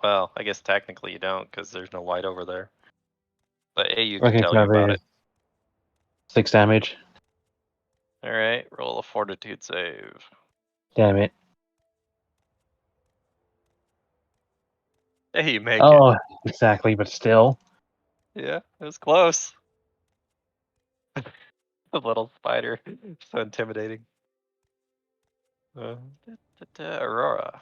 Well, I guess technically you don't because there's no light over there. But you can Okay, tell so you about that it. is 6 damage. All right, roll a fortitude save. Damn it. Hey, you make it. Oh, exactly, but still. Yeah, it was close. The little spider, so intimidating. Aurora.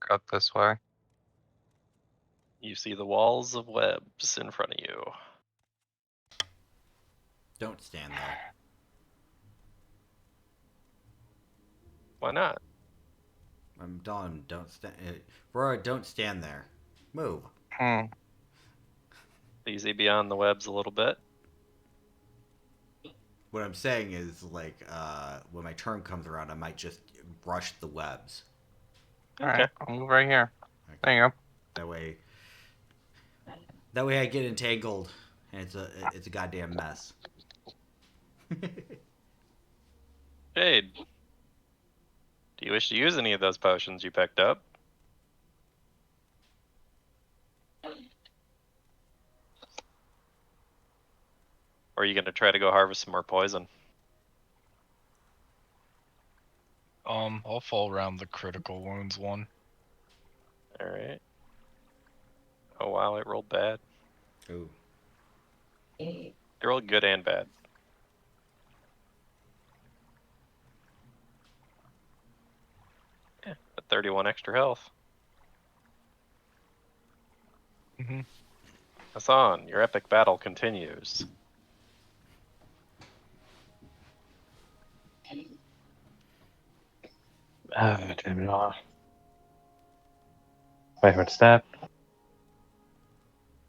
Cut this way. You see the walls of webs in front of you. Don't stand there. Why not? I'm done. Don't stand. Aurora, don't stand there. Move. You see beyond the webs a little bit. What I'm saying is, like, when my turn comes around, I might just rush the webs. All right, I'll move right here. There you go. That way I get entangled, and it's a goddamn mess. Jade, do you wish to use any of those potions you picked up? Or are you going to try to go harvest some more poison? I'll fall around the critical wounds one. Alright. Oh wow, it rolled bad. Ooh. It rolled good and bad. Yeah, but 31 extra health. Mhm. Hassan, your epic battle continues. Turn it off. Wait for it to step.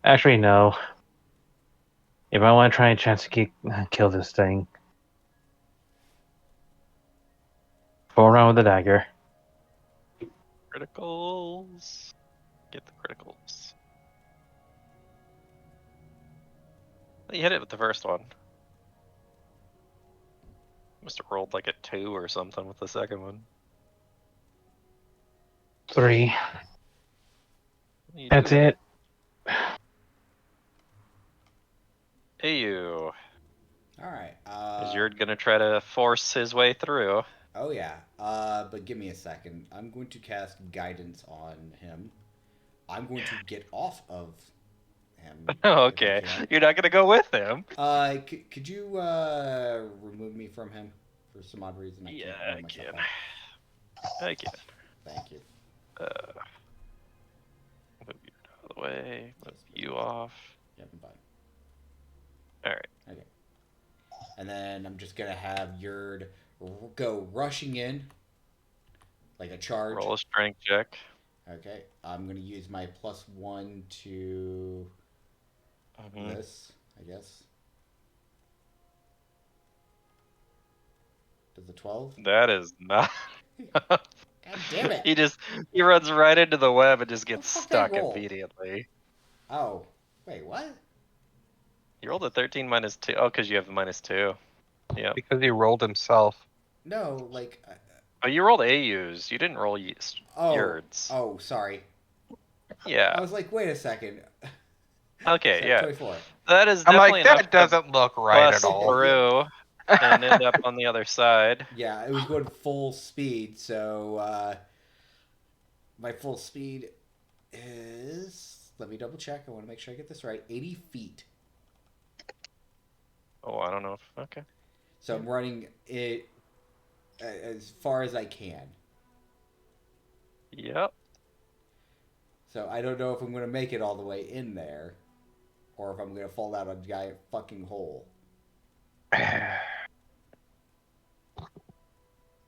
Actually, no. If I want to try a chance to kill this thing, go around with the dagger. Criticals. Get the criticals. You hit it with the first one. Must have rolled like a 2 or something with the second one. 3. You That's do it. Hey, you. Alright, Is Yurt gonna try to force his way through? Oh yeah, but give me a second. I'm going to cast guidance on him. I'm going to get off of him. Okay, If I can. you're not gonna go with him. Could you remove me from him for some odd reason? I can't remove myself out. I can. Thank you. Move you out of the way. Move you off. Yep, I'm fine. Alright. Okay. And then I'm just gonna have Yurd go rushing in like a charge. Roll a strength check. Okay. I'm gonna use my +1 to this, I guess. Does the 12? That is not. God damn it! He runs right into the web and just gets What the fuck did I stuck roll? immediately. Oh, wait, what? You rolled a 13 minus 2. Oh, because you have the -2. Yeah. Because he rolled himself. No, like. Oh, you rolled AUs. You didn't roll Yurds. Oh, sorry. Yeah. I was like, wait a second. Okay, So, yeah. 24. That is I'm definitely like, that enough doesn't look right at bust all. through and end up on the other side. Yeah, it was going full speed, so my full speed is. Let me double check. I want to make sure I get this right. 80 feet. Oh, I don't know if. Okay. So I'm running it as far as I can. Yep. So I don't know if I'm going to make it all the way in there, or if I'm going to fall out a giant fucking hole.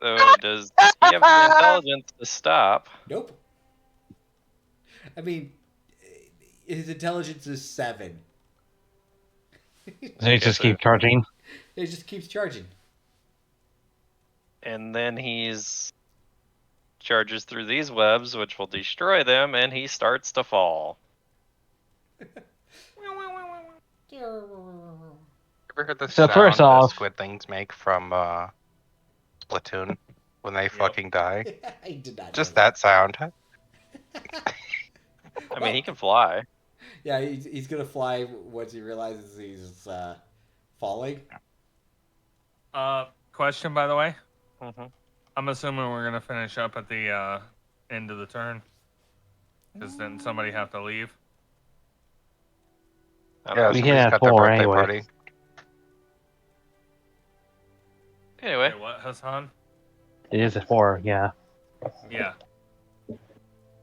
So does he have the intelligence to stop? Nope. I mean, his intelligence is 7. So you just keep charging. It just keeps charging. And then he's charges through these webs, which will destroy them, and he starts to fall. Ever heard the So sound first that off- squid things make from Splatoon when they fucking die? I did not. Just know that sound. I mean, he can fly. Yeah, he's gonna fly once he realizes he's falling. Question, by the way. Mm-hmm. I'm assuming we're gonna finish up at the end of the turn. Because then somebody have to leave. Yeah, We somebody's can have got their 4 birthday anyway. party. Anyway, Wait, what, Hassan? It is a 4, yeah. Yeah.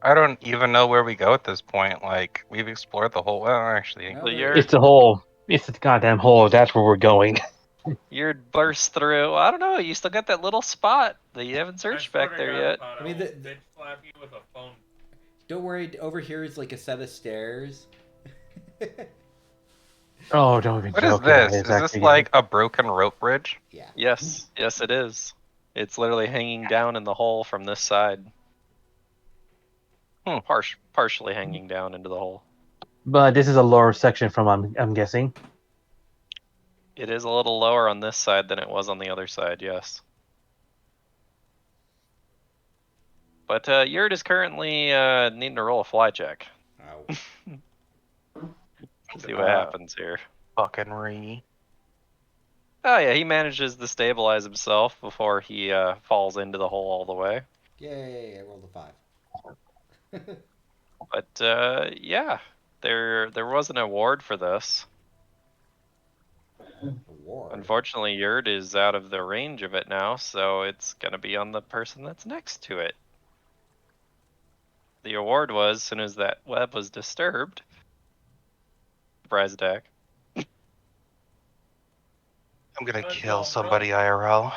I don't even know where we go at this point. Like, we've explored the whole. Well, actually, No, so there- It's the hole. It's the goddamn hole. That's where we're going. you're burst through. I don't know. You still got that little spot that you haven't searched back there yet. I mean, bitch slap you with a phone. Don't worry. Over here is like a set of stairs. Oh, don't even What is joke about this? it. It's Is this actually like a broken rope bridge? Yeah. Yes, yes, it is. It's literally hanging down in the hole from this side. Partially hanging down into the hole. But this is a lower section from I'm guessing. It is a little lower on this side than it was on the other side, yes. But Yurt is currently needing to roll a fly check. Oh. See what happens here. Fucking ringy. Oh yeah, he manages to stabilize himself before he falls into the hole all the way. Yay, I rolled a 5. But yeah, there was an award for this. Award. Unfortunately, Yurt is out of the range of it now, so it's gonna be on the person that's next to it. The award was, as soon as that web was disturbed, surprise attack. I'm gonna kill somebody IRL.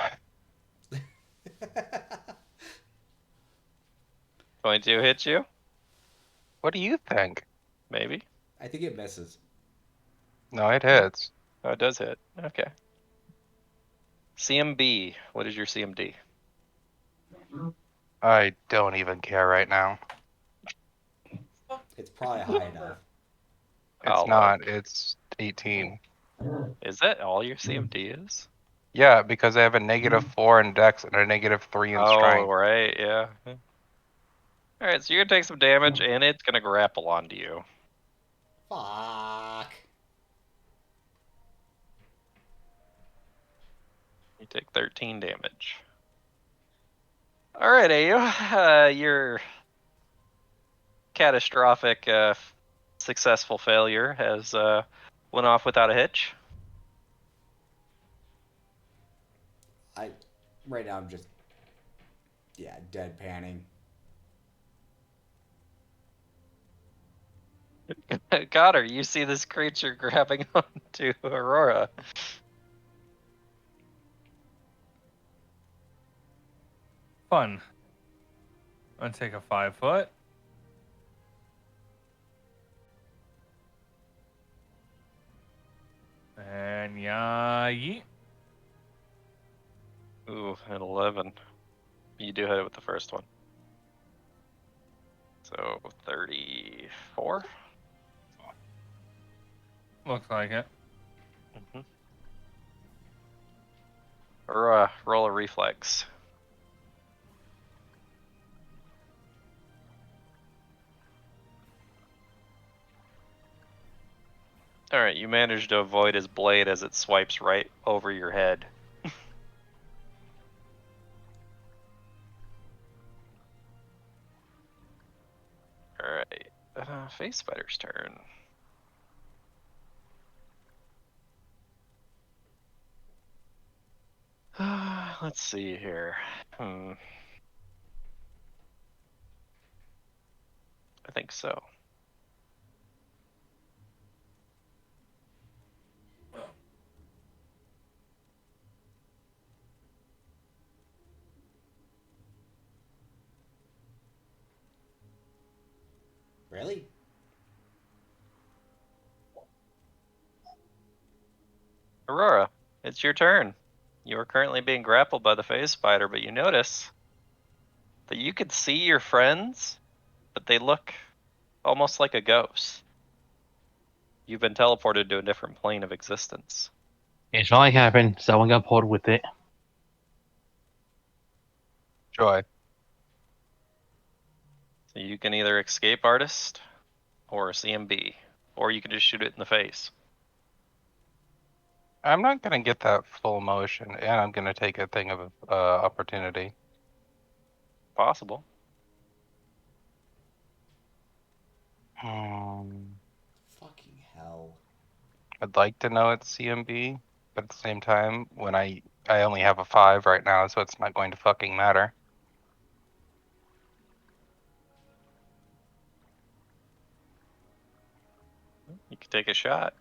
22 hit you? What do you think? Maybe. I think it misses. No, it hits. Oh, it does hit. Okay. CMB. What is your CMD? I don't even care right now. It's probably high enough. It's How low? not. It's 18. Is that all your CMD is? Yeah, because I have a -4 in Dex and a -3 in Oh, Strength. right, yeah. Alright, so you're gonna take some damage, and it's gonna grapple onto you. Fuck. You take 13 damage. Alright, Ayo. Your catastrophic successful failure has went off without a hitch. Right now I'm just deadpanning. Cotter, you see this creature grabbing onto Aurora. Fun. I'm gonna take a 5 foot. And yeah, yeet. Ooh, an 11. You do hit it with the first one. So 34. Looks like it. Or roll a reflex. Alright, you managed to avoid his blade as it swipes right over your head. Alright, Face Spider's turn. Let's see here. I think so. Really? Aurora, it's your turn. You are currently being grappled by the Phase Spider, but you notice that you could see your friends, but they look almost like a ghost. You've been teleported to a different plane of existence. It's probably happened. Someone got pulled with it. Joy. So you can either escape artist or CMB, or you can just shoot it in the face. I'm not gonna get that full motion, and I'm gonna take a thing of opportunity. Possible. Hmm. Fucking hell. I'd like to know it's CMB, but at the same time, when I only have a 5 right now, so it's not going to fucking matter. You can take a shot.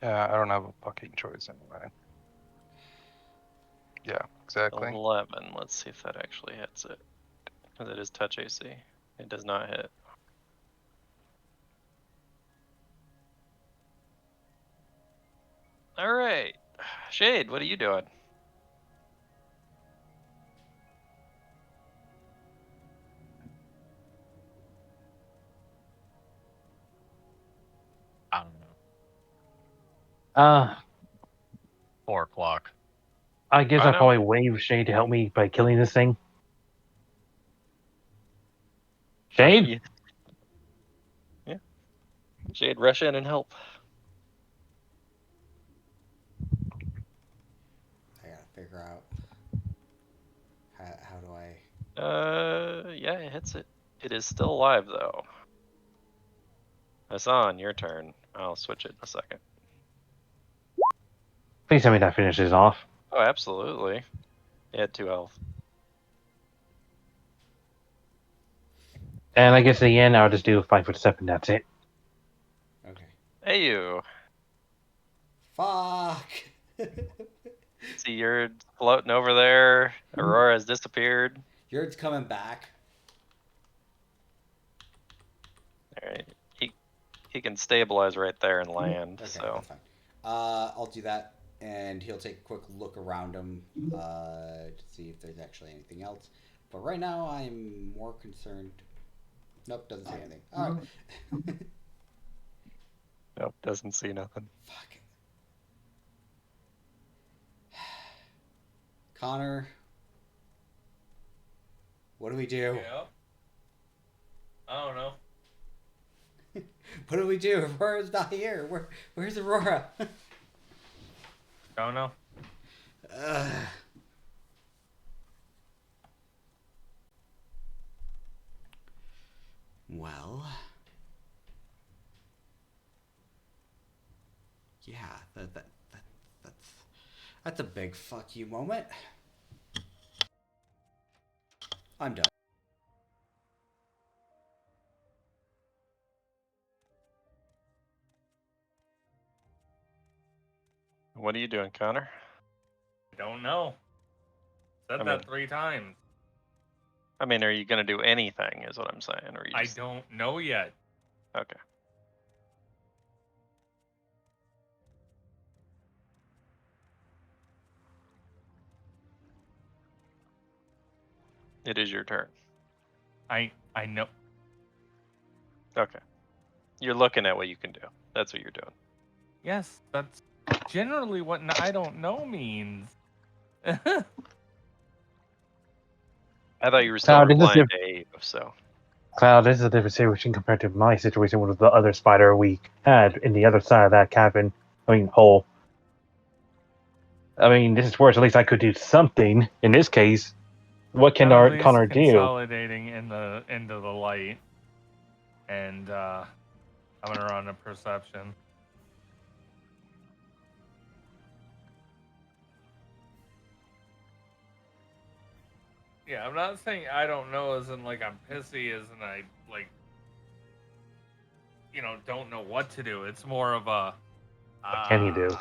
Yeah, I don't have a fucking choice anyway. Yeah, exactly. 11. Let's see if that actually hits it. Because it is touch AC. It does not hit. All right, Shade, what are you doing? I don't know. 4 o'clock. I guess I I'll know. probably wave Shade to help me by killing this thing. Shade? Yeah. Yeah. Shade, rush in and help. I gotta figure out how do I. Yeah, it hits it. It is still alive though. Hassan, your turn. I'll switch it in a second. Please tell me that finishes off. Oh, absolutely. It had 2 health. And I guess at the end, I'll just do a 5'7". That's it. Okay. Hey, you. Fuck. See, you're floating over there. Aurora has disappeared. Yurd's coming back. All right. He can stabilize right there and land. Okay, So that's fine. I'll do that, and he'll take a quick look around him to see if there's actually anything else. But right now, I'm more concerned. Nope, doesn't say anything. All right. nope, doesn't see nothing. Fuck. Connor, what do we do? Yeah. I don't know. What do we do? Aurora's not here. Where's Aurora? Don't know. Well, yeah, that's a big fuck you moment. I'm done. What are you doing, Connor? I don't know. Said I that mean- 3 times. I mean, are you gonna do anything? Is what I'm saying. Or are you I just... don't know yet. Okay. It is your turn. I know. Okay. You're looking at what you can do. That's what you're doing. Yes, that's generally what I don't know means. I thought you were Cloud, still this is replying to Abe, so. Cloud, this is a different situation compared to my situation with the other spider we had in the other side of that cabin. Hole. I mean, this is worse. At least I could do something. In this case, what can I'm at least Connor do? consolidating into the light, and I'm gonna run a perception. Yeah, I'm not saying I don't know as in like I'm pissy as in I like don't know what to do. It's more of a What can you do?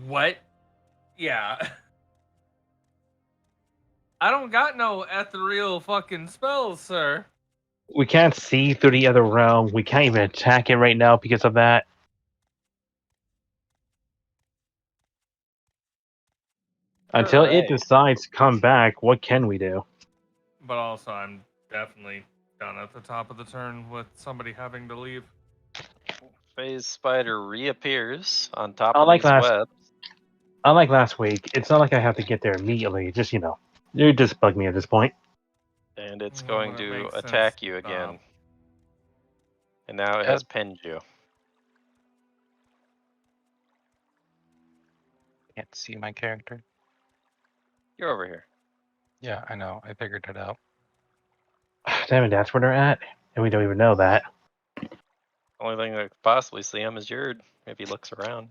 what? Yeah. I don't got no ethereal fucking spells, sir. We can't see through the other realm. We can't even attack it right now because of that. Until it Alright. decides to come back, what can we do? But also, I'm definitely done at the top of the turn with somebody having to leave. Phase spider reappears on top of Unlike these webs. last week, it's not like I have to get there immediately. Just, you just bug me at this point. And it's Well, going when it to makes sense, attack you again. And now it has pinned you. Can't see my character. You're over here. Yeah, I know. I figured it out. Damn it, that's where they're at. And we don't even know that. Only thing that could possibly see him is Yurd, if he looks around.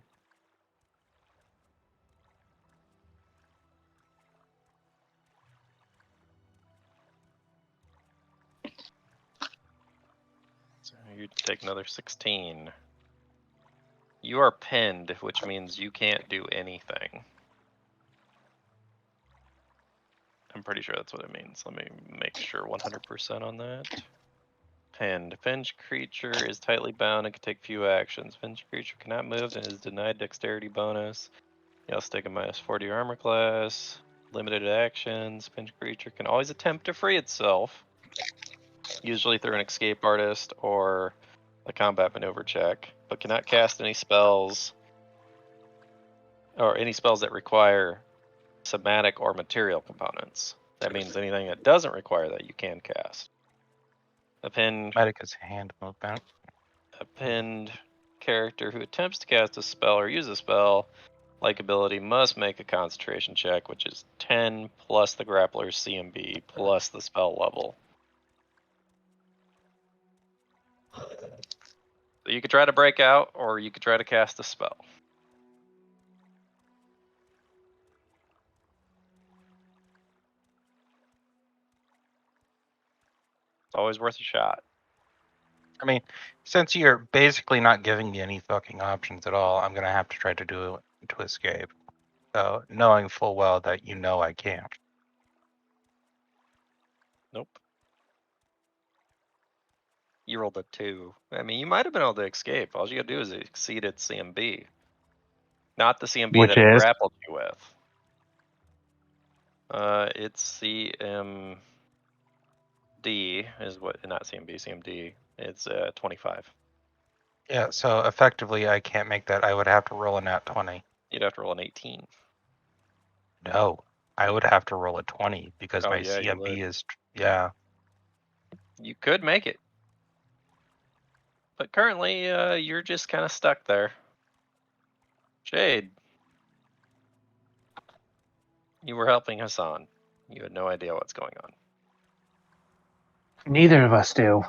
So you take another 16. You are pinned, which means you can't do anything. I'm pretty sure that's what it means. Let me make sure 100% on that. Pinned. Pinned creature is tightly bound and can take few actions. Pinned creature cannot move and is denied dexterity bonus. You also take a -4 to your armor class. Limited actions. Pinned creature can always attempt to free itself, usually through an escape artist or a combat maneuver check, but cannot cast any spells or any spells that require somatic or material components. That means anything that doesn't require that you can cast. A pinned Medic is hand movement. A pinned character who attempts to cast a spell or use a spell like ability must make a concentration check, which is 10 plus the grappler's CMB plus the spell level. So you could try to break out, or you could try to cast a spell. It's always worth a shot. I mean, since you're basically not giving me any fucking options at all, I'm gonna have to try to do it to escape. So knowing full well that you know I can't. Nope. You rolled a 2. I mean, you might have been able to escape. All you gotta do is exceed its CMB. Not the CMB Which that it is? grappled you with. It's CMD is what, not CMB, CMD. It's 25. Yeah, so effectively I can't make that. I would have to roll a nat 20. You'd have to roll an 18. No, I would have to roll a 20 because Oh, my yeah, you would. CMB is, yeah. You could make it. But currently, you're just kind of stuck there. Jade. You were helping Hassan. You had no idea what's going on. Neither of us do.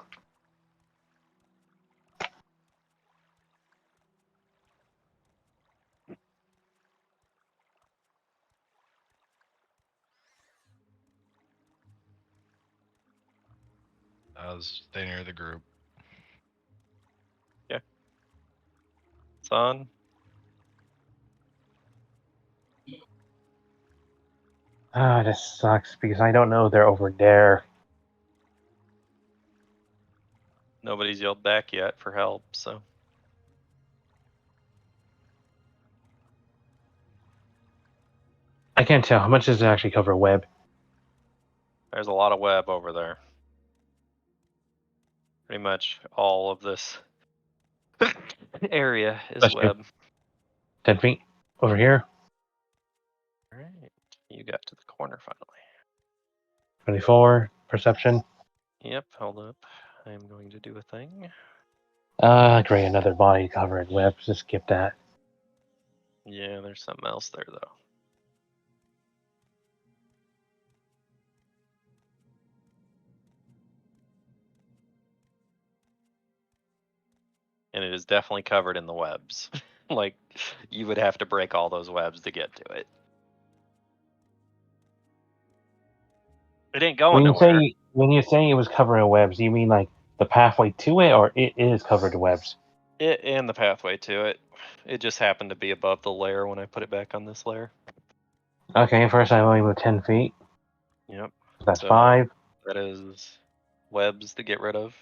I'll stay near the group. Hassan? Ah, this sucks because I don't know they're over there. Nobody's yelled back yet for help, so. I can't tell. How much does it actually cover web? There's a lot of web over there. Pretty much all of this area is Bless you. web. 10 feet over here. Alright. You got to the corner finally. 24. Perception. Yep, hold up. I am going to do a thing. Great. Another body covered web. Just skip that. Yeah, there's something else there, though. And it is definitely covered in the webs. Like, you would have to break all those webs to get to it. It ain't going nowhere. When you say it was covered in webs, you mean like the pathway to it, or it is covered in webs? It and the pathway to it. It just happened to be above the layer when I put it back on this layer. Okay, first I only moved 10 feet. Yep. That's So 5. that is webs to get rid of.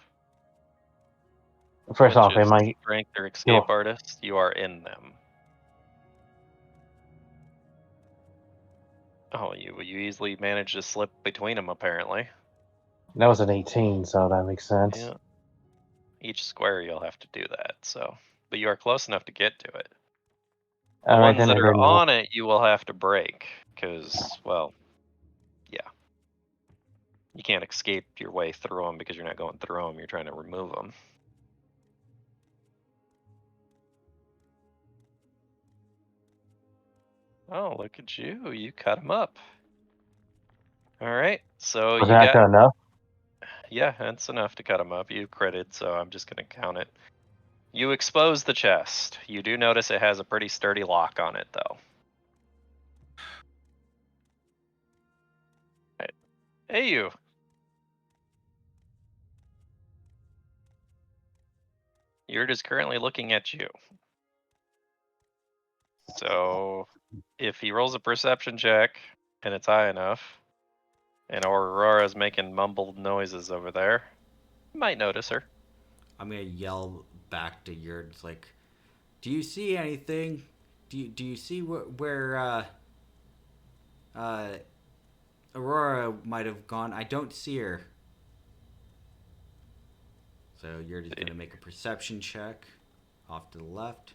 First off, Which am is I? strength or escape artist. You are in them. Oh, you easily managed to slip between them, apparently. That was an 18, so that makes sense. Yeah. Each square you'll have to do that. So, but you are close enough to get to it. The All right, ones then that I are didn't know. on it, you will have to break, because, well, yeah. You can't escape your way through them because you're not going through them. You're trying to remove them. Oh, look at you. You cut them up. All right. So Was you that got, enough? yeah, that's enough to cut them up. You critted, so I'm just going to count it. You expose the chest. You do notice it has a pretty sturdy lock on it, though. Right. Hey, you. Yurt is currently looking at you. So if he rolls a perception check and it's high enough, and Aurora's making mumbled noises over there, Might notice her. I'm gonna yell back to Yurt. It's like, do you see anything? Do you see where Aurora might have gone? I don't see her. So Yurt is gonna make a perception check off to the left.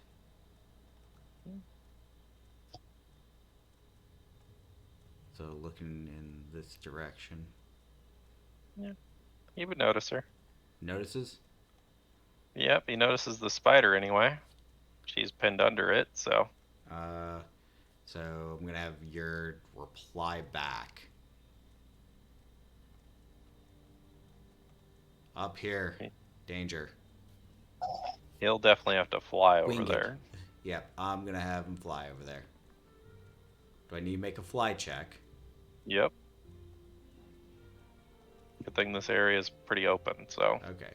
So looking in this direction. Yeah, he would notice her. Notices? Yep, he notices the spider anyway. She's pinned under it, so. So I'm gonna have your reply back. Up here, danger. He'll definitely have to fly over Wing it. there. Yep, I'm gonna have him fly over there. Do I need to make a fly check? Yep. Good thing this area is pretty open, so. Okay.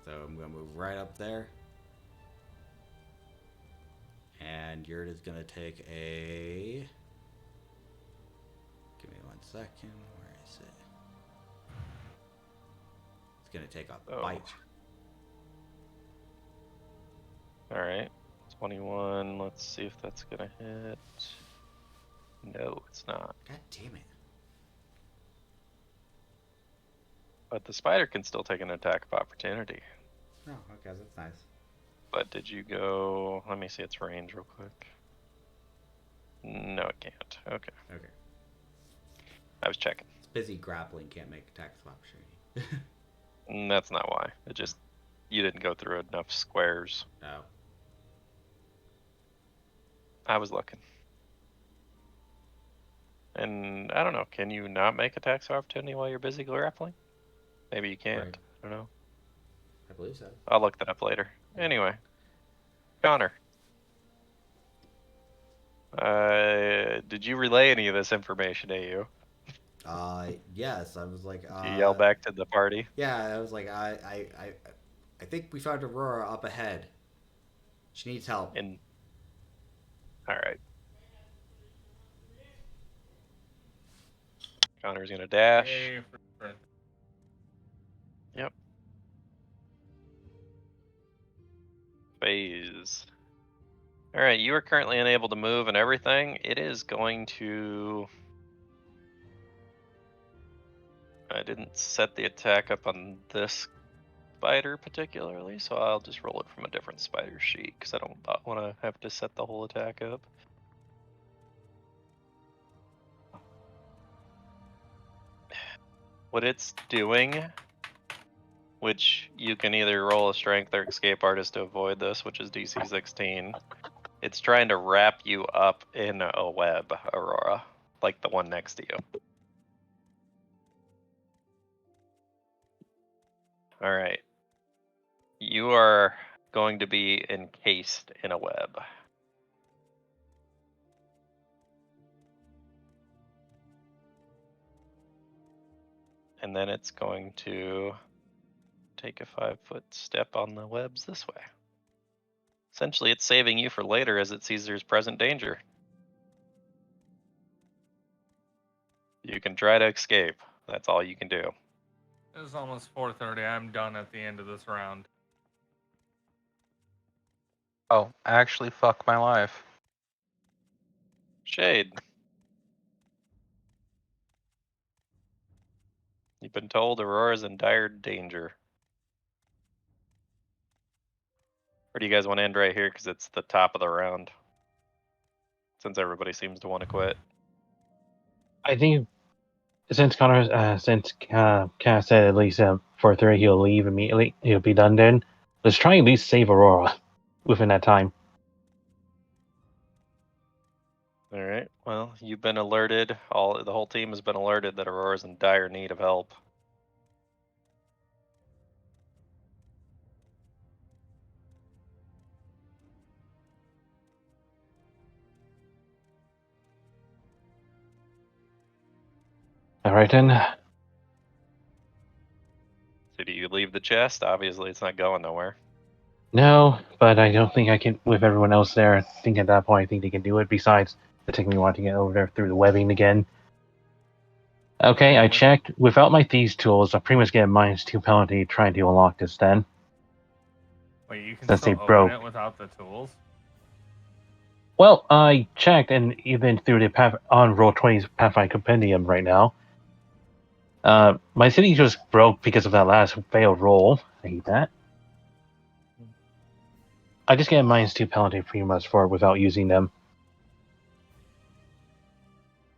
So I'm gonna move right up there. And Yurt is gonna take a... Give me 1 second. Where is it? It's gonna take a bite. Alright. 21. Let's see if that's gonna hit. No, it's not. God damn it. But the spider can still take an attack of opportunity. Oh, okay, that's nice. But did you go... Let me see its range real quick. No, it can't. Okay. Okay. I was checking. It's busy grappling, can't make attacks of opportunity. That's not why. It just... You didn't go through enough squares. No. I was looking. And I don't know, can you not make attacks of opportunity while you're busy grappling? Maybe you can't. Right. I don't know. I believe so. I'll look that up later. Anyway. Connor. Did you relay any of this information to you? Yes, I was like... Did you yell back to the party? Yeah, I was like, I think we found Aurora up ahead. She needs help. Alright. Connor's gonna dash. Yep. Phase. Alright, you are currently unable to move and everything. It is going to... I didn't set the attack up on this spider particularly, so I'll just roll it from a different spider sheet, because I don't want to have to set the whole attack up. What it's doing, which you can either roll a strength or escape artist to avoid this, which is DC 16. It's trying to wrap you up in a web, Aurora, like the one next to you. Alright. You are going to be encased in a web. And then it's going to take a 5-foot step on the webs this way. Essentially, it's saving you for later as it sees there's present danger. You can try to escape. That's all you can do. It's almost 4:30. I'm done at the end of this round. Oh, actually, fuck my life. Shade. You've been told Aurora's in dire danger. Or do you guys want to end right here because it's the top of the round? Since everybody seems to want to quit. I think since Connor, Cass said at least for 3 he'll leave immediately, he'll be done then. Let's try and at least save Aurora within that time. All right. Well, you've been alerted. The whole team has been alerted that Aurora's in dire need of help. All right then. So do you leave the chest? Obviously, it's not going nowhere. No, but I don't think I can. With everyone else there, I think at that point I think they can do it. Besides, it took me wanting to get over there through the webbing again. Okay, I With- checked. Without my thieves tools, I pretty much get a -2 penalty trying to unlock this then. Wait, you can Since still they open broke. it without the tools? Well, I checked, and even through the on Roll20's Pathfinder Compendium right now, my city just broke because of that last failed roll. I hate that. I just get a -2 penalty pretty much for it without using them.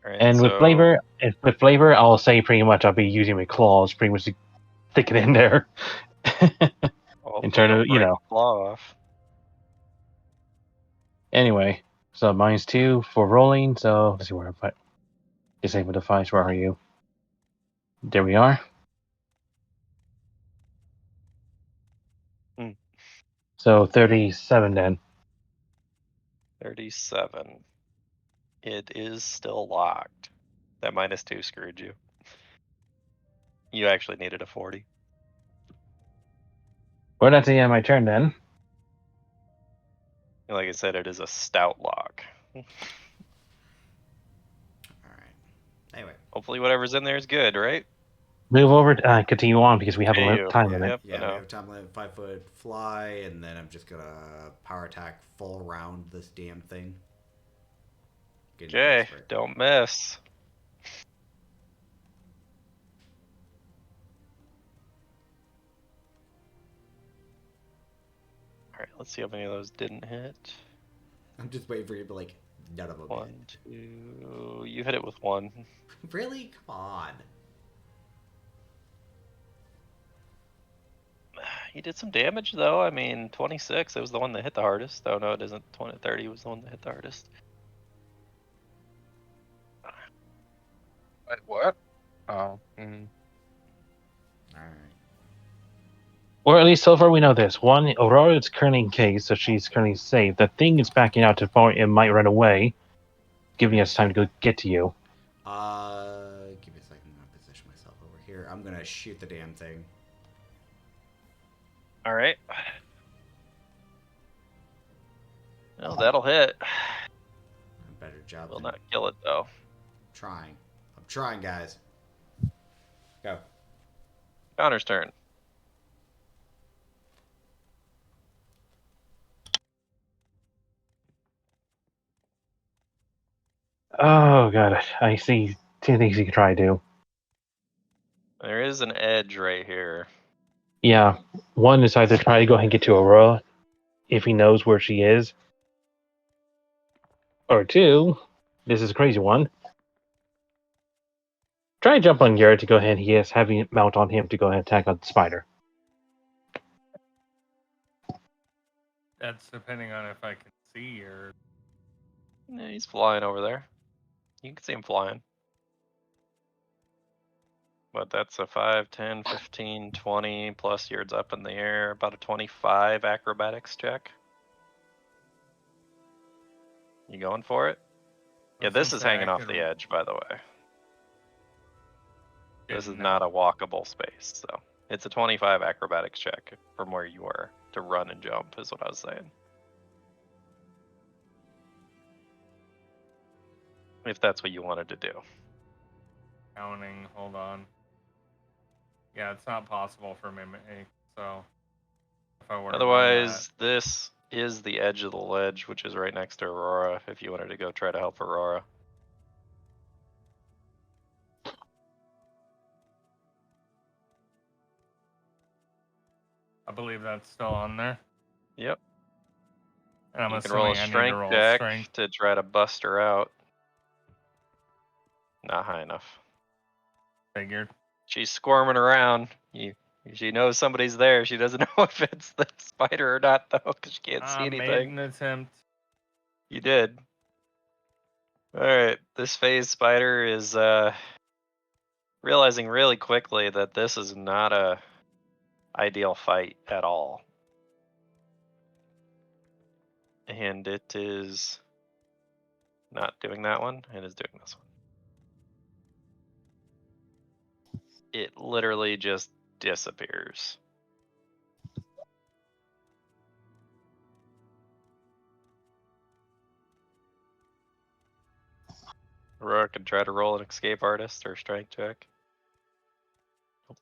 All right, And so with flavor, I'll say pretty much I'll be using my claws, pretty much to stick it in there. In turn of, break a claw off. Anyway, so -2 for rolling. So let's see where I disable device. Where are you? There we are. Hmm. So 37 then. 37. It is still locked. That -2 screwed you. You actually needed a 40. Well, that's the end of my turn then. Like I said, it is a stout lock. All right. Anyway. Hopefully whatever's in there is good, right? Move over. Continue on because we have a Continue. time limit. Yep, I Yeah, we know. have time limit, 5-foot fly, and then I'm just gonna power attack full around this damn thing. Getting Okay, desperate. don't miss. Alright, let's see how many of those didn't hit. I'm just waiting for you to be like, none of them. 1, 2. You hit it with 1. Really? Come on. He did some damage though. I mean, 26. It was the one that hit the hardest. Oh no, it isn't. 30 was the one that hit the hardest. Wait, what? Oh. Mm. All right. Or at least so far we know this. One, Aurora is currently encased, so she's currently safe. The thing is backing out to far and might run away, giving us time to go get to you. Give me a second. I'm gonna position myself over here. I'm gonna shoot the damn thing. Alright. Well, that'll hit. A better job. Will than not kill it though. trying. I'm trying, guys. Go. Connor's turn. Oh god, I see 2 things you can try to do. There is an edge right here. Yeah, one is either try to go ahead and get to Aurora if he knows where she is, or two, this is a crazy one. Try to jump on Garrett to go ahead and he has having it mount on him to go ahead and attack on the spider. That's depending on if I can see or. Yeah, he's flying over there. You can see him flying. But that's a 5, 10, 15, 20 plus yards up in the air. About a 25 acrobatics check. You going for it? Yeah, this is hanging off the edge, by the way. This is not a walkable space, so it's a 25 acrobatics check from where you were to run and jump, is what I was saying. If that's what you wanted to do. Counting, hold on. Yeah, it's not possible for me, so if I were Otherwise, this is the edge of the ledge, which is right next to Aurora, if you wanted to go try to help Aurora. I believe that's still on there. Yep. And I'm You can roll a assuming I need to strength roll check strength. to try to bust her out. Not high enough. Figured. She's squirming around. She knows somebody's there. She doesn't know if it's the spider or not, though, because she can't see I made anything. an attempt. You did. Alright, this phase spider is realizing really quickly that this is not a ideal fight at all. And it is not doing that one, and is doing this one. It literally just disappears. Aurora can try to roll an escape artist or strength check. Nope.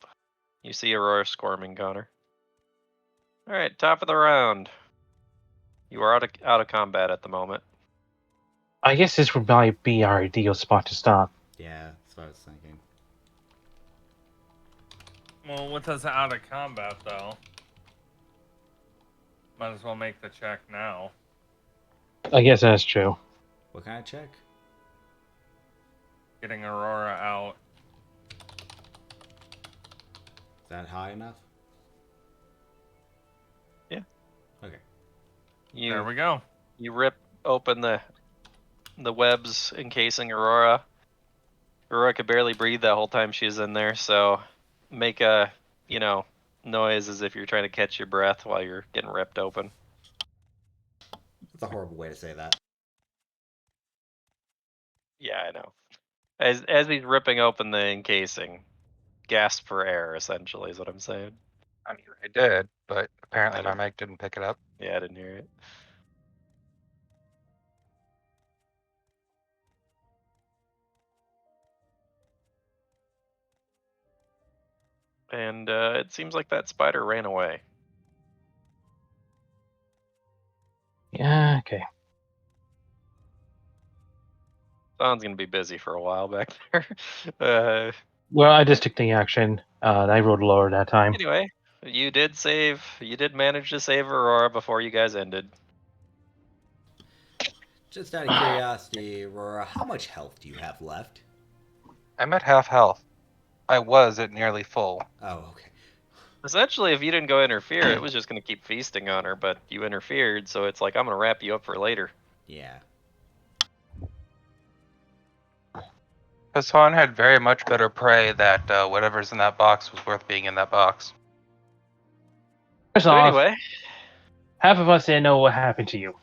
You see Aurora squirming, Connor. All right, top of the round. You are out of combat at the moment. I guess this would probably be our ideal spot to stop. Yeah, that's what I was thinking. Well, with us out of combat, though, might as well make the check now. I guess that's true. What kind of check? Getting Aurora out. Is that high enough? Yeah. Okay. There we go. You rip open the webs encasing Aurora. Aurora could barely breathe that whole time she's in there, so make a, noise as if you're trying to catch your breath while you're getting ripped open. That's a horrible way to say that. Yeah, I know. As he's ripping open the encasing, gasp for air, essentially, is what I'm saying. I mean, I did, but apparently I my didn't- mic didn't pick it up. Yeah, I didn't hear it. And it seems like that spider ran away. Yeah, okay. Don's gonna be busy for a while back there. Well, I just took the action. I rolled lower that time. Anyway, you did save. You did manage to save Aurora before you guys ended. Just out of curiosity, Aurora, how much health do you have left? I'm at half health. I was at nearly full. Oh, okay. Essentially, if you didn't go interfere, it was just gonna keep feasting on her. But you interfered, so it's like I'm gonna wrap you up for later. Yeah. Hassan had very much better pray that whatever's in that box was worth being in that box. First But off, anyway, half of us didn't know what happened to you.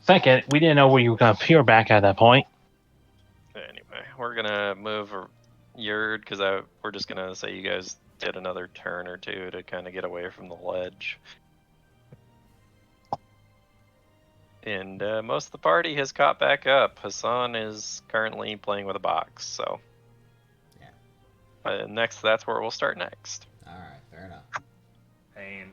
Second, we didn't know where you were going to appear back at that point. we're gonna move Yurd because we're just gonna say you guys did another turn or two to kind of get away from the ledge. And most of the party has caught back up. Hassan is currently playing with a box, so Yeah. that's where we'll start next. All right, fair enough. Pain.